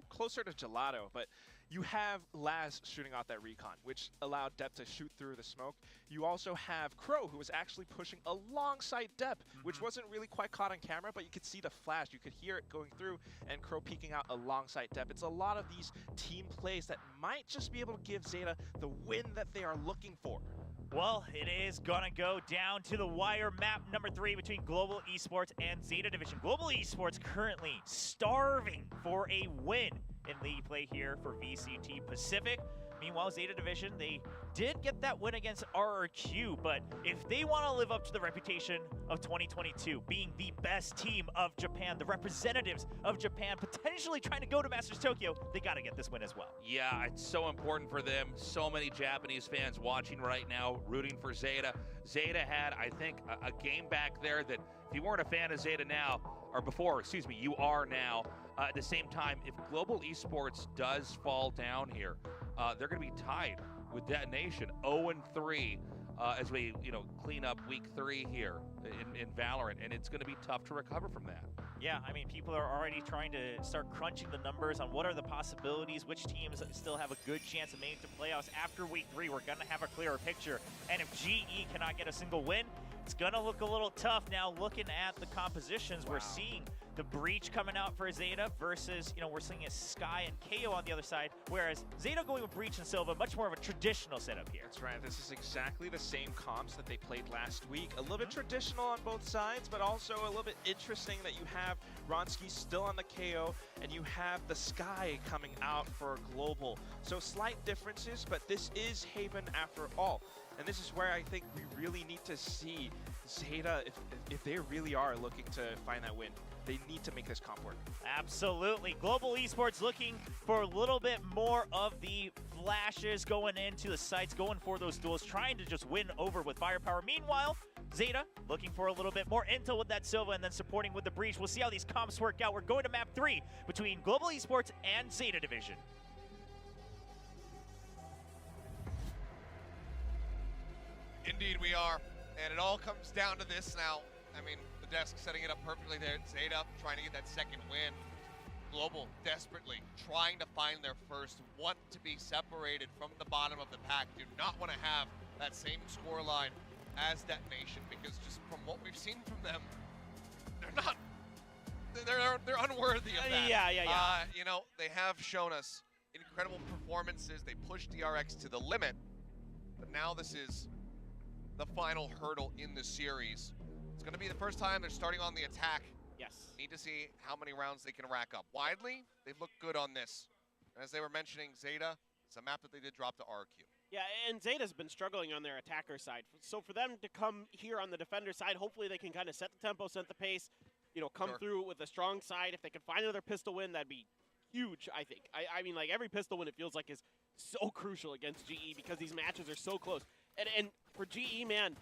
closer to Gelato. But you have Laz shooting out that recon, which allowed Depp to shoot through the smoke. You also have Crow, who was actually pushing alongside Depp, which wasn't really quite caught on camera, but you could see the flash. You could hear it going through, and Crow peeking out alongside Depp. It's a lot of these team plays that might just be able to give Zeta the win that they are looking for. Well, it is gonna go down to the wire, map number 3 between Global Esports and Zeta Division. Global Esports currently starving for a win in league play here for VCT Pacific. Meanwhile, Zeta Division, they did get that win against RRQ, but if they want to live up to the reputation of 2022, being the best team of Japan, the representatives of Japan, potentially trying to go to Masters Tokyo, they got to get this win as well. Yeah, it's so important for them. So many Japanese fans watching right now, rooting for Zeta. Zeta had, I think, a game back there that if you weren't a fan of Zeta now, or before, excuse me, you are now. At the same time, if Global Esports does fall down here, they're going to be tied with Detonation, 0-3, as we, clean up week 3 here in Valorant, and it's going to be tough to recover from that. Yeah, I mean, people are already trying to start crunching the numbers on what are the possibilities, which teams still have a good chance of making it to playoffs. After week 3, we're going to have a clearer picture, and if GE cannot get a single win, it's going to look a little tough. Now, looking at the compositions, we're seeing the breach coming out for Zeta versus, you know, we're seeing a Sky and KO on the other side, whereas Zeta going with breach and Silva, much more of a traditional setup here. That's right. This is exactly the same comps that they played last week. A little bit traditional on both sides, but also a little bit interesting that you have Ronski still on the KO, and you have the Sky coming out for Global. So slight differences, but this is Haven after all. And this is where I think we really need to see Zeta, if they really are looking to find that win, they need to make this comp work. Absolutely. Global Esports looking for a little bit more of the flashes going into the sites, going for those duels, trying to just win over with firepower. Meanwhile, Zeta looking for a little bit more intel with that Silva and then supporting with the breach. We'll see how these comps work out. We're going to map 3 between Global Esports and Zeta Division. Indeed we are, and it all comes down to this now. I mean, the desk setting it up perfectly there. Zeta trying to get that second win. Global desperately trying to find their first, want to be separated from the bottom of the pack. Do not want to have that same scoreline as Detonation, because just from what we've seen from them, they're unworthy of that. Yeah. You know, they have shown us incredible performances. They pushed DRX to the limit, but now this is the final hurdle in the series. It's going to be the first time they're starting on the attack. Yes. Need to see how many rounds they can rack up. Widely, they look good on this. And as they were mentioning, Zeta, it's a map that they did drop to RQ. Yeah, and Zeta's been struggling on their attacker side. So for them to come here on the defender side, hopefully they can kind of set the tempo, set the pace, you know, come through with a strong side. If they can find another pistol win, that'd be huge, I think. I mean, like, every pistol win, it feels like, is so crucial against GE because these matches are so close. And for GE, man,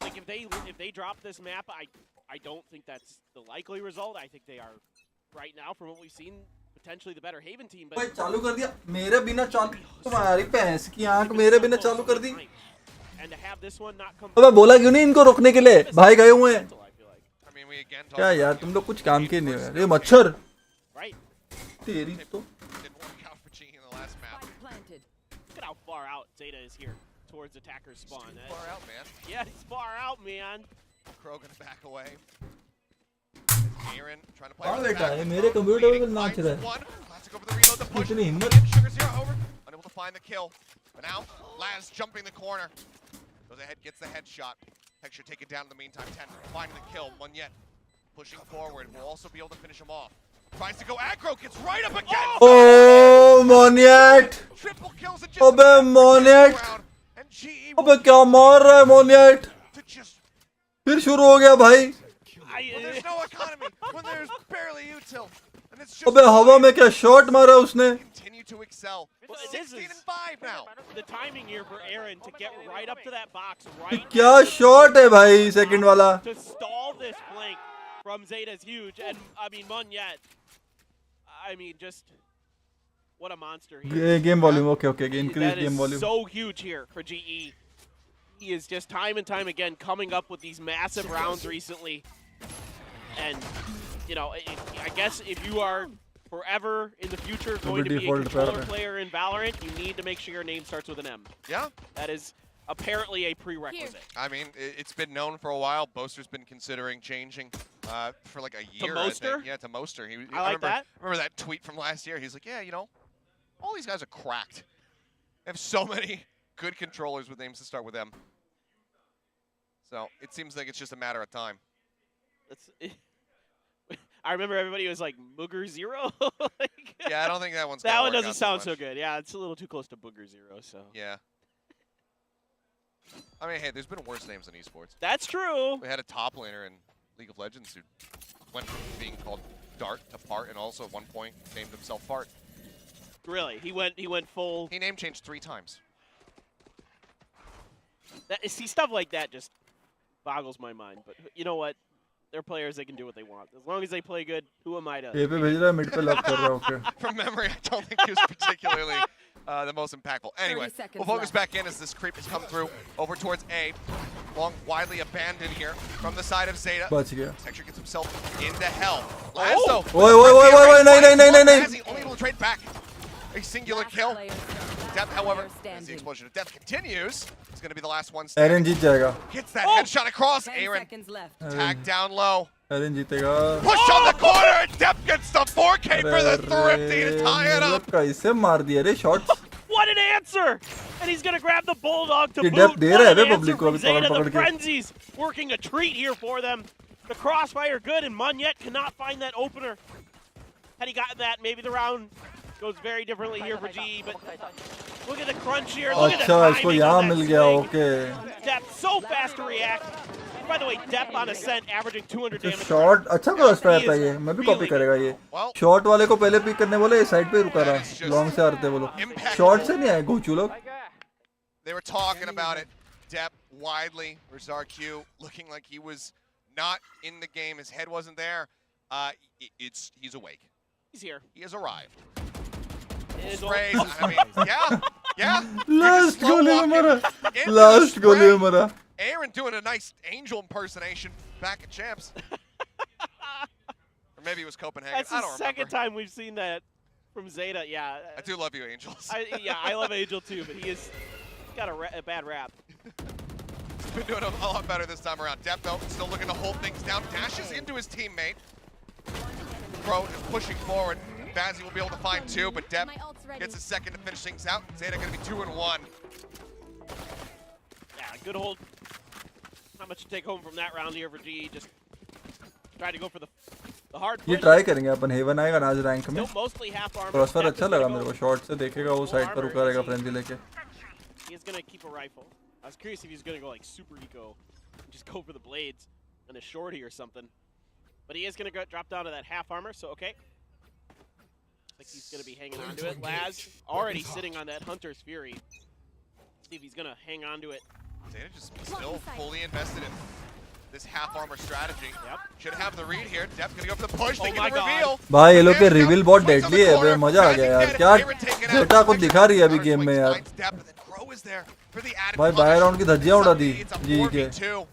like, if they drop this map, I don't think that's the likely result. I think they are, right now, from what we've seen, potentially the better Haven team. But चालू कर दिया मेरे बिना चालू तुम्हारी भैंस की आंख मेरे बिना चालू कर दी and to have this one not come अबे बोला क्यों नहीं इनको रोकने के लिए भाई गए हुए हैं I mean, we again क्या यार तुम लोग कुछ काम के नहीं हो यार ये मच्छर right. तेरी तो didn't work out for GE in the last map. Planted. Look at how far out Zeta is here towards attacker's spawn. Too far out, man. Yeah, he's far out, man. Crow gonna back away. Aaron trying to play. हाँ बेटा ये मेरे computer पे नाच रहा है Classic over the reload, the push. इतनी हिम्मत Sugar Zero over. Unable to find the kill. But now, Laz jumping the corner. Goes ahead, gets the headshot. Texture take it down in the meantime. 10 finding the kill. One yet. Pushing forward. Will also be able to finish him off. Tries to go aggro. Gets right up again. O मोनियट Triple kills in just अबे मोनियट round. And GE अबे क्या मार रहा है मोनियट to just. फिर शुरू हो गया भाई Well, there's no economy when there's barely util. And it's just. अबे हवा में क्या शॉट मारा उसने Continue to excel. Well, 16 and 5 now. The timing here for Aaron to get right up to that box right क्या shot है भाई second वाला to stall this flank from Zeta is huge. And I mean, Munyet, I mean, just what a monster he is. Game volume okay increase That game is volume so huge here for GE. He is just time and time again coming up with these massive rounds recently. And, you know, I guess if you are forever in the future going to be a controller player in Valorant, you need to make sure your name starts with an M. Yeah. That is apparently a prerequisite. I mean, it's been known for a while. Boaster's been considering changing for like a year. Moster? I think. Yeah, to Moster. I like that. Remember that tweet from last year? He's like, yeah, you know, all these guys are cracked. They have so many good controllers with names to start with M. So it seems like it's just a matter of time. I remember everybody was like, Booger Zero? Like, Yeah, I don't think that one's that gonna one work doesn't out sound much. so good. Yeah, it's a little too close to Booger Zero, so. Yeah. I mean, hey, there's been worse names in esports. That's true. We had a top laner in League of Legends who went from being called Dart to Part, and also at one point named himself Fart. Really, he went full. He name changed 3 times. See, stuff like that just boggles my mind. But you know what? They're players. They can do what they want. As long as they play good, who am I to? ए पे भेज रहा है mid पे lock कर रहा है okay From memory, I don't think he was particularly the most impactful. Anyway, 30 seconds we'll focus left. back in as this creep has come through over towards A. Long, widely abandoned here from the side of Zeta. बच गया Texture gets himself into hell. Lazo. ओए नहीं Has he only able to trade back a singular kill. Death, however, as the explosion of death continues, it's going to be the last one Eran standing. जीत जाएगा Gets that headshot across. 10 Aaron seconds left. tagged down low. Erin जीतेगा। Push on the corner and Depp gets the 4K for the thrifty to tie it up. कैसे मार दिया रे shots? What an answer! And he's gonna grab the bulldog to ये boot. Depp दे रहा है What bay an public answer को from अभी Zeta. पकड़ The के। frenzy's working a treat here for them. The crossfire good, and Monstercat cannot find that opener. Had he gotten that, maybe the round goes very differently here for GE. But look at the crunch here. Look at the अच्छा इसको timing यहाँ on mill that गया swing. Okay. Depp so fast to react. By the way, Depp on Ascent averaging 200 damage. Shot अच्छा crossfire था ये, मैं भी copy करेगा ये। शॉट वाले को पहले पिक करने बोले, साइड पे रुका रहा, लॉन्ग से आते बोलो। शॉट से नहीं आए घोचू लोग। They were talking about it. Depp widely for Zarq, looking like he was not in the game. His head wasn't there. He's awake. He's here. He has arrived. It's Sprays. I mean, yeah. Last गोली में मरा, last गोली में मरा। Aaron doing a nice Angel impersonation back at Champs. Or maybe it was Copenhagen. That's I the don't second remember. time we've seen that from Zeta. Yeah. I do love you, Angels. I love Angel too, but he's got a bad rap. He's been doing a lot better this time around. Depp, though, still looking to hold things down. Dashes into his teammate. Pro is pushing forward. Bazzi will be able to find two, but Depp gets a second to finish things out. Zeta going to be 2-1. Yeah, good hold. Not much to take home from that round here for GE. Just tried to go for the hard ये push. Try करेंगे अपन, haven आएगा ना आज rank में। Still mostly half armor. Crossfire Depp अच्छा is लगा gonna मेरे को, go शॉट से देखेगा वो full साइड पर armor. रुका रहेगा फ्रेंजी लेके। He is gonna keep a rifle. I was curious if he was gonna go like super eco, and just go for the blades and a shorty or something. But he is gonna go drop down to that half armor. So okay. Looks like he's gonna be hanging on to it. Laz already sitting on that Hunter's Fury. See if he's gonna hang on to it. Zeta just still fully invested in this half armor strategy. Yep. Should have the read here. Depp's gonna go for the push. Oh They my get the God. reveal. भाई ये लोग के There we go. Reveal बहुत Fights on deadly the है बे, corner. मजा आ गया यार। क्या Aaron taken out. जेटा को दिखा रही है अभी गेम में यार। Finds Depp, and then Crow is there for the added भाई punish. बाहर राउंड की धज्जियां उड़ा दी It's a जी के। 4v2.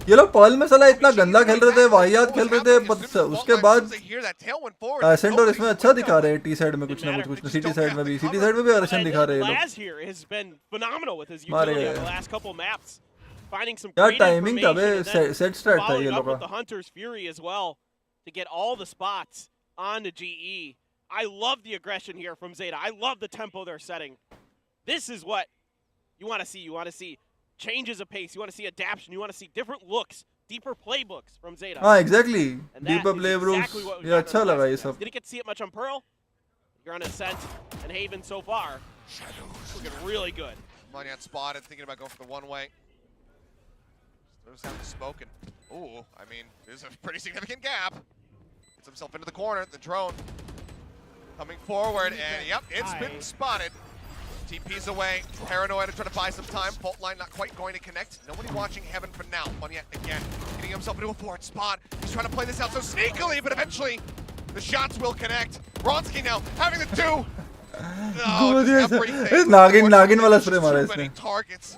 ये लोग पर्ल में साला इतना गंदा खेल रहे थे, वाहियात खेल रहे थे, बस उसके बाद एसेंट और इसमें अच्छा दिखा रहे हैं। टी साइड में कुछ ना कुछ, सिटी साइड में भी, सिटी साइड में भी अग्रेशन दिखा रहे हैं ये Laz here has been phenomenal with his मारे utility on गए। the last couple maps. Finding some क्या great टाइमिंग था बे, information and then set start था following ये up लोग with the का। Hunter's Fury as well to get all the spots on to GE. I love the aggression here from Zeta. I love the tempo they're setting. This is what you want to see. You want to see changes of pace. You want to see adaptation. You want to see different looks, deeper playbooks from Zeta. हाँ exactly, And that deeper is play rules, exactly what we've ये gotten अच्छा on the लगा ये last सब। Didn't get to see it much on Pearl. You're on Ascent and Haven so far. Looking really good. Money spotted, thinking about going for the one-way. Throws down the smoke, and ooh, I mean, there's a pretty significant gap. Gets himself into the corner, the drone coming forward, and yep, it's been spotted. TP's away, paranoid to try to buy some time. Fault line not quite going to connect. Nobody watching Heaven for now. Money again, getting himself into a forward spot. He's trying to play this out so sneakily, but eventually the shots will connect. Bronski now having the two. No, just everything. नागिन वाला spray मारा Too many इसने। targets.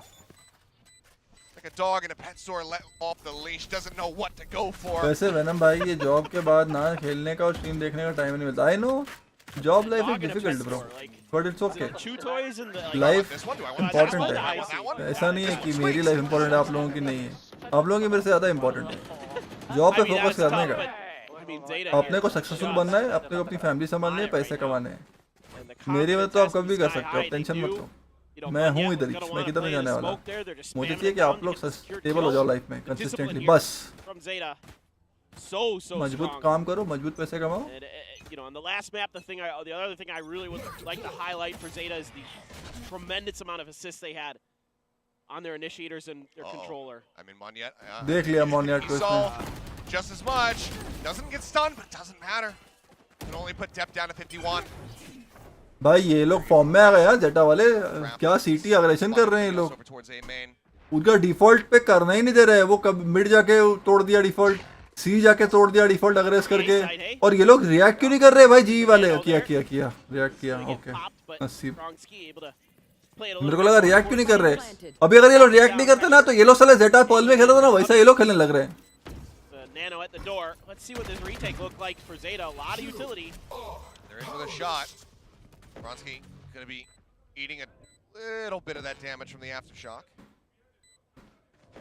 Like a dog in a pet store let off the leash, doesn't know what to go for. वैसे venom भाई ये job के बाद ना खेलने का और स्ट्रीम देखने का टाइम नहीं मिलता। I know job life is difficult bro, but it's okay. Chew toys and the life This one, do I want important that one? है, I want that one? ऐसा नहीं है कि मेरी लाइफ इम्पोर्टेंट है आप लोगों की नहीं है। आप लोगों की मेरे से ज़्यादा इम्पोर्टेंट है। जॉब पे I mean, फोकस that's करने tough, का, but, I mean, Zeta अपने here, को सक्सेसफुल बनना है, अपने को अपनी फैमिली संभालनी है, पैसे कमाने हैं। and the मेरी वजह confidence तो आप has to कभी be कर sky सकते हो, high. आप टेंशन They मत do, लो। you know, मैं हूँ Monstercat इधर was ही, gonna मैं wanna किधर नहीं play the जाने वाला। smoke there. They're just मुझे spamming चाहिए it कि आप down लोग to get the secured stable हो kills. जाओ लाइफ में The discipline कंसिस्टेंटली, here बस from Zeta, so मजबूत strong. काम करो, मजबूत पैसे कमाओ। And, you know, on the last map, the other thing I really would like to highlight for Zeta is the tremendous amount of assists they had on their initiators and their controller. I mean, Moneyette. देख लिया मोनियाट He को saw इसने। just as much. Doesn't get stunned, but it doesn't matter. Can only put Depp down to 51. भाई ये लोग form में आ गए यार, जेटा वाले क्या सीटी अग्रेशन कर रहे हैं ये लोग। Over towards A main. उनका डिफॉल्ट पे करना ही नहीं दे रहे, वो कब मिड जाके तोड़ दिया डिफॉल्ट, सी जाके तोड़ दिया डिफॉल्ट अग्रेस करके, और ये लोग रिएक्ट क्यों नहीं कर रहे भाई? जी वाले किया रिएक्ट किया, ओके नसीब। मेरे को लगा रिएक्ट क्यों नहीं कर रहे। अभी अगर ये लोग रिएक्ट नहीं करते ना तो ये लोग साले जेटा पर्ल में खेल रहे थे ना, वैसा ये लोग खेलने लग रहे हैं। Nano at the door. Let's see what this retake looked like for Zeta. A lot of utility. They're in for the shot. Bronski going to be eating a little bit of that damage from the aftershock.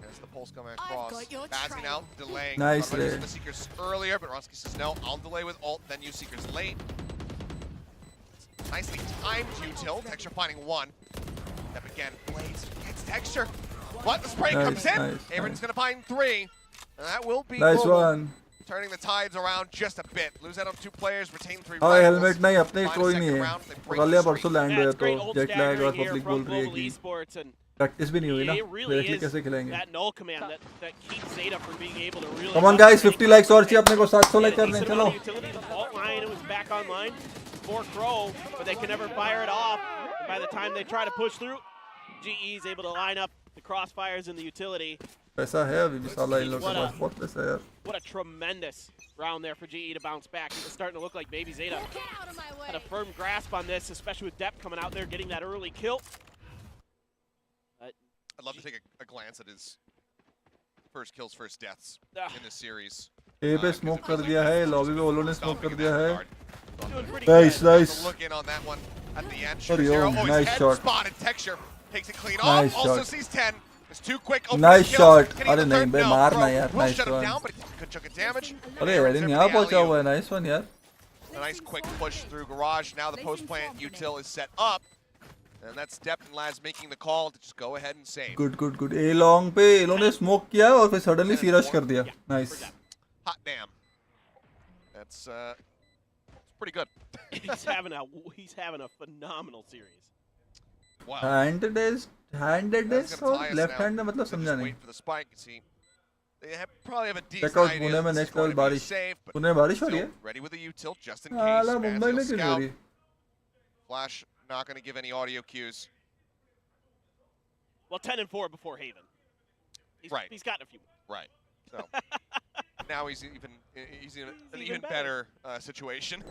There's the pulse coming across. Bazzing out, delaying. Nice Got ready there. for the Seekers earlier, but Ronsky says no, I'll delay with ult, then use Seekers late. Nicely timed util. Texture finding one. Step again. Blades gets Texture. What? The spray comes in. Aaron's going to find 3. And that will be Nice global. one. Turning the tides around just a bit. Lose out on 2 players, retain 3 हाँ rivals. Helmet नहीं अपने Find a कोई second नहीं है round, they break कल या the परसों streak. Land Yeah, हुआ it's तो great ult जेट लैग और staggering here पब्लिक from बोल रही है Global कि Esports, and प्रैक्टिस भी नहीं हुई ना it really डायरेक्टली is कैसे खेलेंगे that null command that keeps Zeta from being able to really. Come on guys 50 likes और चाहिए अपने को 700 लाइक करने Decent चलो amount of utility. The fault line, it was back online for Crow, but they can never fire it off. And by the time they try to push through, GE is able to line up the crossfires in the utility. पैसा है अभी भी साला इन लोगों के पास बहुत पैसा है यार What a tremendous round there for GE to bounce back. It was starting to look like Baby Zeta had a firm grasp on this, especially with Depp coming out there getting that early kill. I'd love to take a glance at his first kills, first deaths in this series. ए पे smoke कर दिया है lobby में ओलो ने smoke कर दिया है Doing pretty nice good. Nice Look in on that one at the end. Sorry, Zero. oh, Oh, nice his head shot. spotted. Texture takes it clean Nice off. Also shot. sees 10. It's too quick. Opens Nice kills. shot. Hitting अरे the नहीं third बे down. मारना Pro यार will nice shut him one down, but he took a good chunk of damage. अरे Aaron's यार in यहाँ for the पहुंचा alley-oop. हुआ है नाइस वन यार A nice quick push through garage. Now the post plant util is set up. And that's Depp and Laz making the call to just go ahead and save. Good good good a long पे इन्होंने smoke किया और फिर suddenly सी rush कर दिया nice Hot damn. That's pretty good. He's having a phenomenal series. Wow. Handed That's gonna और tie us left now. Hand में मतलब So समझा just नहीं wait for the spike. You see, they probably have a Check decent out idea Pune में that this is next going level to be बारिश safe, but Pune में बारिश हो रही still है ready with the util just in case. हाला Fans Mumbai will में क्यों नहीं हो scout. रही Flash not going to give any audio cues. Well, 10-4 before Haven. Right. He's gotten a few. Right. So now he's in an even even better situation.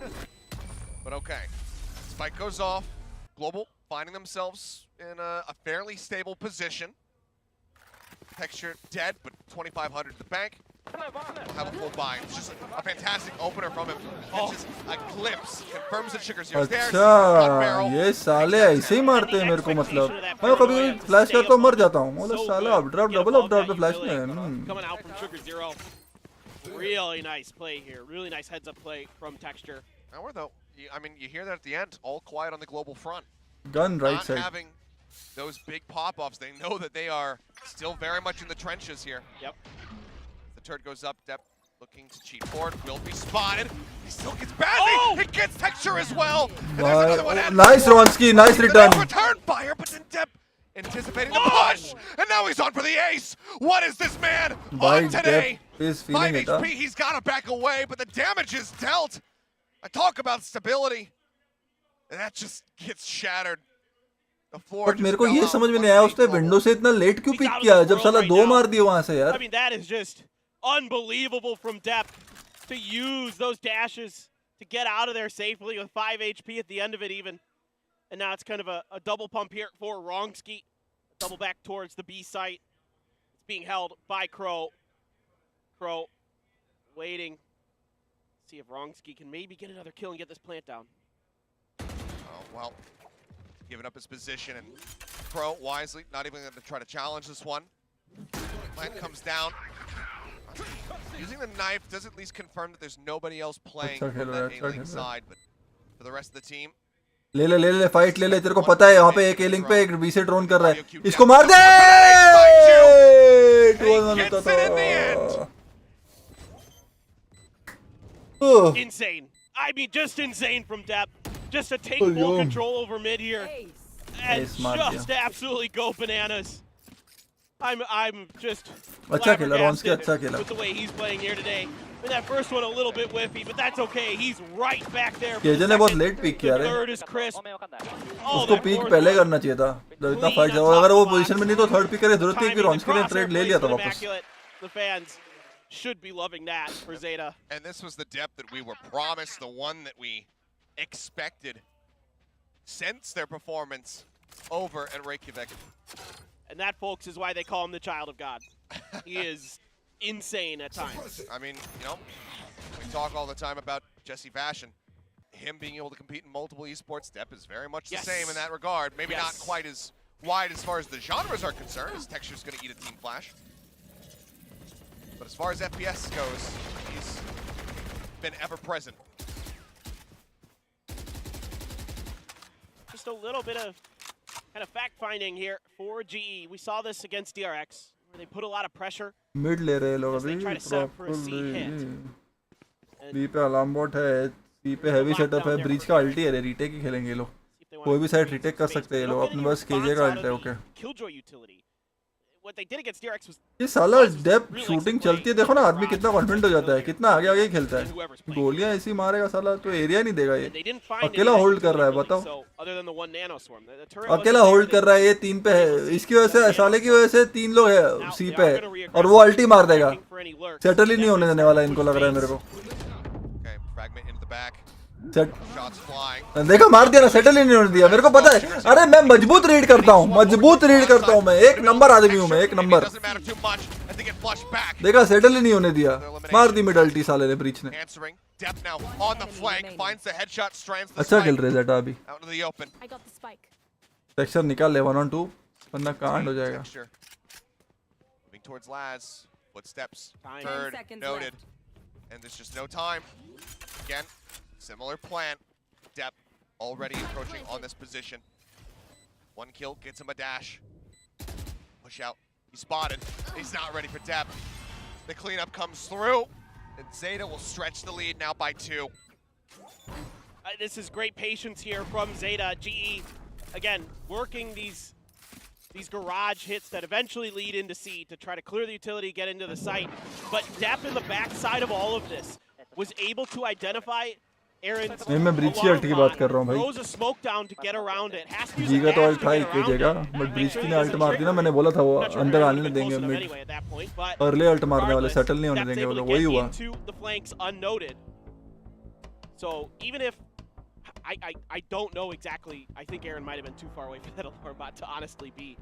But okay, spike goes off. Global finding themselves in a fairly stable position. Texture dead, but 2,500 to the bank. We'll have a full buy. It's just a fantastic opener from him. Catches a glimpse, confirms that Sugar Zero's there. Gun अच्छा barrel. ये साले ऐसे ही मारते हैं मेरे को मतलब मैं कभी फ्लैश करता हूँ मर जाता हूँ मतलब साला up drop double up drop पे फ्लैश में Coming out from Sugar Zero. Really nice play here. Really nice heads up play from Texture. Now though, I mean, you hear that at the end, all quiet on the global front. Gun right Not side having those big pop-offs, they know that they are still very much in the trenches here. Yep. The turret goes up, Depp looking to cheat forward, will be spotted. He still gets Bazzy, he gets Texture as well. And there's another one at nice रोंस्की nice return return fire, but then Depp anticipating the push, and now he's on for the ace. What is this man भाई on today? Depp is 5 feeling it HP, he's got to back away, but the damage is dealt. I talk about stability, and that just gets shattered. The floor but just मेरे को fell ये out समझ में once नहीं आया the उसने global- window से इतना लेट क्यों He's पिक out of किया this जब world साला right दो now. मार दिए वहां से I यार mean, that is just unbelievable from Depp to use those dashes to get out of there safely with 5 HP at the end of it even. And now it's kind of a double pump here for Wrongski. Double back towards the B site. It's being held by Crow. Crow waiting. See if Wrongski can maybe get another kill and get this plant down. Oh, well, giving up his position, and Pro wisely not even going to try to challenge this one. Plant comes down. Using the knife does at least confirm that there's nobody else playing अच्छा from खेल रहा that है, अच्छा A-lane खेल रहा है। side, but for the rest of the team, ले ले फाइट ले ले तेरे को पता है यहाँ पे एक एलिंग पे एक रीसेट ड्रोन कर रहा है इसको मार दे he gets it in the end. Insane. I mean, just insane from Depp. Just to take Oh, full yo. control over mid here. And Ace मार just दिया। absolutely go bananas. I'm just अच्छा खेला रोंस्की flabbergasted अच्छा खेला with the way he's playing here today. And that first one a little bit whiffy, but that's okay. He's right back there. for the KJ ने बहुत second. Late pick किया The रे third is crisp. Oh, उसको that peek fourth पहले one. करना चाहिए था जब इतना Clean फाइट on था top अगर वो of the पोजीशन में नहीं तो थर्ड पिक करे जरूरत थी कि Timing, रोंस्की ने the ट्रेड crosshair ले लिया था placement वापस immaculate. The fans should be loving that for Zeta. And this was the depth that we were promised, the one that we expected since their performance over at Reykjavik. And that, folks, is why they call him the child of God. He is insane at times. I mean, you know, we talk all the time about Jesse Fashion. Him being able to compete in multiple esports, Depp is very much the Yes. same in that regard. Maybe not Yes. quite as wide as far as the genres are concerned, as Texture's going to eat a team flash. But as far as FPS goes, he's been ever present. Just a little bit of kind of fact-finding here for GE. We saw this against DRX, where they put a lot of pressure. Mid ले रहे हैं लोग as they अभी try to set up for a C hit. properly. B पे alarm bot है, C पे heavy setup है, breach का ulti है, retake ही खेलेंगे ये लोग. See if they कोई wanna भी side create retake कर space. सकते हैं ये They लोग, don't get अपने any पास KJ response का out ult है, of the okay. Killjoy utility. What they did against DRX was ये साला डेप शूटिंग चलती है, देखो ना आदमी कितना कॉन्फिडेंट हो जाता है, कितना आगे आगे खेलता है, गोलियां ऐसी मारेगा साला तो एरिया नहीं देगा ये. they didn't find अकेला anything होल्ड कर रहा है, really, बताओ. so other than the one nanoswarm, the turret wasn't अकेला there, होल्ड they- कर रहा है, ये 3 पे है, इसकी वजह से साले की वजह से 3 लोग है सी पे है और वो अल्टी मार देगा. looking for any lurks. Settle ही नहीं होने देने वाला इनको, लग रहा है मेरे को. Okay, fragment into the back. Set Shots flying. देखा, मार दिया ना, सेटल ही नहीं होने दिया. मेरे को पता है, अरे मैं मजबूत रीड करता हूँ, मजबूत रीड करता हूँ मैं, एक नंबर आदमी हूँ मैं, एक number. Doesn't matter too much as they get flushed back. देखा, सेटल ही नहीं होने दिया, मार दी मिड अल्टी साले ने, ब्रीच ने. Answering. Depth now on the flank. Finds the headshot, strands the अच्छा खेल spike रहे Zeta अभी. out into the open. I got the spike. Texture निकाल ले 1-on-2, वरना कांड हो जाएगा. Texture. Moving towards Laz. Footsteps. Time. 10 Third. seconds Noted. left. And there's just no time. Again, similar plan. Depth already encroaching on this position. One kill gets him a dash. Push out. He's spotted. He's not ready for Depth. The cleanup comes through. And Zeta will stretch the lead now by 2. This is great patience here from Zeta. GE, again, working these garage hits that eventually lead into C to try to clear the utility, get into the site. But Depp in the backside of all of this was able to identify Aaron's नहीं, मैं breach की alt की बात कर रहा हूँ भाई. throws a smoke down to get around it. Has to use ji a का तो dash अल्ट to था get एक around जगह, it. बट ब्रीच की ने Make अल्ट sure मार दी ना, मैंने बोला था वो Not sure अंदर Aaron आने would नहीं be देंगे close enough mid. anyway at that point, but early ult मारने वाले, regardless, सेटल नहीं होने Depp's देंगे वो able लोग, to वही get हुआ. into the flanks unnoted. So even if I don't know exactly, I think Aaron might have been too far away for that alarm bot to honestly be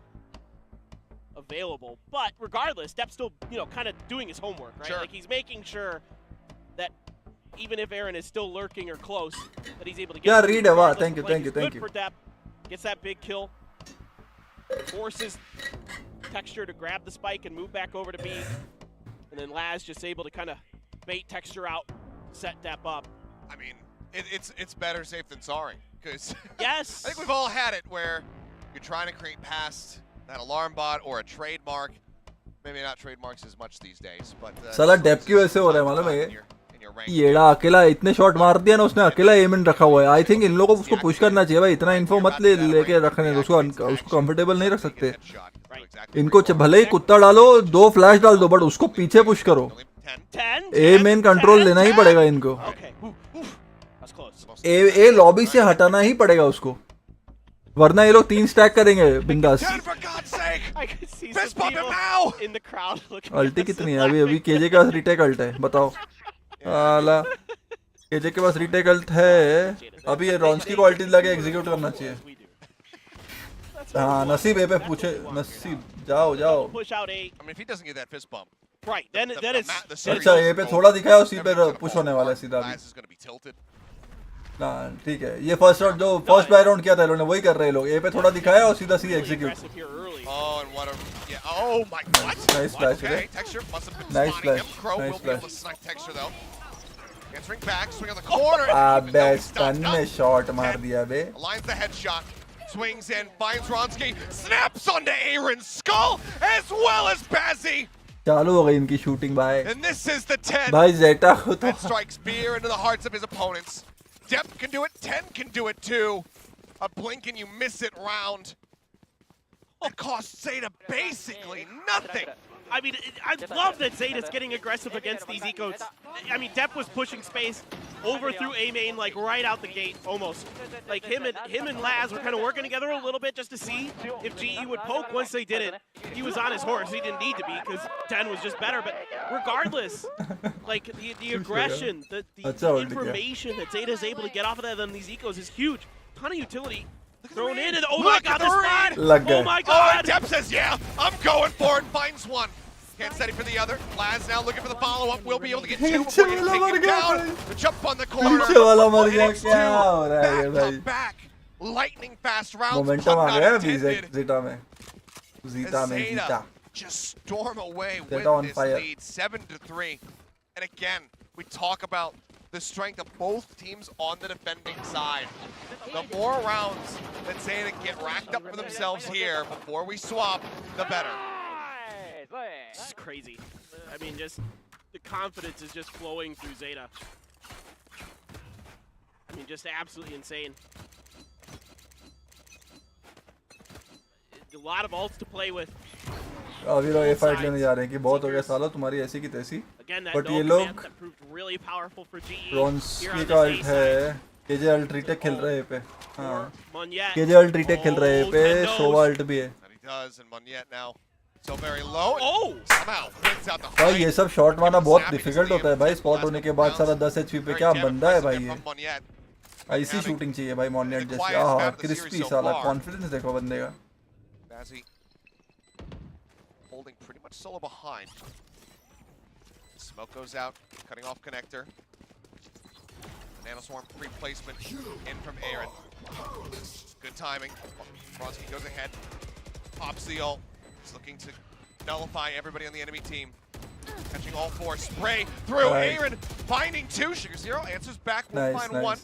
available. But regardless, Depp's still, kind of doing his homework, right? Sure. Like he's making sure that even if Aaron is still lurking or close, that he's able to get. Yeah, through read it. Wow, regardless. thank you, The flank thank you, is thank good you. for Depp. Gets that big kill. Forces Texture to grab the spike and move back over to B. And then Laz just able to kind of bait Texture out, set Depp up. I mean, it's better safe than sorry. Because Yes. I think we've all had it where you're trying to create past that alarm bot or a trademark. Maybe not trademarks as much these days, but साला Depp की वजह से हो रहा है, मालूम है ये? in your rank. येड़ा अकेला इतने शॉट मार दिया ना उसने, अकेला एम इन रखा हुआ है. आई थिंक इन लोगों को उसको पुश करना चाहिए भाई, इतना इन्फो मत लेके रखने दो उसको कंफर्टेबल नहीं रख सकते. इनको भले ही कुत्ता डालो, 2 फ्लैश डाल दो, बट उसको पीछे पुश करो. 10. ए मेन कंट्रोल लेना ही पड़ेगा इनको. Okay. Oof. That's close. A lobby से हटाना ही पड़ेगा उसको, वरना ये लोग 3 स्टैक करेंगे बिंदास. 10 for God's sake! I can see Fist some bump him people now! in the crowd looking. अल्टी कितनी है अभी केजे के पास रिटेक अल्ट है, बताओ. आला केजे के पास रिटेक अल्ट है, अभी ये रॉन्स्की को अल्टी लगे एग्जीक्यूट करना चाहिए. We do. हाँ, नसीब ए पे पूछे, नसीब जाओ. Push out A. I mean, if he doesn't get that fist bump, Right. Then the it's. the अच्छा ए पे थोड़ा दिखाया, उसी पे पुश होने वाला है सीधा अभी. Laz is going to be tilted. ना ठीक है, ये फर्स्ट राउंड जो फर्स्ट बाय राउंड किया था इन्होंने वही कर रहे हैं लोग. ए पे थोड़ा दिखाया और सीधा सी Really execute. aggressive here early. Oh, and what a... Yeah, oh my... What? Nice flash, Okay, right? Texture must have been Nice spotting flash, him. Crow nice will be able to flash. snipe Texture, though. Answering back, swing on the corner. अबे Even though he's stun stopped में up. Shot मार दिया बे. Aligns the headshot. Swings in, finds Ronsky. Snaps onto Aaron's skull, as well as Bazzi. चालू हो गई इनकी shooting भाई. And this is the 10. भाई जेटा को तो That strikes fear into the hearts of his opponents. Depth can do it, 10 can do it too. A blink and you miss it round. It costs Zeta basically nothing. I mean, I love that Zeta's getting aggressive against these ecos. I mean, Depp was pushing space over through A main, like right out the gate, almost. Like him and Laz were kind of working together a little bit just to see if GE would poke. Once they did it, he was on his horse. He didn't need to be because 10 was just better. But regardless, like the aggression, the information that Zeta is able to get off of that on these ecos is huge. Ton of utility thrown in, and oh my god, this man! Oh my Oh, god! and Depp says, yeah, I'm going for it. Finds one. Can't steady for the other. Laz now looking for the follow-up. Will be able to get 2 before you take him down. The jump on the corner. पीछे वाला मर And गया, it's क्या हो रहा है ये back भाई? to back. Lightning fast rounds. Momentum pun आ not गया अभी intended. ज़ेटा में. ज़ीटा में Zeta Zeta. just storm away Zeta with on this fire. lead, 7-3. And again, we talk about the strength of both teams on the defending side. The more rounds that Zeta get racked up for themselves here before we swap, the better. This is crazy. I mean, just the confidence is just flowing through Zeta. I mean, just absolutely insane. A lot of ults to play with. अभी लोग ये fight लेने जा रहे हैं कि बहुत हो गया सालो तुम्हारी ऐसी की तैसी. Again, that But no ये command लोग that proved really powerful for GE. here Bronski on का this अल्ट A है. side. केजे अल्ट रीटेक खेल रहे हैं पे. हाँ. Monjet. केजे अल्ट रीटेक खेल रहे हैं पे. Tendos. सोवा अल्ट भी है. And he does, and Monjet now so very low. Oh! Somehow wins out the भाई fight. ये सब शॉट मारना बहुत Happy to डिफिकल्ट see होता है him. भाई. स्पॉट Last होने के couple बाद सारा rounds. 10 HP पे Very क्या damn बंदा है impressive भाई there ये. from Monjet. ऐसी शूटिंग चाहिए भाई मॉन्नेट The जैसे. quietest आहा map of the crispy series so साला. far. कॉन्फिडेंस देखो बंदे का. Bazzi holding pretty much solo behind. Smoke goes out, cutting off connector. Nanoswarm replacement in from Aaron. Good timing. Bronski goes ahead, pops the ult. He's looking to nullify everybody on the enemy team. Catching all four, spray through. Nice. Aaron finding two. Sugar Zero answers back. We'll Nice, find nice. one.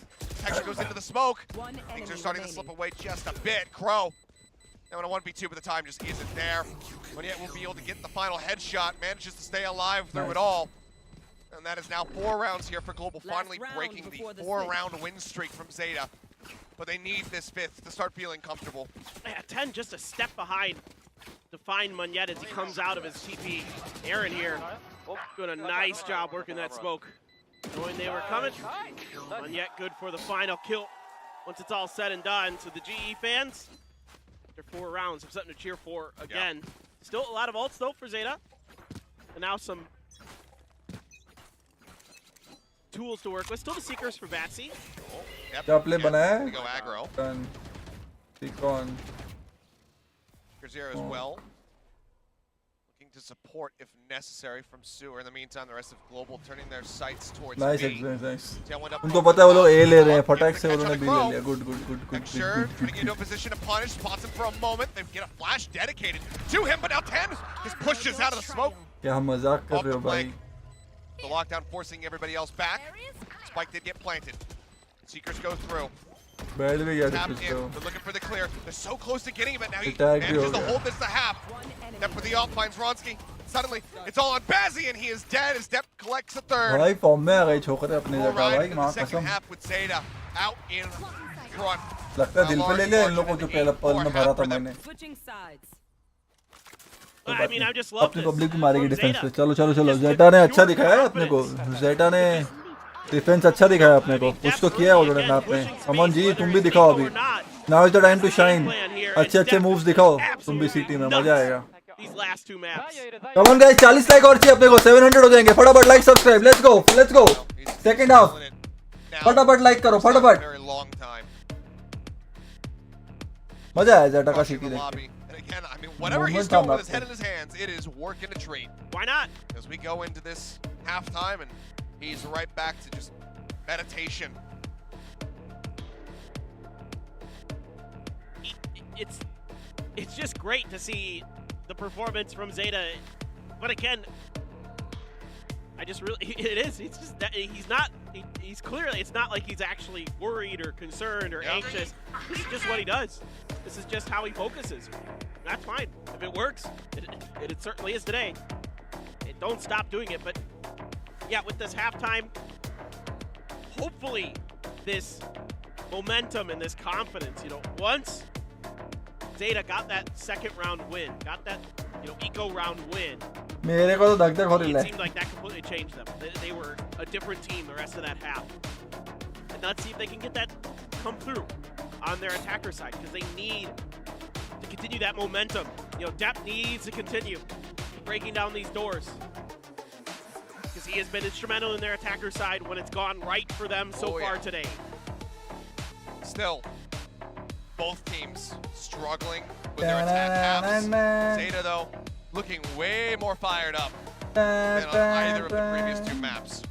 Texture goes into the smoke. One Things enemy are starting to slip remaining. away just a bit. Crow. Now in a 1v2, but the time just isn't there. But yet we'll be able to get the final headshot. Manages to stay alive through it Nice. all. And that is now 4 rounds here for Global, Last finally round breaking the before the 4-round win streak from Zeta. But they need this 5th to start feeling comfortable. Yeah, 10 just a step behind to find Monjet as he comes out of his TP. Aaron here doing a nice job working that smoke. Knowing they were coming. Monjet good for the final kill once it's all said and done. So the GE fans, after 4 rounds, have something to cheer for again. Still a lot of ults though for Zeta. And now some tools to work with. Still the Seekers for Batsy. Yep. क्या play बना है? They go aggro. Done. Recon. Sugar Zero as well. Looking to support if necessary from Sewer. In the meantime, the rest of Global turning their sights towards Nice, B. nice. Tailwind up उनको from पता है वो लोग top. A ले रहे हैं. Looking फटाक for से the उन्होंने catch B on ले the लिया. Crow. Good, good, good, good, Texture good, trying to get into a position to punish. Spots him for a moment. They get a flash dedicated to him, but now 10 just pushes out of the smoke. क्या हम मजाक कर Off रहे the हो भाई? flank. The lockdown forcing everybody else back. Spike did get planted. Seekers go through. बैठ भी गया Tap कुछ in. तो. They're looking for the clear. They're so close to getting it, but now he Attack भी manages हो to गया. hold this to half. Step for the ult, finds Ronski. Suddenly, it's all on Bazzi, and he is dead as Depp collects a third. भाई form में आ गई छोकरे अपनी 4 जगह भाई. rounds in the माँ second कसम. half with Zeta out in front. लगता है दिल पे ले लिया इन लोगों को जो पहले पल में भरा था मैंने. Switching sides. I mean, I just love अपनी this. पब्लिक को मारेगी From डिफेंस Zeta. पे. चलो चलो चलो. जेटा ने अच्छा दिखाया है अपने को. जेटा ने डिफेंस अच्छा दिखाया अपने को. कुछ तो किया है उन्होंने मैप में. अमन जी तुम भी दिखाओ अभी. Now is the time to shine. अच्छे अच्छे मूव्स दिखाओ तुम भी सिटी में. मजा आएगा. These last 2 maps. Come on guys, 40 like और चाहिए अपने को. 700 हो जाएंगे. फटाफट like subscribe. Let's go. Let's go. Second half. Now, फटाफट लाइक करो. फटाफट. very long time. मजा आया जेटा का Rushing सिटी the देख के. lobby. And again, I mean, whatever he's Movement doing on with his that head in his hands, it is working a treat. Why not? As we go into this halftime, and he's right back to just meditation. It's just great to see the performance from Zeta, but again, I just really it is. It's just that he's not. He's clearly. It's not like he's actually worried or concerned or anxious. This is just what he does. This is just how he focuses. That's fine. If it works, it certainly is today. Don't stop doing it. But yeah, with this halftime, hopefully this momentum and this confidence. Once Zeta got that second round win, got that eco round win. मेरे को तो धक धक हो रही It है. seemed like that completely changed them. They were a different team the rest of that half. And let's see if they can get that come through on their attacker side, because they need to continue that momentum. Depp needs to continue breaking down these doors, because he has been instrumental in their attacker side when it's gone right for them so far today. Still, both teams struggling with their attack halves. Zeta, though, looking way more fired up than on either of the previous 2 maps.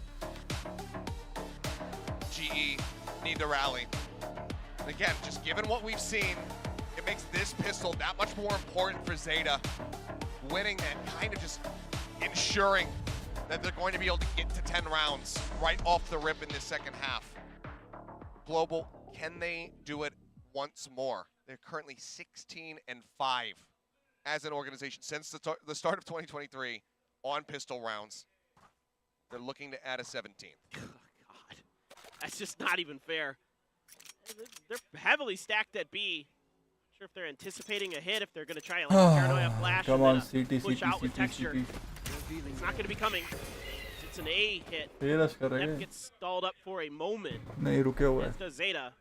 GE need to rally. And again, just given what we've seen, it makes this pistol that much more important for Zeta. winning and kind of just ensuring that they're going to be able to get to 10 rounds right off the rip in this second half. Global, can they do it once more? They're currently 16-5 as an organization since the start of 2023 on pistol rounds. They're looking to add a 17th. Oh, God, that's just not even fair. They're heavily stacked at B. Not sure if they're anticipating a hit, if they're going to try like a paranoia flash. Come on, CT, push out with CT, texture. CT. It's not going to be coming. It's an A hit. NEFT gets stalled up for a moment. नहीं रुके हुए As does Zeta.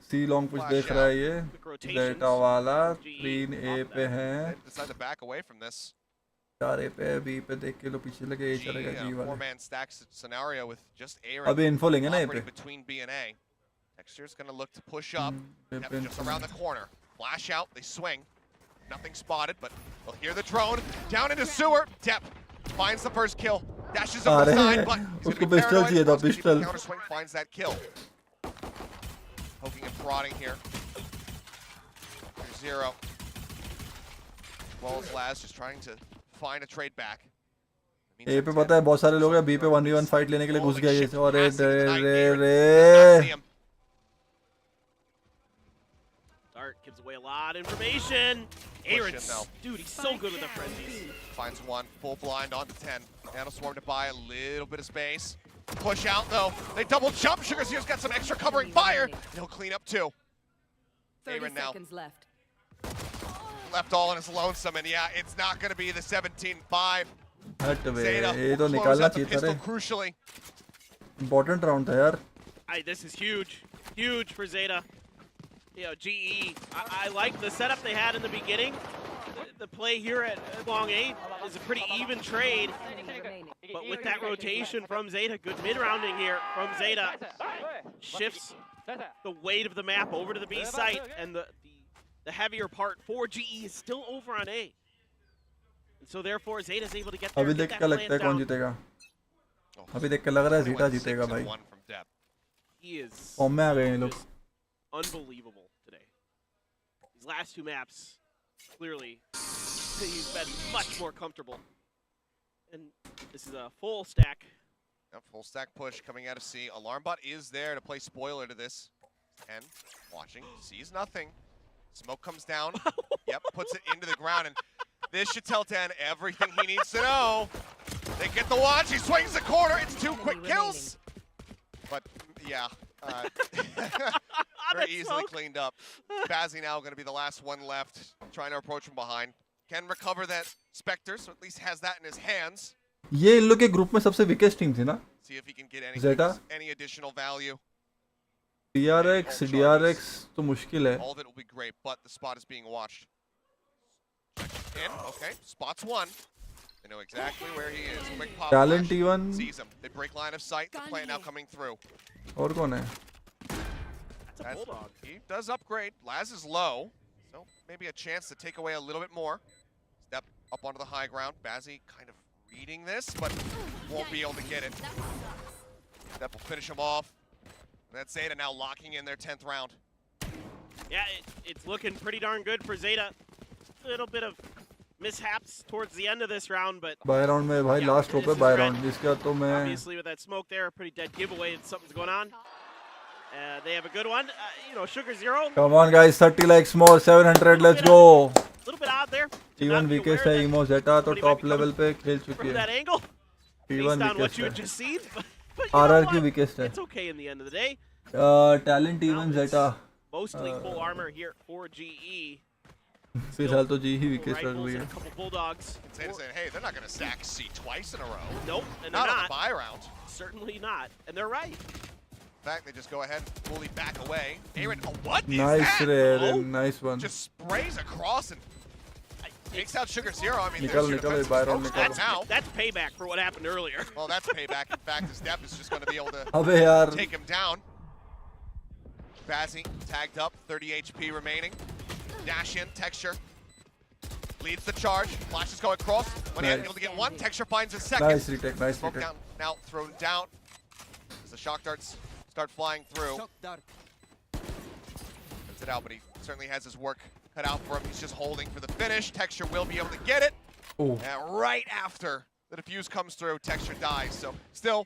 C long push देख रहा है ये Zeta वाला 3A पे है Decide to back away from this. 4A पे B पे देख के लो पीछे लगे A चलेगा G वाला Four-man stack scenario with just A अभी info लेंगे ना ये पे between B and A. Texture's going to look to push up. Just around the corner. Flash out, they swing. Nothing spotted, but they'll hear the drone. Down into sewer. Depp finds the first kill. Dashes over the side, but he's उसको going to be pistol चाहिए था paranoid. Pistol Counter swing finds that kill. Poking and prodding here. 0. Well as Laz just trying to find a trade back. A पे पता है बहुत सारे लोग हैं B पे 1v1 फाइट लेने के लिए घुस गया ये अरे रे Dart gives away a lot of information. Aorus, dude, he's so good with the frenzies. Finds one, full blind onto 10. Nano Swarm to buy a little bit of space. Push out though. They double jump. Sugarzero's got some extra covering fire. And he'll clean up too. 30 now seconds left. left all on his lonesome, and yeah, it's not going to be the 17-5. हट बे Zeta ये तो will close निकालना out the चाहिए था pistol रे crucially. important round था यार This is huge for Zeta. You know, GE, I like the setup they had in the beginning. The play here at long 8 is a pretty even trade. But with that rotation from Zeta, good mid-rounding here from Zeta. Shifts the weight of the map over to the B site, and the heavier part for GE is still over on A. And so therefore, Zeta's able to get there. अभी देख के लगता है कौन जीतेगा अभी देख के लग रहा है Zeta जीतेगा भाई He is फॉर्म में आ गए हैं लोग unbelievable today. These last two maps, clearly, he's been much more comfortable. And this is a full stack. Yep, full stack push coming out of C. Alarmbot is there to play spoiler to this. 10, watching, sees nothing. Smoke comes down. Yep, puts it into the ground, and this should tell 10 everything he needs to know. They get the watch. He swings the corner. It's 2 quick kills. But yeah, very easily cleaned up. Bazzi now going to be the last one left, trying to approach from behind. Can recover that Spectre, so at least has that in his hands. ये इन लोग के group में सबसे weakest team थी ना See if he can get Zeta any additional value. DRX तो मुश्किल है All of it will be great, but the spot is being watched. In, okay, spots one. They know exactly where he is. Quick pop Talent flash. T1 Sees him. They break line of sight. The plant now coming through. और कौन है That's a bulldog. He does upgrade. Laz is low, so maybe a chance to take away a little bit more. Step up onto the high ground. Bazzi kind of reading this, but won't be able to get it. That will finish him off. And that's Zeta now locking in their 10th round. Yeah, it's looking pretty darn good for Zeta. A little bit of mishaps towards the end of this round, but buy round में भाई last hope है buy round जिसका तो मैं obviously with that smoke there, a pretty dead giveaway that something's going on. They have a good one. You know, Sugar0. Come on guys, 30 likes more, 700, let's go. A little bit odd there. T1 weakest है Emo Zeta तो top level पे खेल चुकी From है that angle, based T1 on what weakest you है had just seen. But you know RR की what? weakest है It's okay in the end of the day. Talent T1 Zeta Mostly full armor here for GE. फिलहाल तो जी ही weakest Rifles लग रही and है a couple bulldogs. Zeta saying, hey, they're not going to stack C twice in a row. Nope, and they're Not on not. the buy round. Certainly not, and they're right. In fact, they just go ahead and fully back away. Aaron, oh, what is nice that? रे nice one Just sprays across and takes out Sugar0. I mean, निकल there's your निकल defensive bye round smoke निकल spot now. That's payback for what happened earlier. Well, that's payback. In fact, the step is just going to be able to अबे यार take him down. Bazzi tagged up, 30 HP remaining. Dash in, Texture. Leads the charge. Flashes go across. When he Nice. able to get one, Texture finds his second. nice retake nice Smoke retake down, now thrown down. As the shock darts start flying through. Puts it out, but he certainly has his work cut out for him. He's just holding for the finish. Texture will be able to get it. Oh. Right after the defuse comes through, Texture dies. So still,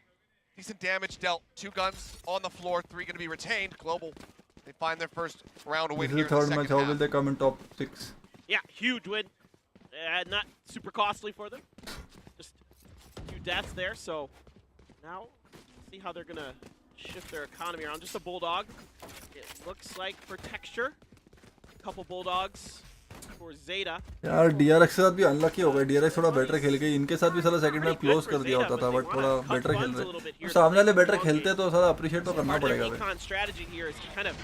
decent damage dealt. 2 guns on the floor, 3 going to be retained. Global, they find their first round win This here is in the the third match. second How half. will they come in top 6? Yeah, huge win. Not super costly for them. Just a few deaths there, so now see how they're gonna shift their economy around. Just a Bulldog, it looks like, for Texture. A couple Bulldogs for Zeta. यार DRX के साथ भी unlucky हो गए. DRX थोड़ा better खेल गए. इनके साथ भी साला सेकंड में क्लोज कर दिया होता था, बट थोड़ा बेटर खेल रहे. सामने वाले बेटर खेलते तो साला अप्रिशिएट तो करना पड़ेगा भाई. Strategy here is to kind of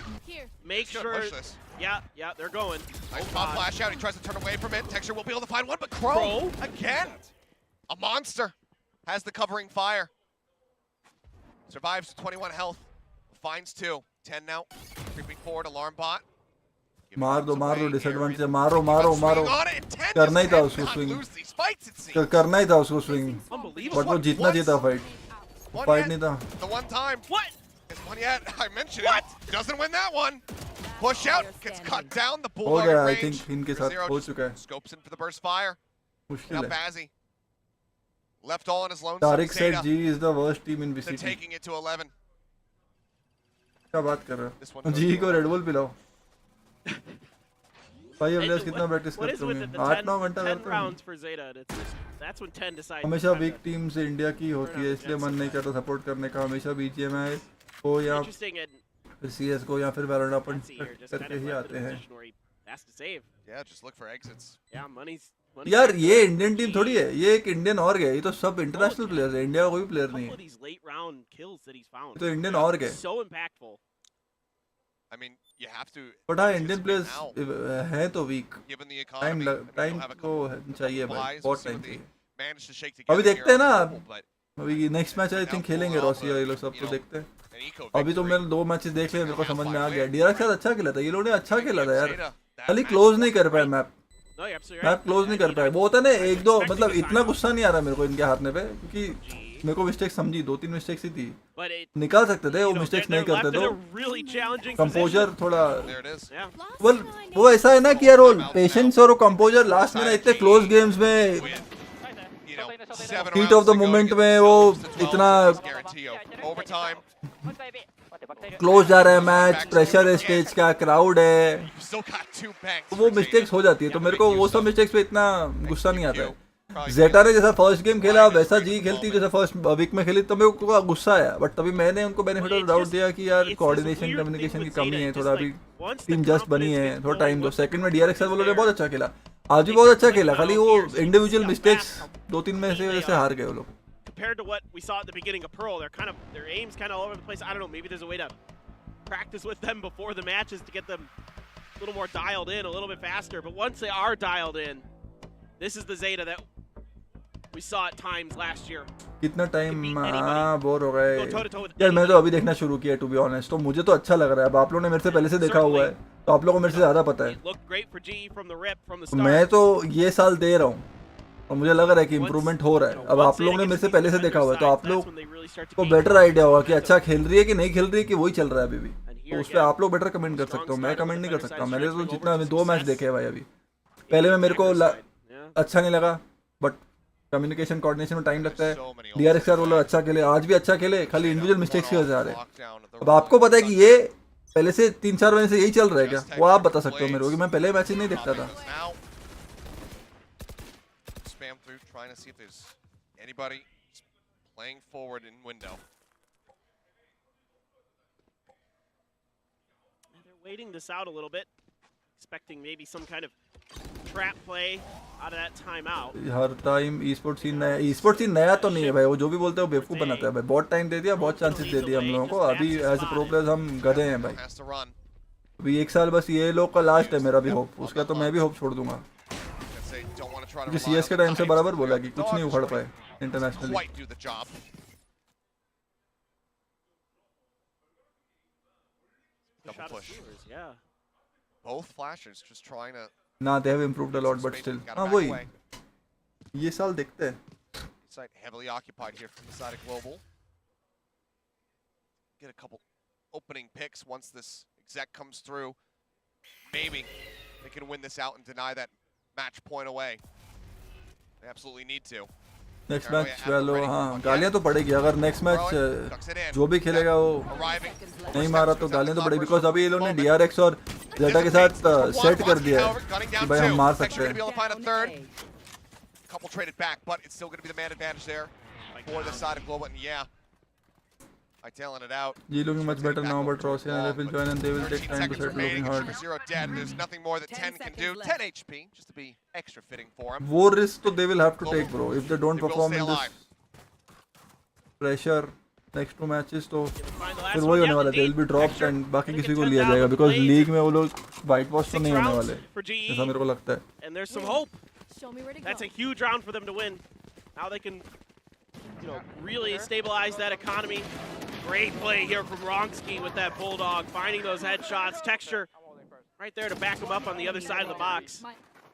make Should sure. push this. Yeah, they're going. Nice pop flash out. He tries to turn away from it. Texture will be able to find one, but Crow again. A monster has the covering fire. Survives 21 health. Finds 2. 10 now. Creeping forward. Alarm bot. मार दो disadvantage है. मारो करना ही था उसको swing. करना ही था उसको स्विंग. बट वो जीतना चाहिए था फाइट नहीं था. The one time. What? There's one yet. I mentioned it. Doesn't win that one. Push out. Gets cut down. The हो bulldog गया. in I range. थिंक इनके साथ हो चुका है. Scopes in for the burst fire. मुश्किल Now है. Bazzi. Left all on his lonesome. Tariq said Zeta. G is the worst team in They're VCT. taking it to 11. क्या बात कर रहे This हो? one जी goes को well. रेड बुल पिलाओ. भाई अब कितना प्रैक्टिस What is करते with होंगे? the 8-9 घंटा 10 करते हैं. rounds for Zeta? And that's when 10 decides. हमेशा वीक टीम से इंडिया की होती है, इसलिए मन नहीं करता सपोर्ट करने का. हमेशा BGMI हो या Interesting, and फिर CS को या फिर Valorant upon Fancy here just kind करके of ही left आते in a हैं. position where he has to save. Yeah, just look for exits. Yeah, money's यार ये इंडियन टीम थोड़ी है, ये एक इंडियन और है. ये तो सब इंटरनेशनल प्लेयर्स है. इंडिया का कोई प्लेयर नहीं couple है. of these late round kills that he's found. ये तो इंडियन और है. So impactful. I mean, you have to. But हाँ इंडियन anticipate प्लेयर्स now, हैं तो weak. given the economy. Time They'll have a को couple चाहिए भाई. buys. We'll बहुत see टाइम what they चाहिए. manage to shake अभी together देखते हैं here ना. on Global, but अभी नेक्स्ट मैच आई थिंक खेलेंगे रोसिया ये लोग सब. तो देखते हैं. an eco अभी तो victory. मैंने 2 मैचेस देख लिए, मेरे को समझ में आ गया. DRX के साथ अच्छा खेला था. ये लोगों ने अच्छा खेला था यार. Zeta, that खाली match क्लोज नहीं कर पाए map. No, you're absolutely map right. Close नहीं कर पाए. वो होता है ना 1-2 मतलब इतना गुस्सा नहीं आ रहा मेरे को इनके हारने पे, क्योंकि मेरे को मिस्टेक समझी 2-3 मिस्टेक्स ही थी. But it, निकाल सकते थे वो you know, मिस्टेक्स they're नहीं करते left in तो. a really challenging composer position. थोड़ा There it is. Yeah. Well वो ऐसा है ना कि यार वो पेशेंस और कंपोजर लास्ट में ना इतने क्लोज गेम्स में You know, 7 heat rounds of the to go to moment get में themselves वो to 12 इतना points guarantee of overtime. Close जा रहा है मैच. प्रेशर है स्टेज का, क्राउड है, You still got 2 banks. तो वो for मिस्टेक्स Zeta. हो जाती है. तो मेरे को वो सब मिस्टेक्स पे इतना गुस्सा नहीं आता है. जेटा ने जैसा फर्स्ट गेम खेला वैसा जी खेलती जैसा फर्स्ट वीक में खेली, तो मेरे को गुस्सा आया. बट तभी मैंने उनको बेनिफिट ऑफ डाउट दिया कि यार कोऑर्डिनेशन कम्युनिकेशन की कमी है, थोड़ा अभी टीम जस्ट बनी है, थोड़ा टाइम दो. सेकंड में DRX सर बोलोगे बहुत अच्छा खेला, आज भी बहुत अच्छा खेला. खाली वो इंडिविजुअल मिस्टेक्स 2-3 में से वजह से हार गए वो लोग. Compared to what we saw at the beginning of Pearl, their aim's kind of all over the place. I don't know, maybe there's a way to practice with them before the matches to get them a little more dialed in, a little bit faster. But once they are dialed in, this is the Zeta that we saw at times last year. कितना time bore हो Go गए toe-to-toe with यार. मैं तो अभी देखना शुरू किया टू बी ऑनेस्ट, तो मुझे तो अच्छा लग रहा है. अब आप लोगों ने मेरे से पहले से देखा हुआ है, तो आप लोगों को मेरे से ज्यादा पता है. It looked great for G from the rip, from the start. मैं तो ये साल दे रहा हूँ और मुझे लग रहा है कि इम्प्रूवमेंट हो रहा है. अब आप लोगों ने मेरे से पहले से देखा हुआ है, तो आप लोग को बेटर आइडिया होगा कि अच्छा खेल रही है कि नहीं खेल रही है, कि वही चल रहा है अभी भी. तो उस पर आप लोग बेटर कमेंट कर सकते हो, मैं कमेंट नहीं कर सकता. मैंने तो जितना 2 मैच देखे हैं भाई अभी. पहले में मेरे को अच्छा नहीं लगा, बट कम्युनिकेशन कोऑर्डिनेशन में टाइम लगता है. DRX सर वो लोग अच्छा खेले, आज भी अच्छा खेले, खाली इंडिविजुअल मिस्टेक्स की वजह से आ रहे हैं. अब आपको पता है कि ये पहले से 3-4 महीने से यही चल रहा है क्या, वो आप बता सकते हो मेरे को, कि मैं पहले मैच ही नहीं देखता था. Spam through, trying to see if there's anybody playing forward in window. They're waiting this out a little bit, expecting maybe some kind of trap play out of that timeout. हर time esport scene नया तो नहीं है भाई. वो जो भी बोलते हैं वो बेवकूफ बनाता है भाई. बहुत टाइम दे दिया, बहुत चांसेस दे दिए हम लोगों को. अभी एज ए प्रो प्लेयर्स हम गधे हैं भाई. Has to run. अभी 1 साल बस ये लोग का लास्ट है मेरा भी होप. उसका तो मैं भी होप छोड़ दूंगा, Guess they don't want to try to क्योंकि rely CS के on the टाइम से times. बराबर बोला कि कुछ Dogs नहीं उखड़ trying पाए to internationally. quite do the job. Push Double out of push. Steelers, yeah. Both flashers just trying to. ना they have improved a lot but still. हाँ वही ये साल देखते हैं. Site heavily occupied here from the side of Global. Get a couple opening picks once this exec comes through. Maybe they can win this out and deny that match point away. Absolutely need to. Next match वेलो हाँ गालियाँ तो पड़ेगी अगर next match जो भी खेलेगा वो नहीं मारा तो गालियाँ तो पड़ेगी बिकॉज अभी ये लोगों ने DRX और जेटा के साथ सेट कर दिया है कि भाई हम मार सकते हैं. Couple traded back, but it's still going to be the man advantage there for the side of Global. And yeah, I tailing it out. G looking much better now, but Rossi and will join and they will take time to set looking hard. 0 dead. There's nothing more that 10 can do. 10 HP, just to be extra fitting for him. वो risk तो they will have to take, bro. If they don't perform in this pressure next 2 matches, तो फिर वही होने वाला है. They will be dropped and बाकी किसी को लिया जाएगा because league में वो लोग white wash तो नहीं होने वाले. ऐसा मेरे को लगता है. And there's some hope. That's a huge round for them to win. Now they can, you know, really stabilize that economy. Great play here from Wrongski with that bulldog, finding those headshots. Texture right there to back him up on the other side of the box.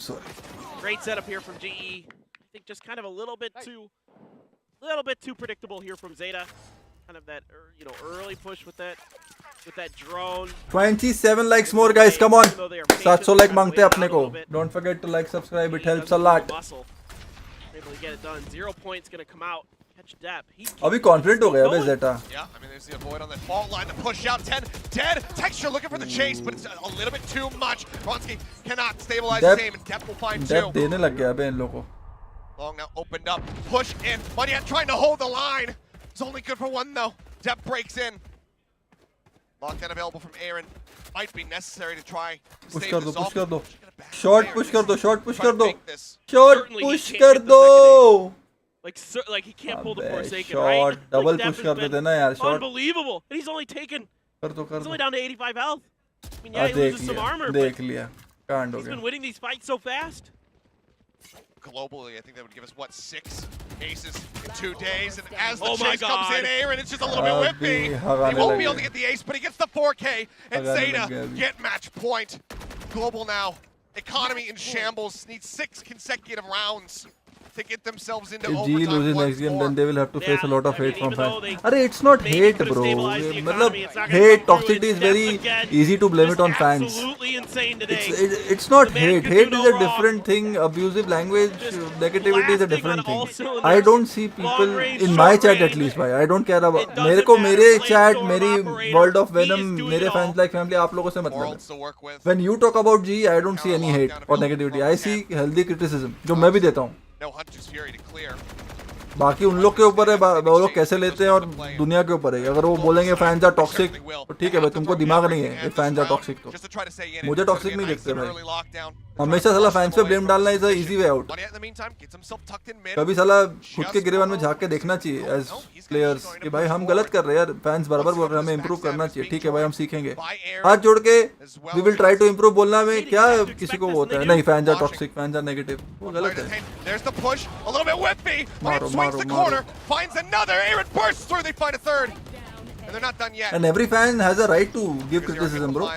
Sorry. Great setup here from GE. I think just kind of a little bit too predictable here from Zeta. Kind of that, you know, early push with that drone. 27 likes more, guys. Come on. 700 like मांगते हैं अपने को. Don't forget to like, subscribe. It helps a lot. Able to get it done. 0 points gonna come out. Catch depth. अभी confident हो गया बे Zeta. Yeah, I mean there's the avoid on that fault line, the push out. 10 dead. Texture looking for the chase, but it's a little bit too much. Wrongski cannot stabilize his aim, and Depth will find 2. Depth देने लग गया बे इन लोगों को. Long now opened up, push in. Moneyat trying to hold the line. It's only good for 1 though. Depth breaks in. Lockdown available from Aaron. Might be necessary to try to Push stave कर दो, this push off. कर दो. Short push कर दो, short push कर दो. Short Short push कर दो. Like he can't pull the Forsaken, short, right? double Like, push Depth कर has देते been ना यार, short. Unbelievable. And he's only taken. कर दो, कर He's दो. only down to 85 health. I mean, yeah, he loses some armor, देख but लिया. कांड हो he's been गया. winning these fights so fast. Globally, I think that would give us, what, 6 aces in 2 days? And as the Oh my chase comes in, God. Aaron, it's just a little bit whippy. He won't be able to get the ace, but he gets the 4K. And Zeta get match point. Global now, economy in shambles, needs 6 consecutive rounds to get themselves into If overtime. G loses once next game, more. then they will have to face a lot of I mean, hate from even though fans. they अरे it's not maybe hate, could've bro. stabilized the मतलब economy, it's not gonna hate, come through. toxicity is It's very Depth again. easy to blame Just it on fans. absolutely insane today. It's not The man hate. could do Hate no is a wrong. different thing. Abusive language, Just negativity is a blasting different on all thing. cylinders. I don't see people Long range, in my short chat at range. least, भाई. I don't care about. It doesn't मेरे को matter. मेरे Play chat, storm मेरी operator. World of He Venom, is doing मेरे it fans all. like family आप लोगों से मतलब है. Worlds to work with. When you talk about G, I don't see any hate or negativity. I see healthy criticism, जो मैं भी देता हूँ. No Hunter's Fury to clear. बाकी उन लोग के ऊपर है वो लोग कैसे लेते हैं और दुनिया के ऊपर है. अगर वो बोलेंगे फैंस आर टॉक्सिक तो ठीक है भाई, तुमको दिमाग नहीं है. फैंस आर टॉक्सिक तो मुझे टॉक्सिक नहीं लगते भाई. हमेशा साला फैंस पे ब्लेम डालना is a easy way out. कभी साला खुद के गिरेबान में झांक के देखना चाहिए एज प्लेयर्स कि भाई हम गलत कर रहे हैं यार. फैंस बराबर बोल रहे हैं, हमें इंप्रूव करना चाहिए. ठीक है भाई, हम सीखेंगे. हाथ जोड़ के we will try to improve बोलना में क्या किसी को होता है. नहीं, fans are toxic, fans are negative, वो गलत है. मारो मारो मारो. Finds another. Aaron bursts through. They find a third. And they're not done yet. And every fan has a right to give criticism, bro.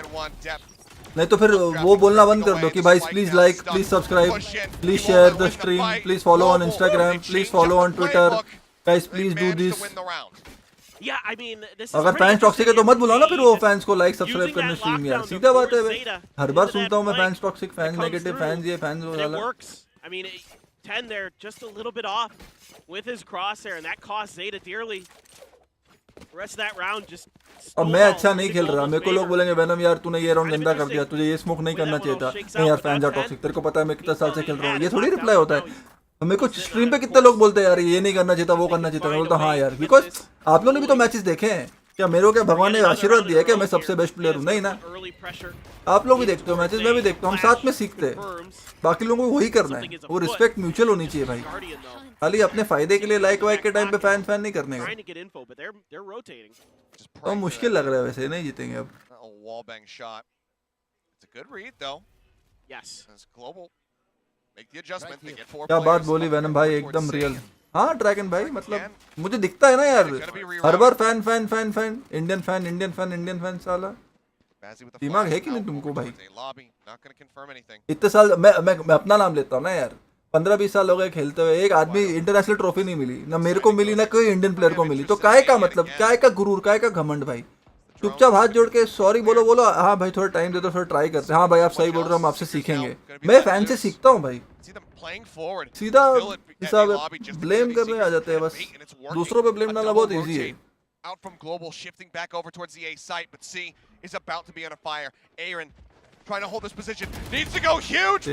नहीं तो फिर वो बोलना बंद कर दो कि भाई please like, please subscribe, please share the stream, please follow on Instagram, please follow on Twitter, guys please do this. Yeah, I mean, this is अगर pretty फैंस टॉक्सिक है तो मत बुलाओ ना फिर वो फैंस को लाइक Using सब्सक्राइब करने that स्ट्रीम यार. lockdown सीधा to बात है force भाई. Zeta हर बार into सुनता हूँ मैं that fans toxic, flank fans that comes negative, through. Fans ये फैंस वो And it वाला. works. I mean, 10 there, just a little bit off with his crosshair, and that cost Zeta dearly. The rest of that round just. अब मैं अच्छा नहीं खेल रहा. मेरे को लोग बोलेंगे वेनम यार तूने ये राउंड गंदा कर दिया, तुझे ये स्मोक नहीं करना चाहिए था. नहीं यार, फैंस आर टॉक्सिक, तेरे को पता है मैं कितना साल से खेल रहा हूँ. ये थोड़ी रिप्लाई होता है. मेरे को स्ट्रीम पे कितने लोग बोलते हैं यार ये नहीं करना चाहिए था, वो करना चाहिए था. मैं बोलता हूँ हाँ यार, बिकॉज आप लोगों ने भी तो मैचेस देखे हैं. क्या मेरे को क्या भगवान ने आशीर्वाद दिया है कि मैं सबसे बेस्ट प्लेयर हूँ? नहीं ना. आप लोग भी देखते हो मैचेस, मैं भी देखता हूँ, हम साथ में सीखते हैं. बाकी लोगों को वही करना है. वो रिस्पेक्ट म्यूचुअल होनी चाहिए भाई. खाली अपने फायदे के लिए लाइक वाइक के टाइम पे फैन नहीं करने का. तो मुश्किल लग रहा है वैसे, नहीं जीतेंगे अब. Wallbang shot. It's a good read though. Yes. It's global. Make the adjustment. They get 4 क्या बात players. बोली वेनम भाई, एकदम रियल. हाँ ड्रैगन भाई, मतलब मुझे दिखता है ना यार हर बार fan fan fan fan Indian fan Indian fan Indian fan. साला दिमाग है कि नहीं तुमको भाई? इतने साल मैं अपना नाम लेता हूँ ना यार. 15-20 साल हो गए खेलते हुए, एक आदमी इंटरनेशनल ट्रॉफी नहीं मिली ना मेरे को मिली ना कोई इंडियन प्लेयर को मिली. तो काय का मतलब, काय का गुरूर, काय का घमंड भाई. चुपचाप हाथ जोड़ के सॉरी बोलो बोलो, हाँ भाई थोड़ा टाइम दे दो, थोड़ा ट्राई करते हैं, हाँ भाई आप सही बोल रहे हो, हम आपसे सीखेंगे। मैं फैन से सीखता हूँ भाई, सीधा हिसाब ब्लेम करने आ जाते हैं बस, दूसरों पे ब्लेम डालना बहुत इजी है। Out from global, shifting back over towards the A site, but C is about to be on a fire. Aaron trying to hold this position, needs to go huge.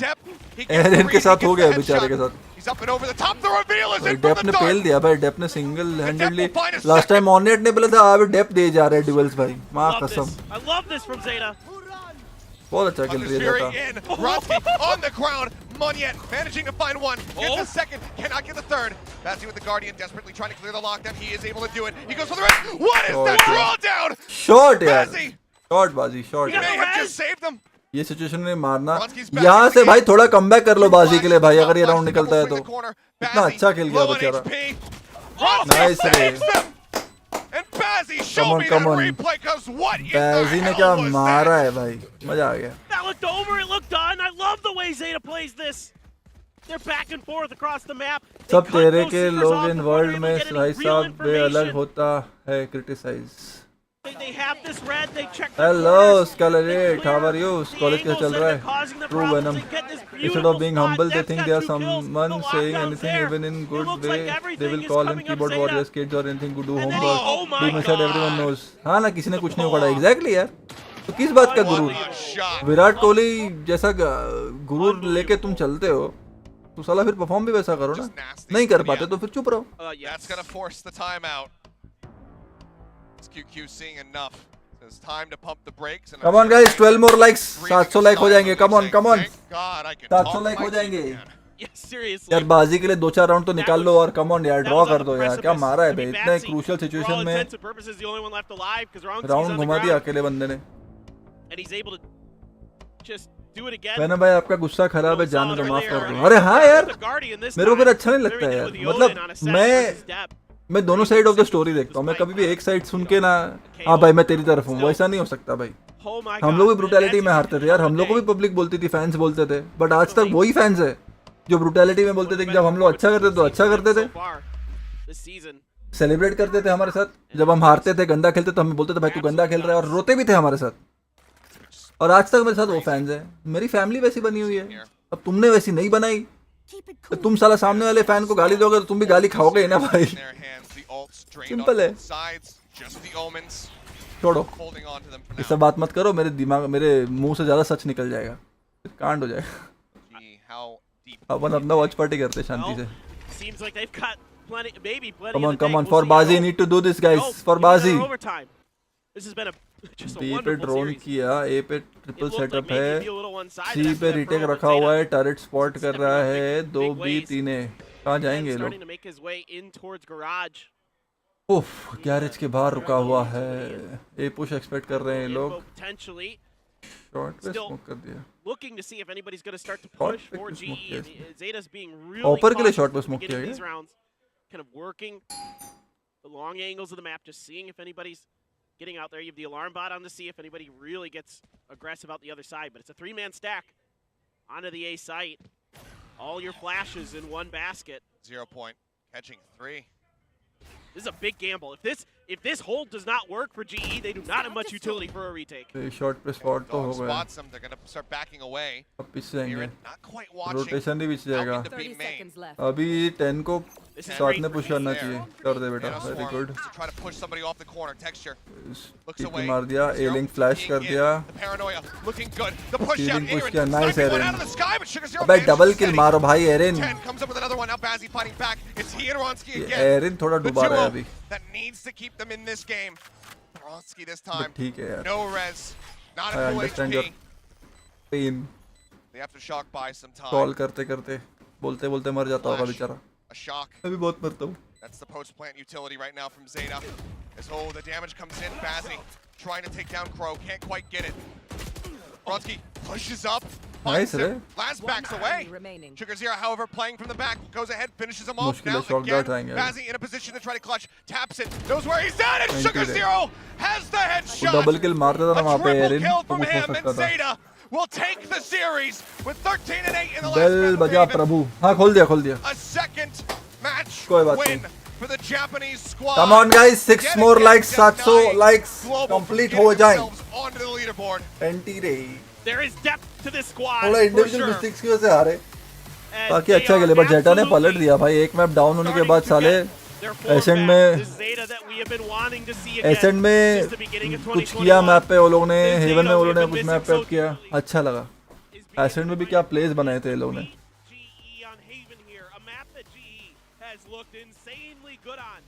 Dep, Aaron के साथ हो गया बेचारे के साथ। He's up and over the top. The reveal is in from Depp the ने dark. पेल दिया भाई, डेप ने सिंगल हैंडेडली। लास्ट टाइम ऑननेट ने बोला था अब डेप दे जा रहे हैं ड्यूल्स भाई, मां कसम। I love this from Zeta. बहुत अच्छा खेल रही है Zeta। Ronsky on the ground. Monyet managing to find one. Gets the second, cannot get the third. Bazzi with the Guardian desperately trying to clear the lockdown. He is able to do it. He goes for the rest. What is that drawdown? Shot यार, Bazzi, shot बाजी, shot. he may have just saved them. ये situation में मारना, यहाँ से भाई थोड़ा comeback कर लो बाजी के लिए भाई, अगर ये राउंड निकलता है तो। इतना अच्छा खेल गया बेचारा, नाइस रे। And Bazzi, Come show on, me come that on. replay, cause what in बैजी the ने क्या hell was मारा that? है भाई, मजा आ गया। That looked over, it looked done. I love the way Zeta plays this. They're back and forth across the map. They सब cut तेरे those के seekers लोग off इन before वर्ल्ड they're में able to get भाई any real साहब बे अलग information. होता है criticise. They have this red, they check their hello corners. स्कैलरेट, how are you? The college कैसा angles चल that रहा are है? causing the true problems, Venom. they get this Instead of beautiful being spot. humble, they That's think got they are 2 kills. someone The saying lockdown's anything there. even in It good looks way. like They everything will is call him coming up keyboard Zeta. warriors kids or anything to do And then homework. oh my He must have everyone God. knows। हाँ ना, किसी ने कुछ नहीं पढ़ा exactly यार, तो किस बात का गुरूर? What a shot. Virat Kohli जैसा गुरूर लेके तुम चलते हो तो साला फिर परफॉर्म भी वैसा करो ना, नहीं कर पाते तो फिर चुप रहो। That's gonna force the timeout. It's QQ seeing enough. It's time to pump the brakes. Come on guys, 12 more likes, 700 like हो जाएंगे। Come on, come on, Thank God I can 700 talk like हो my जाएंगे। team again. Yeah, seriously. यार बाजी के लिए 2-4 round तो निकाल लो और कम ऑन यार, That ड्रॉ was on कर the दो यार, क्या precipice. मारा है I भाई, mean, इतना Batsy, crucial for all situation में intents and purposes, the only one left alive because Ronski's round on the घुमा दिया ground, अकेले बंदे ने। and he's able to just do it again. मैंने भाई आपका गुस्सा खराब है, जाने दो, माफ कर earlier. दो। अरे हाँ यार, The Guardian this मेरे को time. फिर अच्छा नहीं लगता Very यार, good with the Odin on मतलब Ascent versus Dep. मैं दोनों साइड ऑफ द स्टोरी देखता हूँ, मैं कभी भी एक साइड सुन के ना हाँ भाई मैं तेरी तरफ हूँ, वैसा नहीं हो सकता भाई। Oh my हम God, लोग भी man, ब्रूटैलिटी that's में हारते थे यार, हम लोग को भी पब्लिक बोलती थी, फैंस बोलते थे, बट आज तक वही फैंस है जो ब्रूटैलिटी में बोलते थे कि जब हम लोग अच्छा करते तो अच्छा करते थे, so far this season. Celebrate करते थे हमारे साथ, जब हम हारते थे गंदा खेलते तो हमें बोलते थे भाई तू गंदा खेल रहा है, और रोते भी थे हमारे साथ। और आज तक मेरे साथ वो फैंस है, मेरी फैमिली वैसी बनी हुई है, अब तुमने वैसी नहीं बनाई तो तुम साला सामने वाले फैन को गाली दोगे तो तुम भी गाली खाओगे ना भाई, सिंपल है। छोड़ो इस सब बात मत करो, मेरे दिमाग मेरे मुंह से ज्यादा सच निकल जाएगा, फिर कांड हो जाएगा। अपन अपना वॉच पार्टी करते शांति से। Seems like they've got plenty, maybe plenty. Come on, in the come on, tank. for We'll see. Bazi need to do this guys, No, for even Bazi। better overtime. This has been just a B पे wonderful drone series. किया, A पे It triple looked like setup maybe है, it'd be a little one-sided C after पे that retake throw, but रखा हुआ Zeta है, turret spot कर रहा है, 2 big बी ways. 3 है, कहाँ जाएंगे ये starting लोग? to make his way in towards garage. उफ, गैरेज के बाहर रुका हुआ है, ए पुश एक्सपेक्ट कर रहे हैं ये लोग, Info potentially शॉर्ट पे Still- स्मोक कर दिया, looking to see if anybody's going to start to Short push pick for to GE. smoke And किया Zeta's being really Hopper के लिए cautious short पे at the smoke beginning of किया these rounds, kind of working the long angles of the map, just seeing if anybody's getting out there. You have the alarm bot on to see if anybody really gets aggressive out the other side, but it's a 3-man stack onto the A site. All your flashes in one basket. 0 point, catching 3. This is a big gamble. If this hold does not work for GE, they do not have much utility for a retake. Short पे spot तो हो Dog गया, spots them, they're gonna start backing away. अब पीछे जाएंगे, Aaron not quite watching. Rotation भी पीछे जाएगा, How can the 30 B main? seconds left. अभी 10 को This is साथ great में for पुश GE. करना चाहिए, कर दे बेटा, Nano very swarm good. to try to push somebody off the corner. Texture looks TP away. मार दिया, ए 0 लिंक फ्लैश कर being दिया, in. The paranoia looking good. The push out. Stealing push Aaron किया, nice sniping one Aaron। out of the sky, but Sugar Zero अबे manages double to kill steady. मारो भाई Erin, 10 comes up with another one. Now Bazzi fighting back. It's he and Ronsky ये again. Erin थोड़ा The डुबा रहा है duo अभी, that needs to keep them in this game. Ronsky this but time. ठीक है यार, No res. Not I a full understand your HP. पेन, They have to shock buy some call time. करते करते बोलते बोलते मर जाता होगा Flash. बेचारा, A shock. मैं भी बहुत मरता हूँ। That's the post-plant utility right now from Zeta. As the damage comes in, Bazzi trying to take down Crow, can't quite get it. Ronsky pushes up, Nice, finds him. right? Last backs One away. enemy remaining. Sugar Zero, however, playing from the back, goes ahead, finishes him off. मुश्किल है, Now short dart again, आएंगे। Bazzi in a position to try to clutch, taps it, knows where he's at, and Thank Sugar you, Ray. Zero has the वो headshot. Double kill मारता था ना A वहाँ पे triple Erin, kill तो from कुछ हो him, सकता and था। Zeta will take the series with 13-8 in the last bell battle बजा of Haven. प्रभु, हाँ खोल दिया A second match कोई बात win नहीं। for the Japanese squad. Come on guys, 6 Yet more again, likes, just 700 9 likes Global complete getting हो जाएं. themselves onto the leaderboard. 20 रही. There is depth to this squad. थोड़ा for इंडिविजुअल sure. मिस्टेक्स की वजह से हारे. And बाकी they अच्छा are खेले, बट जेटा ने पलट absolutely दिया भाई. एक मैप डाउन होने के बाद starting to साले get their form Ascent back. में This Zeta that we have been wanting to see again Ascent में since the beginning of कुछ 2021. किया मैप पे वो लोग ने. This हेवन में Zeta वो लोग ने we've been कुछ missing मैप पे so किया. dearly. अच्छा लगा. Is being एसेंट में भी able क्या to प्लेस बनाए थे ये लोग ने. GE on Haven here, a map that GE has looked insanely good on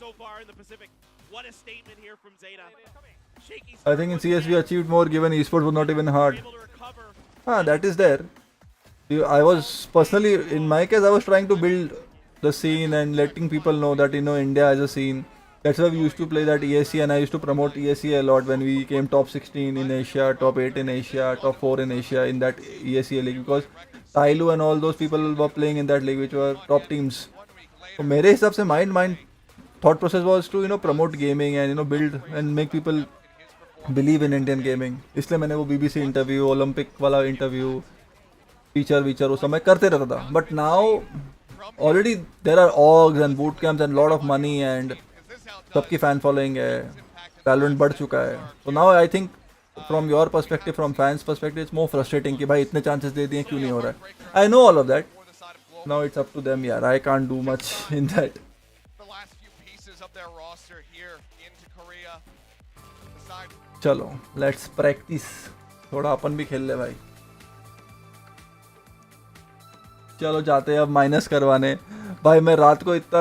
so far in the Pacific. What a statement here from Zeta. Shaky I think in CS we achieved more given esports was not even hard. able to recover. That is there. I was personally, in my case, I was trying to build the scene and letting people know that India has a scene. That's why we used to play that ESC, and I used to promote ESC a lot when we came top 16 in Asia, top 8 in Asia, top 4 in Asia in that ESC league, because Tailu and all those people were playing in that league, which were top teams. So मेरे हिसाब से my thought process was to promote gaming and build and make people believe in Indian gaming. इसलिए मैंने वो BBC interview, Olympic वाला interview, feature वो सब मैं करते रहता था. But now already there are orgs and boot camps and lot of money and सबकी fan following है. Valorant बढ़ चुका है. So now I think from your perspective, from fans perspective, it's more frustrating कि भाई इतने chances दे दिए क्यों नहीं हो रहा है. I know all of that. Now it's up to them, यार. I can't do much in that. The last few pieces of their roster here into Korea. Decide चलो let's practice. थोड़ा अपन भी खेल ले भाई. चलो जाते हैं अब माइनस करवाने. भाई मैं रात को इतना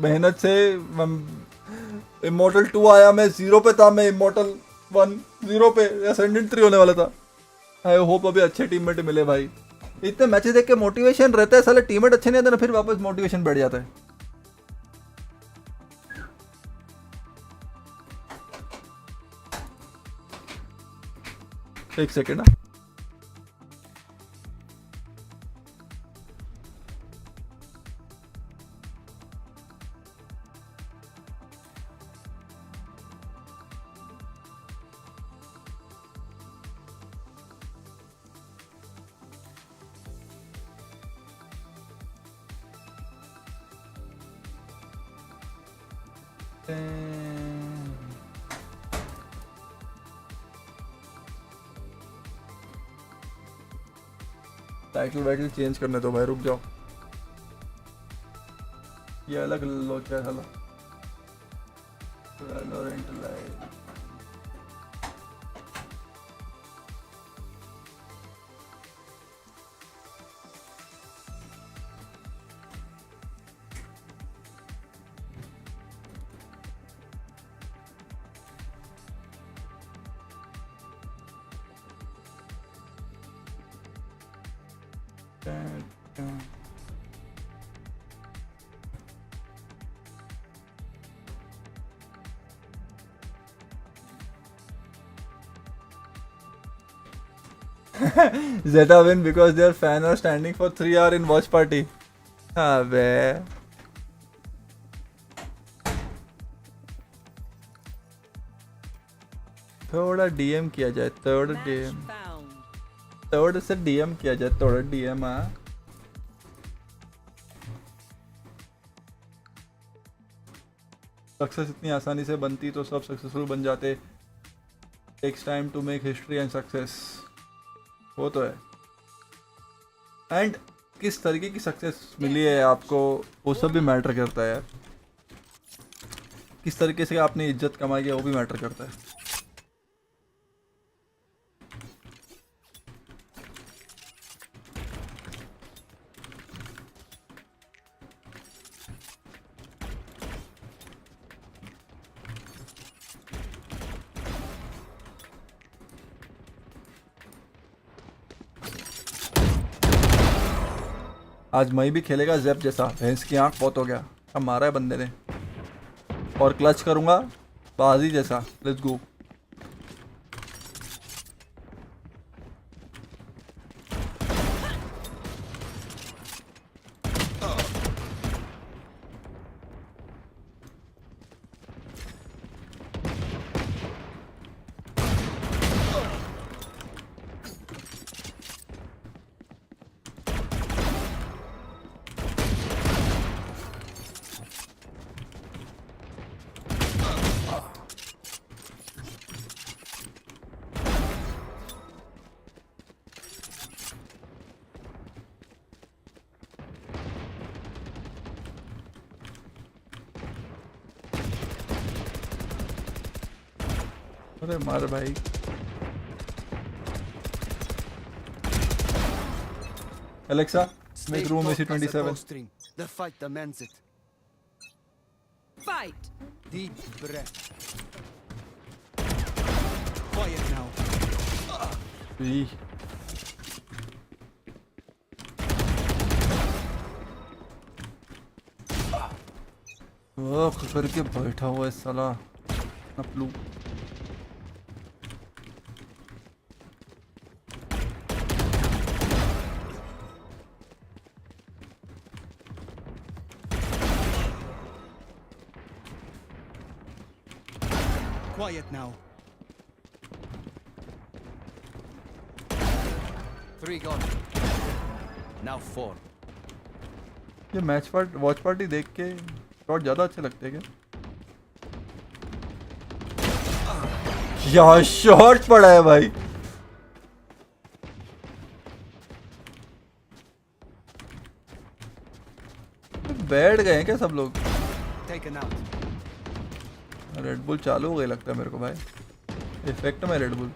मेहनत से इमोर्टल 2 आया, मैं 0 पे था. मैं इमोर्टल 1 0 पे असेंडेंट 3 होने वाला था. आई होप अभी अच्छे टीममेट मिले भाई. इतने मैचेस देख के मोटिवेशन रहता है. साले टीममेट अच्छे नहीं आते ना, फिर वापस मोटिवेशन बढ़ जाता है. एक सेकेंड ना. टाइटल वाइटल चेंज करने दो भाई, रुक जाओ. ये अलग लो क्या साला. Valorant Live. Zeta win because their fans are standing for 3 hours in watch party. अबे थोड़ा DM किया जाए. थर्ड DM थर्ड से DM किया जाए. थोड़ा DM. हाँ सक्सेस इतनी आसानी से बनती तो सब सक्सेसफुल बन जाते. Takes time to make history and success. वो तो है. एंड किस तरीके की सक्सेस मिली है आपको, वो सब भी मैटर करता है यार. किस तरीके से आपने इज्जत कमाई है वो भी मैटर करता है. आज मई भी खेलेगा ज़ेप जैसा. भैंस की आंख बहुत हो गया. अब मारा है बंदे ने. और क्लच करूंगा बाजी जैसा. Let's go. अरे मार भाई. Alexa, make room AC-27. The fight demands it. Fight. Deep breath. Quiet now. Eee. ओह करके बैठा हुआ है साला नपलू. Quiet now. 3 gone. Now 4. ये मैच पार्ट वॉच पार्टी देख के शॉट ज़्यादा अच्छे लगते हैं क्या? यार शॉट पड़ा है भाई. बैठ गए हैं क्या सब लोग? Taken out. रेड बुल चालू हो गई लगता है मेरे को भाई. इफेक्ट में red bull.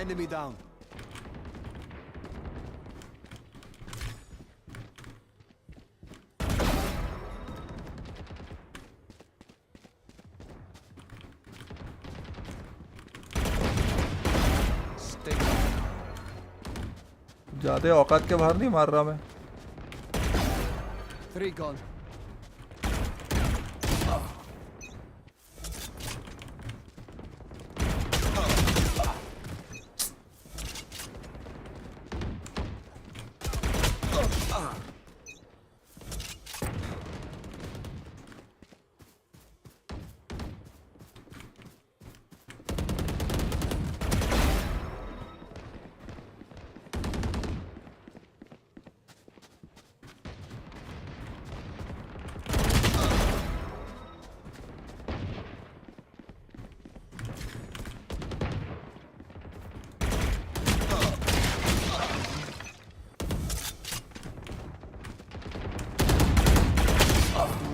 Enemy down. Stay. ज़्यादा औकात के बाहर नहीं मार रहा मैं. 3 gone.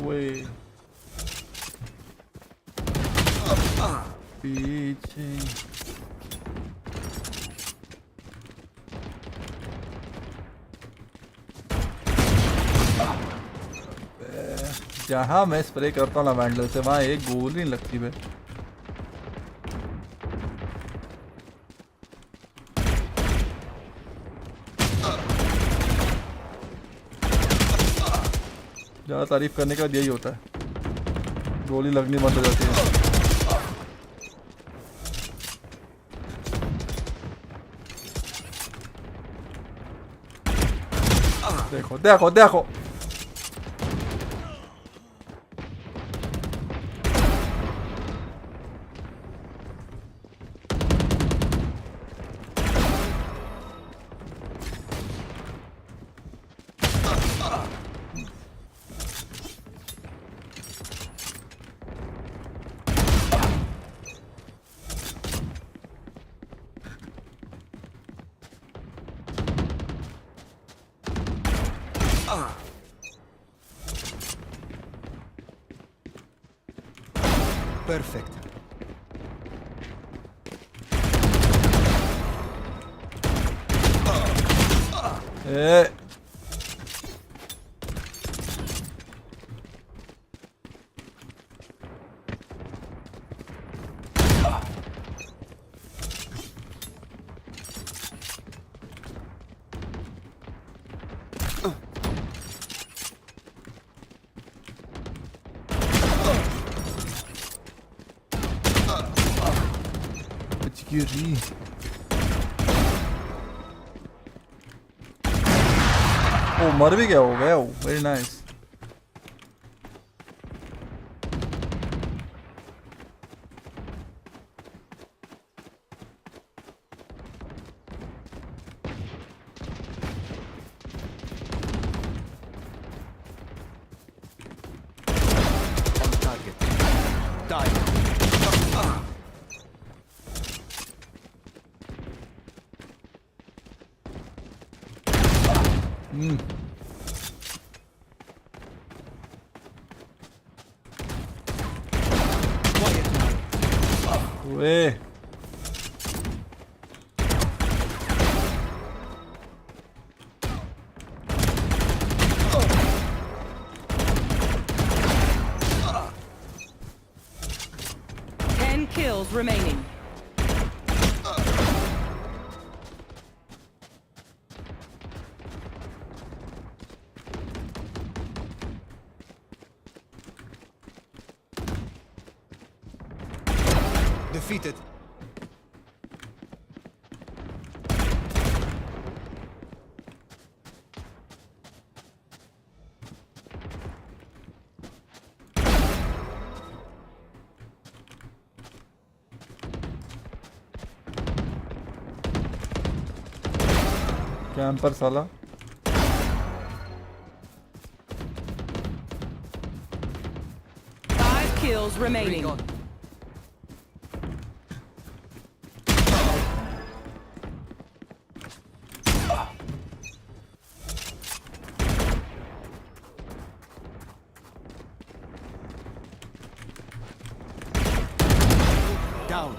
Way. पीछे. जहाँ मैं स्प्रे करता हूँ ना वैंडल से वहाँ एक गोल नहीं लगती भाई. ज़्यादा तारीफ करने के बाद यही होता है. गोली लगनी बंद हो जाती है. देखो देखो देखो. Perfect. गिरी. ओ मर भी गया हो गया. Very nice. On target. Die. Quiet now. ओए 10 kills remaining. Defeated. कैंपर साला 5 kills remaining. Recon. Down.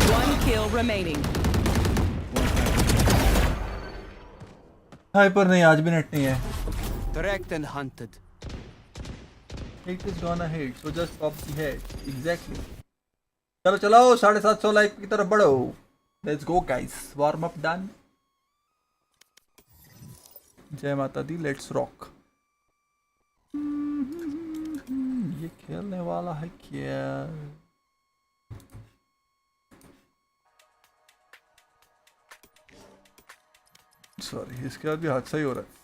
One kill remaining. Hyper नहीं आज भी नेट नहीं है Tracked and hunted. It is gonna hit so just pop the head exactly चलो चलो 750 like की तरफ बढ़ो let's go guys warm up done जय माता दी लेट्स रॉक ये खेलने वाला है क्या सॉरी इसके बाद भी हादसा ही हो रहा है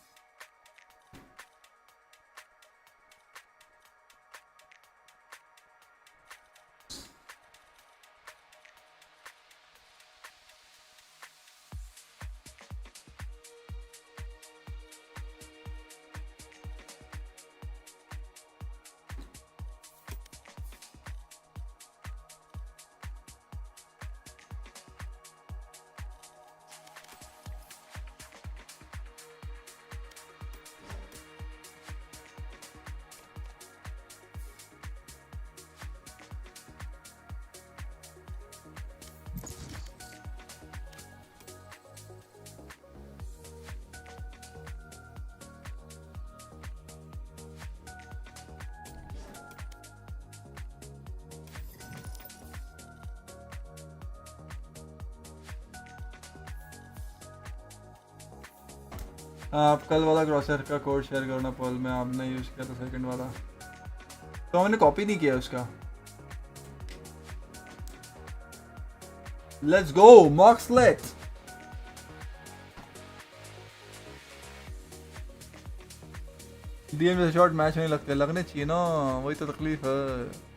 आप कल वाला क्रॉसर का कोड शेयर करना पॉल में आपने यूज किया था सेकंड वाला तो हमने कॉपी नहीं किया उसका लेट्स गो मॉक्स लेट्स डीएम से शॉट मैच नहीं लगते लगने चाहिए ना वही तो तकलीफ है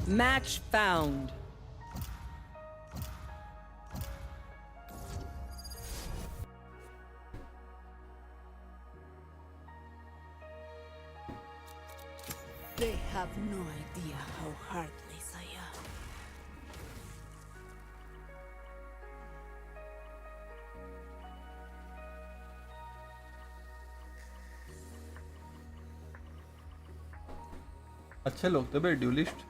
Match found. They have no idea how heartless I am. अच्छे लोग थे भाई dualist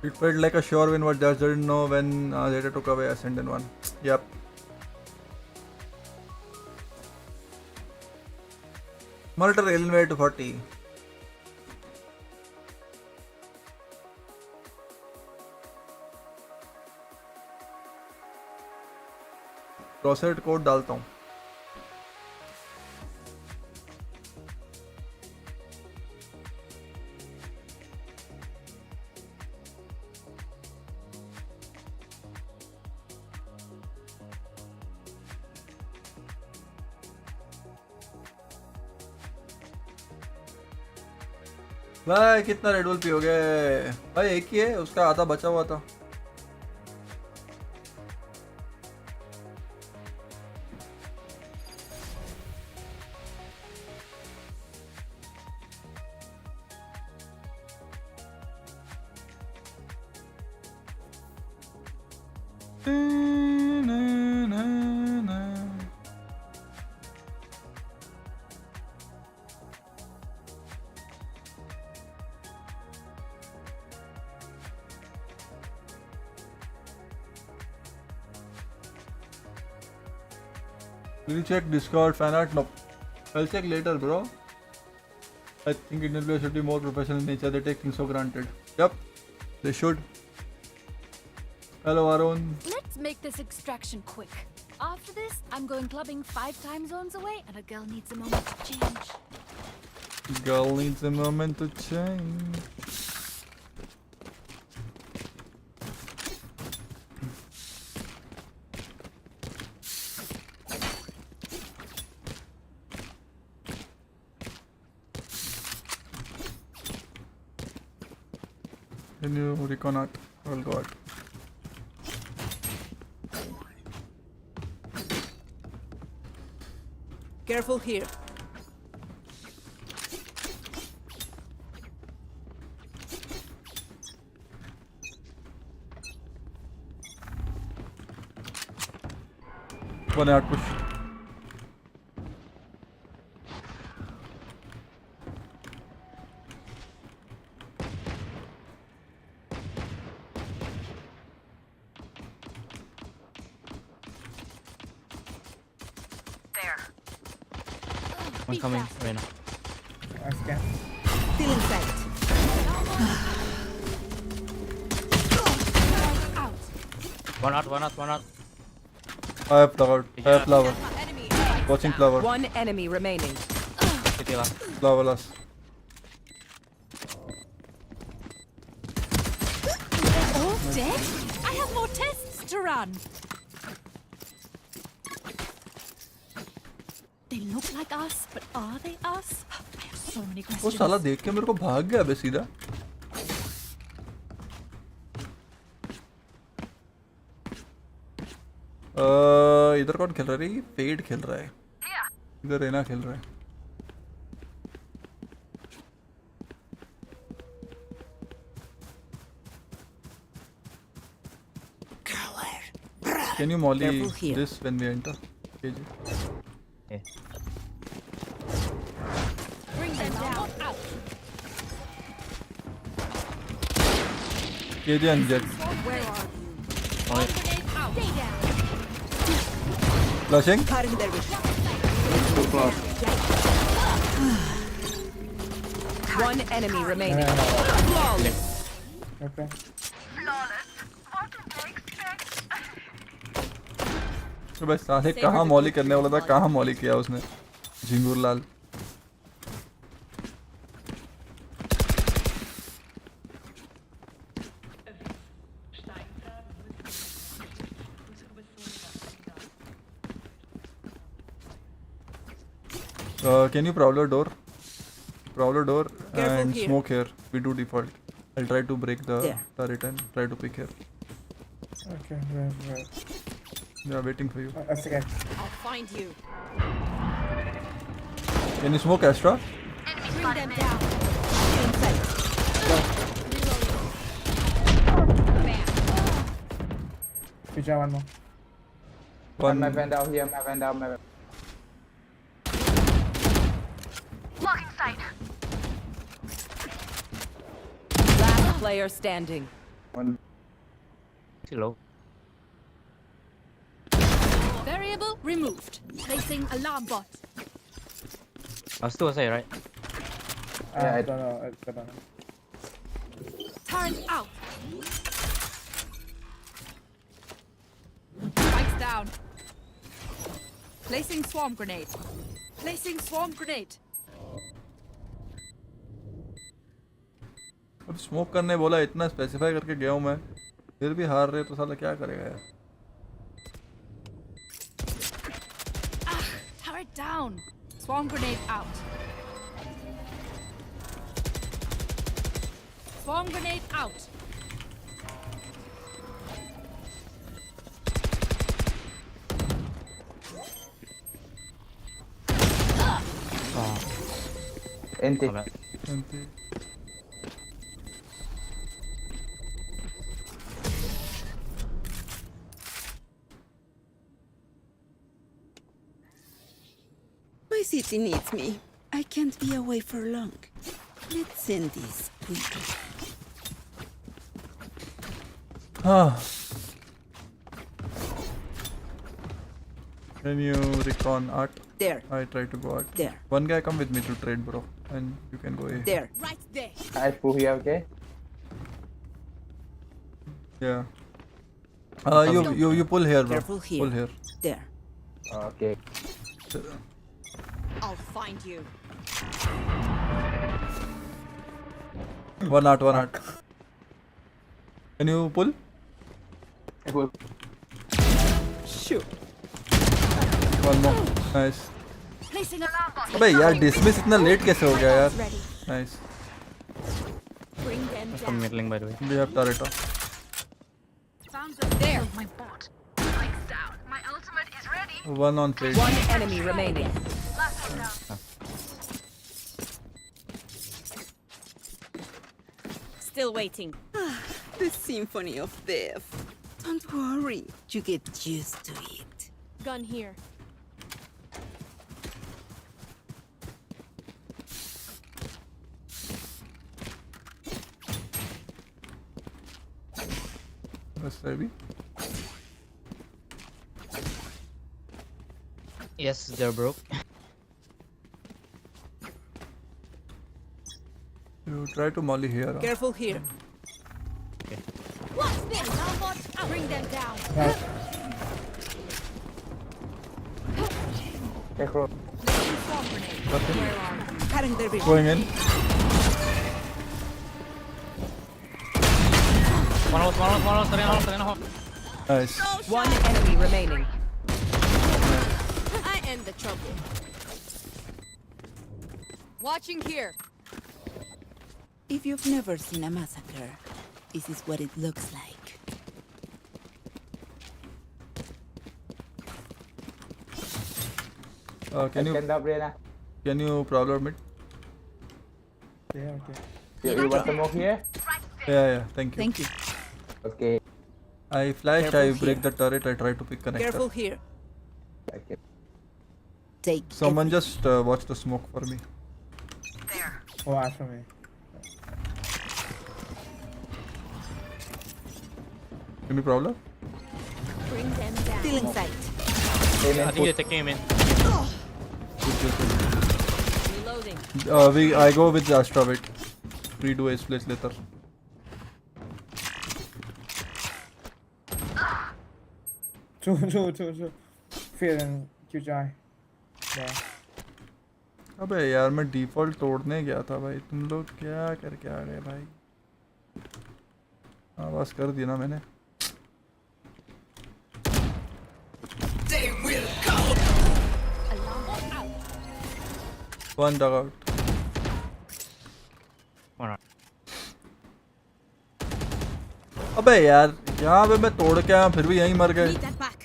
It felt like a sure win, but just didn't know when Zeta took away Ascent in 1. Yep. Monitor Alienware to 40. Crosshair code डालता हूँ. भाई कितना red bull पियोगे भाई? एक ही है, उसका आधा बचा हुआ था. Will you check Discord fan art? No. I'll check later, bro. I think Indian players should be more professional in nature. They take things for granted. Yep, they should. Hello, Arun. Let's make this extraction quick. After this, I'm going clubbing 5 time zones away, and a girl needs a moment to change. Girl needs a moment to change. Can you recon art? Oh god. Careful here. One out push. One coming right now. Still in sight. One out. I have flower. I have flower. Watching flower. One enemy remaining. City last. Flower last. All dead? I have more tests to run. They look like us, but are they us? I have so many वो questions. साला देख के मेरे को भाग गया बे सीधा. इधर कौन खेल रहा है? फेड खेल रहा है. इधर रेना खेल रहा है. Can you molly this when we enter? KG. Yeah. Bring them down. Out. KG and Jet. Where are you? Oh, yeah. Grenade out. Stay down. Flashing. Cutting their vision. One enemy remaining. Flawless. Okay. तो बस साले कहाँ Molly करने वाला था, कहाँ Molly किया उसने. झिंगुर लाल. Can you prowler door? Prowler door and here. smoke here. We do default. I'll try to break the turret and try to pick here. Okay, right. Yeah, waiting for you. A second. I'll find you. Can you smoke Astra? Bring them down. In sight. Future one more. One. My van down here, my van down, my van. Last player standing. One. Low. Variable removed. Placing alarm bot. Last two say right. I don't know. I don't know. Turret out. Spikes down. Placing swarm grenade. Placing swarm grenade. अब smoke करने बोला, इतना specify करके गया हूँ मैं, फिर भी हार रहे तो साला क्या करेगा यार. Turret down. Swarm grenade out. Swarm grenade out. NT. My city needs me. I can't be away for long. Let's send this quickly. Can you recon arc? There. I try to go arc. There. One guy come with me to trade, bro, and you can go A. There. Right there. I pull here, okay? Yeah. You pull here, bro. Careful here. Pull here. There. Okay. I'll find you. One art. Can you pull? I pull. Shoot. One more. Nice. Placing alarm bot. अबे यार dismiss इतना late कैसे हो गया यार? Ready. Nice. Bring them From down. middling by the way. We have turret off. Found them. There. My bot. Lights down. My ultimate is ready. One on fade. One enemy remaining. Still waiting. The symphony of death. Don't worry. You get used to it. Gun here. That's heavy. Yes, they're broke. You try to molly here. Huh? Careful here. What's this? Alarm bot. I'll bring them down. Careful. Placing swarm grenade. Okay. Where are you? Cutting their vision. Going in. One out, three out. Nice. One enemy remaining. I end the trouble. Watching here. If you've never seen a massacre, this is what it looks like. Can you problem it? Yeah, okay. You want some more here? Yeah. Thank you. Thank you. Okay. I flash. Careful I break here. the turret. I try to pick connector. Careful here. Okay. Take Someone everything. just watch the smoke for me. Oh, ask for me. Any problem? Bring them down. Still in sight. I think you're taking him in. Reloading. I go with Astra. Wait. Redo ace place later. Two. Fear and QI. Yeah. अबे यार मैं default तोड़ने गया था भाई, तुम लोग क्या करके आ गए भाई? आवाज कर दी ना मैंने. Alarm bot out. One dug out. One out. अबे यार यहाँ पे मैं तोड़ के आया फिर भी यहीं मर गए. Need that back.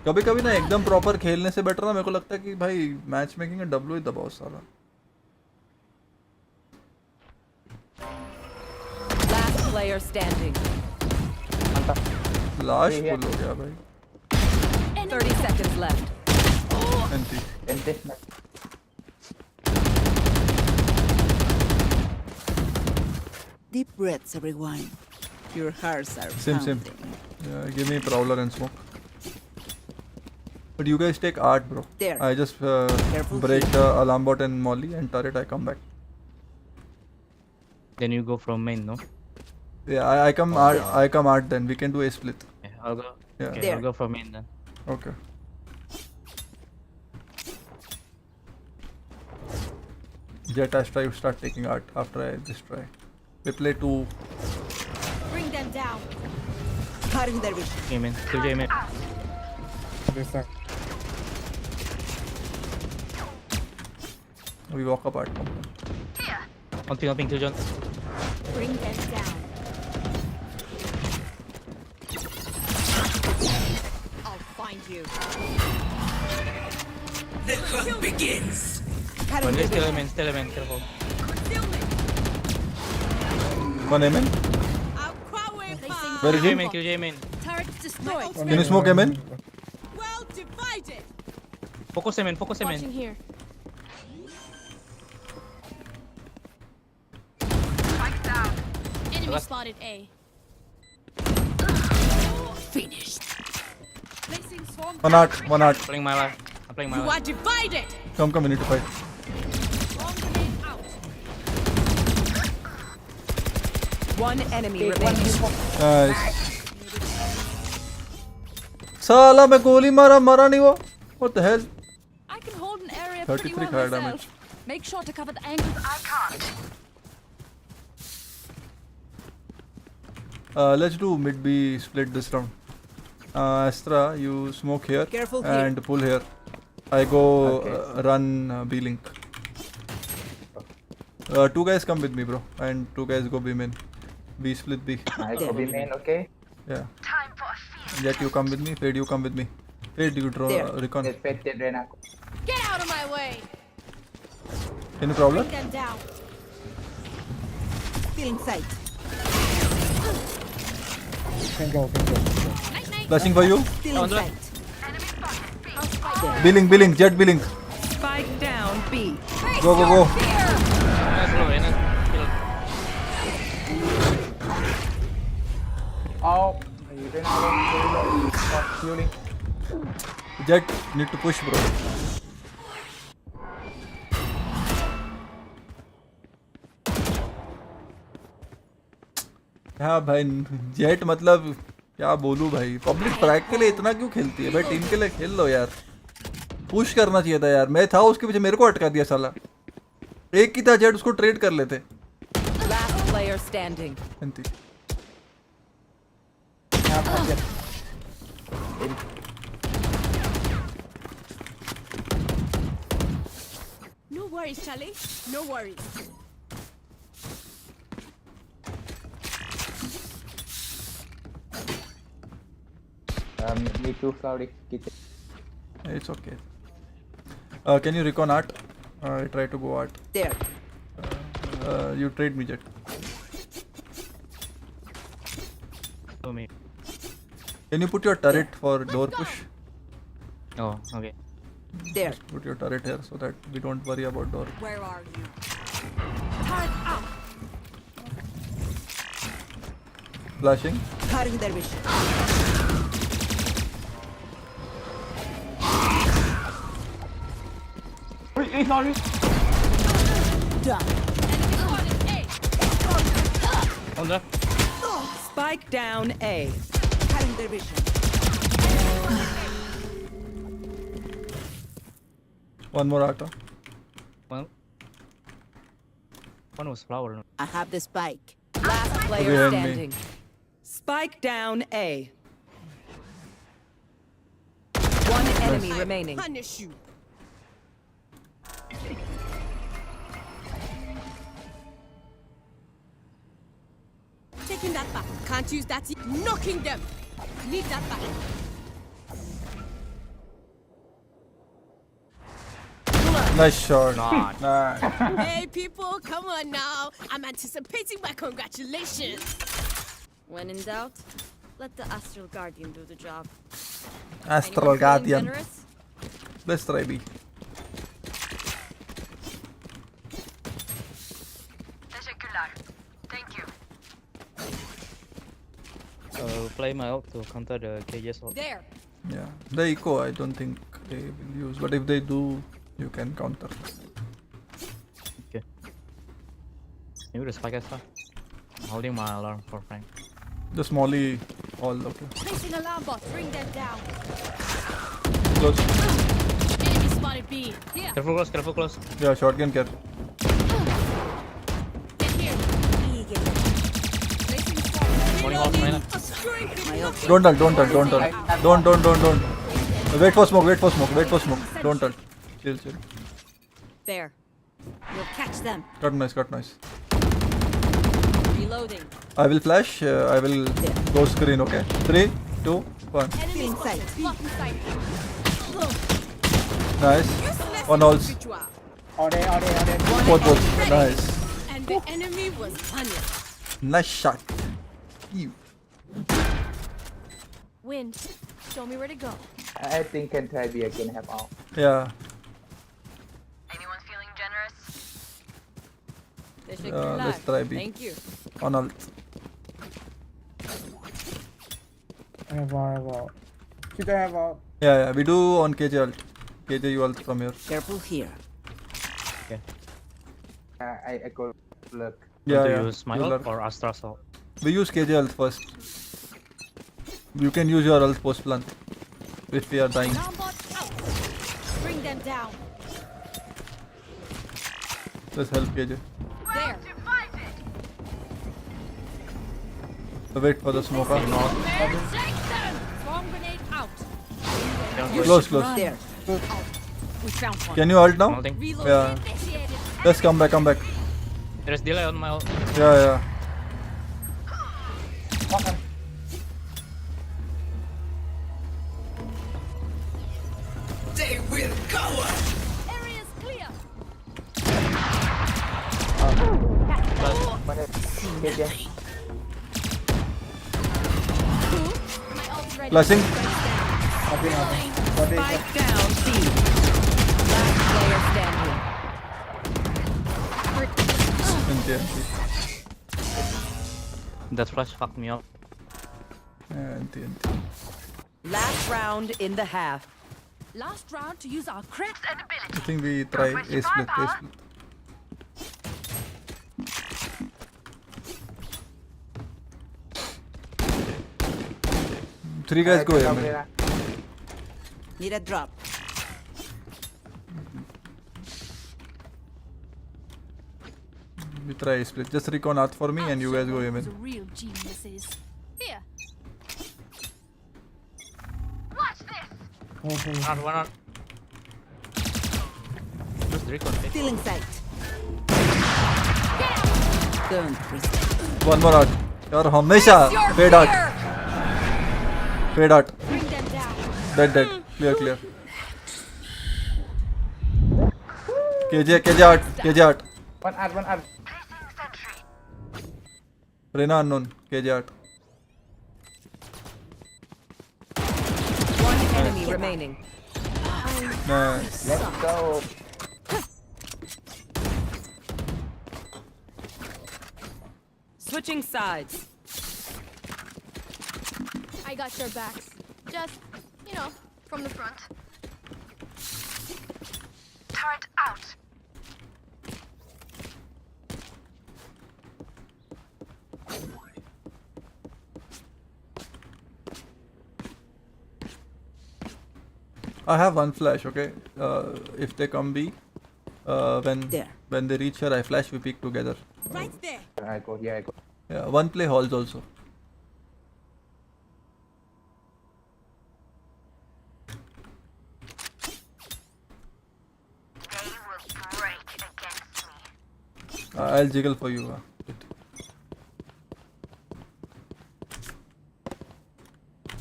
कभी कभी ना एकदम प्रॉपर खेलने से बेटर ना मेरे को लगता है कि भाई मैच मेकिंग में W ही दबाओ साला. Last player standing. Last full हो गया भाई. 30 seconds left. NT. Deep breaths, everyone. Your hearts are Same. pounding. Yeah, give me Prowler and smoke. But you guys take art, bro. There. I just Careful break here. the alarm bot and molly and turret. I come back. Then you go from main, no? Yeah, I come art. I come art. Then we can do a split. Yeah, I'll go. Yeah. Okay, There. I'll go from main then. Okay. Jet has try start taking art after I this try. We play 2. Bring them down. Cutting their vision. Game in. Kill J main. This side. We walk apart. On ping, kill John. Bring them down. I'll find you. Cutting One their is still a vision. main, careful. One aim in. Where is Kill J he? main, kill J main. Turret destroyed. Can you smoke him in? Well divided. Focus him in. Watching here. Enemy Left. spotted A. Finished. Placing swarm. One art. I'm playing my life. You are divided. Come, we need to fight. Swarm grenade out. One enemy remaining. Nice. साला मैं गोली मारा नहीं वो. What the hell? I can hold an area 33 pretty well fire myself. damage. Make sure to cover the angles I can't. Let's do mid B split this round. Astra, you smoke here Careful here. and pull here. I go run B link. 2 guys come with me, bro, and 2 guys go B main. B split B. I go B main, okay? Yeah. Jet, you come with me. Fade, you come with me. Fade, you draw There. recon. Fed Rena. Get out of my way. Any problem? Bring them down. Still in sight. Can go. Night night. Flashing for you. Still in sight. I'll spike. Billing, Jet billing. Spike down B. Go. Nice low, Renan. Kill. Oh, you didn't have fueling. Jet, need to push, bro. हाँ भाई, jet मतलब क्या बोलूं भाई. Public frag के लिए इतना क्यों खेलती है भाई? टीम के लिए खेल लो यार. पुश करना चाहिए था यार. मैं था उसके पीछे, मेरे को अटका दिया साला. एक ही था जेट, उसको ट्रेड कर लेते. Last player standing. अंति. No worries, Charlie. No worries. Me too, Cloudy. It's okay. Can you recon art? I try to go art. There. You trade me, Jet. To me. Can you put your turret for door push? Oh, okay. There. Put your turret here so that we don't worry about door. Where are you? Turret out. Flashing. Cutting their vision. Done. Enemy spotted A. On left. Spike down A. Cutting their vision. One more art. One was flower. No? I have the spike. Last player Behind me. standing. Spike down A. One enemy remaining. Punish you. Taking that back. Can't use that. Knocking them. Need that back. Nice shot. Not. Nice. Hey, people, come on now. I'm anticipating my congratulations. When in doubt, let the Astral Guardian do the job. Astral Anyone feeling Guardian. generous? Let's try B. play my ult to counter the KJ's ult. There. Yeah, the eco I don't think they will use, but if they do, you can counter. Okay. Maybe the spike is fine. I'm holding my alarm for Frank. Just Molly all okay. Placing alarm bot. Bring them down. Close. Enemy spotted B. Here. Careful close, careful close. Yeah, shotgun care. Get here. Placing spot. Morning off, man. Don't touch, don't touch, don't touch. Don't. Wait for smoke, wait for smoke, wait for smoke. Don't touch. Chill. There. You'll catch them. Cut noise, cut noise. Reloading. I will flash, I will go screen, okay? 3, 2, 1. Enemy Inside. blocking sight. Nice. One alls. All day. Both. Nice. And the enemy was punished. Nice shot. You. Wind. Show me where to go. I think can try B again have all. Yeah. Anyone feeling generous? Let's try B. Thank you. On ult. I have all. Should I have all? Yeah, we do on KJ ult. KJ you ult from here. Careful here. I go look. Yeah, to yeah. use my You ult lurk. or Astra's ult? We use KJ ult first. You can use your ult post plant. If we are dying. Alarm bot out. Bring them down. Let's help KJ. There. Wait for the smoke. Take them. Swarm grenade out. Close. There. We found one. Can you ult now? Ulting. Reload Yeah. initiated. Let's come back. There's delay on my ult. Yeah. Area's clear. My ult's ready. Flashing. Spike down. C. Last player standing. NT. That flash fucked me up. NT. Last round in the half. Last round to use our cracks and ability. I think we try A split. Three guys go here, man. Need a drop. We try A split. Just recon Earth for me and you guys go here, The man. real geniuses. Here. Watch this. One on. Just recon. Still in sight. Don't resist. One more art. यार हमेशा fade art. Fade art. Bring them down. Dead. Clear. KJ art. One art. Rena unknown. KJ art. One enemy remaining. Nice. Let's go. Switching sides. I got your backs. Just, from the front. Turret out. I have one flash, okay? If they come B, when they reach here, I flash, we peek together. Right there. I go. Yeah, one play halls also. They will break against me. I'll jiggle for you.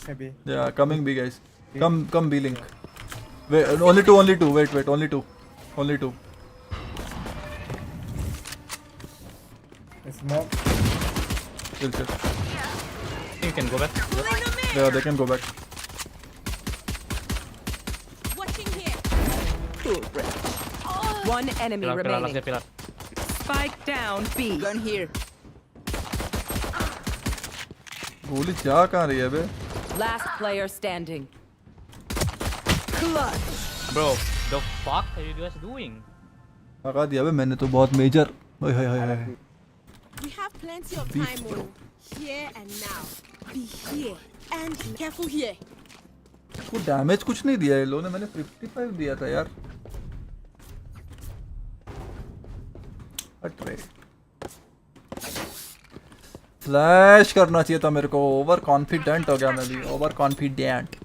Maybe. Yeah, coming B, guys. Come B link. Wait, only two. Wait, only two. Smoke. Chill. You can go back. Yeah, they can go back. Watching here. One enemy remaining. Pillar. Spike down B. Gun here. गोली जा कहाँ रही है बे? Last player standing. Bro, the fuck are you guys doing? भगा दिया बे मैंने तो बहुत major. Hi hi hi hi. We have plenty of time, Mo. Here and now. Be here and careful here. वो डैमेज कुछ नहीं दिया है लो ने, मैंने 55 दिया था यार. अट्रे फ्लैश करना चाहिए था मेरे को. ओवर कॉन्फिडेंट हो गया मैं भी. Over confident.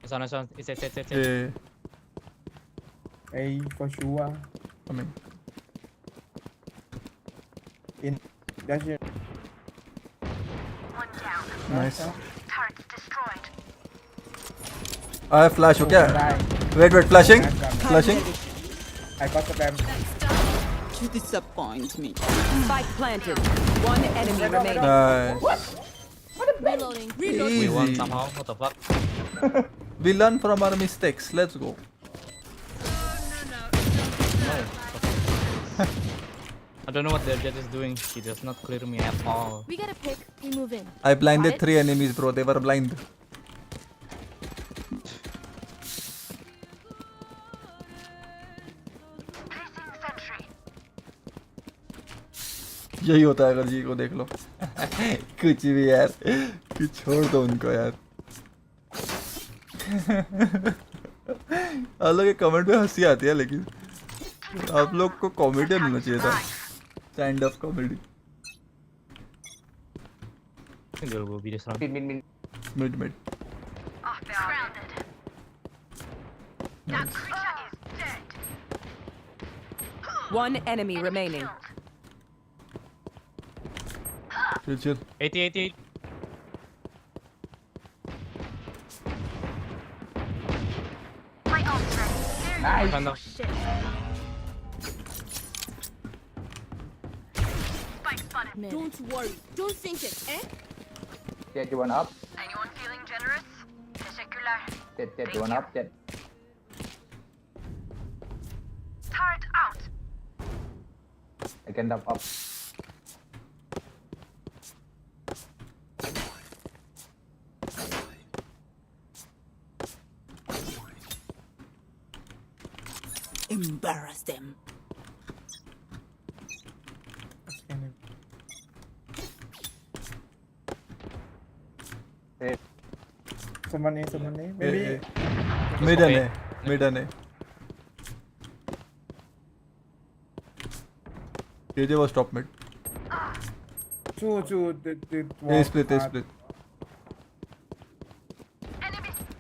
It's on. It's. Yeah. Hey, for sure. Coming. In. That's it. Nice. I have flash. Okay. Wait. Flashing. Flashing. I got the bam. You disappoint me. Spike planted. One enemy remaining. Nice. Reloading. We won Easy. somehow. What the fuck? We learn from our mistakes. Let's go. I don't know what their jet is doing. He does not clear me at all. We get a pick. We move in. I blinded Got it? 3 enemies, bro. They were blind. यही होता है अगर जी को देख लो. कुछ भी यार. कुछ छोड़ दो उनको यार. आप लोग के कमेंट में हंसी आती है लेकिन आप लोग को कॉमेडियन होना चाहिए था. Stand up comedy. I think they'll go be this round. Mid. One enemy remaining. Chill. 88. Nice. Found out. Mid. Don't worry. Don't think it, eh? Jet, you one up. Anyone feeling generous? Teşekkürler. Jet, you one up. Jet. Turret out. I can dump up. Embarrass them. Someone A. Maybe. Mid and A. KJ was top mid. Two. A split. Enemy.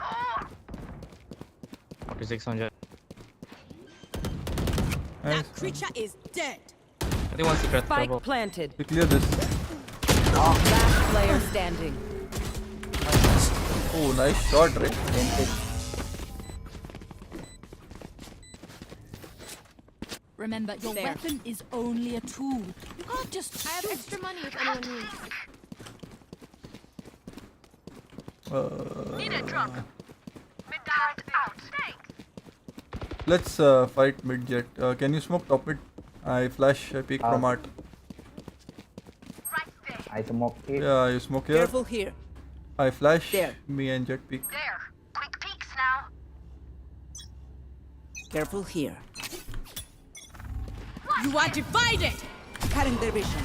Oh! 46 on jet. Nice. That creature is dead. I think one secret. Spike Turbo. planted. We clear this. Last player standing. Oh, nice shot, right? Remember, your weapon is only a tool. You can't just. I have extra money if anyone needs. Need a drop. Mid turret out. Thanks. Let's fight mid jet. Can you smoke top mid? I flash. I peek from art. Right there. I smoke it. Yeah, you smoke here. Careful here. I flash. There. Me and jet peek. There. Quick peeks now. Careful here. You are divided. Cutting their vision.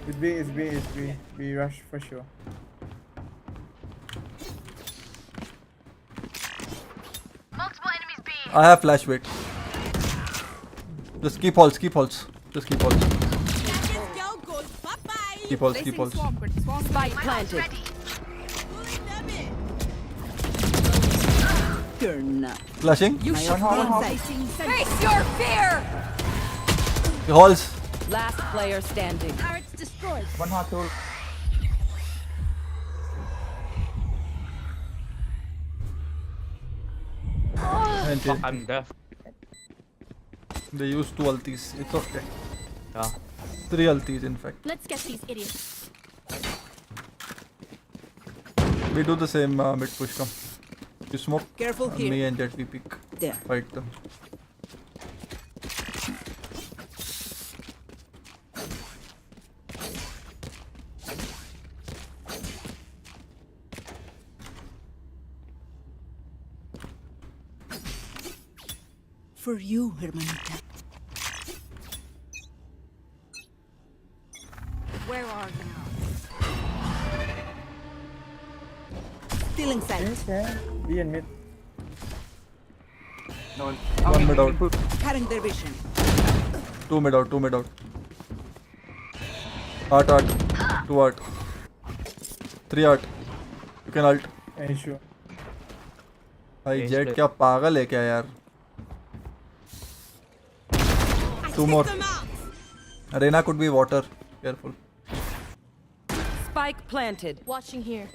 It's B. We rush for sure. Multiple enemies B. I have flash. Wait. Just keep holds. Just keep holds. Go goes. Bye-bye. Keep holds. Spike planted. Ready. You're not. Flashing. You should Face your fear! Halls. Last player standing. Turret's destroyed. One hot tool. Fuck, I'm deaf. They use 2 ultis. It's okay. Yeah. 3 ultis in fact. Let's get these idiots. We do the same mid push. Come. You smoke. Careful here. Me and Jet we pick. There. Fight them. For you, hermanita. Where are you? Still inside. Be in mid. No. One mid out. Cutting their vision. 2 mid out. 2 mid out. Art. 2 art. 3 art. You can ult. Sure. भाई jet क्या पागल है क्या यार? 2 more. Arena could be water. Careful. Spike planted. Watching here.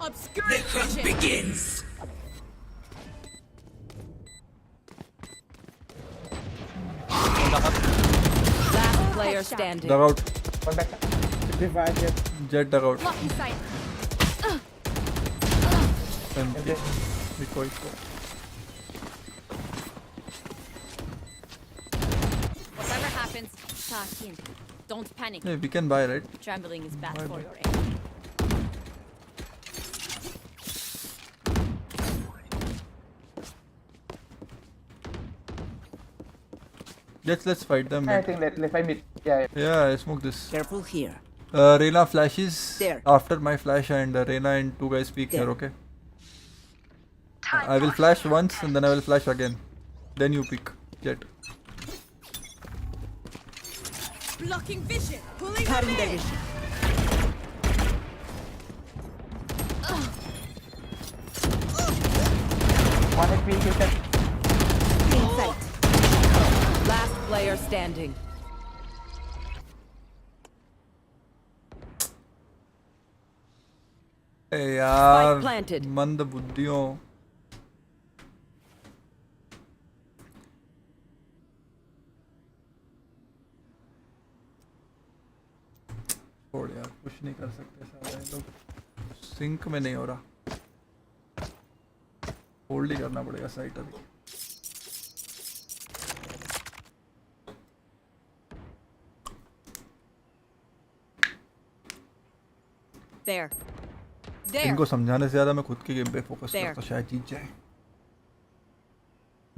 Obscure. The hunt begins. Last player standing. Dug out. One back. 55 Jet. Jet dug out. Blocking sight. Empty. Recoil. Whatever happens, start in. Don't panic. Hey, we can buy, right? Trembling is bad Bye for bye. your aim. Let's fight them. I think let's fight mid. Yeah. Yeah, I smoke this. Careful here. Reyna flashes There. after my flash, and Reyna and 2 guys peek here, okay? I will flash once and then I will flash again. Then you pick Jet. Blocking vision. Pulling cutting their vision. One HP Kingston. Inside. Last player standing. यार planted. मंद बुद्धियों छोड़ यार कुछ नहीं कर सकते सारे लोग सिंक में नहीं हो रहा होल्ड ही करना पड़ेगा साइट अभी There. इनको समझाने से ज़्यादा मैं खुद के गेम पे फोकस करता शायद जीत जाए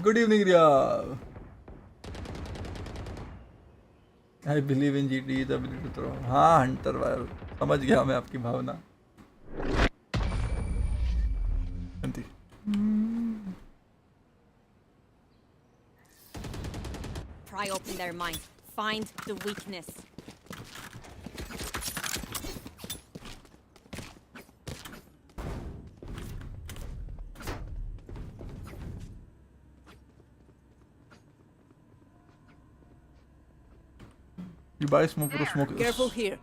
good evening Riya I believe in GT the ability to throw हाँ हंटर वायर समझ गया मैं आपकी भावना Pry open their minds. Find the weakness. You buy smoke or smoke. Careful here.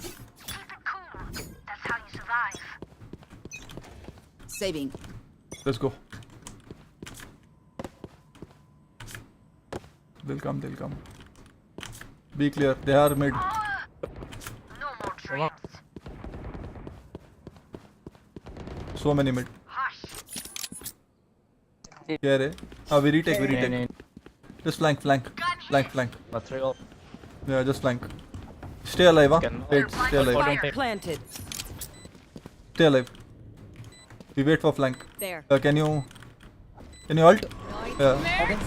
Keep it cool. That's how you survive. Saving. Let's go. They'll come. Be clear. They are mid. No more dreams. So many mid. Hush. Here, we retake. Just flank. Let's roll. Yeah, just flank. Stay alive, huh? Wait, stay alive. Spike planted. Stay alive. We wait for flank. There. Can you ult? Yeah.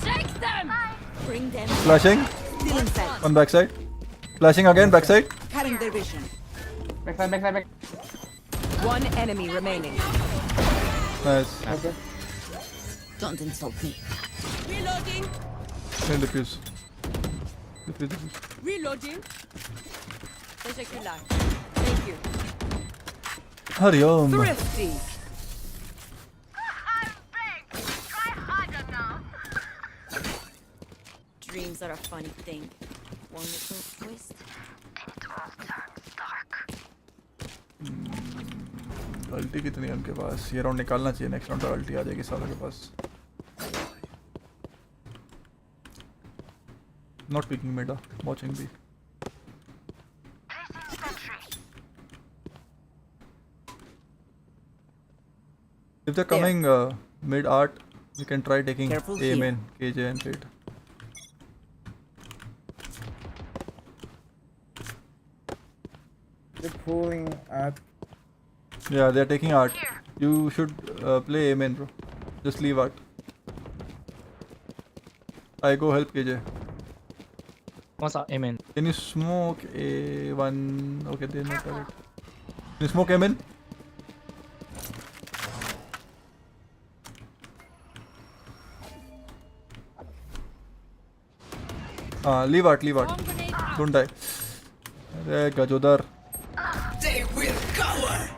Take them! Bring them. Flashing. Still inside. On backside. Flashing again, backside. Cutting their vision. Backside. One enemy remaining. Nice. Okay. Don't insult me. Reloading. And defuse. Reloading. Teşekkürler. Thank you. Hurry on. Thrifty. I'm big. Try harder now. Dreams are a funny thing. One little twist, and it all turns dark. अल्टी कितनी है उनके पास ये round निकालना चाहिए next round अल्टी आ जाएगी सालों के पास Not peeking mid, watching B. If they're coming mid art, we can try taking Careful A here. main, KJ and Fate. They're pulling at. Yeah, they're taking art. You should play A main, bro. Just leave art. I go help KJ. What's up, amen? Can you smoke A1? Okay, they're not target. Can you smoke A main? Leave art, leave art. Don't die. Arey Gajodar. They will cover.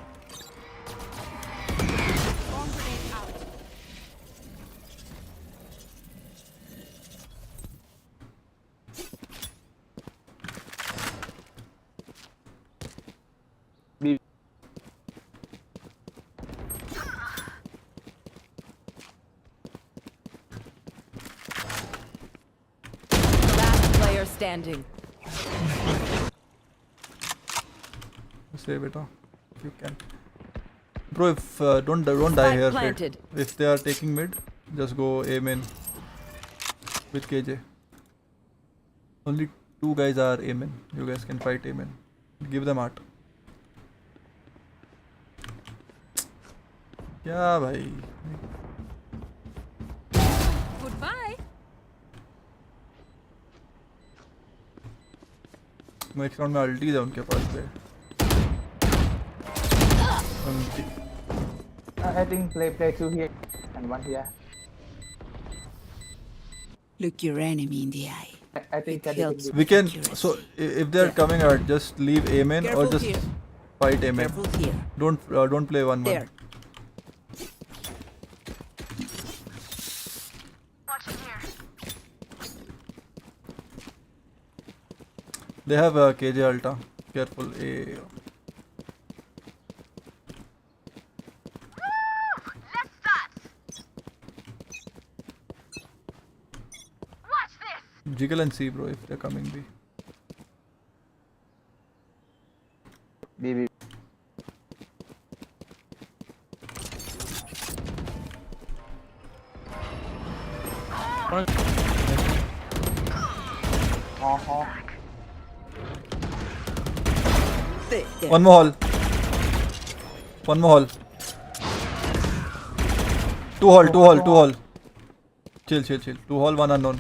Last player standing. Save it, if you can. Bro, if don't die here. Planted. If they are taking mid, just go A main with KJ. Only 2 guys are A main. You guys can fight A main. Give them art. क्या भाई? Goodbye. Next round में अल्टी है उनके पास पे. I think play 2 here and 1 here. Look your enemy in the eye. I think It helps. We can. So if they are coming out, just leave A main or Careful just here. fight A main. Careful here. Don't play 1-1. There. Watching here. They have KJ Alta. Careful A. Let's start. Watch this. Jiggle and see, bro, if they're coming B. BB. There. One more hall. One more hall. Two hall. Chill. 2 hall, 1 unknown.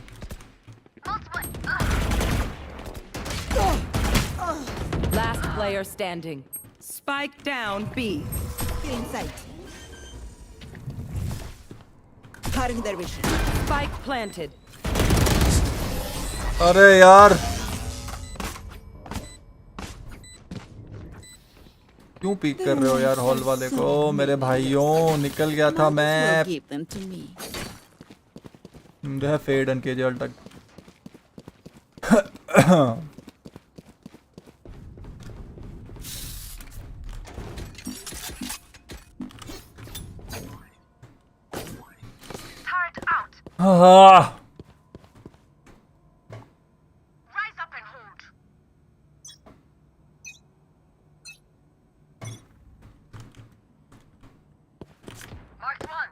Last player standing. Spike down B. Get in sight. Cutting their vision. Spike planted. अरे यार क्यों peak कर रहे हो यार hall वाले को मेरे भाइयों निकल गया था Might as मैं well give them to me. They have fade and KJ ult. Turret out. Ah, Rise up and hold. Marked 1.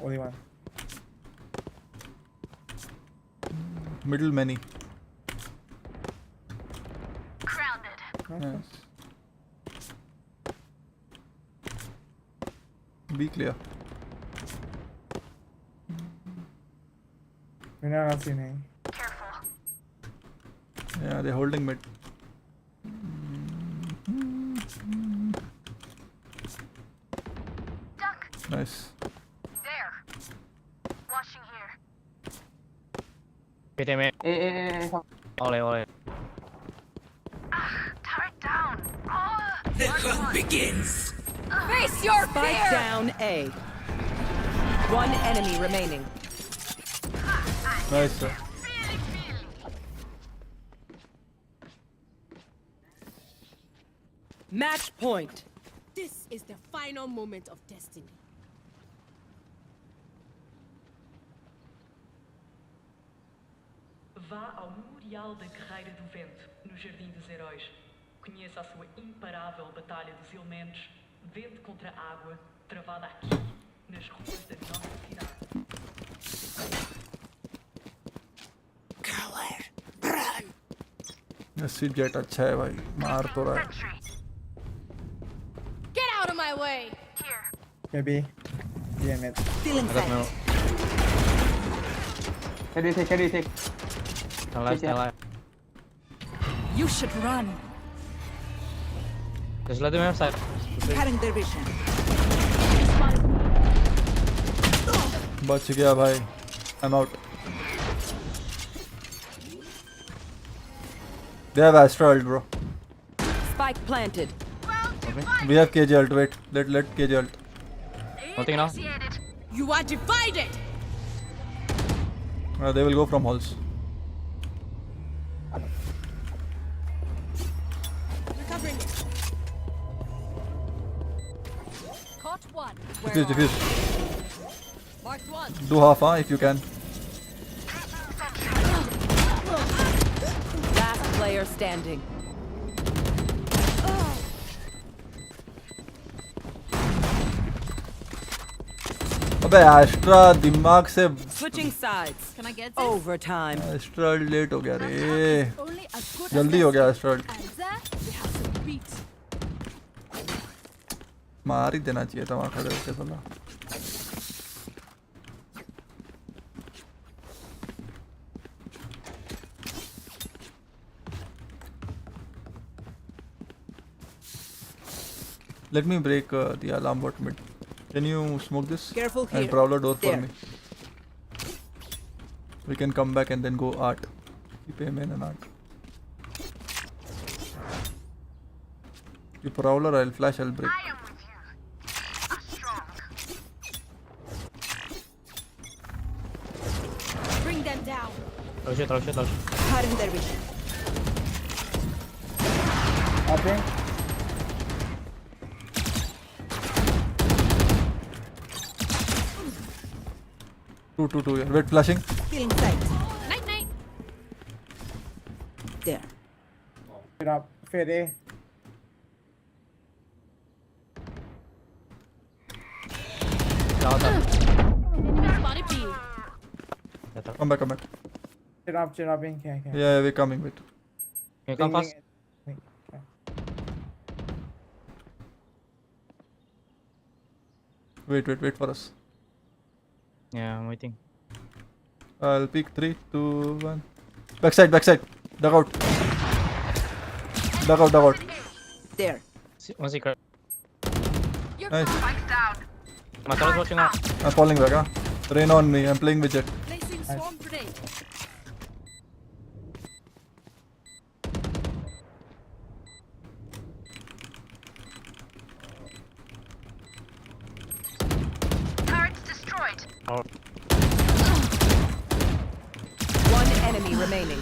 Only one. middle many. Grounded. Yes. Be clear. We're not seeing any. Careful. Yeah, they're holding mid. Duck. Nice. There. Watching here. Wait a minute. Ole. Turret down. The hunt begins. Face your Spike fear. down A. One enemy remaining. Nice, sir. Really feel. Match point. This is the final moment of destiny. Vá ao Memorial da Guerreira do Vento, no Jardim dos Heróis. Conheça a sua imparável batalha dos elementos, vento contra água, travada aqui, nas ruas da nossa cidade. ऐसी jet अच्छा है भाई मार तो रहा है Get out of my way! Maybe. Yeah, mate. Feeling I don't know. Carry take. Stay alive. You should run. Just let them outside. Cutting their vision. बच गया भाई I'm out. They have Astra ult, bro. Spike planted. We have KJ ult. Wait, let KJ ult. Nothing now. You are divided. They will go from halls. Recovering. Caught one. Defuse. Marked one. Do half, if you can. Last player standing. अबे Astra दिमाग से Switching sides. Can I get this? Overtime. Astra late हो गया रे Only as good जल्दी हो गया Astra And there we have some beats. मार ही देना चाहिए था वहाँ खड़े होके साला Let me break the alarm bot mid. Can you smoke this? Careful And here. prowler door for There. me. We can come back and then go art. Keep him in and art. You prowler, I'll flash, I'll break. I am with you. Strong. Bring them down. Throw shit. Cutting their vision. Open. Two. Yeah. Wait, flashing. Feeling sight. Night night. There. Fade up. Fade A. Spotted B. Come back. Shit up in. Okay. Yeah, we're coming. Wait. Can you come fast? Wait for us. Yeah, I'm waiting. I'll pick 3, 2, 1. Backside. Dug out. There. One secret. You're Nice. Spike down. My turret's watching out. I'm falling back, huh? Rain on me. I'm playing with Jet. placing swarm grenade. Turrets destroyed. One enemy remaining.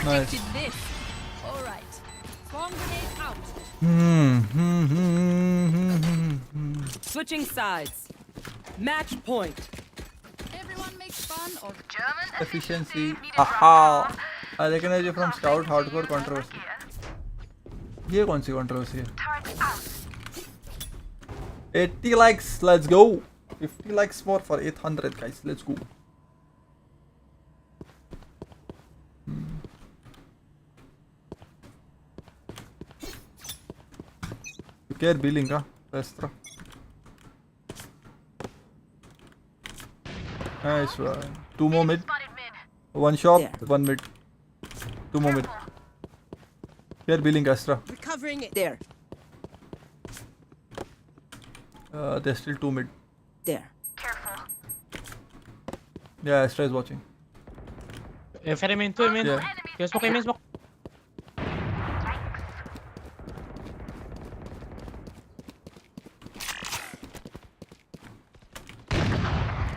Nice. Did this. All right. Swarm grenade out. Switching sides. Match point. Everyone makes fun of German Efficiency. Aha. I recognize you from Scout Hardcore Controversy. ये कौन सी controversy है? turrets out. 80 likes. Let's go. 50 likes more for 800 guys. Let's go. Care billing, huh? Extra. Nice one. 2 more mid. Spotted mid. 1 shop, Yeah. 1 mid. 2 more mid. Care billing, Astra. Recovering it. There. There's still 2 mid. There. Careful. Yeah, Astra is watching. Fed him in, 2 him in. Yeah. You smoke him in, smoke.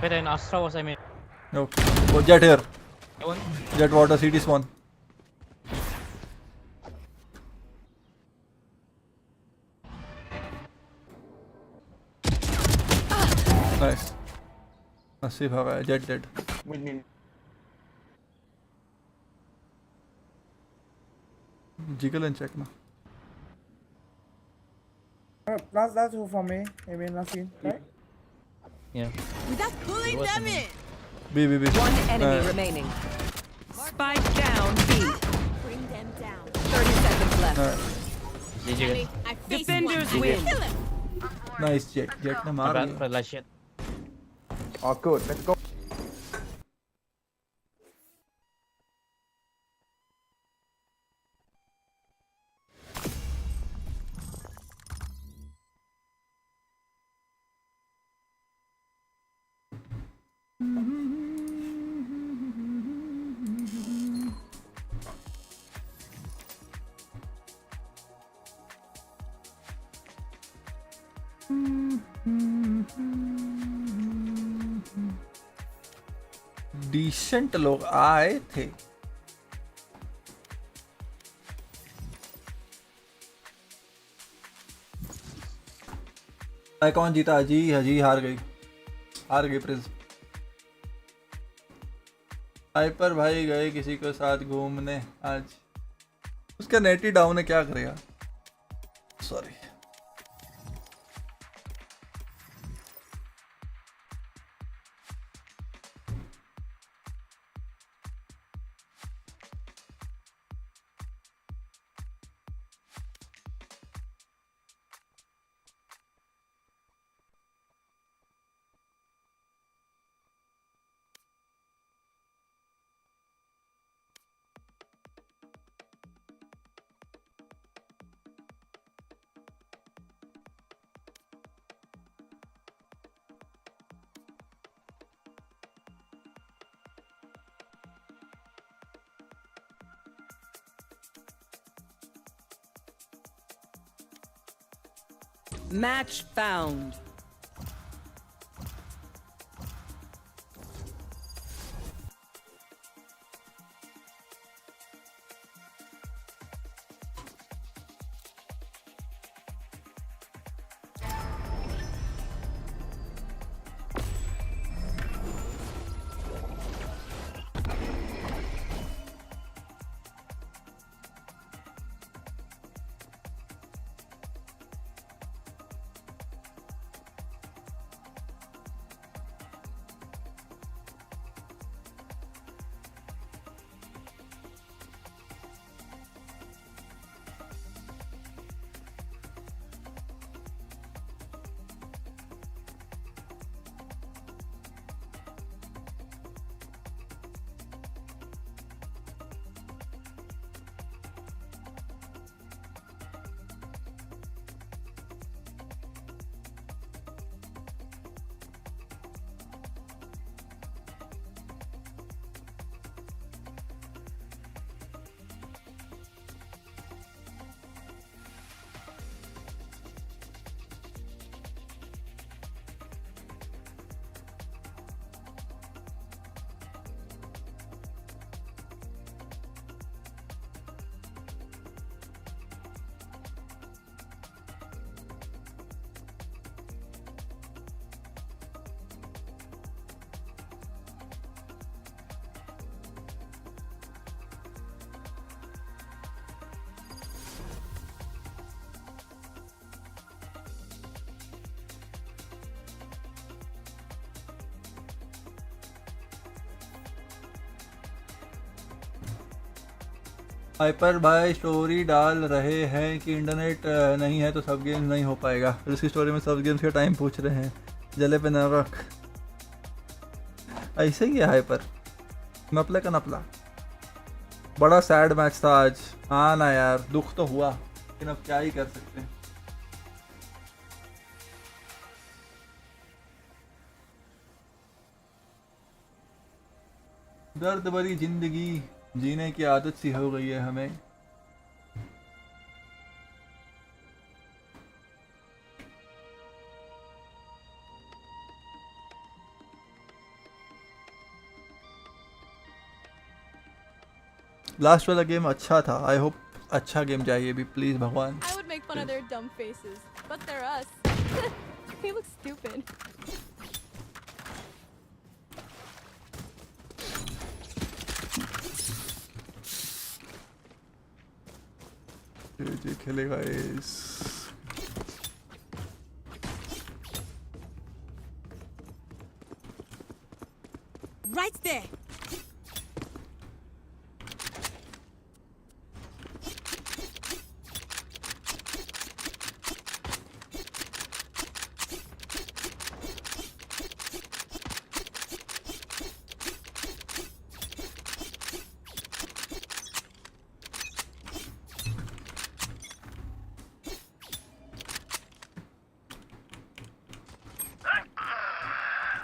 Wait, and Astra was I mean. No. Oh, Jet here. One. Jet water, CT spawn. Nice. Nasib भागा है, Jet dead. Mid. Jiggle and check now. Last two for me. I mean, last scene, right? Yeah. Without pulling them in. B. One enemy remaining. Spike down B. Bring them down. 30 seconds left. GG guys. I face Defenders one. win. Kill him. Nice Jack. Jack ने मार दिया. But like shit. Oh, good. Let's go. Decent लोग आए थे. कौन जीता? अजी हार गई प्रिंस. हाइपर भाई गए किसी के साथ घूमने आज. उसका नेट ही डाउन है, क्या करेगा. सॉरी. Match found. हाइपर भाई स्टोरी डाल रहे हैं कि इंटरनेट नहीं है तो सब गेम्स नहीं हो पाएगा. फिर उसकी स्टोरी में सब गेम्स का टाइम पूछ रहे हैं. जले पे न रख. ऐसे ही है हाइपर. नपले का नपला. बड़ा सैड मैच था आज. हाँ ना यार, दुख तो हुआ लेकिन अब क्या ही कर सकते हैं. दर्द भरी जिंदगी जीने की आदत सी हो गई है हमें. लास्ट वाला गेम अच्छा था. आई होप अच्छा गेम जाइए भी प्लीज भगवान. I would make fun of their dumb faces, but they're us. They look stupid. जी खेलेगा इस Right there.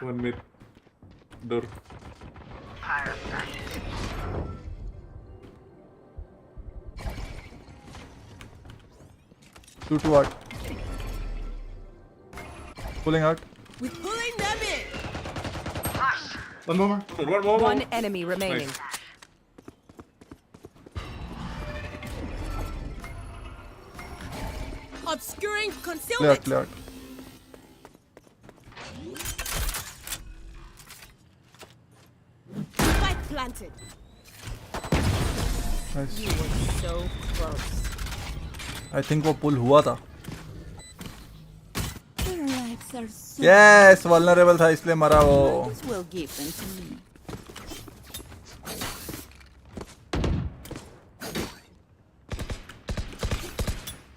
One mid. Door. Two to out. Pulling out. We're pulling them in. One more. One more. One enemy remaining. Nice. Obscuring Clear out, concealment. clear out. Spike planted. Nice. You were so close. I think वो pull हुआ था. Their lives are so. Yes, vulnerable था इसलिए मरा वो. Might as well give them to me.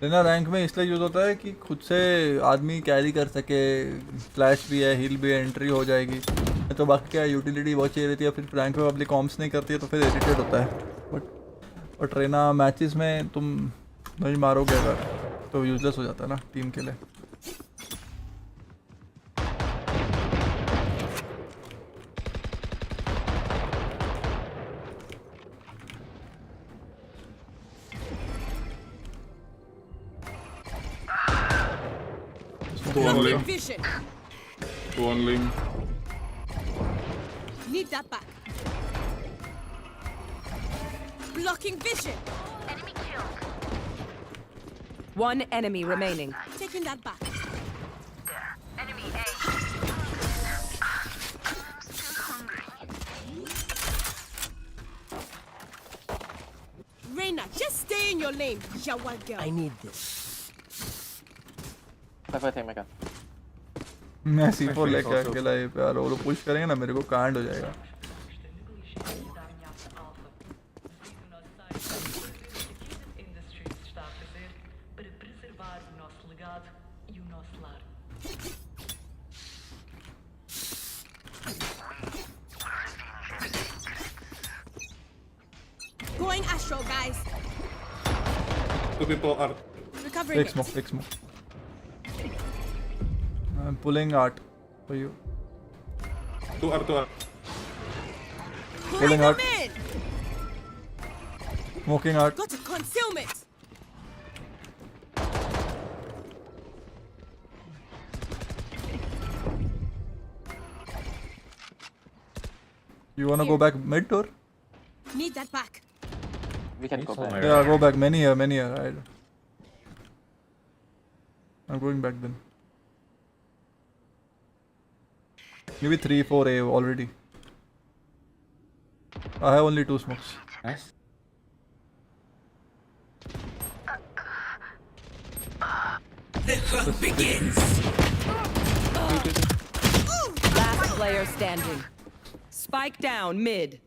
लेना rank में इसलिए यूज होता है कि खुद से आदमी कैरी कर सके. फ्लैश भी है, हील भी है, एंट्री हो जाएगी. तो बाकी क्या यूटिलिटी बहुत चाहिए रहती है. फिर रैंक में पब्लिक कॉम्प्स नहीं करती है तो फिर इरिटेट होता है. बट रेना मैचेस में तुम नहीं मारोगे अगर तो यूजलेस हो जाता है ना टीम के लिए. Two on link. Vision. Two on link. Need that back. Blocking vision. Enemy killed. One enemy remaining. Taking that back. There. Enemy A. I'm still hungry. Reina, just stay in your lane, Yawa girl. I need this. मैं C4 लेके अकेला ये पे आ रहा हूँ. वो push करेंगे ना मेरे को कांड हो जाएगा. Da ameaça alfa. Visite o nosso site para ver o que a Kingston Industries está a fazer para preservar o nosso legado e o nosso lar. Going astral, guys. Two people are. Recovering Take it. smoke, take smoke. I'm pulling out for you. Two are. Two are. Pulling out. them in. Smoking out. Got a concealment. You wanna go back mid door? Need that back. We can go back. Yeah, go back. Many here, many here. I'm going back then. Maybe 3, 4 A already. I have only 2 smokes. Nice. The hunt begins. Last player standing. Spike down mid.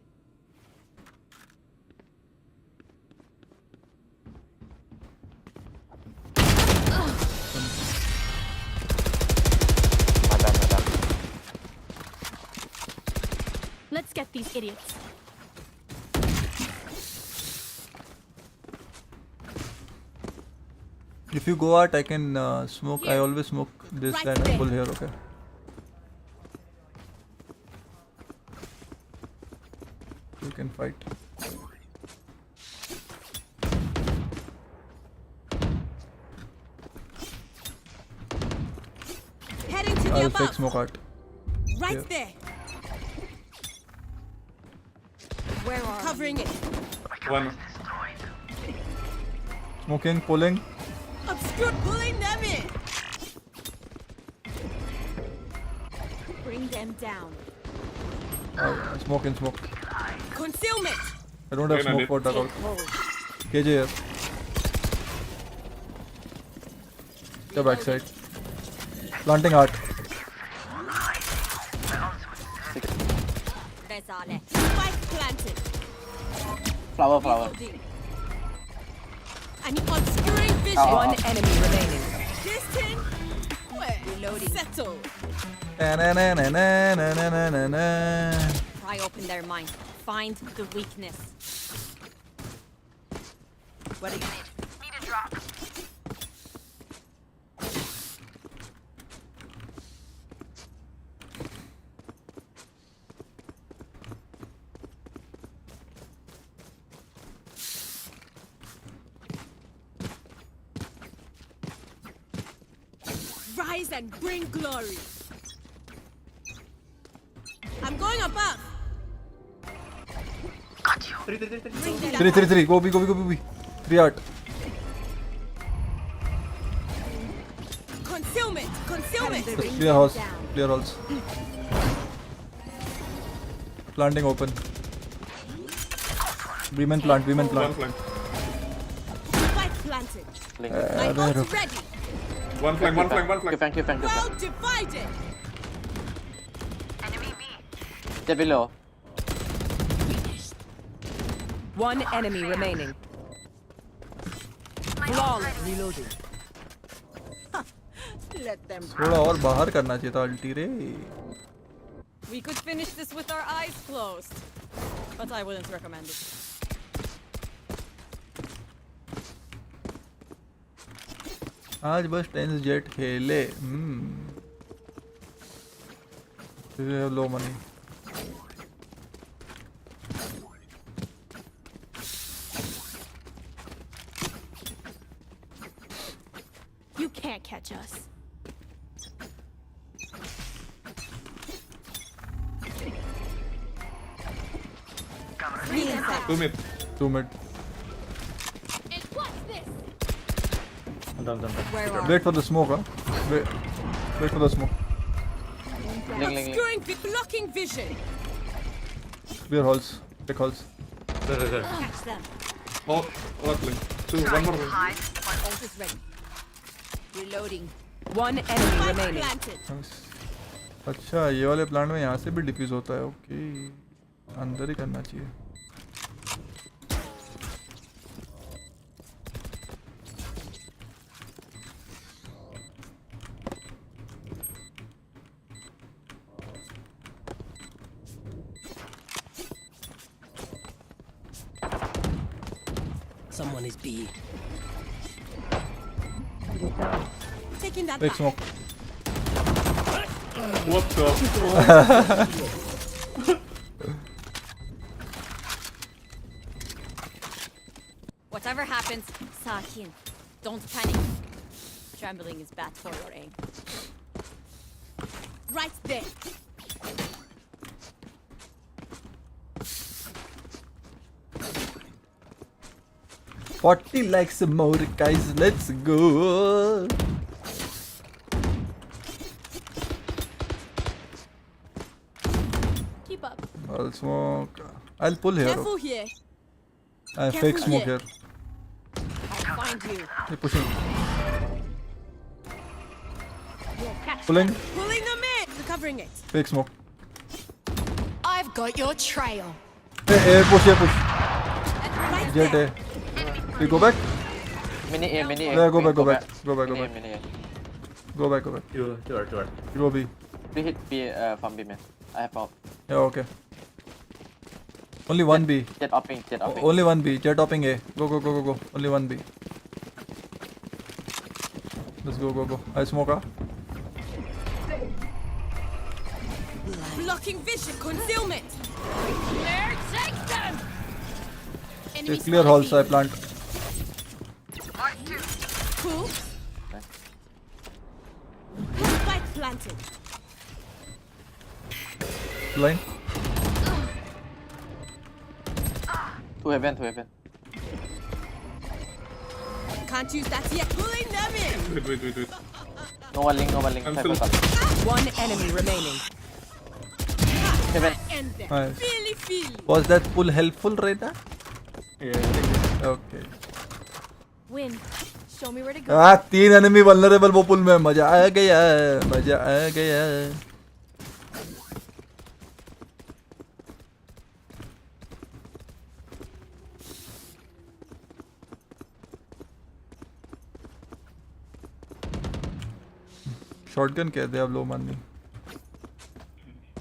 Let's get these idiots. If you go out, I can smoke. I always smoke this Right side and there. pull here, okay? You can fight. Heading to the I'll above. fake smoke out. Right Here. there. Where are Covering it. One. Smoking, pulling. Obscure, pulling them in. Bring them down. Smoke in smoke. Concealment. I don't have Rain smoke on for it. dugout. Hold. KJ here. The backside. Planting art. Spike planted. Flower. I'm obscuring vision. One enemy remaining. Distant. Reloading. Settle. Pry open their mind. Find the weakness. What do you need? Need a drop. Rise and bring glory. I'm going above. Got you. 3. Go B. 3 art. Concealment. Clear house. Planting open. Women plant. One flank. Spike planted. My ult's ready. One flank. Thank you. Well divided. Enemy B. They're below. One enemy remaining. Flawless. Reloading. Let them. थोड़ा और बाहर करना चाहिए था अल्टी रे. We could finish this with our eyes closed, but I wouldn't recommend it. आज बस Nzxt खेले. We have low money. You can't catch us. Two mid. And what's this? Done. Wait for the smoke, huh? Wait for the smoke. Obscuring, blocking vision. Clear halls. Pick halls. There. Catch them. Oh, left link. One more link. My ult is ready. Reloading. One enemy remaining. Planted. अच्छा ये वाले plant में यहाँ से भी diffuse होता है. Okay अंदर ही करना चाहिए. Someone is B. Taking that Big back. smoke. What the? Whatever happens, Sakin, don't panic. Trembling is bad for your aim. Right there. 40 likes more, guys. Let's go. Keep up. I'll smoke. I'll pull here. Careful here. I fake Careful smoke here. here. I'll find you. They're pushing. Catch Pulling. them. Pulling them in. Recovering it. Fake smoke. I've got your trail. Hey, push. Right Jet there. A. We go back? Mini A. Yeah, go back. Mini A. Go back. Two are. Go B. We hit B from B man. I have out. Yeah, okay. Only one B. Jet hopping. Only one B. Jet hopping A. Go. Only one B. Let's go. I smoke her. Blocking vision. Concealment. There, take them. Okay, clear halls. I plant. Cool. Spike planted. Line. Two heaven. Can't use that yet. Pulling them in. Wait. No one link. I'm still. One enemy remaining. Heaven. End them. Nice. Feel. Was that pull helpful, Rita? Yeah. Okay. Win. Show me where to go. हाँ 3 enemy vulnerable वो पुल में मजा आ गया मजा आ गया shotgun कहते हैं अब लो माननी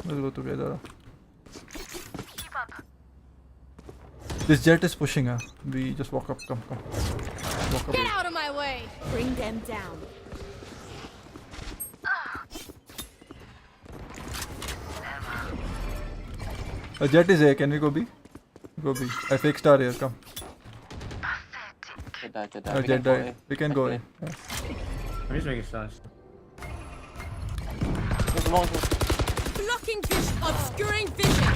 let's go together. This jet is pushing her. We just walk up. Come. Walk up. Get out of my way. Bring them down. A jet is A. Can we go B? Go B. I fixed our here. Come. Jet die. We can go A. Yeah. I'm just making stars. Blocking vision, obscuring vision.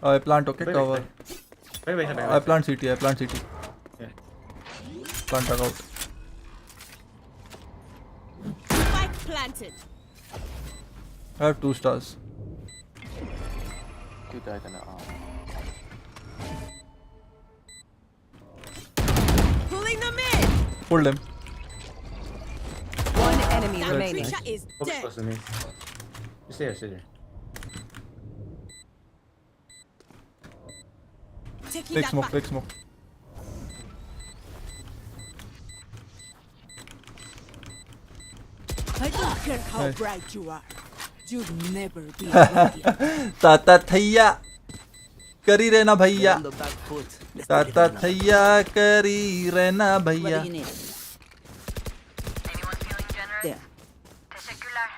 I plant okay cover. Wait. I plant CT. Yeah. Plant tag out. Spike planted. I have 2 stars. Pulling them in. Pulled him. One enemy That remaining. creature is Focus dead. close to me. You stay there. Taking Big that smoke. back. Big smoke. I don't care how Nice. bright you are. You'll never be radiant. ताता थैया करी रहना भैया ताता थैया करी रहना भैया There. Teşekkürler.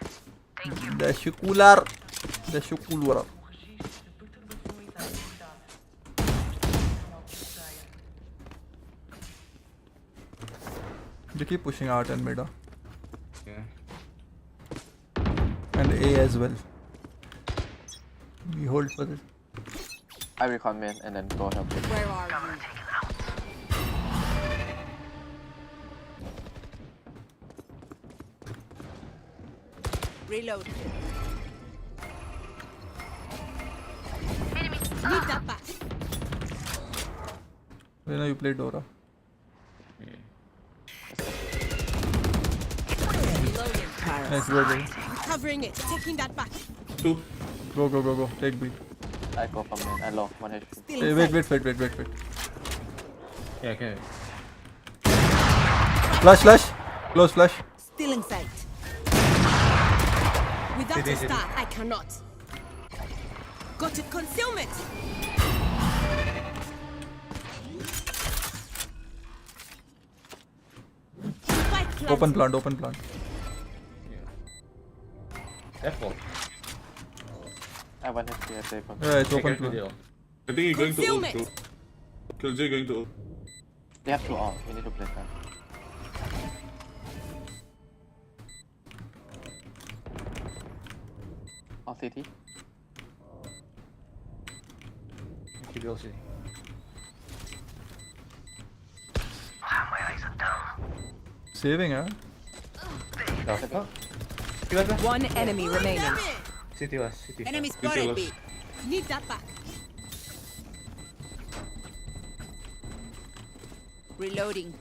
They keep pushing out and mid. Yeah. And A as well. We hold for it. I will come in and then go help it. Where are you? Reload. Need that back. When you play Dora. Nice, go. Covering it. Taking that back. 2. Go. Take B. I go from in. I low. 1 HP. Still Hey, inside. wait. Yeah, okay. Flash. Close flash. Still in sight. Without a star, I cannot. Got it. Concealment. Spike planted. Open plant. F4. I have 1 HP. I take 1. Yeah, it's open plant. I think you're going to ult. Concealment. Killjoy going to ult. They have 2 all. We need to play that. All CT. Keep LC. Saving, huh? One enemy remaining. City was. City. Enemy City spotted was. B. Need that back. Reloading.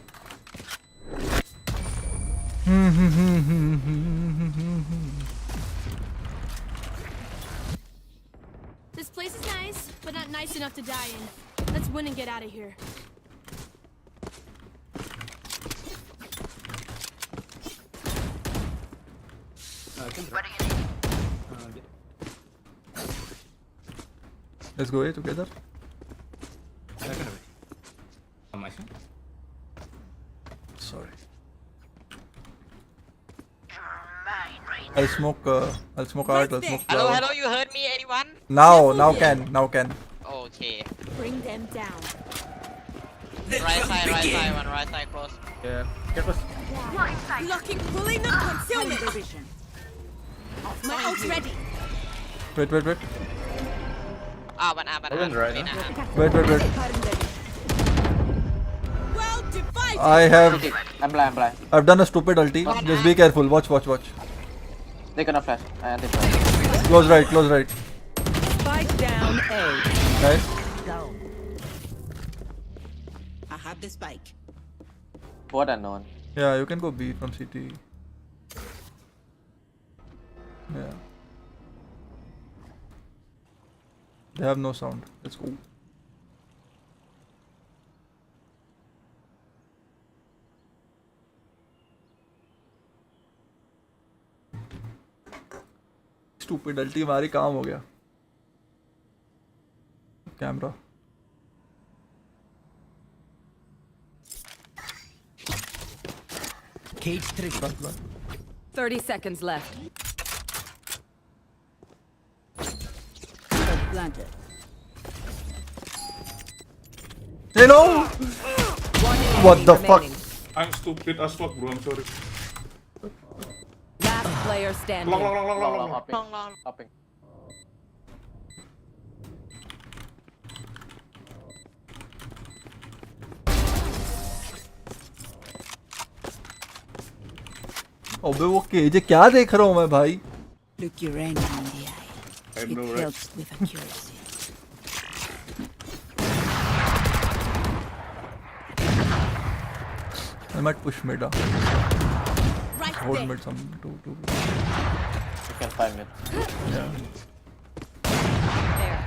This place is nice, but not nice enough to die in. Let's win and get out of here. Let's go A together. Sorry. I'll smoke art. I'll smoke flower. Hello, you heard me, anyone? Now can. Okay. Bring them down. Right side, one right side close. Yeah. Careful. Blocking, pulling them, concealment. My ult's ready. Wait. One right, Wait. Well divided. I'm blind. I've done a stupid ulti. Just be careful. Watch. They're gonna flash. I anti-flash. Close right. Spike down A. Nice. I have the spike. What unknown? Yeah, you can go B from CT. Yeah. They have no sound. Let's go. Stupid ulti मारी काम हो गया. Camera. Cage trigger. 30 seconds left. Planted. Hello. What the fuck? I'm stupid as fuck, bro. I'm sorry. Last player standing. Hopping. अबे वो cage क्या देख रहा हूँ मैं भाई? Look your enemy in the eye. I It know, right? helps with accuracy. I might push mid. Right Hold there. mid some two. You can find mid. Yeah. There.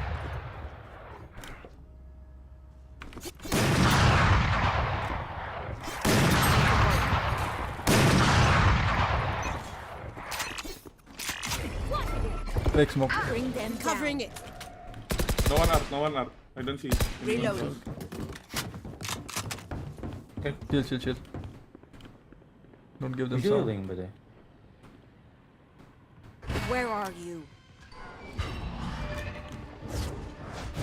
Fake smoke. Bring them covering it. No one up. I don't see. Reloading. Chill. Don't give them sound. Where are you?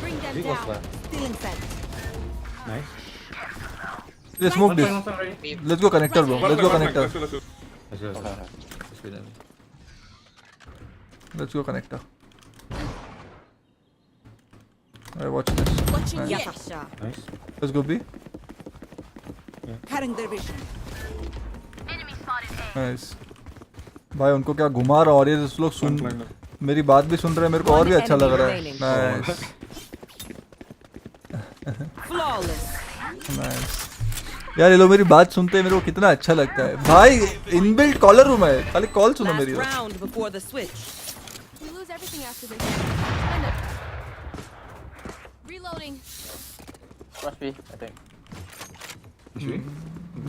Bring them down. Stealing fence. Let's smoke this. Let's go connector, bro. Let's go connector. Let's go connector. Alright, watch this. Watching Nice. yes. Nice. Let's go B. Cutting their vision. Enemy spotted A. Nice. भाई उनको क्या घुमा रहा और ये लोग सुन मेरी बात भी सुन रहे हैं मेरे को और भी अच्छा लग रहा है. Nice. Flawless. Nice. यार ये लोग मेरी बात सुनते हैं मेरे को कितना अच्छा लगता है भाई. इनबिल्ट कॉलर रूम है, खाली कॉल सुनो मेरी. Last round before the switch. We lose everything after this. Spend it. Reloading. Rush B, I think.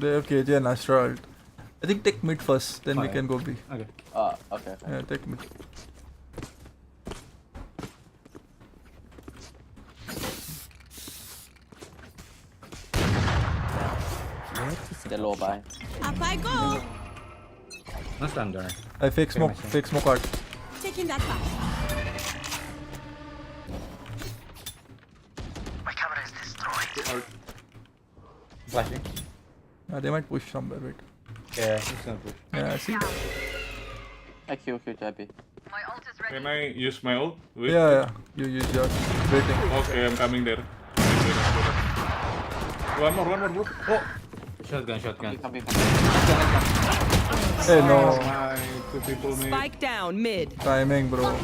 They have KJ and Astra ult. I think take mid first, then we can go B. Okay. Okay. Yeah, take mid. They're low by. Up I go. Not under. I fake smoke art. Taking that back. My camera is destroyed. Flashing. They might push somewhere, wait. Yeah, he's gonna push. Yeah, see? I Q JP. My ult is ready. Can I use my ult? Wait. Yeah. You use yours. Waiting. Okay, I'm coming there. One more, bro. Oh! Shotgun. Come. Hey, no. My two people made. Spike down mid. Timing, bro.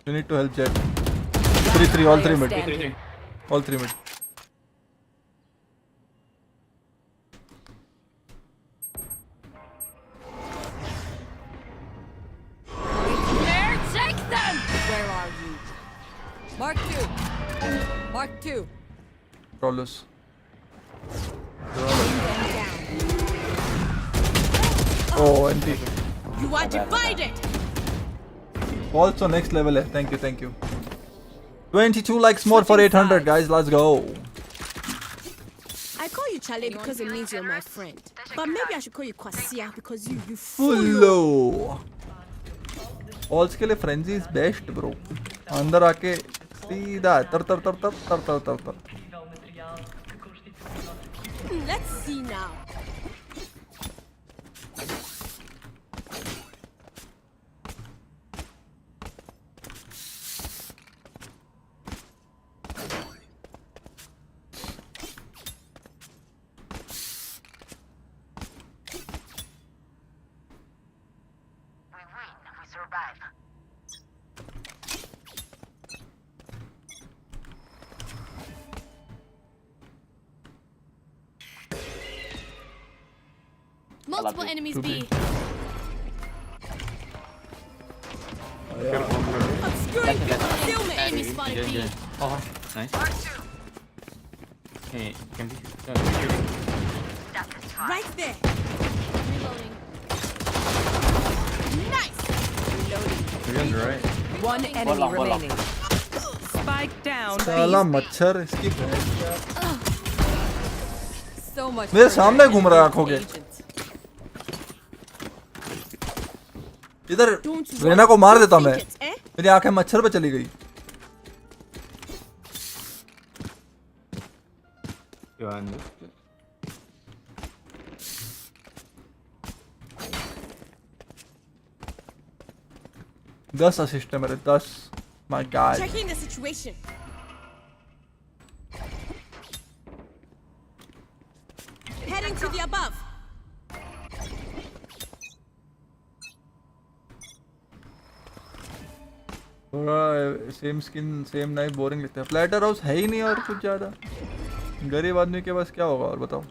You need to help Jet. 3, all 3 mid. Standing. All 3 mid. There, take them! Where are you? Mark 2. Crawlers. Oh, NT. You are divided. Also next level. Thank you. 22 likes more for 800, guys. Let's go. I call you Charlie because it means you're my friend. But maybe I should call you Kwasia because you Fullo. Alls के लिए frenzy is best, bro. अंदर आके सीधा तर. Let's see now. We survive. Multiple enemies B. Obscuring concealment. Enemy spotted B. Oh, nice. Hey, can be. Right there. Reloading. Nice. Reloading. Right. One enemy remaining. Spike down. साला मच्छर इसकी So much. मेरे सामने घूम रहा है आंखों के इधर रेना को मार देता मैं मेरी आंखें मच्छर पे चली गई You 10 असिस्ट है मेरे 10 my god Checking the situation. Heading to the above. थोड़ा same skin same knife boring लगता है फ्लैटर हाउस है ही नहीं और कुछ ज्यादा गरीब आदमी के पास क्या होगा और बताओ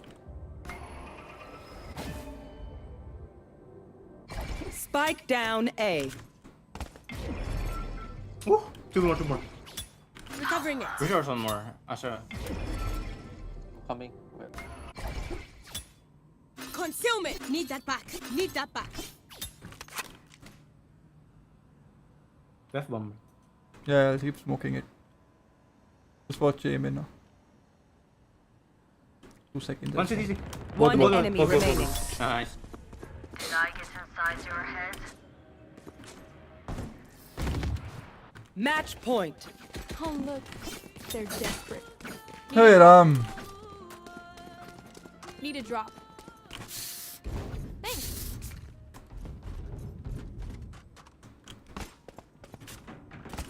Spike down A. Two more. Recovering it. We sure some more. Asha. Coming. Concealment. Need that back. Need that back. Left bomb. yeah I'll keep smoking it just watch aim in now 2 seconds One CT. One enemy remaining. Nice. Did I get inside your head? Match point. Oh look, they're desperate. hey Ram Need a drop. Thanks.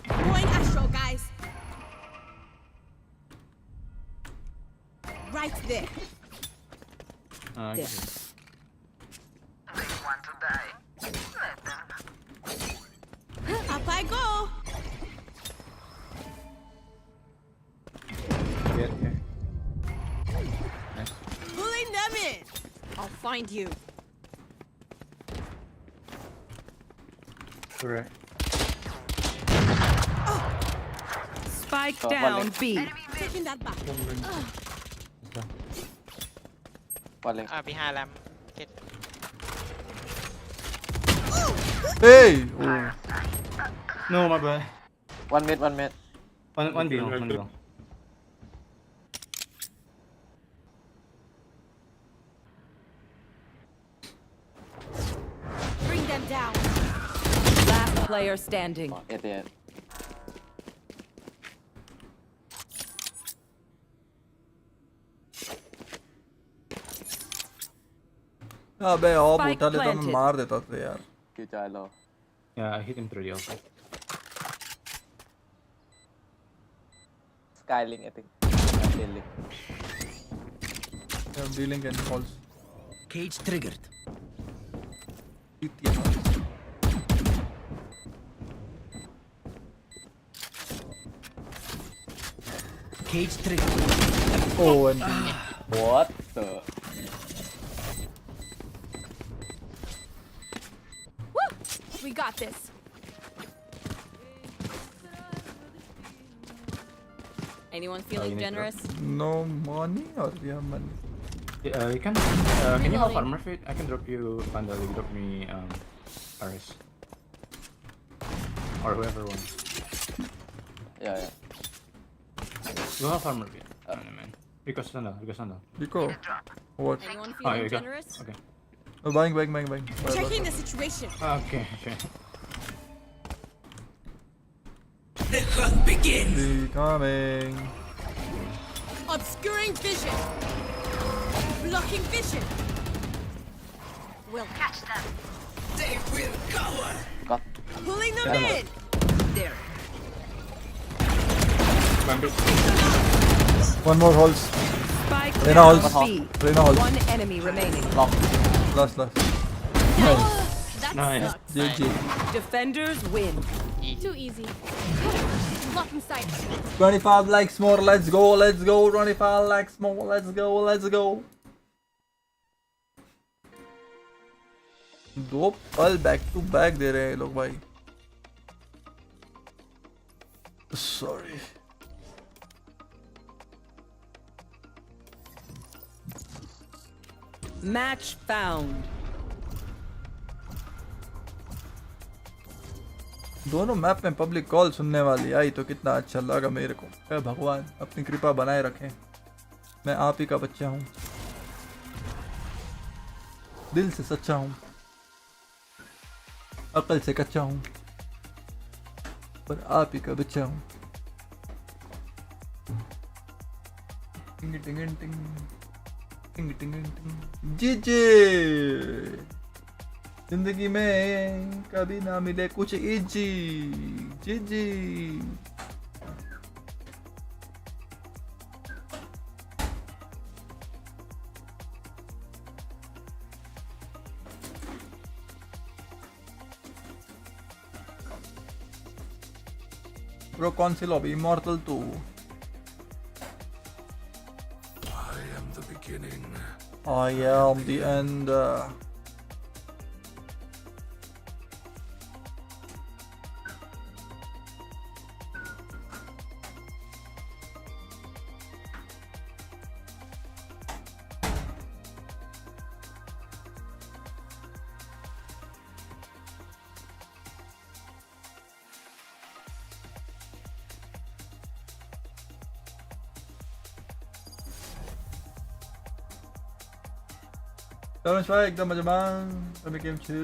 Going astral, guys. Right there. Okay. They want to die. Let them. Up I go. Get here. Nice. Pulling them in. I'll find you. Correct. Spike down B. Taking that back. Behind lamp. Kid. hey oh. No, my bad. One mid. One below. One below. Bring them down. Last player standing. At the end. अबे of Spike उठा लेता मैं planted. मार देता था यार You die low. Yeah, I hit him through the outside. Skylink, I think. Skylink. I'm dealing and calls Cage triggered. Cage triggered. oh and What the? Woo! We got this. Anyone feeling generous? no money or we have money You can. Can you help armor fit? I can drop you Panda. You drop me Aorus. Or whoever wants. Yeah. Go have armor fit. Man. Because Sandal. Rico what Anyone Oh, feeling here you go. generous? Okay. oh, buying Checking the situation. Okay. The hunt begins. coming Obscuring vision. Blocking vision. We'll catch them. They will cover. Got. Pulling them in. There. one more holes Spike Reyna down holes. B. Reyna holes. One enemy remaining. last That Nice. sucks. GG Defenders win. Too easy. Blocking sight. 25 likes more let's go 25 likes more let's go दो पल back to back दे रहे हैं ये लोग भाई. Sorry. Match found. दोनों map में public call सुनने वाली आई तो कितना अच्छा लगा मेरे को. ऐ भगवान अपनी कृपा बनाए रखें. मैं आप ही का बच्चा हूँ, दिल से सच्चा हूँ, अकल से कच्चा हूँ, पर आप ही का बच्चा हूँ. टिंग टिंग टिंग टिंग टिंग टिंग. जीजे जिंदगी में कभी ना मिले कुछ इजी. जीजी ब्रो कौन सी lobby? Immortal 2. I am the end. Don't try एकदम मजमान. Let me game 2.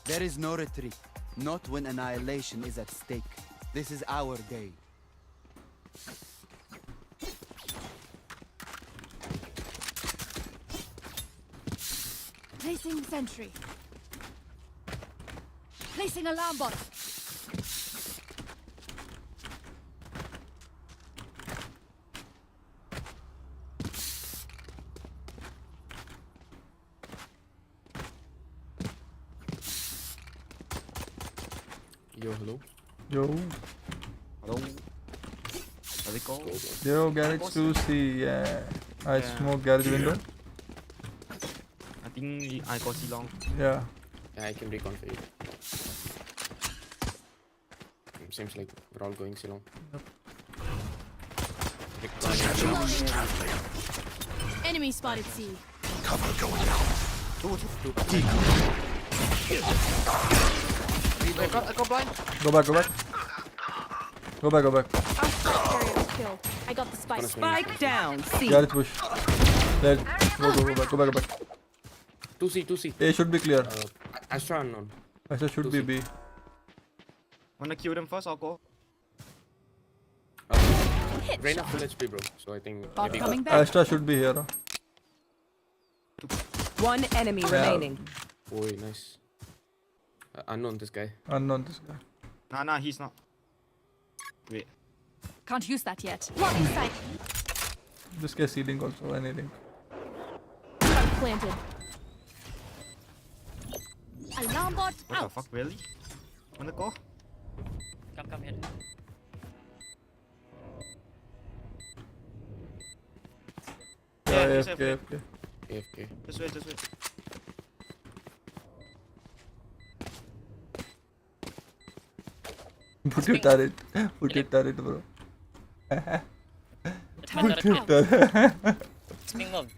There is no retreat, not when annihilation is at stake. This is our day. Placing sentry. Placing alarm bot. Yo, hello. Yo. Hello. How's it going? Yo, garage 2C. Yeah. I smoke garage window. I think I got C long. Yeah. Yeah, I can recon for you. Seems like we're all going C long. Enemy spotted C. Cover going out. Two. I got blind. Go back. I got the spike. Spike down. C. Garage push. Let's go back. 2C. A should be clear. Astra unknown. Astra should be B. Wanna kill them first? I'll go. Reina full HP, bro. So I think maybe Coming back. Astra should be here. One enemy remaining. Oh, nice. Unknown this guy. Nah, he's not. Wait. Can't use that yet. Blocking sight. This guy seeding also, anything. Planted. Alarm bot What out. the fuck, really? Wanna go? Come here. Yeah, he's AFK. AFK. This way. Put your turret, bro. Put your turret. Swing long.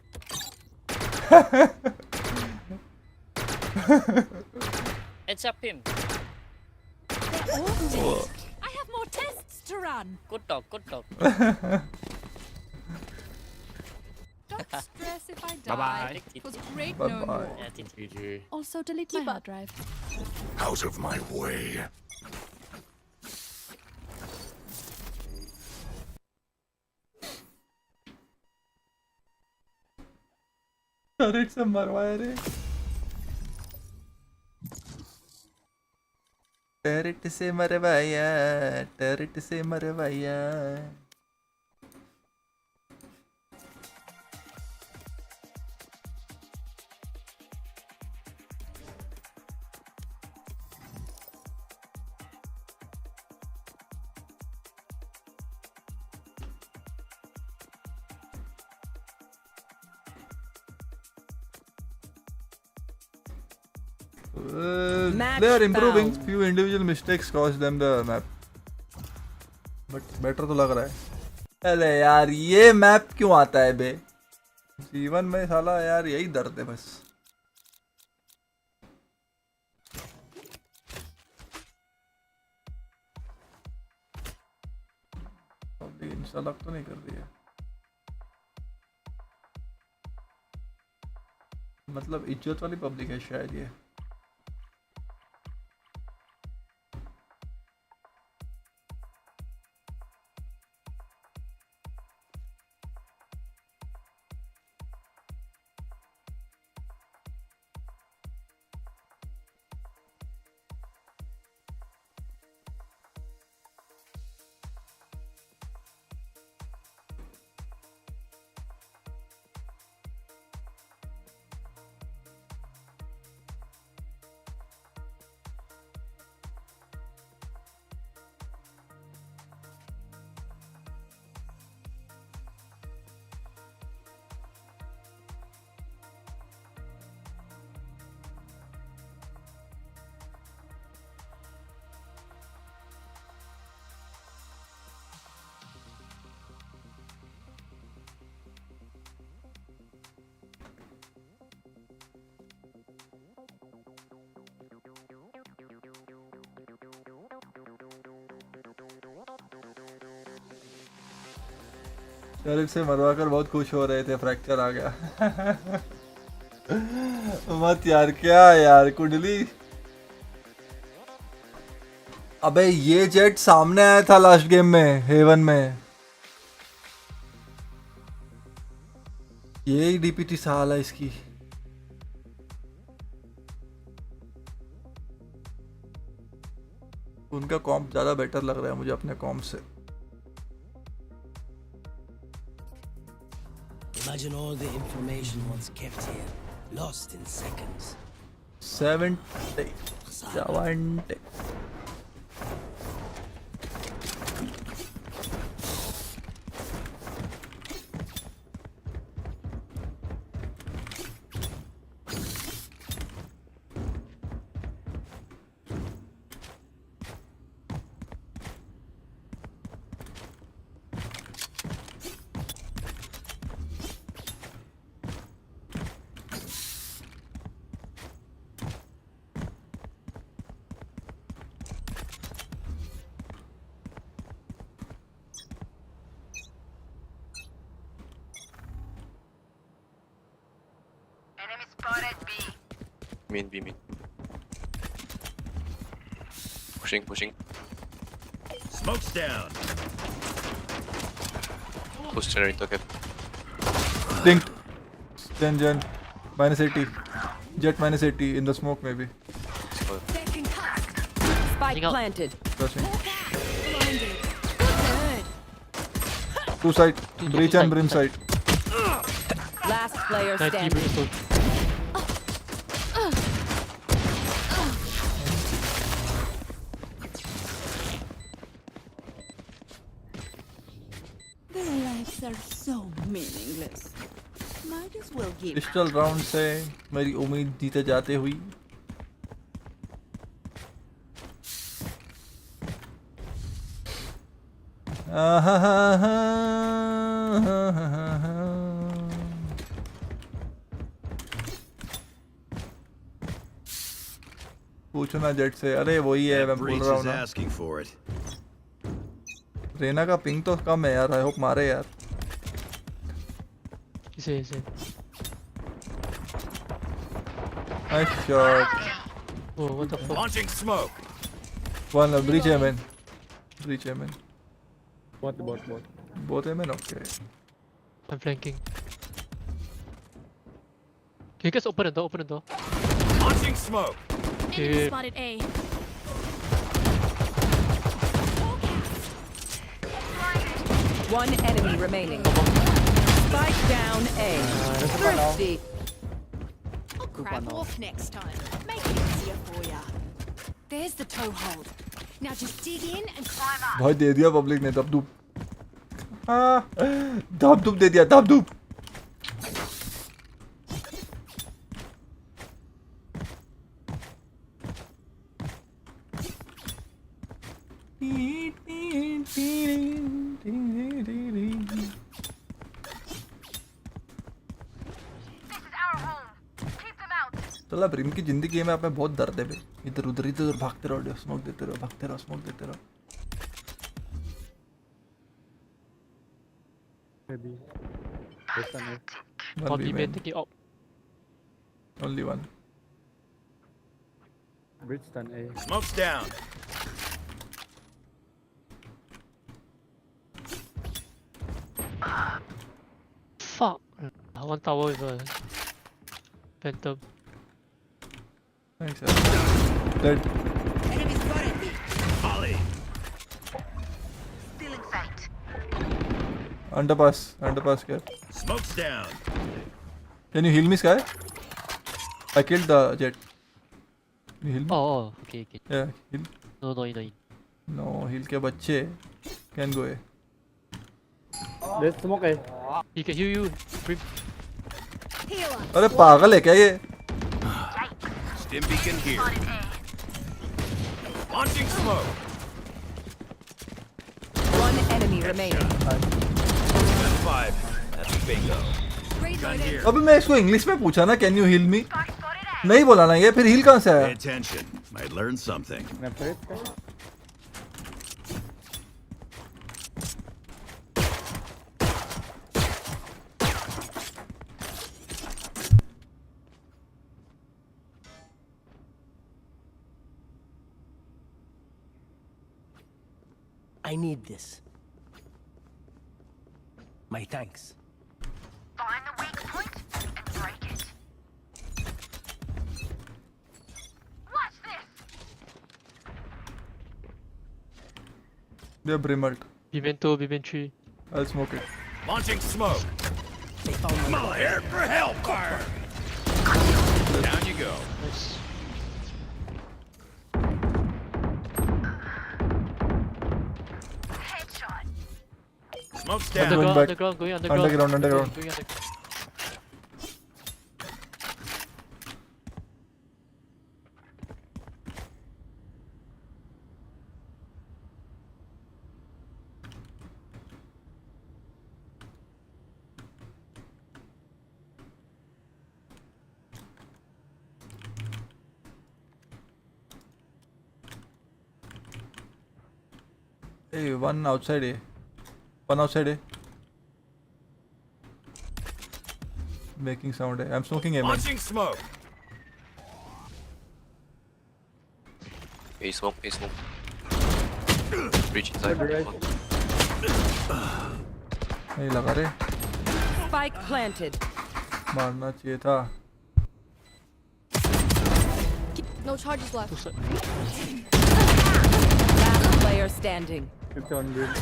Heads up him. I have more tests to run. Good dog. Don't stress if I die. Bye-bye. It was great Bye knowing bye. you. GG. Also delete my hard drive. Out of my way. Turret से मरवाया रे. Turret से मरवाया. They are improving. Few individual mistakes cost them the map. But better तो लग रहा है. अरे यार ये मैप क्यों आता है बे? जीवन में साला यार यही दर्द है बस. इंस्टॉल तो नहीं कर दिया. मतलब इज्जत वाली पब्लिक है शायद ये. शरीफ से मरवाकर बहुत खुश हो रहे थे. फ्रैक्चर आ गया. मत यार. क्या यार कुंडली. अबे ये जेट सामने आया था लास्ट गेम में हेवन में. यही डीपीटी साल है इसकी. उनका कॉम्प ज्यादा बेटर लग रहा है मुझे अपने कॉम्प से. Imagine all the information once kept here, lost in seconds. 70. B main. Pushing. Smoke's down. Push generator cap. Linked. Gen. -80. Jet -80 in the smoke maybe. Spike planted. Pushing. Two side. Breach and brim side. Last player standing. Are so meaningless. Might as well give. Pistol round से मेरी उम्मीद जीते जाते हुई. पूछो ना jet से. अरे वही है मैं बोल रहा हूँ ना. रेना का पिंग तो कम है यार. आई होप मारे यार. इसे Nice shot. Oh, what the fuck? Launching smoke. One breach man. Bot. Both man. Okay. I'm flanking. Can you guys open the door? Launching smoke. Enemy spotted A. One enemy remaining. Spike down A. Thirsty. I'll grab off next time. Make it easier for ya. There's the toehold. Now just dig in and climb up. भाई दे दिया public ने दबदूब. दबदूब दे दिया दबदूब. चला brim की जिंदगी में आप में बहुत दर्द है बे. इधर उधर भागते रहो, स्मोक देते रहो, भागते रहो, स्मोक देते रहो. Maybe. One B main. Only one. Bridge stun A. Smoke's down. Fuck. One tower with a phantom. Thanks, sir. Dead. Enemy spotted me. Ollie. Stealing sight. Underpass here. Smoke's down. Can you heal me, Sky? I killed the jet. Can you heal me? Oh, okay. Yeah, heal. No. No, heal के बच्चे. Can go A. Let's smoke A. He can heal you. अरे पागल है क्या ये? Stim beacon here. Launching smoke. One enemy remaining. Gun 5. That's bingo. Gun here. अभी मैं इसको इंग्लिश में पूछा ना, कैन यू हील मी? नहीं बोला ना ये, फिर हील कहाँ से Pay आया? attention. Might learn something. I need this. My thanks. Find the weak point and break it. Watch this. They have brim ult. Bimento, Bimento 3. I'll smoke it. Launching smoke. Here for hellfire. Down you go. Nice. Headshot. Smoke's down. Going back. Going underground. Underground. Going underground. Hey, one outside A. One outside A. Making sound. I'm smoking A. Man. Launching smoke. A smoke. Breach inside. नहीं लगा रे. Spike planted. मारना चाहिए था. No charges left. Last player standing. It's on bridge.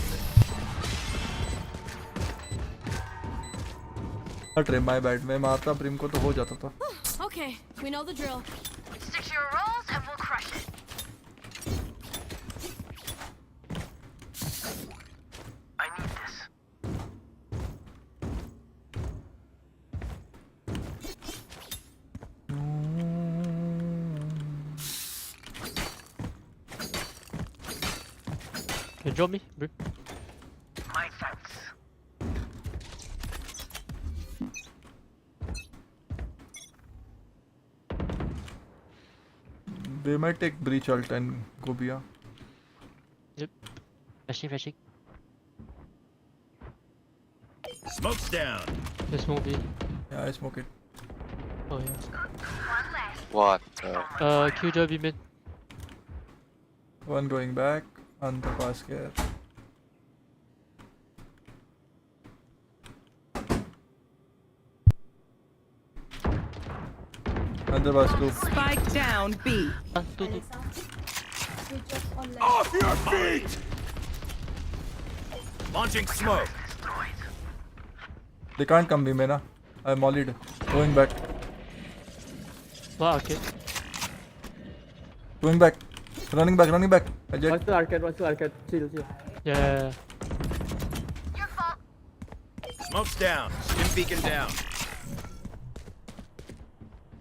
हट my bad में मारता brim को तो हो जाता था. Okay, we know the drill. Stick to your roles and we'll crush it. I need this. Can you drop me, bro? My thanks. They might take breach ult and go B. Yep. Flashing. Smoke's down. Let's smoke B. Yeah, I smoke it. Oh yeah. One less. What? Killjoy B mid. One going back. Underpass here. Underpass two. Spike down B. Off your feet! Launching smoke. They can't come B, Mena. I'm mollied. Going back. Wow, okay. Going back. Running back. I jet. Watch the arcade. Chill. Yeah. Your fault. Smoke's down. Stim beacon down.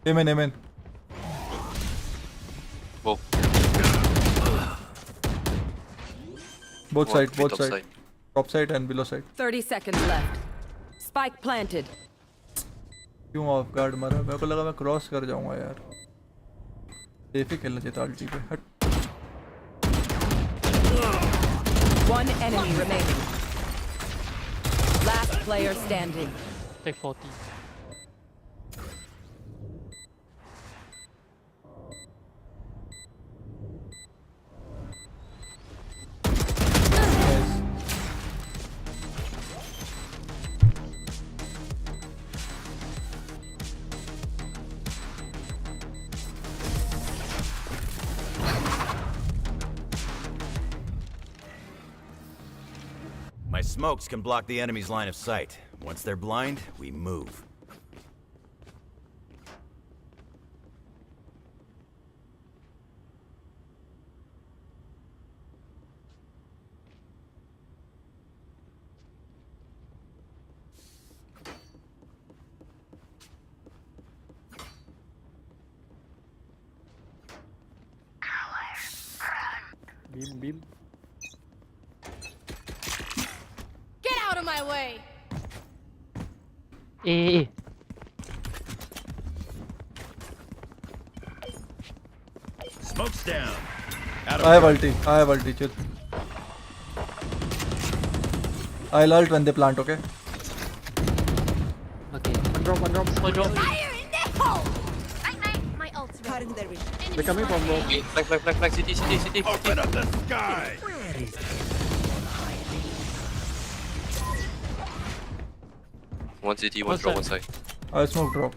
Amen. Whoa. Both One side, both top side. side. Top side and below side. 30 seconds left. Spike planted. क्यों of guard मारा? मेरे को लगा मैं cross कर जाऊंगा यार. Safe ही खेलना चाहिए था अल्टी पे. हट. One enemy remaining. Last player standing. Take 40. My smokes can block the enemy's line of sight. Once they're blind, we move. Beam. Get out of my way! Eh. Smoke's down. I have ulti, chill. I'll ult when they plant, okay? Okay. One drop. Fire in the hole! My ult's ready. They're coming from both. Flag, city. Open up the sky! One city, one drop, one side. I smoke drop.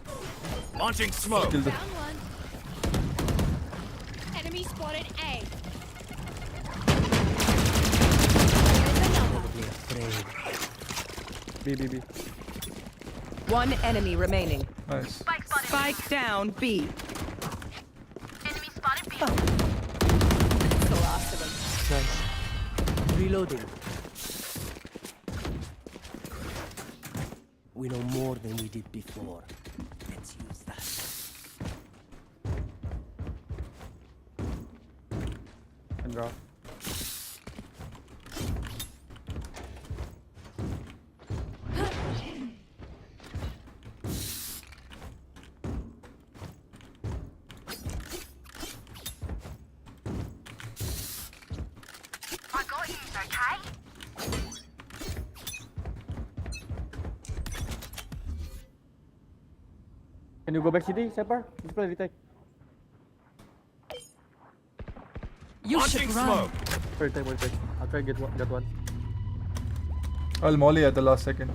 Launching smoke. Kill the. Down one. Enemy spotted A. B. One enemy remaining. Nice. Spike down B. Enemy spotted B. So awesome. Nice. Reloading. We know more than we did before. Let's use that. And drop. I got you, okay? Can you go back city, Shepard? Just play retake. You Launching should run. smoke. We'll take. I'll try get one. I'll molly at the last second.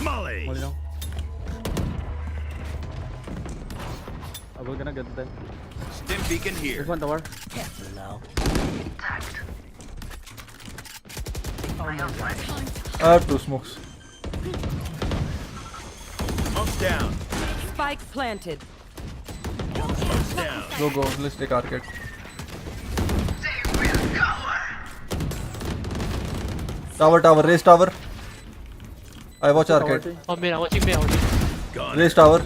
Molly. Molly now. I will gonna get them. Stim beacon here. There's one tower. Careful now. I have two smokes. Smoke's down. Spike planted. Smoke's down. Go. Let's take arcade. Tower. Raise tower. I watch arcade. On mid, I'm watching mid. Gone. Raise tower.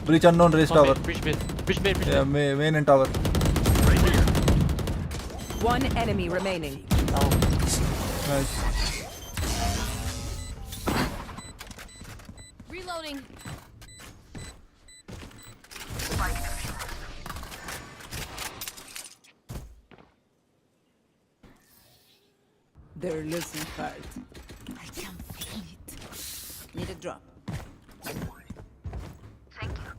Breach unknown. Raise tower. Bridge mid. Yeah, main and tower. Right here. One enemy remaining. Nice. Reloading. They're losing heart. I can feel it. Need a drop. Thank you.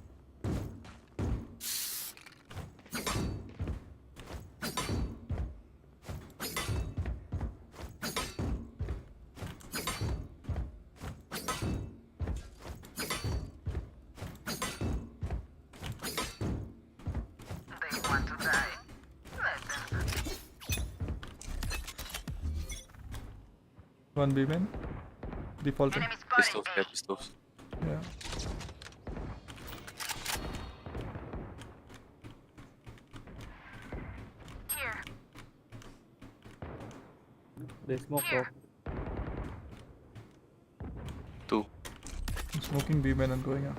They want to die. Let them. One B main. Defaulting. Enemy spotted. Pistols. Yeah. Here. They smoke top. Two. I'm smoking B main and going out.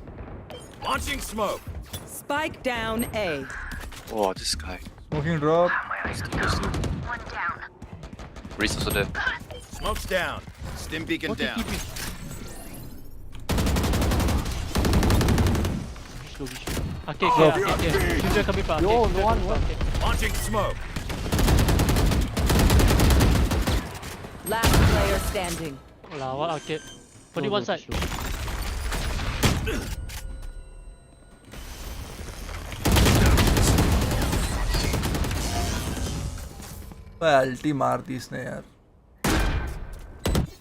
Launching smoke. Spike down A. Oh, this guy. Smoking drop. One down. Reese also dead. Smoke's down. Stim beacon down. Arcade here, arcade here. Future coming for arcade. Yo, Future no one, coming for arcade. Launching smoke. Last player standing. Hola, what arcade? Only one side. अल्टी मार दी इसने यार.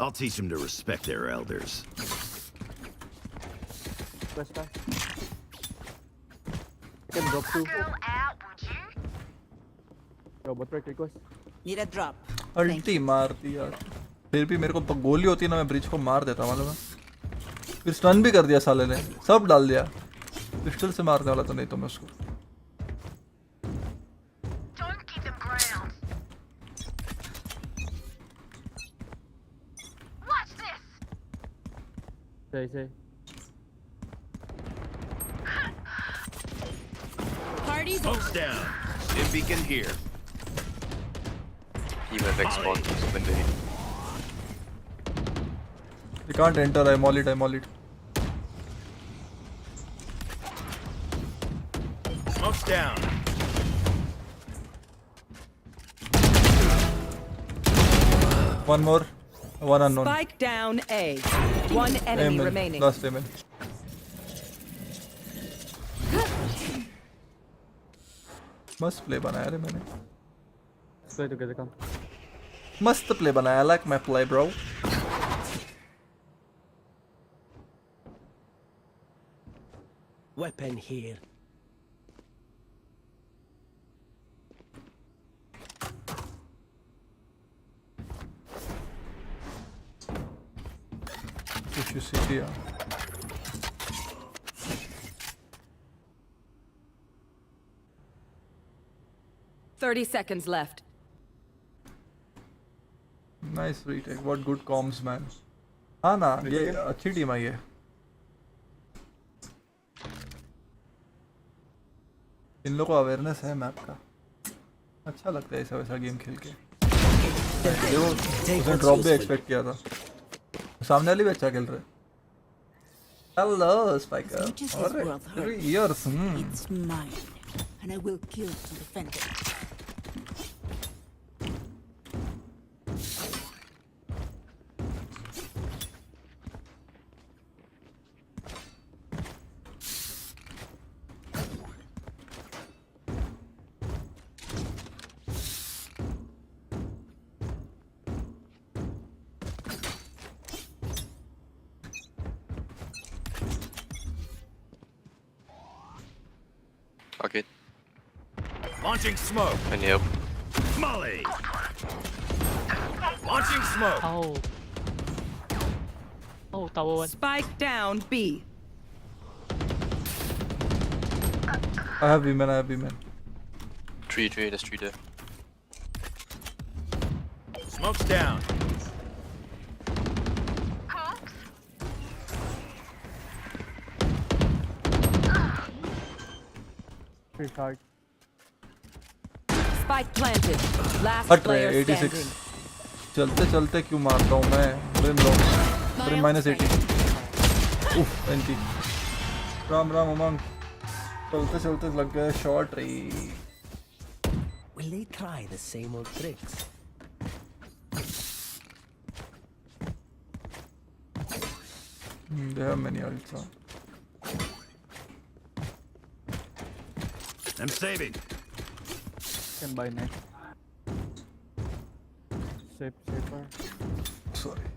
I'll teach them to respect their elders. West back. Can drop two. Girl out, would you? Yo, bot break request. Need a drop. अल्टी मार दी यार. फिर भी मेरे को गोली होती ना, मैं ब्रिज को मार देता मालूम है. फिर स्टन भी कर दिया साले ने, सब डाल दिया. पिस्टल से मारने वाला तो नहीं तो मैं उसको. Don't keep them ground. Watch this. Say. Party's Smoke's down. Stim beacon here. EMF spawn window here. They can't enter. I maul it. Smoke's down. One more. One unknown. Spike down A. One enemy Amen. remaining. Last amen. मस्त play बनाया रे मैंने. Play together, come. मस्त play बनाया. I like my play, bro. Weapon here. Push you city. 30 seconds left. Nice retake. What good comms, man. हाँ ना, ये अच्छी टीम आई है. इन लोगों को अवेयरनेस है मैप का. अच्छा लगता है ऐसा वैसा गेम खेल के. देखो उसने ड्रॉप भी एक्सपेक्ट किया था. सामने वाले भी अच्छा खेल रहे. Hello, Spiker. Alright, 3 years. It's mine, and I will kill to defend it. Arcade. Launching smoke. And help. Molly. Launching smoke. Oh. Oh, tower one. Spike down B. I have women. Tree, there's tree there. Smoke's down. Pretty hard. Spike planted. Last हट player रहे 86. standing. चलते चलते क्यों मारता हूँ मैं. Brim लो. Brim -80. उफ 20. राम उमंग. चलते चलते लग गया शॉट रही. Will they try the same old tricks? They have many ults. I'm saving. Can buy next. Safer. Sorry.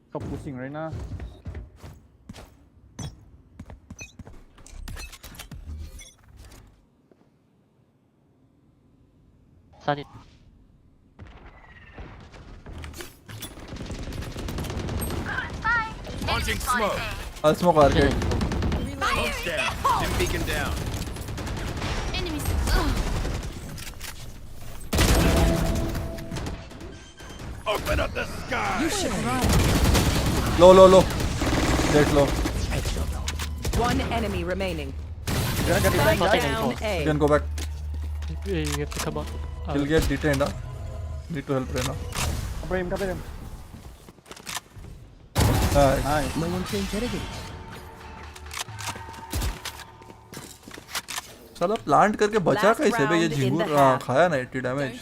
Stop pushing right now. Sun it. Launching smoke. I'll smoke arcade. Smoke's down. Stim beacon down. Enemies. Open up the sky. You should run. Low. Dead low. One enemy remaining. Down A. You can go back. You have to come out. He'll get detained, huh? Need to help Reyna. Cover him. Nice. No one to interrogate. साला plant करके बचा कैसे बे ये झिंगुर खाया ना 80 damage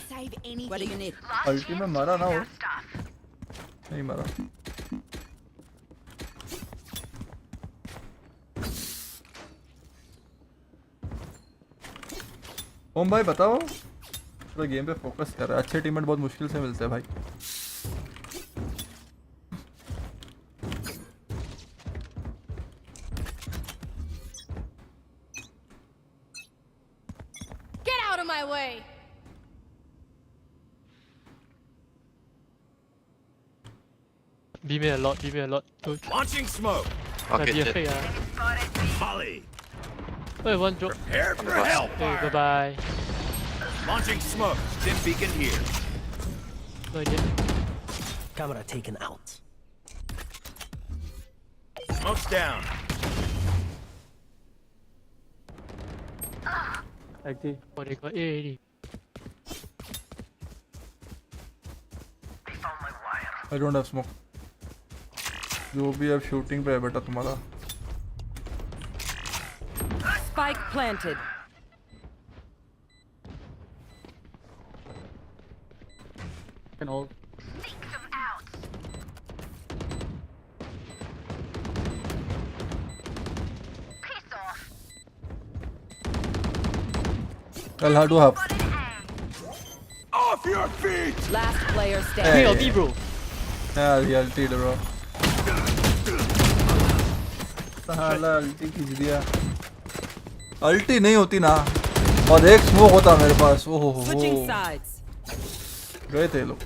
What do you need? अल्टी में मरा ना वो नहीं मरा ओम भाई बताओ थोड़ा गेम पे फोकस कर रहा है अच्छे टीममेट बहुत मुश्किल से मिलते हैं भाई Get out of my way! Be me a lot. Don't. Launching smoke. Okay, be a fake, Molly. Wait, one drop. Prepare for hellfire. Bye-bye. Launching smoke. Stim beacon here. No idea. Camera taken out. Smoke's down. Active. Oh, they got A. I don't have smoke जो भी अब shooting पे है बेटा तुम्हारा Spike planted. Can hold. I'll have to have Off your feet. Last player Hey, standing. B, bro. yeah reality bro साला अल्टी खींच दिया अल्टी नहीं होती ना और एक स्मोक होता मेरे पास ओहो हो Switching sides. गए थे लोग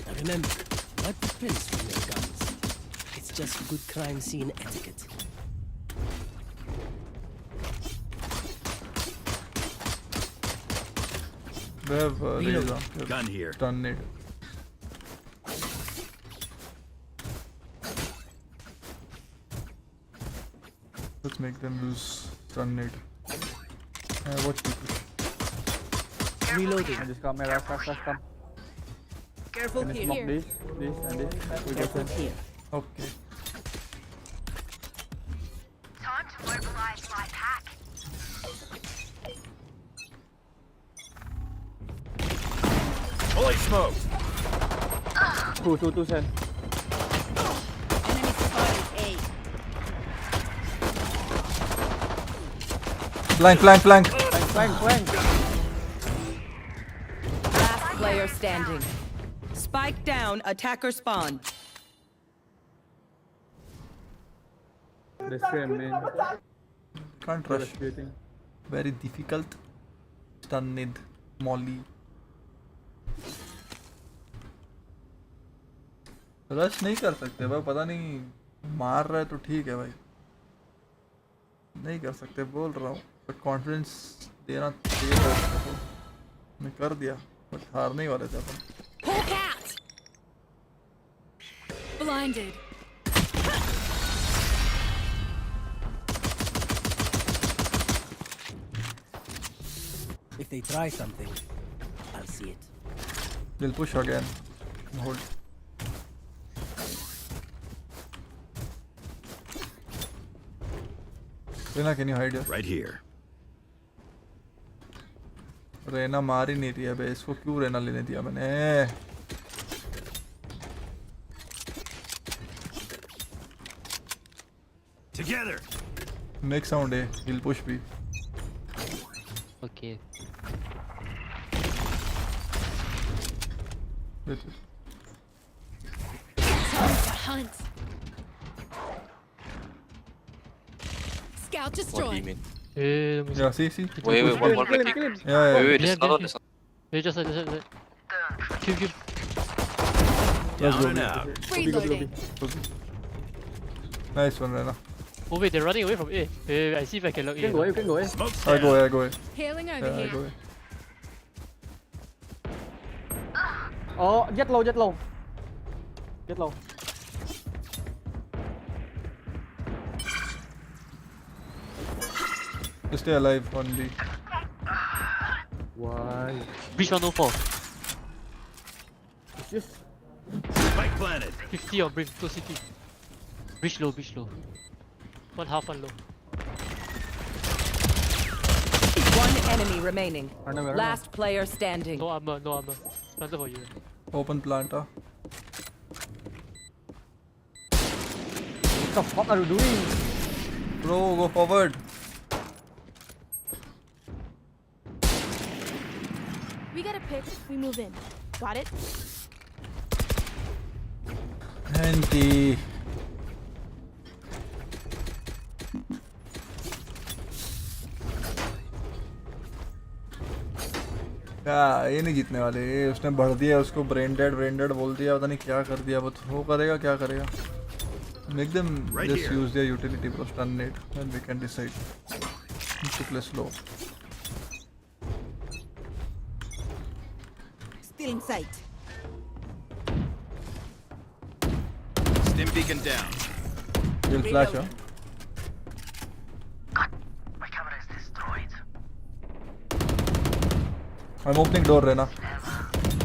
Now remember, what depends from your guns? It's just good crime scene etiquette. we have gun here done it let's make them use stun it watch people Reloading. I just got my last come. Careful Can you here. smoke this and this? We go Careful send. here. okay Time to mobilize my pack. fully smoked Two send. Enemy spotted A. flank Flank. Last player standing. Spike down. Attacker spawn. The stream, man. can't rush very difficult stunned molly rush नहीं कर सकते भाई पता नहीं मार रहा है तो ठीक है भाई नहीं कर सकते बोल रहा हूँ बट कॉन्फिडेंस देना चाहिए था उसको मैं कर दिया बट हारने वाले थे अपन Hawk out! Blinded. If they try something, I'll see it. We'll push again. Hold. Reyna, can you hide here? right here. Raina मार ही नहीं रही है बे इसको क्यों रेना लेने दिया मैंने Together. Make sound A. He'll push B. Okay. Wait. Hunt. Scout What do destroyed. you mean? Yeah, see. Wait, one click. Yeah. Wait, this is not. Wait, just Kill. Down and out. Reloading. Nice one, Reyna. Oh wait, they're running away from A. Wait, I see if I can lock You can go, Smoke's I down. go. Healing over Yeah, I here. go. Oh, jet low. You stay alive on B. Why? Breach 104. It's just Spike planted. 50 on breach, to city. Breach low, breach low. One half, one low. One enemy remaining. Last player standing. No armor, no armor. Planted for you. Open planter. what the fuck are you doing? Bro, go forward. We get a pick, we move in. Got it? Anti. ये नहीं जीतने वाले, ये उसने बढ़ दिया, उसको brain dead बोल दिया, पता नहीं क्या कर दिया, वो थ्रो करेगा क्या करेगा. Make them just use their utility, bro. Stun nade, and we can decide. Need to play slow. Still in sight. Stim beacon down. You'll flash, huh? My camera is destroyed. I'm opening door, Rena.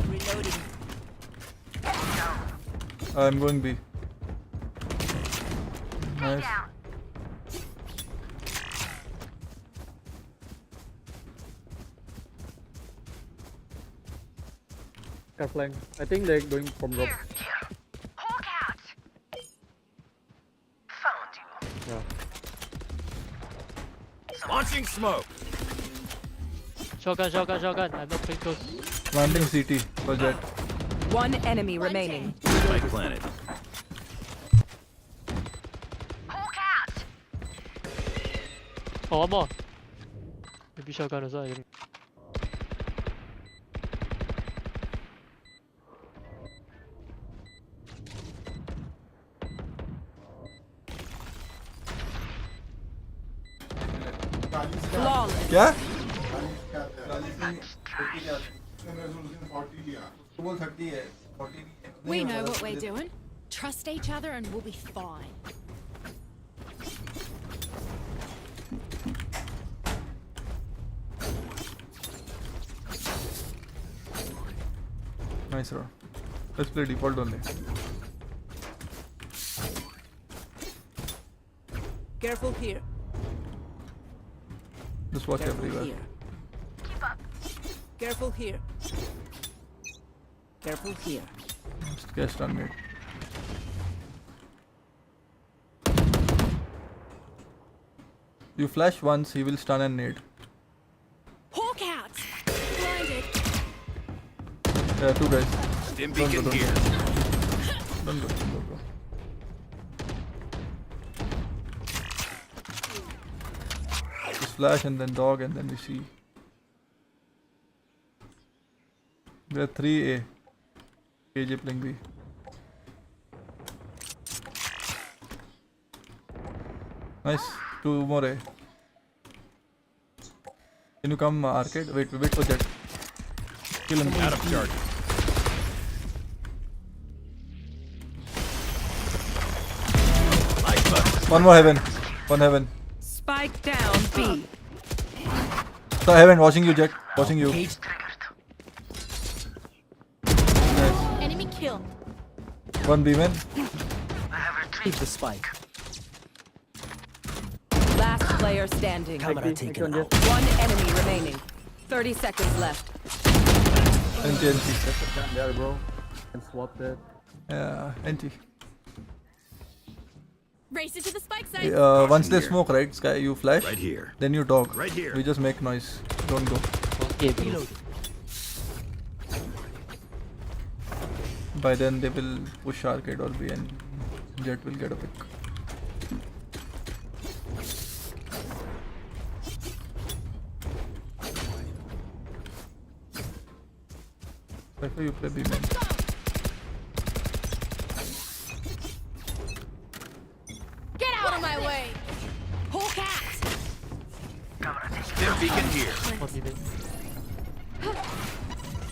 Reloading. I'm going B. Nice. They're flying. I think they're going from rope. Hawk out. Found you. Yeah. Launching smoke. Shotgun. I'm not playing close. Landing CT for Jet. One enemy remaining. Spike planted. Hawk out. Oh, one more. Maybe shotgun as well. Flawless. क्या? We know what we're doing. Trust each other and we'll be fine. Nice, bro. Let's play default only. Careful here. Just watch Careful everywhere. here. Careful here. Careful here. Just get stun mid. You flash once, he will stun and nade. Hawk out! Blinded. Yeah, two guys. Stim beacon here. Don't go. Just flash and then dog and then we see. We are 3A. KJ playing B. Nice. Two more A. Can you come arcade? Wait for Jet. Kill him. Out of charge. One more heaven. One heaven. Spike down B. So heaven, watching you, Jet. Watching you. Nice. Enemy kill. One B man. Keep the spike. Last player standing. Camera taken out. One enemy remaining. 30 seconds left. NT. Down there, bro. And swap that. Yeah, NT. Race into the spike site. Once they smoke, right, Sky, you flash. Right here. Then you dog. Right here. We just make noise. Don't go. Okay, bro. By then they will push arcade or B and Jet will get a pick. Cypher, you play B man. Get out of my way. Hawk out. Stim beacon here.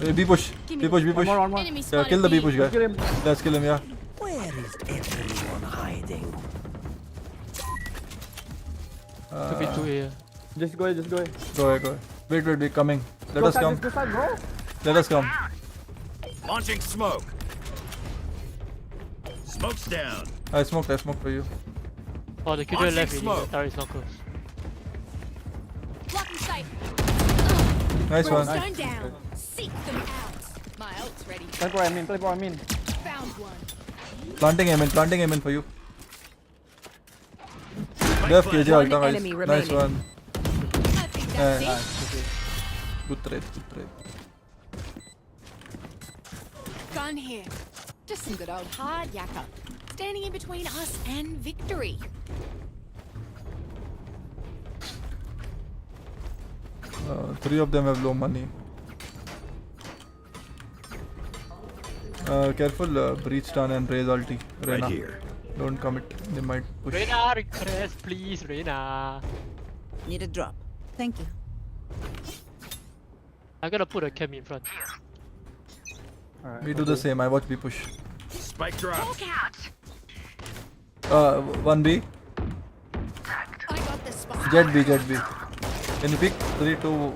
Hey, B push. B push. One more. Enemy Yeah, kill the B push guy. Kill him. Let's kill him, yeah. Where is everyone hiding? 2B2A. Just go ahead. Go ahead. Wait, coming. Let us come. Go side, bro. Let us come. Launching smoke. Smoke's down. I smoke for you. Oh, the killer left already. The turret is not close. Blocking sight. Nice one. Stone down. Seek them out. My ult's ready. Play for admin. Found one. Planting aim in for you. Left KJ One ulta, guys. enemy Nice remaining. one. I think that's it. Good trade. Gun here. Just some good old hard yakka. Standing in between us and victory. Three of them have low money. Careful, breach down and raise ulti. Reyna. Right here. Don't commit. They might push. Reyna, request, please, Reyna. Need a drop. Thank you. I'm gonna put a cam in front. Alright. We do the same. I watch B push. Spike drops. 1B. I got the spot. Jet B. Can you pick 3, 2?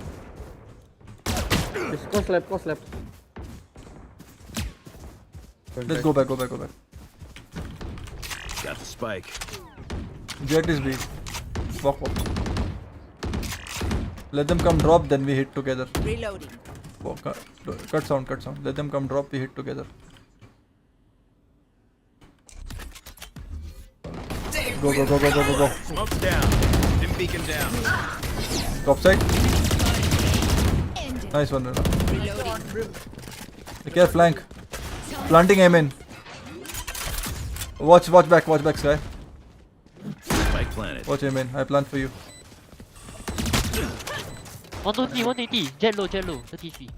Just go slap. Let's go back. Got the spike. Jet is B. Walk. Let them come drop, then we hit together. Reloading. Walk, cut sound. Let them come drop, we hit together. Go. Smoke's down. Dim beacon down. Top side. Nice one, Rena. Take care, flank. Planting aim in. Watch back, Sky. Spike planted. Watch aim in. I plant for you. 120, jet low, 33.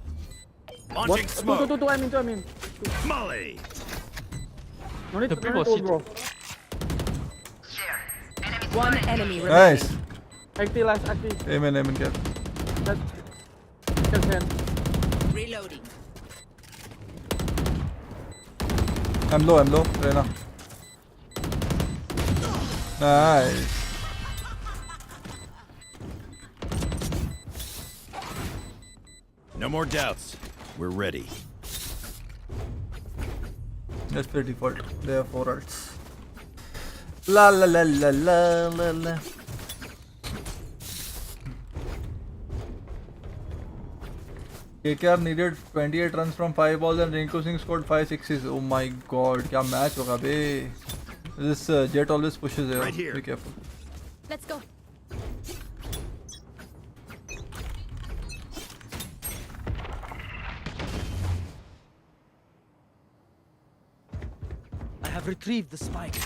Launching smoke. Two, I mean. Molly. No need The to blue was hold, hit. bro. One enemy remaining. Nice. Last active. Aim in, care. Reloading. I'm low, Rena. Nice. No more doubts. We're ready. That's their default. They have 4 ults. La. KKR needed 28 runs from 5 balls and Rinku Singh scored 5 sixes. Oh my god, क्या match होगा बे. This Jet always pushes here. Right here. Be careful. Let's go. I have retrieved the spike.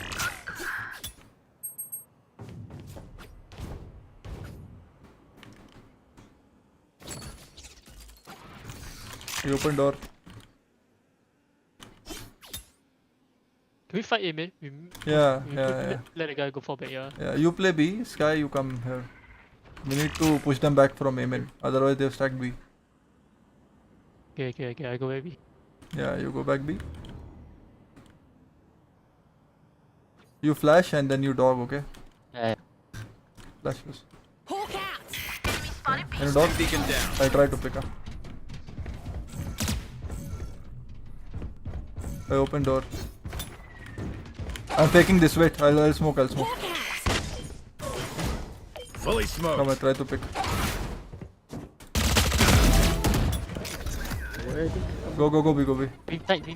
You open door. Can we fight A mid? Yeah. Let the guy go for back, yeah. Yeah, you play B. Sky, you come here. We need to push them back from A mid. Otherwise, they've stacked B. Okay, I go back B. Yeah, you go back B. You flash and then you dog, okay? Yeah. Flash first. Hawk out. And dog. Beacon down. I try to pick up. I open door. I'm faking this, wait. I'll smoke. Fully smoked. Come, I try to pick. Go B. Beam tight. We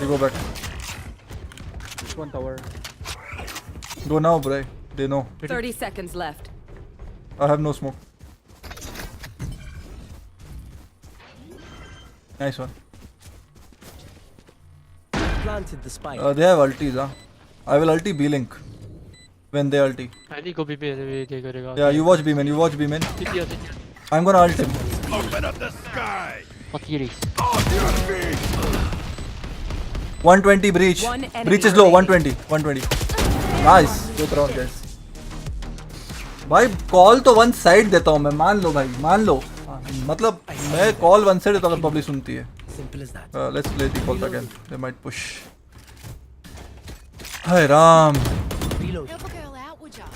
go back. This one tower. Go now, bro. They know. 30 seconds left. I have no smoke. Nice one. Planted the spike. They have ultis, huh? I will ulti B-Link. When they ulti. I think go B anyway, they go. Yeah, you watch B-Man. CT. I'm gonna ult him. Open up the sky. What series? 120 breach. Breach is low. 120. Nice. Good round, guys. भाई call तो one side देता हूँ मैं. मान लो भाई, मान लो. मतलब मैं कॉल वन साइड देता हूँ अगर पब्लिक सुनती है. Simple as that. Let's play the call again. They might push. Hi Ram. Reload. Help a girl out, would ya?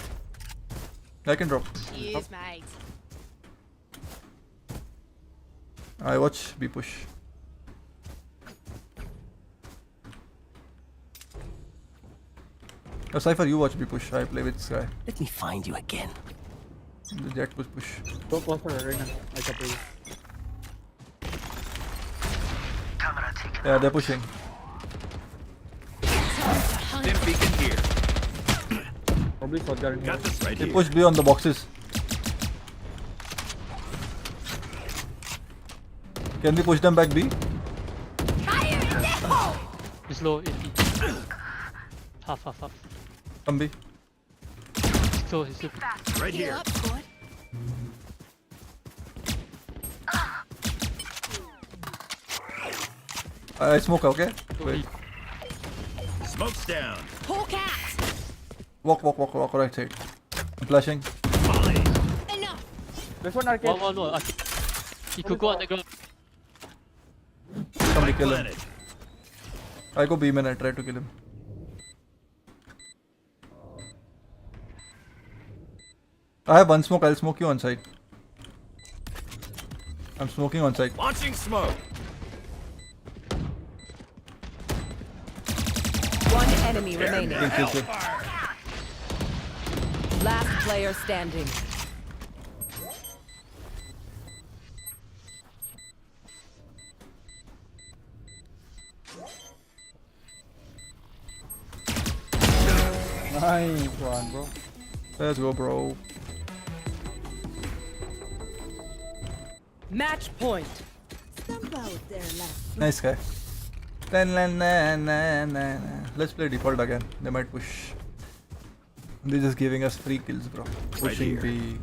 I can drop. Cheers, mate. I watch B push. Cypher, you watch B push. I play with Sky. Let me find you again. The jet push. Go for right now. I can play. Yeah, they're pushing. Stim beacon here. Probably shotgun. Got this right They here. push B on the boxes. Can we push them back B? He's low, 80. Half. Come B. He's low. Right here. I smoke, okay? Wait. Smoke's down. Hawk out. Walk right side. I'm flashing. Enough. This one arcade. One. He could go underground. Somebody kill him. I go B man, I try to kill him. I have one smoke, I'll smoke you on site. I'm smoking on site. Launching smoke. One enemy remaining. Kill. Last player standing. Nice one, bro. Let's go, bro. Match point. Nice guy. Let's play default again. They might push. They're just giving us free kills, bro. Pushing B.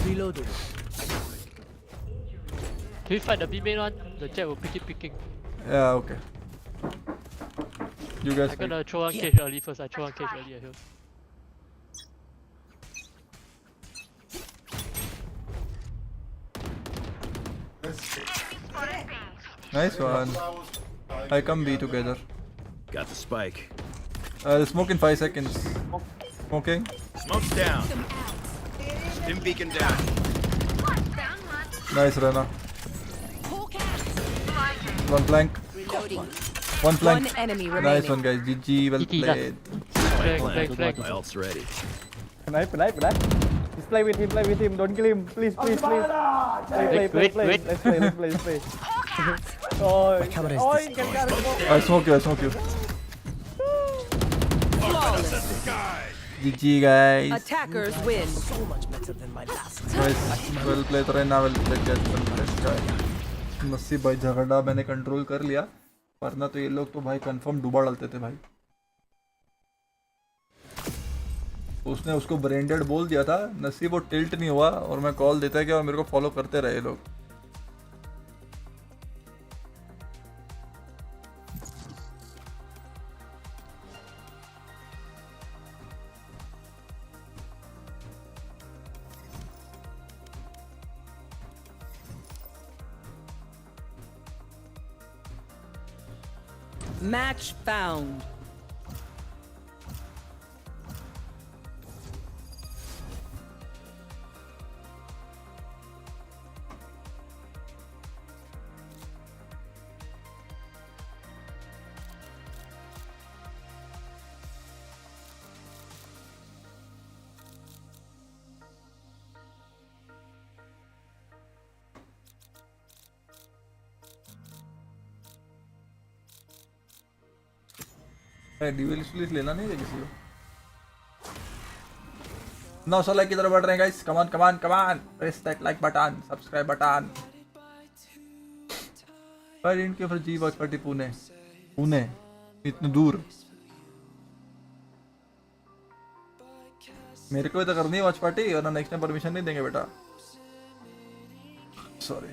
Reloading. Can we fight the B main one? The jet will picking. Yeah, okay. You guys. I'm gonna throw one cage early first. I throw one cage early here. Nice one. I come B together. Got the spike. Smoke in 5 seconds. Smoking. Smoke's down. Stim beacon down. Nice, Rena. One flank. One flank. One enemy remaining. Nice one, guys. GG, well played. Flank. My ult's ready. Knife. Just play with him. Don't kill him. Please. Play. Wait. Let's play. Oh, My camera is you can carry the I smoke you. GG, guys. Attackers win. So much better than my last. Nice. Well played, Rena. Well played, guys. Well played, guys. नसीब भाई झगड़ा मैंने control कर लिया, वरना तो ये लोग तो भाई कंफर्म डुबा डालते थे भाई। उसने उसको ब्रेंडेड बोल दिया था, नसीब वो टिल्ट नहीं हुआ और मैं कॉल देता गया और मेरे को फॉलो करते रहे लोग। Match found. डिविलियस लेना नहीं है किसी को। 900 लाइक की तरफ बढ़ रहे हैं guys. Come on press that like button, subscribe button. पर इनके फिर जी वॉच पार्टी पुणे इतने दूर मेरे को तो करनी है वॉच पार्टी, और नेक्स्ट टाइम परमिशन नहीं देंगे बेटा। Sorry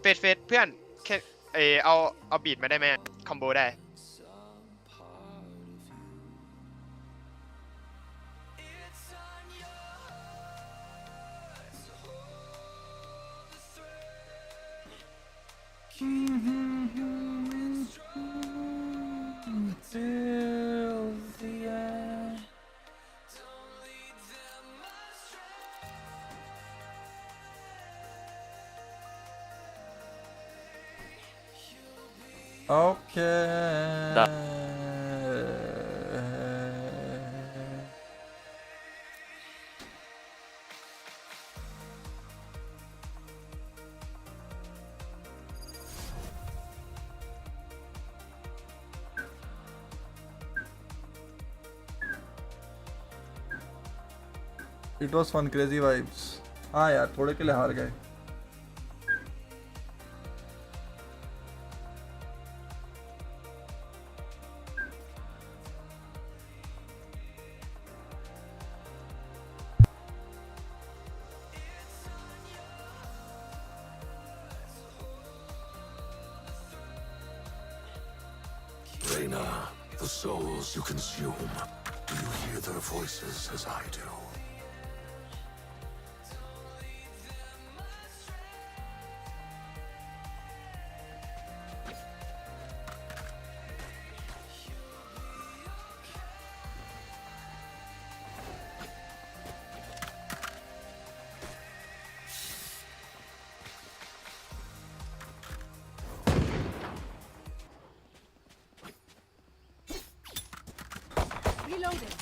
เฟดเพื่อนแค่เอาบีทมาได้ไหมคอมโบได้ Till the end. Okay. It was fun, crazy vibes. हाँ यार थोड़े के लिए हार गए. Reyna, the souls you consume, do you hear their voices as I do? Reloading.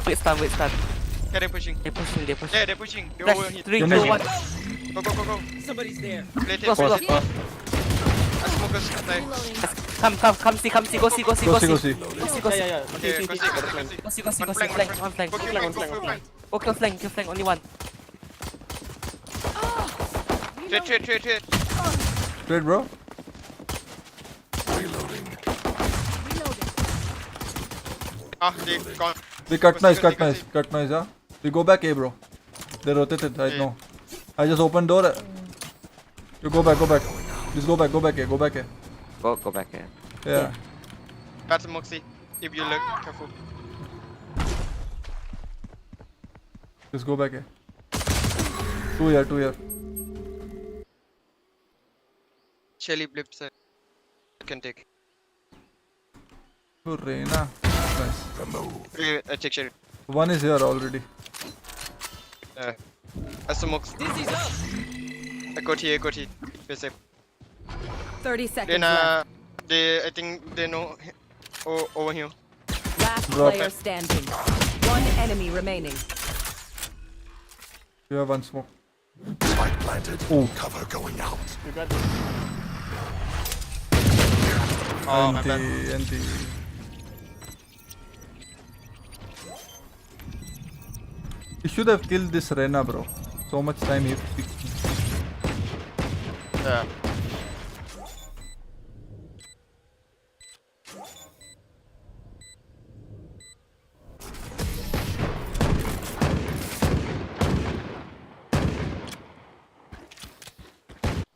Wait stun, wait stun. Yeah, they're pushing. They're pushing, they're pushing. Yeah, they're pushing. They Flash, overheat. 3, 2, 1. Go, go, go, go. Somebody's there. Play tape, Close, play close, tape. close. Smokers, attack. Come see, go see. Go see. Go see. Yeah. Okay, go see, go see. Go see, One flank. Go kill flank, go kill flank. Go kill flank, only one. Trade. Trade, bro. Ah, they gone. We cut nice, yeah. We go back A, bro. They rotated, I know. I just opened door. You go back. Just go back A. Go back here. Yeah. That's a Moxie. If you look careful. Just go back A. Two here. Shelly blips. You can take. Oh, Reyna. Nice. Check Shelly. One is here already. That's a Mox. I got here. Be safe. 30 seconds Then left. I think they know over here. Last Drop. player standing. One enemy remaining. You have one smoke. Spike planted. Oh. Cover going out. You got this. Oh, my bad. Anti. You should have killed this Reyna, bro. So much time he picked me. Yeah.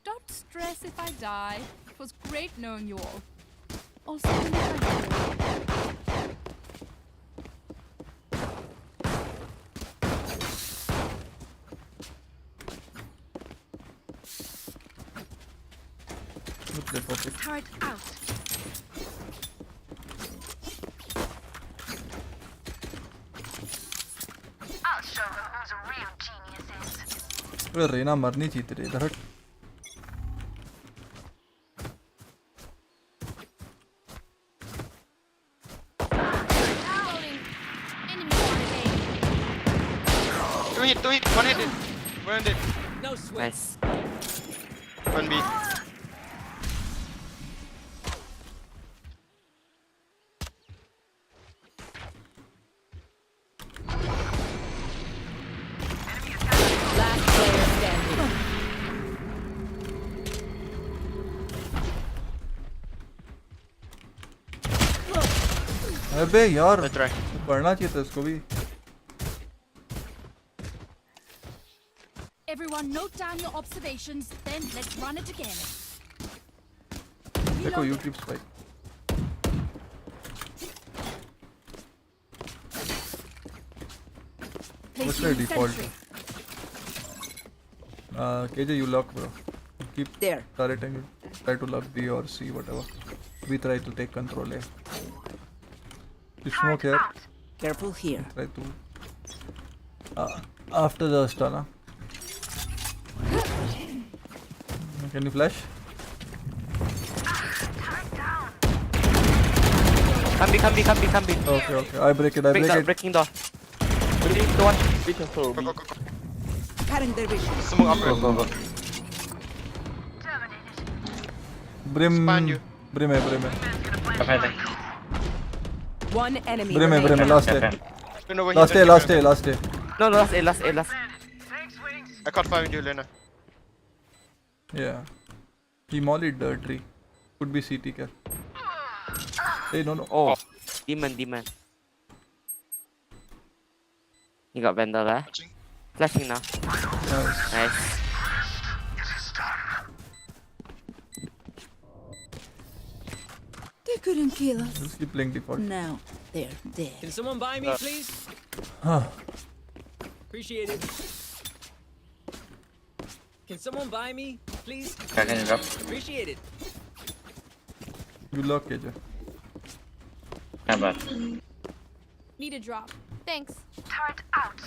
Don't stress if I die. It was great knowing you all. Also, thank Good play, perfect. Turret out. I'll show her who's a real genius is. अबे Reyna मरनी चाहिए तेरे इधर हट. Do it. One hit. No sweat. Nice. One B. Last player standing. अबे यार Let's try. पढ़ना चाहिए था इसको भी. Everyone note down your observations, then let's run it again. देखो you keep spike. What's their default? KJ, you lock, bro. Keep there. Turreting. Try to lock B or C, whatever. We try to take control A. You smoke here. Careful here. Try to. After the stun. Can you flash? Come be. Okay. I break it. Breaking door. Breaking the one. Go. Cutting their vision. Smoke up. Go. Brim. Expand you. Brim. One enemy. Brim. Last day. Last day. No, last A. I caught 5 in you, Lena. Yeah. He mollied the tree. Could be CT care. Hey, no. Oh, demon. You got Vandal, eh? Flashing now. Nice. They couldn't kill us. Just keep playing default. Now they're dead. Can someone buy me, please? Appreciate it. Can someone buy me, please? Appreciate it. You lock KJ. Need a drop. Thanks. Turret out.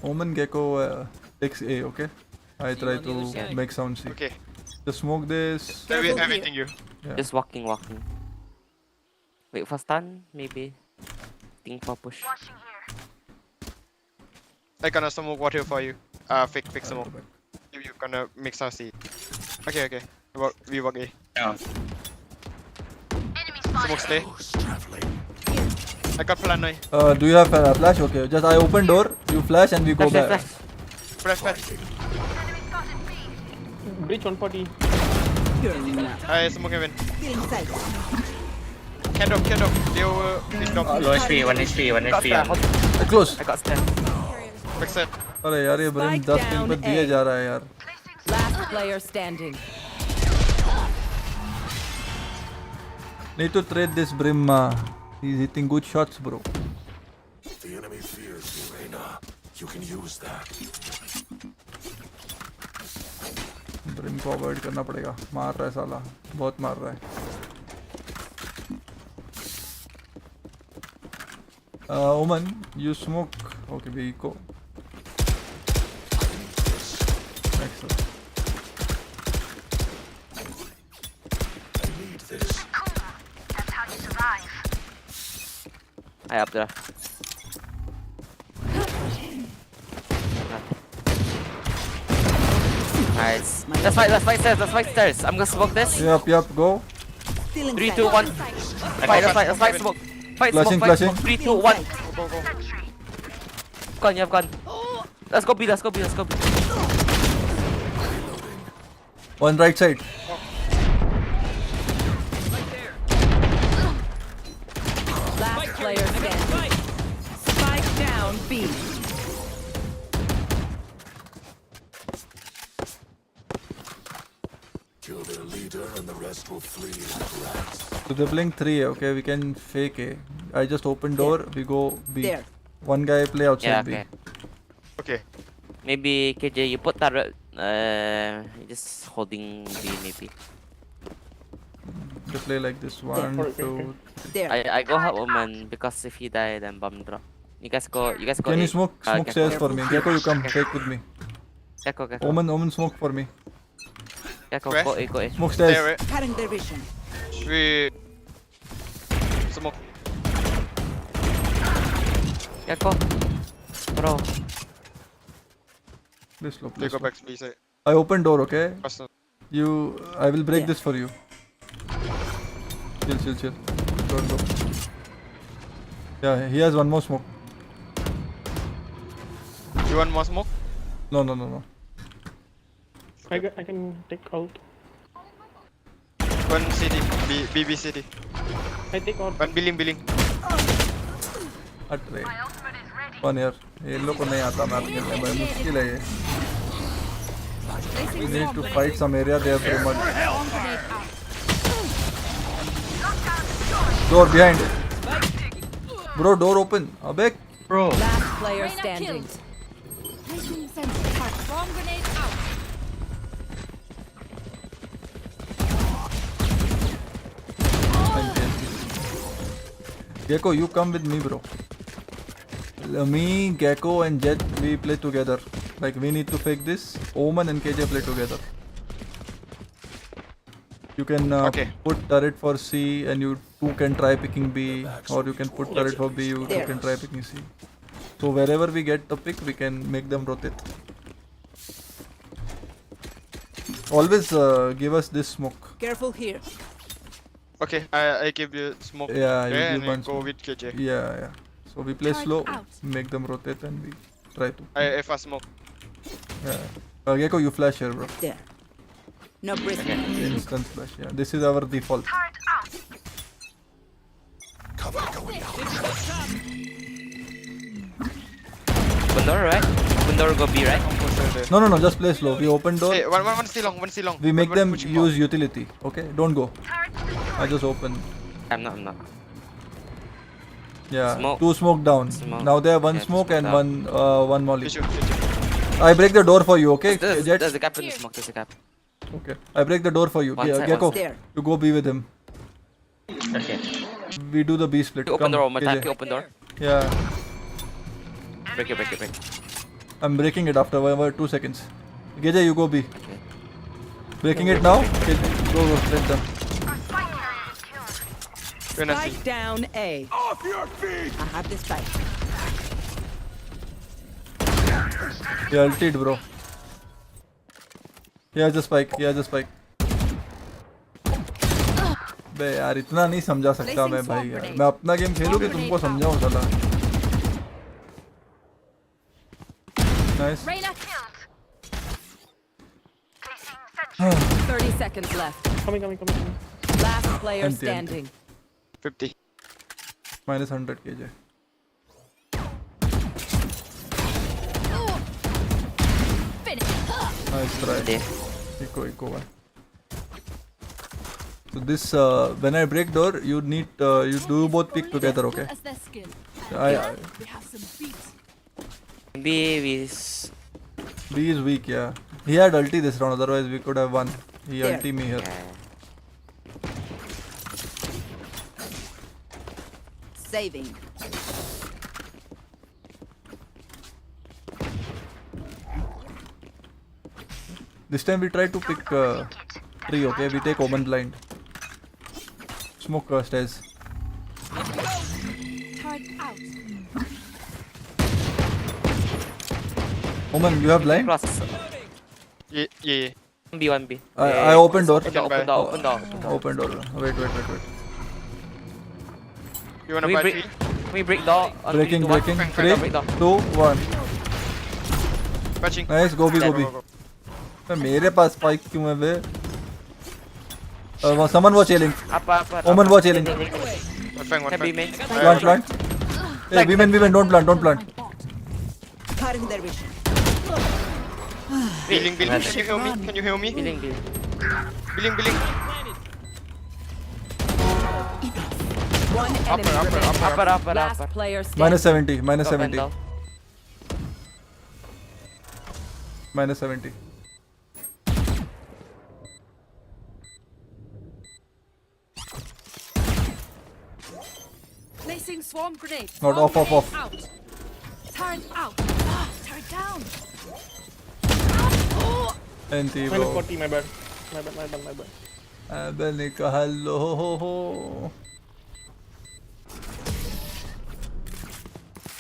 Omen Gecko takes A, okay? I try to make sound C. Okay. Just smoke this. Everything you. Yeah. Just walking. Wait for stun, maybe. Think for push. I gonna smoke water for you. Fake smoke. You gonna make some C. Okay. We walk A. Yeah. Smoke stay. I got plan now. Do you have flash? Okay, just I open door, you flash and we go back. Flash. Breach 140. I smoke heaven. Candle. They drop. Low HP, 1 HP. Close. I got stun. Backside. अरे यार ये brim 10 किल पे दिए जा रहा है यार. Last player standing. Need to trade this Brim. He's hitting good shots, bro. The enemy fears you, Reina. You can use that. Brim को avoid करना पड़ेगा. मार रहा है साला. बहुत मार रहा है. Omen, you smoke. Okay, we go. Excellent. I need this. That's how you survive. I up there. Nice. Let's fight stairs. I'm gonna smoke this. Yep, go. 3, 2, 1. Let's fight smoke. Fight Flashing, smoke. flashing. 3, 2, 1. Go. You have gone. Let's go B. On right side. Last player standing. Spike down B. Kill their leader and the rest will flee like rats. So they're playing 3, okay? We can fake A. I just open door, we go B. There. One guy play outside B. Okay. Maybe KJ, you put turret. Just holding B maybe. They play like this. 1, 2, 3. I go help Omen because if he die then bomb drop. You guys go. Can you smoke stairs for me? Gecko, you come take with me. Gecko. Omen smoke for me. Gecko, go A. Smoke stairs. Cutting their vision. We smoke. Gecko. Bro. Please slow. They go back to B side. I open door, okay? Awesome. I will break this for you. Chill. Don't go. Yeah, he has one more smoke. You want more smoke? No. I can take out. One city. B city. I take out. One billing. अरे one यार ये लोग को नहीं आता map खेलने में मुश्किल है ये. We need to fight some area there very much. Door behind. Bro, door open. Abek. Bro. Last player standing. Bomb grenade out. Gecko, you come with me, bro. Me, Gecko, and Jet, we play together. Like, we need to fake this. Omen and KJ play together. You can put turret for C, and you two can try picking B, or you can put turret for B, you two can try picking C. So wherever we get the pick, we can make them rotate. Always give us this smoke. Careful here. Okay, I give you smoke. Yeah, you and give one go smoke. with KJ. Yeah. So we play slow, make them rotate, and we try to. I fast smoke. Yeah. Gecko, you flash here, bro. There. No risk. Instant flash. Yeah, this is our default. Cover going out. Open door, right? Open door, go B, right? No, just play slow. We open door. Hey, one stay long, We make them use utility. Okay, don't go. I just open. I'm not. Yeah, Smoke. 2 smoke down. Smoke. Now they have 1 Yeah, smoke smoke and down. one molly. I break the door for you, okay? Jet? There's a gap in the smoke, there's a gap. Okay, I break the door for you. One side, Gecko, one side. you go be with him. Okay. We do the B split. Open door, Come, KJ. open door. Yeah, Break it. I'm breaking it after 2 seconds. KJ, you go B. Breaking it now. KJ, go straight down. Spike down A. Off your feet! I have this spike. Yeah, ulted, bro. Yeah, just spike. बे यार इतना नहीं समझा सकता मैं भाई यार मैं अपना गेम खेलूं कि तुमको समझाऊं साला nice 30 seconds left. Coming. Last player Empty. standing. 50. -100 KJ. Nice try. Eco one. So this when I break door, you need you do both pick together, okay? B is weak, yeah. He had ulti this round, otherwise we could have won. He ulti me here. Saving. This time we try to pick tree, okay? We take Omen blind. Smoke stairs. Omen, you have blind? Yeah. 1B. I open door. Open door. Wait. You wanna buy tree? We break door. Breaking. 3, 2, 1. Patching. Nice, go B. मेरे पास spike क्यों है बे? Someone was chilling. Omen was chilling. Plant. Hey, women, don't plant. Cutting their vision. Billing. Can you heal me? Billing. Billing. One enemy. Upper. Last player standing. -70. -70. Placing swarm grenade. Not off. Turret out. Turret down. NT bro. -40, my bad. अबे निकाल लो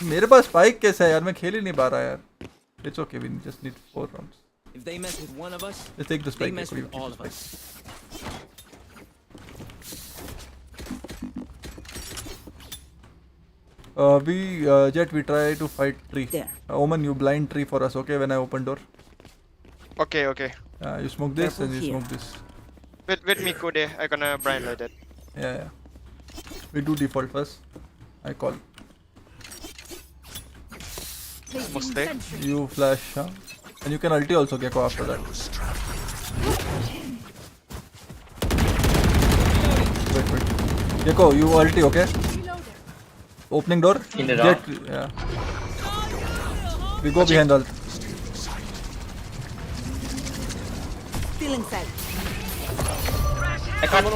मेरे पास spike कैसा है यार मैं खेल ही नहीं पा रहा यार It's okay, we just need 4 rounds. If they mess with one of us, let's take the spike. They mess with all of us. Jet, we try to fight tree. Omen, you blind tree for us, okay? When I open door. Okay. You smoke this and you smoke this. Wait me, Kode. I gonna blind like that. Yeah. We do default first. I call. Almost there. You flash, huh? And you can ulti also, Gecko, after that. Wait. Gecko, you ulti, okay? Opening door. In the Jet, yeah. We go behind ult. Still inside. I got it.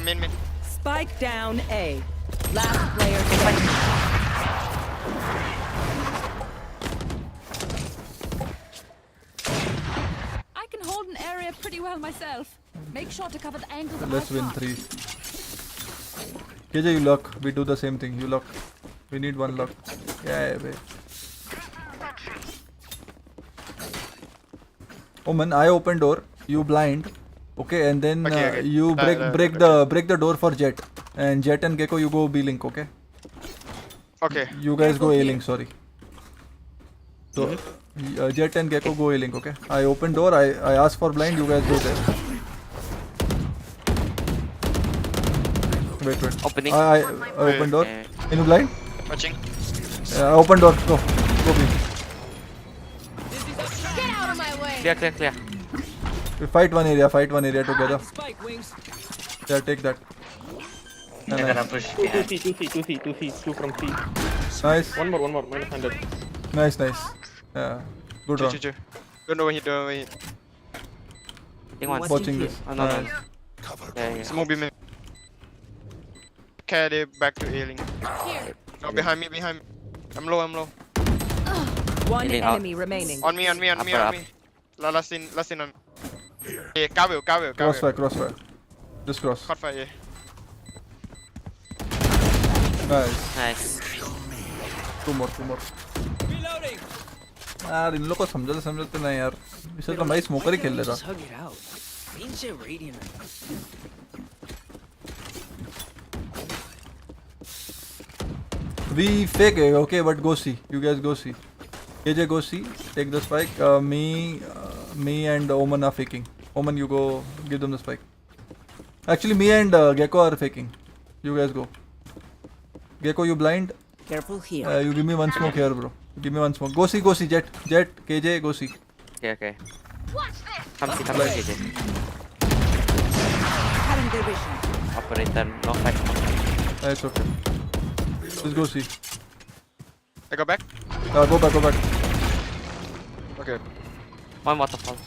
Main. Spike down A. Last player standing. I can hold an area pretty well myself. Make sure to cover the angles of Let's my win shot. 3. KJ, you lock. We do the same thing. You lock. We need one lock. Yeah, babe. Omen, I open door. You blind. Okay, and then Okay. you break the door for Jet. And Jet and Gecko, you go B link. Okay. Okay. You guys go A link. Sorry. So Jet and Gecko go A link. Okay. I open door. I ask for blind. You guys go there. Wait. Opening. I open door. Can you blind? Watching. Open door. Go B. Get out of my way. Clear. We fight one area together. Yeah, take that. They're gonna push behind. 2 from C. Nice. One more, minus 100. Nice. Yeah. Good round. Don't overheat. Think one. Watching this. No. Nice. Yeah. Smoke B main. Carry back to A link. No, behind me. I'm low. One Healing out. enemy remaining. On me. Last in on. Yeah, Kawil. Crossfire. Just cross. Hot fire, yeah. Nice. Two more. Reloading. यार इन लोग को समझते नहीं यार. इसे तो भाई smoker ही खेल लेता. Just hug it out. Ancient radiant. We fake it, okay, but go see. You guys go see. KJ go see. Take the spike. Me and Omen are faking. Omen, you go give them the spike. Actually, me and Gecko are faking. You guys go. Gecko, you blind. Careful here. You give me one smoke here, bro. Give me one smoke. Go see. Jet, KJ, go see. Okay. Come see, KJ. Cutting their vision. Operator, no fight. It's okay. Let's go see. I go back. Go back. Okay. One waterfall.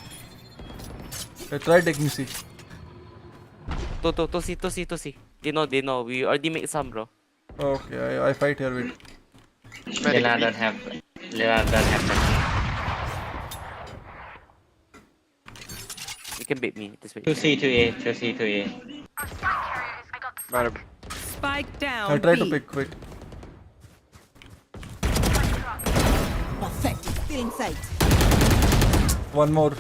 Try taking C. To see. They know. We already make some, bro. Okay, I fight here with. Lila don't have that. You can beat me this way. 2C to A. Spike down. I try B. to pick. Wait. Perfect. Still in sight. One more.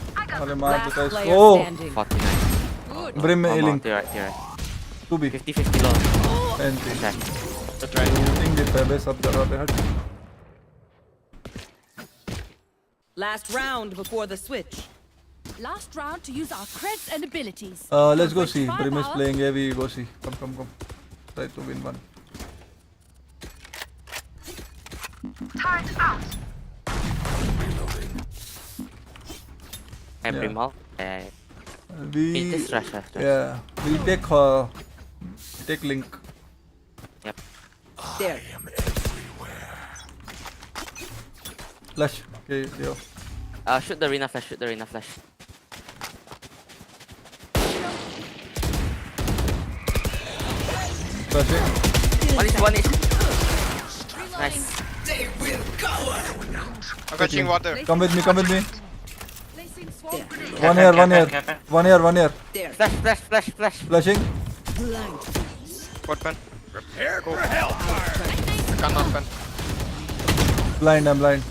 Last player Oh! standing. 49. Brim One more, ailing. you're right. 2B. 50-50 low. Entry. Okay. That's right. Shooting the pebe sab jagah pe hat. Last round before the switch. Last round to use our creds and abilities. Let's go see. Firepower. Brim is playing A. We go see. Come. Try to win one. Turret out. And Brim out. We Just rush. Yeah. We take link. Yep. There. Flash. Okay, yo. Shoot the arena flash. Flashing. One is. Nice. I'm catching water. Come with me. Placing swarm grenade. One here. There. Flash. Flashing. Blind. What pen? Prepare for hellfire. I cannot pen. Blind. I'm blind.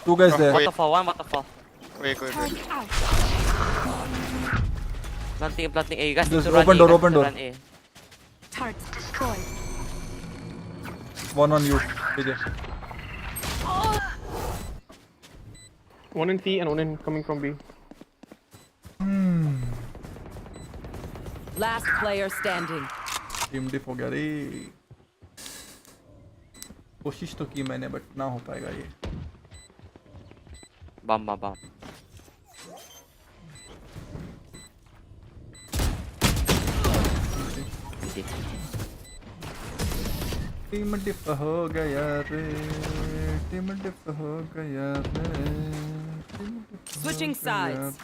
Two guys there. One waterfall. Wait. Out. Planting A. You guys Just need to run open A. door, You guys open need to door. run A. Turrets destroyed. One on you. KJ. One in C and one in coming from B. Last player standing. Team dip हो गया रे. कोशिश तो की मैंने but ना हो पाएगा ये. Bam. टीम डिप हो गया रे. टीम डिप हो गया रे. Switching sides.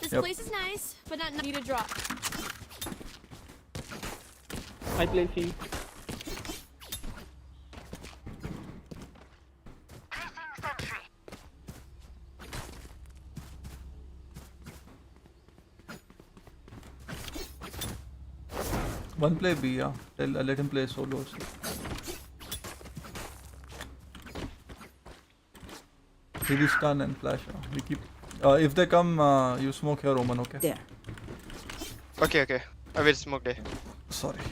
This Yep. place is nice, but not need a drop. I play C. One play B, yeah. Let him play solo. He will stun and flash. We keep. If they come, you smoke here, Oman. Okay. There. Okay. I will smoke there. Sorry.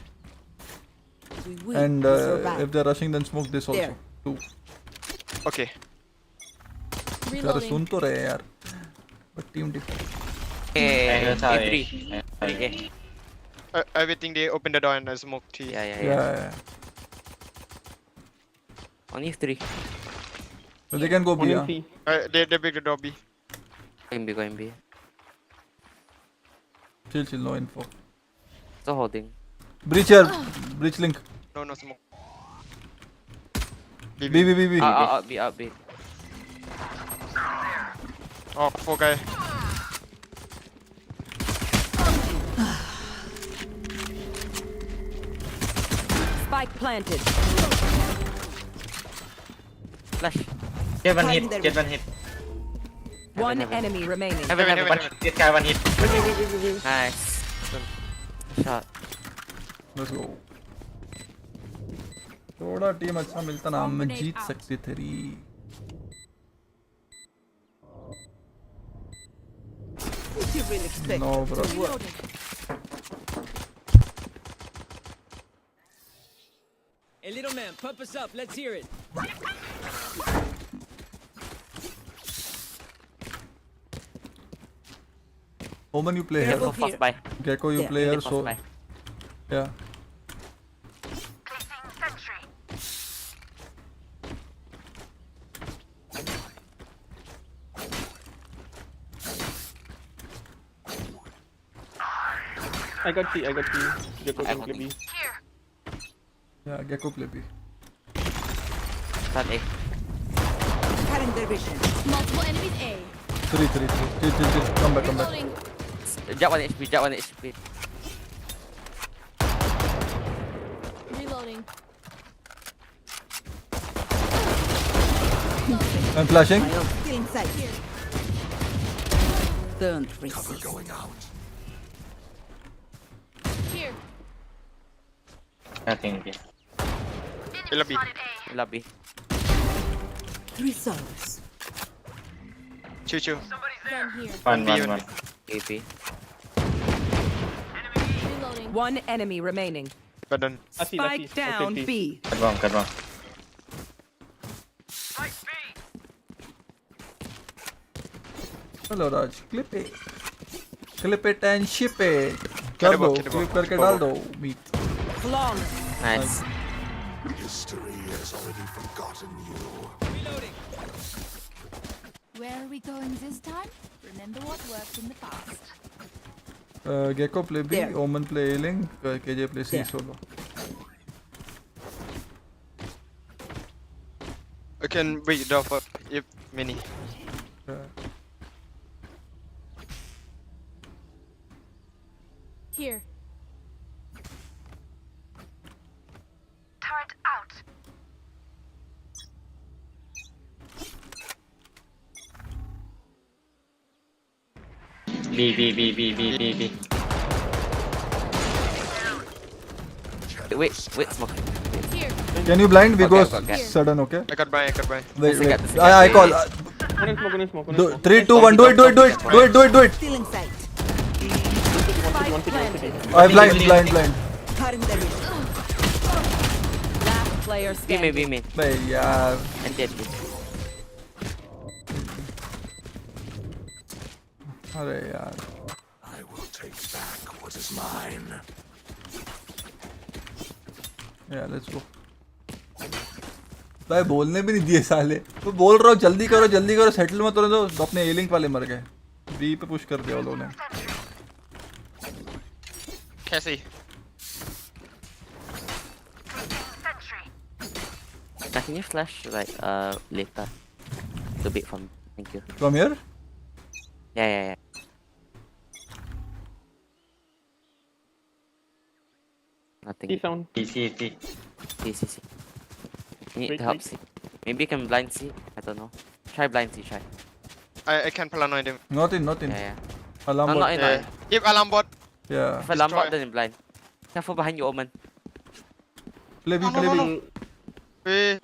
We will And survive. if they're rushing, then smoke this also. There. Too. Okay. यार सुन तो रहे यार. But team different. A3. Everything they open the door and I smoke T. Yeah. On F3. So they can go B. Yeah. They break the door B. Going B. Chill, no info. Still holding. Breach here. Breach link. No smoke. B. B. Oh, 4 guy. Spike planted. Flash. Get one hit. One enemy remaining. Heaven. This guy one hit. Nice. Shot. Let's go. थोड़ा team अच्छा मिलता ना हम जीत सकते थे री. You really expect No, bro. Hey, little man, pump us up. Let's hear it. Oman, you play here. Gecko, you play here. So yeah. I got C. Gecko can play B. Yeah, Gecko play B. Start A. Cutting their vision. Multiple enemies A. 3. Chill. Come back. Jump 1 HP. Reloading. I'm flashing. Still inside. Don't resist. Here. Nothing. Lobby. 3 souls. Choo. Gun here. One. AP. Reloading. One enemy remaining. Pardon. Spike down B. Cut wrong. Hello Raj, clip it and ship it. कर दो, clip करके डाल दो meat. Flawless. Nice. History has already forgotten you. Where are we going this time? Remember what worked in the past. Gecko play B, Oman play A-Link, KJ play C solo. I can break the door for if many. Here. Turret out. B. Wait, smoke. Here. Can you blind? We go Okay. sudden, okay? I got buy. Wait. I call. One smoke. 3, 2, 1. Do it. Still inside. I blind. Cutting their vision. Last player standing. B main. Bhai yaar. And dead. अरे यार. I will take back what is mine. Yeah, let's go. भाई बोलने भी नहीं दिए साले. तो बोल रहा हूँ जल्दी करो सेटल मत करो तो अपने A-Link वाले मर गए. B पे पुश कर दिया वो लोगों ने. कैसे? Can you flash like later? Too big for me. Thank you. From here? Yeah. Nothing. C sound. C. See. You need Wait, to help wait. C. Maybe you can blind C. I don't know. Try blind C. Try. I can paranoid him. Not in. Yeah. Alarm No, bot. not in. Yeah. Keep alarm bot. Yeah. If alarm Destroy. bot, then blind. Careful behind you, Omen. Play B, No. play B. Wait.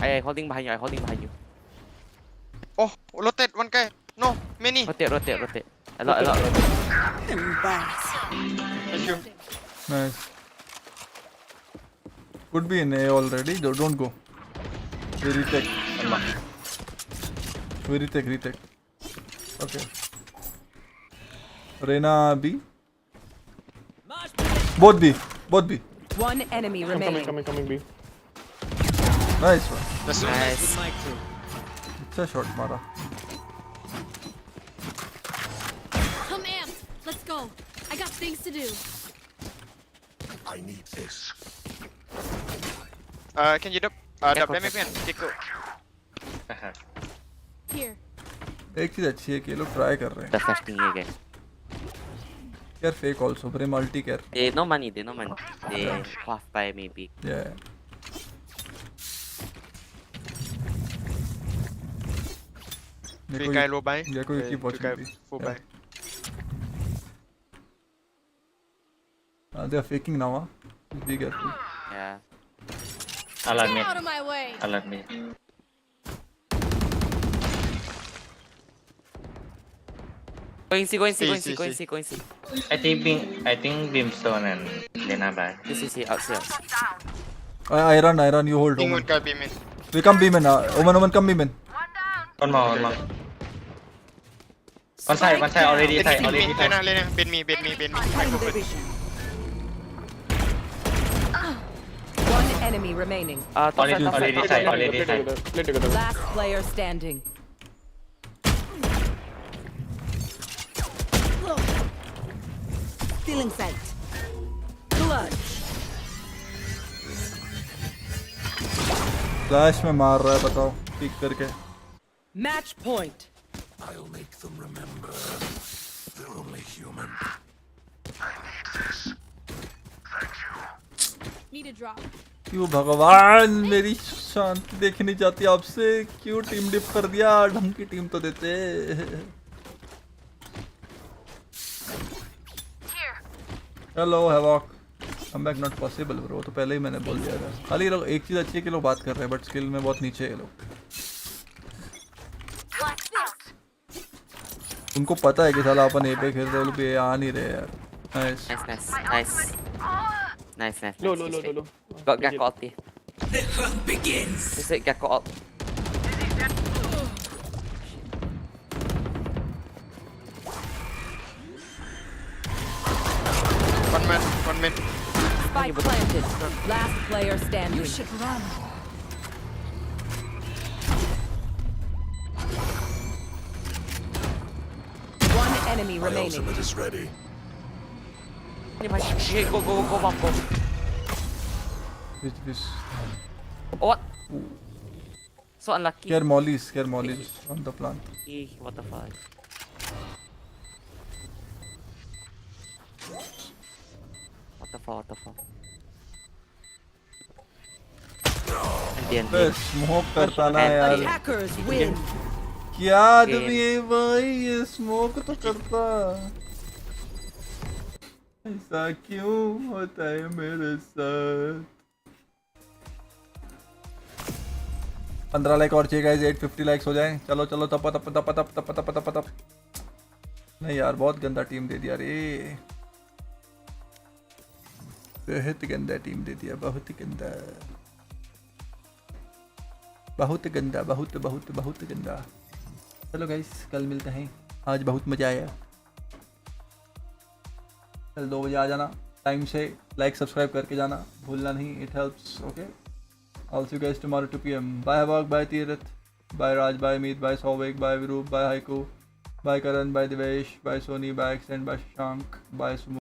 I holding behind you. Oh, rotate one guy. No, many. Rotate. A lot. Embarrassing. Thank you. Nice. Could be in A already. Don't go. We retake. Retake. Okay. Reina B. Both B. One enemy remaining. Coming B. Nice one. That's Nice. It's a shot, Mara. Come amped. Let's go. I got things to do. I need this. Can you dub? Dub let me pin. Kiko. Here. एक चीज अच्छी है कि ये लोग try कर रहे हैं. The first thing again. Care fake also. Very multi care. They no money. They half buy maybe. Yeah. Three guy low buy. Yeah, कोई keep watching. Guy please. full Yeah. buy. They are faking now. Be careful. Yeah. Alarm Get me. out of my way. Alarm me. Going C. I think Brimstone and Lena by. See, out. I run. You hold. King Omen. would guy beam in. We come B man. Omen come B man. One more. One side already tight. Lena, bid me. I go with. One enemy remaining. Already tight. Play together. Last player standing. Still in sight. Clutch. Flash में मार रहा है बताओ. Pick करके. Match point. I'll make them remember. They're only human. I need this. Thank you. Need a drop. क्यों भगवान मेरी शांति देखनी चाहती आपसे. क्यों टीम डिप कर दिया. ढंग की टीम तो देते. Hello havoc. Come back not possible bro. तो पहले ही मैंने बोल दिया था. खाली लोग एक चीज अच्छी है कि लोग बात कर रहे हैं बट स्किल में बहुत नीचे है लोग. उनको पता है कि साला अपन ए पे खेल रहे हैं. लोग भी आ नहीं रहे यार. Nice. Low. Got Gecko ulti. The hunt begins. Just hit Gecko ult. One man. Spike planted. Last player standing. You should run. One enemy My remaining. ultimate is ready. Go, bomb, go. This. What? So unlucky. Scare mollies on the plant. What the fuck? What the fuck? बस smoke करता ना यार. Attackers win. क्या आदमी है भाई. ये smoke तो करता. ऐसा क्यों होता है मेरे साथ. 15 लाइक और चाहिए गाइस. 850 लाइक्स हो जाएं. चलो तप. नहीं यार बहुत गंदा टीम दे दिया रे. बहुत गंदा टीम दे दिया. बहुत गंदा. चलो गाइस कल मिलते हैं. आज बहुत मजा आया. कल 2 बजे आ जाना टाइम से. लाइक सब्सक्राइब करके जाना भूलना नहीं. It helps. Okay. I'll see you guys tomorrow 2 PM. Bye Havok, bye Tirath, bye Raj, bye Meet, bye Sovik, bye Virup, bye Haiku, bye Karan, bye Devesh, bye Sony, bye Accent, bye Shank, bye Sumo.